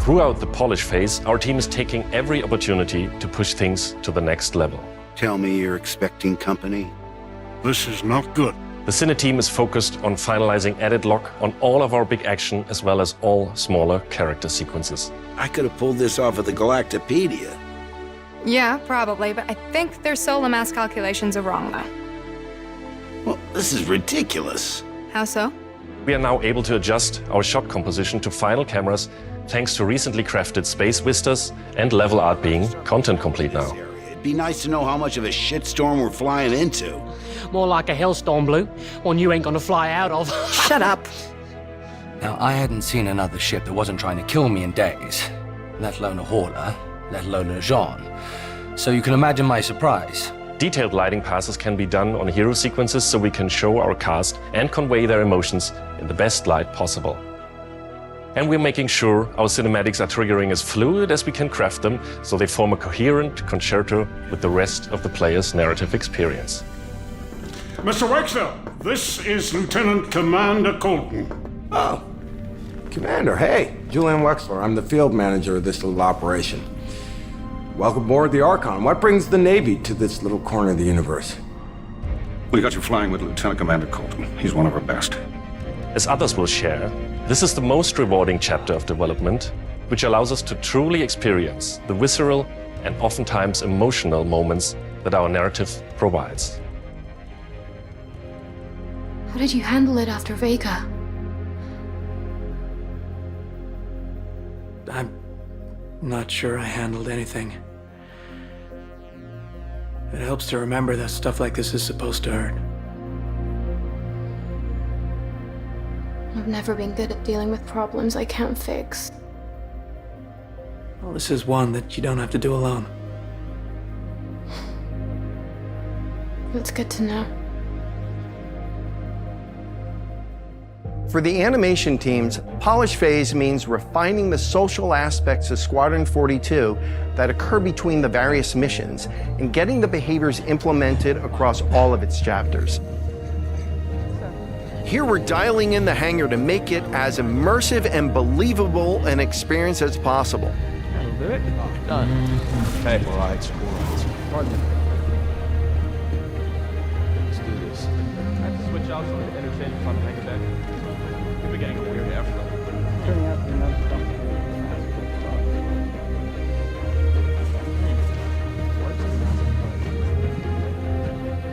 Throughout the polish phase, our team is taking every opportunity to push things to the next level. Tell me you're expecting company? This is not good. The Cine team is focused on finalizing edit lock on all of our big action as well as all smaller character sequences. I could have pulled this off at the Galactopedia. Yeah, probably, but I think their solar mass calculations are wrong, though. Well, this is ridiculous. How so? We are now able to adjust our shot composition to final cameras thanks to recently crafted space vistas and level art being content complete now. It'd be nice to know how much of a shitstorm we're flying into. More like a hellstorm, Blue. One you ain't gonna fly out of. Shut up. Now, I hadn't seen another ship that wasn't trying to kill me in days, let alone a hauler, let alone a Jean. So you can imagine my surprise. Detailed lighting passes can be done on hero sequences so we can show our cast and convey their emotions in the best light possible. And we're making sure our cinematics are triggering as fluid as we can craft them so they form a coherent concerto with the rest of the player's narrative experience. Mr. Wexler, this is Lieutenant Commander Colton. Oh, Commander, hey. Julian Wexler, I'm the field manager of this little operation. Welcome aboard the Archon. What brings the Navy to this little corner of the universe? We got you flying with Lieutenant Commander Colton. He's one of our best. As others will share, this is the most rewarding chapter of development, which allows us to truly experience the visceral and oftentimes emotional moments that our narrative provides. How did you handle it after Vega? I'm not sure I handled anything. It helps to remember that stuff like this is supposed to hurt. I've never been good at dealing with problems I can't fix. Well, this is one that you don't have to do alone. That's good to know. For the animation teams, polish phase means refining the social aspects of Squadron 42 that occur between the various missions and getting the behaviors implemented across all of its chapters. Here we're dialing in the hangar to make it as immersive and believable an experience as possible. That'll do it. Done. Okay. All right. Let's do this. I have to switch out some of the interchange on the hangar deck. We're getting a weird after. Turning out to be another stuff.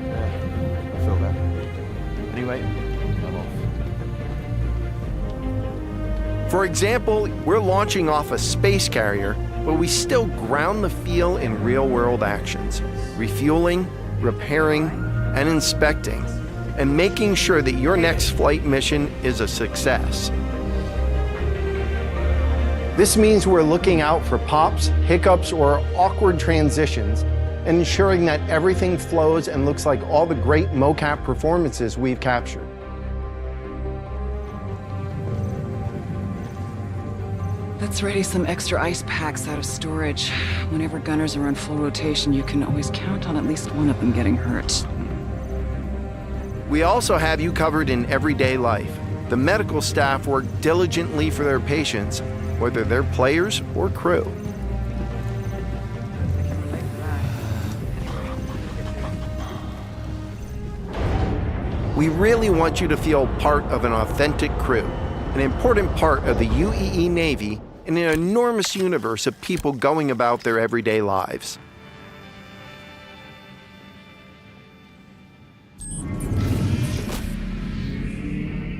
Yeah, I feel that. Anyway, For example, we're launching off a space carrier, but we still ground the feel in real-world actions, refueling, repairing, and inspecting, and making sure that your next flight mission is a success. This means we're looking out for pops, hiccups, or awkward transitions, and ensuring that everything flows and looks like all the great mocap performances we've captured. Let's ready some extra ice packs out of storage. Whenever gunners are on full rotation, you can always count on at least one of them getting hurt. We also have you covered in everyday life. The medical staff work diligently for their patients, whether they're players or crew. We really want you to feel part of an authentic crew, an important part of the UEE Navy in an enormous universe of people going about their everyday lives.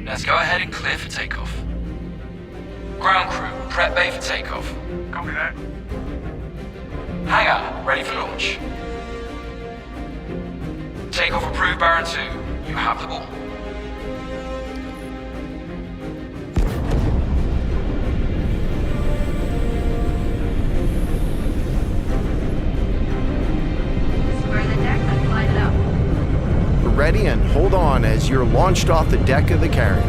Let's go ahead and clear for takeoff. Ground crew, prep bay for takeoff. Copy that. Hangar, ready for launch. Takeoff approved, Baron 2. You have the ball. Ready and hold on as you're launched off the deck of the carrier.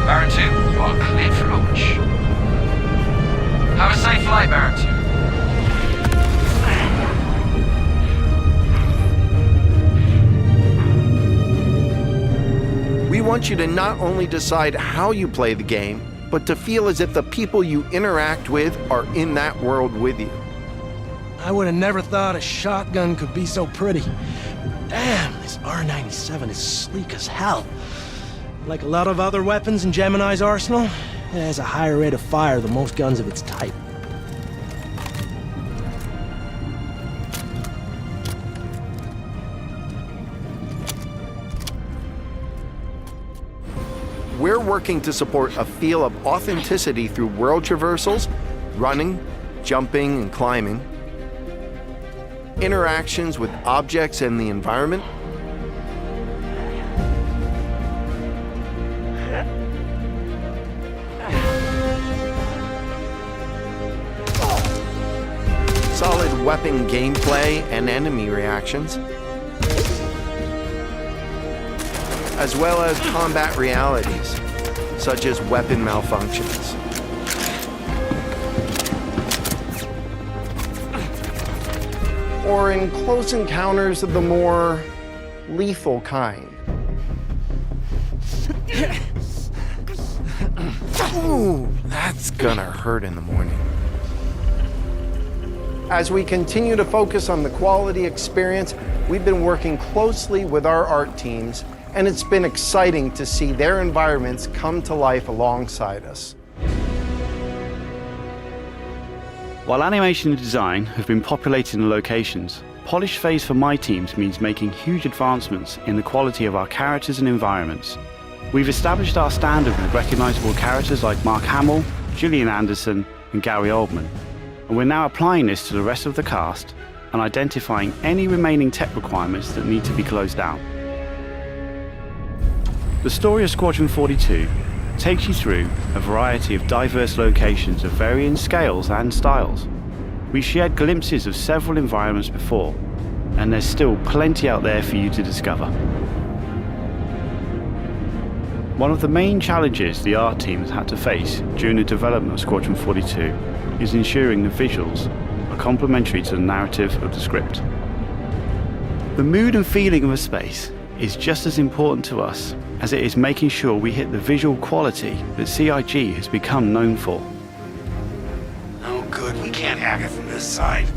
Baron 2, you are cleared for launch. Have a safe flight, Baron 2. We want you to not only decide how you play the game, but to feel as if the people you interact with are in that world with you. I would have never thought a shotgun could be so pretty. Damn, this R97 is sleek as hell. Like a lot of other weapons in Gemini's arsenal, it has a higher rate of fire than most guns of its type. We're working to support a feel of authenticity through world traversals, running, jumping, and climbing, interactions with objects and the environment, solid weapon gameplay and enemy reactions, as well as combat realities, such as weapon malfunctions. Or in close encounters of the more lethal kind. Ooh, that's gonna hurt in the morning. As we continue to focus on the quality experience, we've been working closely with our art teams, and it's been exciting to see their environments come to life alongside us. While animation and design have been populating the locations, polish phase for my teams means making huge advancements in the quality of our characters and environments. We've established our standard with recognizable characters like Mark Hamill, Gillian Anderson, and Gary Oldman, and we're now applying this to the rest of the cast and identifying any remaining tech requirements that need to be closed down. The story of Squadron 42 takes you through a variety of diverse locations of varying scales and styles. We shared glimpses of several environments before, and there's still plenty out there for you to discover. One of the main challenges the art team has had to face during the development of Squadron 42 is ensuring the visuals are complementary to the narrative of the script. The mood and feeling of a space is just as important to us as it is making sure we hit the visual quality that CIG has become known for. Oh good, we can't hack it from this side.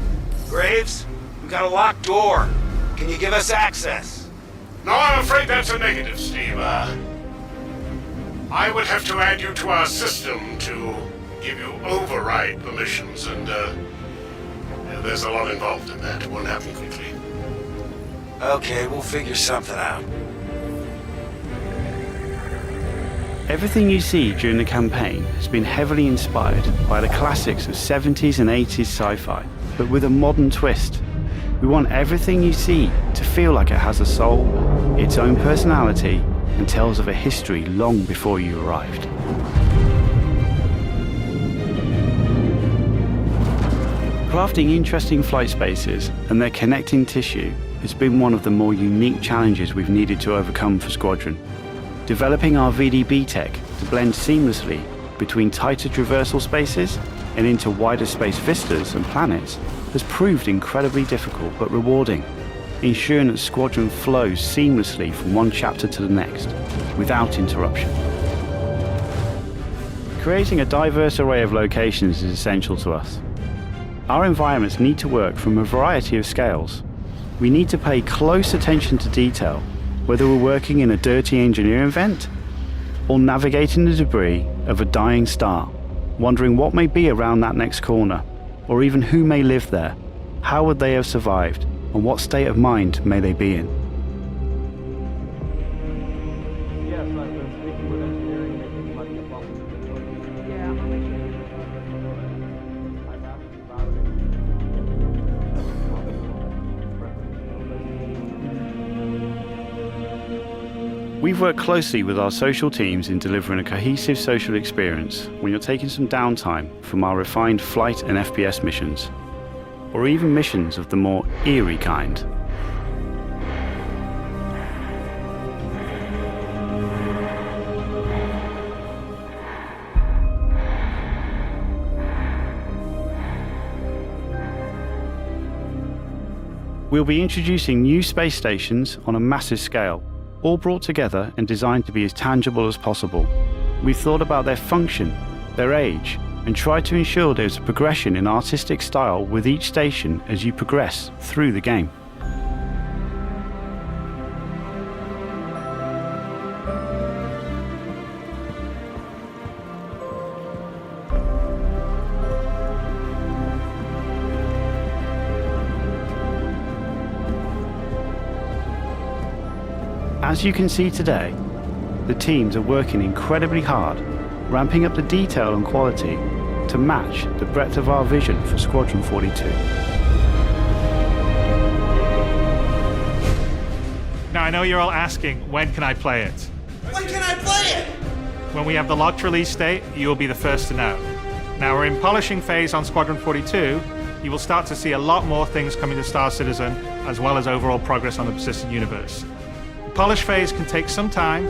Graves, we got a locked door. Can you give us access? No, I'm afraid that's a negative, Steve. I would have to add you to our system to give you override permissions, and there's a lot involved in that. It won't happen quickly. Okay, we'll figure something out. Everything you see during the campaign has been heavily inspired by the classics of 70s and 80s sci-fi, but with a modern twist. We want everything you see to feel like it has a soul, its own personality, and tells of a history long before you arrived. Crafting interesting flight spaces and their connecting tissue has been one of the more unique challenges we've needed to overcome for Squadron. Developing our VDB tech to blend seamlessly between tighter traversal spaces and into wider space vistas and planets has proved incredibly difficult but rewarding, ensuring that Squadron flows seamlessly from one chapter to the next, without interruption. Creating a diverse array of locations is essential to us. Our environments need to work from a variety of scales. We need to pay close attention to detail, whether we're working in a dirty engineering vent or navigating the debris of a dying star, wondering what may be around that next corner, or even who may live there, how would they have survived, and what state of mind may they be in. Yes, I've been speaking with engineering, making money above the Yeah, I'll make sure. I've asked about it. We've worked closely with our social teams in delivering a cohesive social experience when you're taking some downtime from our refined flight and FPS missions, or even missions of the more eerie kind. We'll be introducing new space stations on a massive scale, all brought together and designed to be as tangible as possible. We've thought about their function, their age, and tried to ensure there's a progression in artistic style with each station as you progress through the game. As you can see today, the teams are working incredibly hard, ramping up the detail and quality to match the breadth of our vision for Squadron 42. Now, I know you're all asking, when can I play it? When can I play it? When we have the locked release date, you will be the first to know. Now, we're in polishing phase on Squadron 42. You will start to see a lot more things coming to Star Citizen, as well as overall progress on the persistent universe. The polish phase can take some time.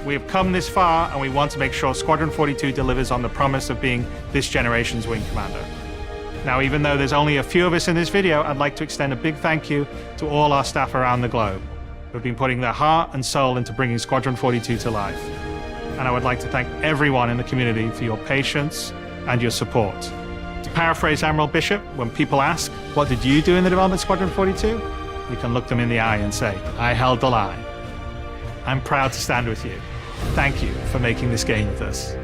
We have come this far, and we want to make sure Squadron 42 delivers on the promise of being this generation's wing commander. Now, even though there's only a few of us in this video, I'd like to extend a big thank you to all our staff around the globe who have been putting their heart and soul into bringing Squadron 42 to life. And I would like to thank everyone in the community for your patience and your support. To paraphrase Admiral Bishop, when people ask, what did you do in the development of Squadron 42? We can look them in the eye and say, I held the line. I'm proud to stand with you. Thank you for making this game with us.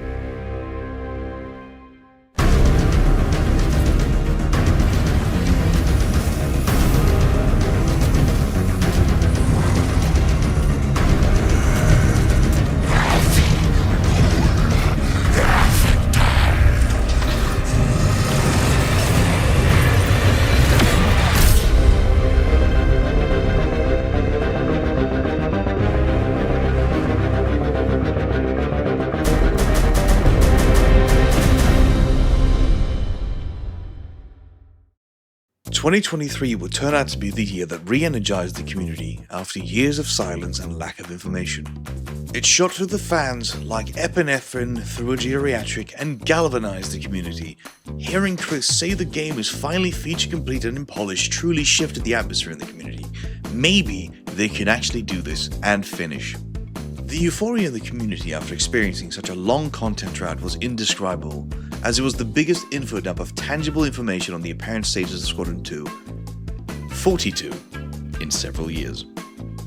"2023 will turn out to be the year that re-energized the community after years of silence and lack of information. It shot through the fans like epinephrine through a geriatric and galvanized the community. Hearing Chris say the game is finally feature complete and polished truly shifted the atmosphere in the community. Maybe they can actually do this and finish. The euphoria in the community after experiencing such a long content drought was indescribable, as it was the biggest info dump of tangible information on the apparent status of Squadron 2, 42, in several years.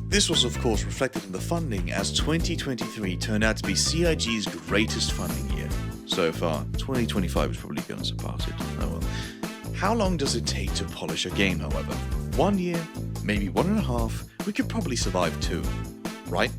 This was of course reflected in the funding, as 2023 turned out to be CIG's greatest funding year. So far, 2025 is probably going to surpass it. Oh well. How long does it take to polish a game, however? 1 year? Maybe 1.5? We could probably survive 2, right?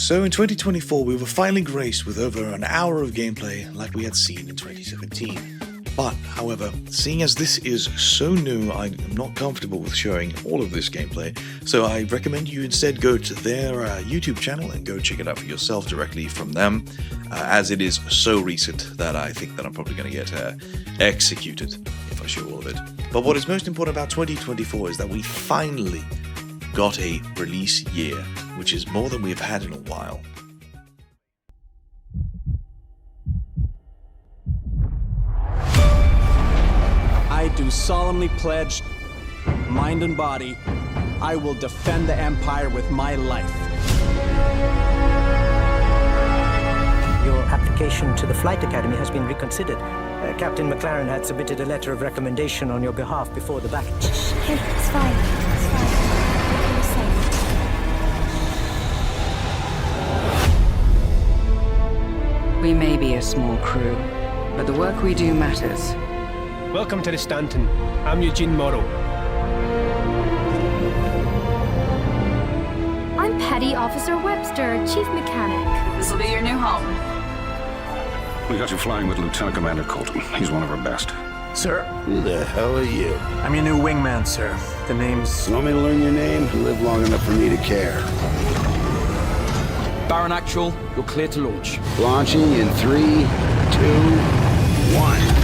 So in 2024, we were finally graced with over an hour of gameplay like we had seen in 2017. But, however, seeing as this is so new, I am not comfortable with showing all of this gameplay, so I recommend you instead go to their YouTube channel and go check it out for yourself directly from them, as it is so recent that I think that I'm probably going to get executed if I show all of it. But what is most important about 2024 is that we finally got a release year, which is more than we've had in a while. I do solemnly pledge, mind and body, I will defend the Empire with my life. Your application to the Flight Academy has been reconsidered. Captain McLaren had submitted a letter of recommendation on your behalf before the battle. Hey, it's fine. It's fine. You're safe. We may be a small crew, but the work we do matters. Welcome to the Stanton. I'm Eugene Morrow. I'm Petty Officer Webster, Chief Mechanic. This will be your new home. We got you flying with Lieutenant Commander Colton. He's one of our best. Sir? Who the hell are you? I'm your new wingman, sir. The name's... You want me to learn your name? You live long enough for me to care. Baron Actual, you're clear to launch. Launching in 3, 2, 1.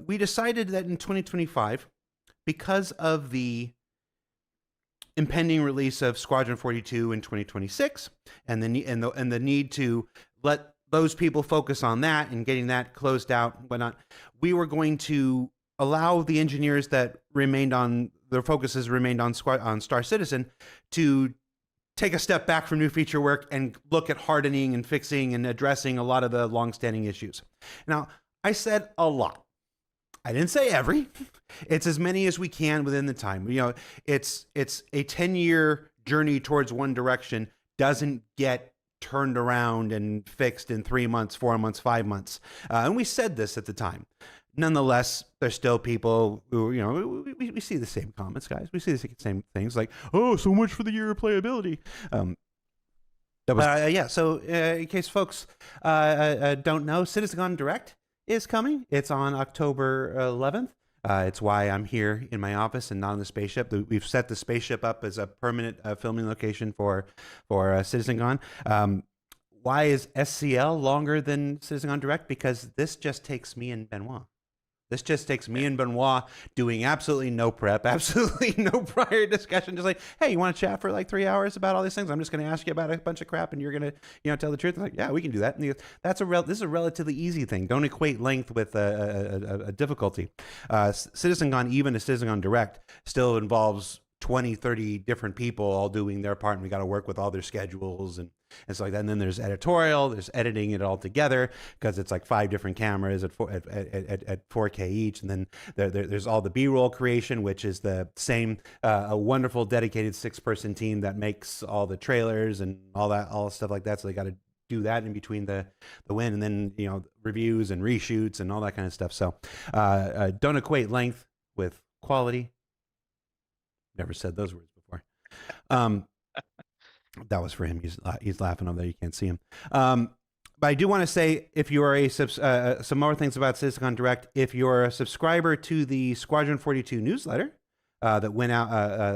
We decided that in 2025, because of the impending release of Squadron 42 in 2026, and the need to let those people focus on that and getting that closed out and whatnot, we were going to allow the engineers that remained on their focuses remained on Star Citizen to take a step back from new feature work and look at hardening and fixing and addressing a lot of the long-standing issues. Now, I said a lot. I didn't say every. It's as many as we can within the time. You know, it's a 10-year journey towards one direction doesn't get turned around and fixed in 3 months, 4 months, 5 months. And we said this at the time. Nonetheless, there's still people who, you know, we see the same comments, guys. We see the same things like, oh, so much for the year of playability. Yeah, so in case folks don't know, CitizenCon Direct is coming. It's on October 11th. It's why I'm here in my office and not on the spaceship. We've set the spaceship up as a permanent filming location for CitizenCon. Why is SCL longer than CitizenCon Direct? Because this just takes me and Benoit. This just takes me and Benoit doing absolutely no prep, absolutely no prior discussion. Just like, hey, you want to chat for like 3 hours about all these things? I'm just going to ask you about a bunch of crap, and you're going to, tell the truth. I'm like, yeah, we can do that. And this is a relatively easy thing. Don't equate length with a difficulty. CitizenCon, even a CitizenCon Direct, still involves 20, 30 different people all doing their part, and we got to work with all their schedules and stuff like that. And then there's editorial, there's editing it all together because it's like 5 different cameras at 4K each. And then there's all the B-roll creation, which is the same a wonderful dedicated 6-person team that makes all the trailers and all stuff like that. So they got to do that in between the win, and then reviews and reshoots and all that kind of stuff. So don't equate length with quality. Never said those words before. That was for him. He's laughing over there. You can't see him. But I do want to say, if you are some more things about CitizenCon Direct. If you're a subscriber to the Squadron42 newsletter that went out,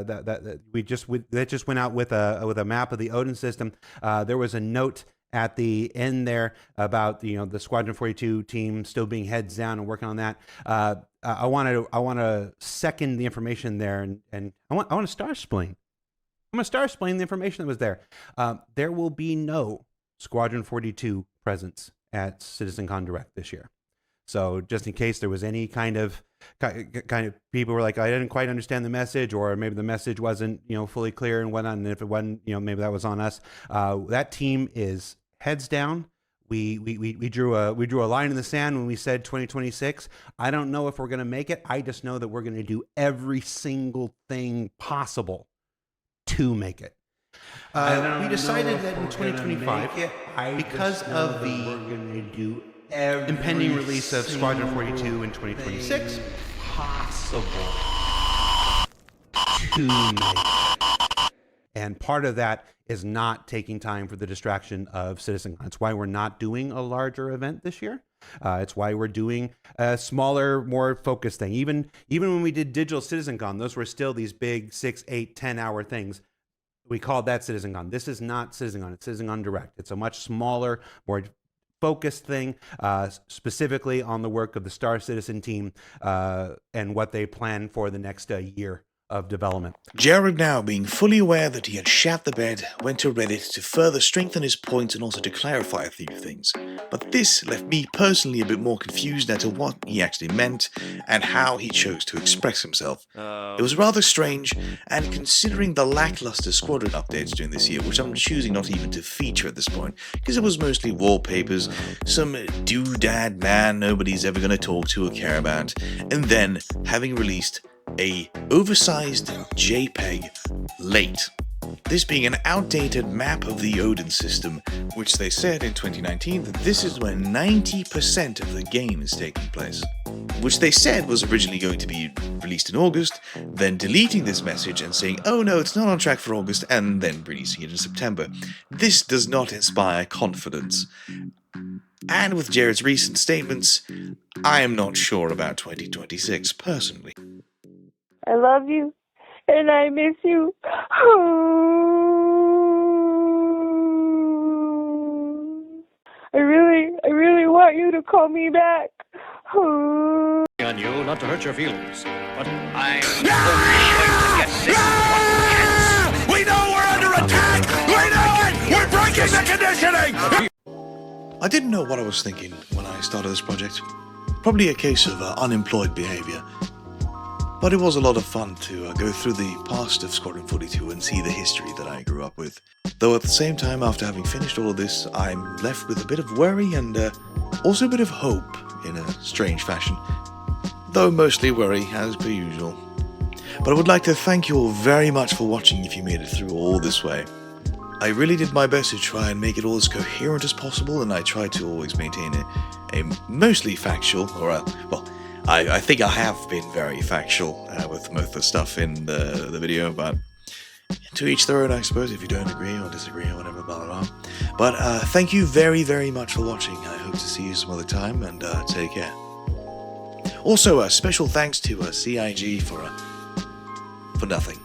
that just went out with a map of the Odin system, there was a note at the end there about the Squadron42 team still being heads down and working on that. I want to second the information there, and I want to star explain. I'm going to start explaining the information that was there. There will be no Squadron42 presence at CitizenCon Direct this year. So just in case there was any kind of people were like, I didn't quite understand the message, or maybe the message wasn't fully clear and whatnot, and if it wasn't, maybe that was on us. That team is heads down. We drew a line in the sand when we said 2026. I don't know if we're going to make it. I just know that we're going to do every single thing possible to make it. We decided that in 2025, because of the impending release of Squadron 42 in 2026, possible to make it. And part of that is not taking time for the distraction of CitizenCon. It's why we're not doing a larger event this year. It's why we're doing a smaller, more focused thing. Even when we did Digital CitizenCon, those were still these big 6, 8, 10-hour things. We called that CitizenCon. This is not CitizenCon. It's CitizenCon Direct. It's a much smaller, more focused thing, specifically on the work of the Star Citizen team and what they plan for the next year of development. Jared, now being fully aware that he had shat the bed, went to Reddit to further strengthen his points and also to clarify a few things. But this left me personally a bit more confused as to what he actually meant and how he chose to express himself. It was rather strange, and considering the lackluster Squadron updates during this year, which I'm choosing not even to feature at this point, because it was mostly wallpapers, some doodad man nobody's ever going to talk to or care about, and then having released a oversized JPEG late. This being an outdated map of the Odin system, which they said in 2019 that this is where 90% of the game is taking place. Which they said was originally going to be released in August, then deleting this message and saying, oh no, it's not on track for August, and then releasing it in September. This does not inspire confidence. And with Jared's recent statements, I am not sure about 2026 personally. I love you, and I miss you. I really want you to call me back. On you, not to hurt your feelings, but I'm only going to get this. We know we're under attack! We know it! We're breaking the conditioning! I didn't know what I was thinking when I started this project. Probably a case of unemployed behavior. But it was a lot of fun to go through the past of Squadron 42 and see the history that I grew up with. Though at the same time, after having finished all of this, I'm left with a bit of worry and also a bit of hope in a strange fashion. Though mostly worry, as per usual. But I would like to thank you all very much for watching if you made it through all this way. I really did my best to try and make it all as coherent as possible, and I tried to always maintain a mostly factual, or I think I have been very factual with most of the stuff in the video, but to each their own, I suppose, if you don't agree or disagree or whatever, blah, blah, blah. But thank you very, very much for watching. I hope to see you some other time, and take care. Also, a special thanks to CIG for nothing.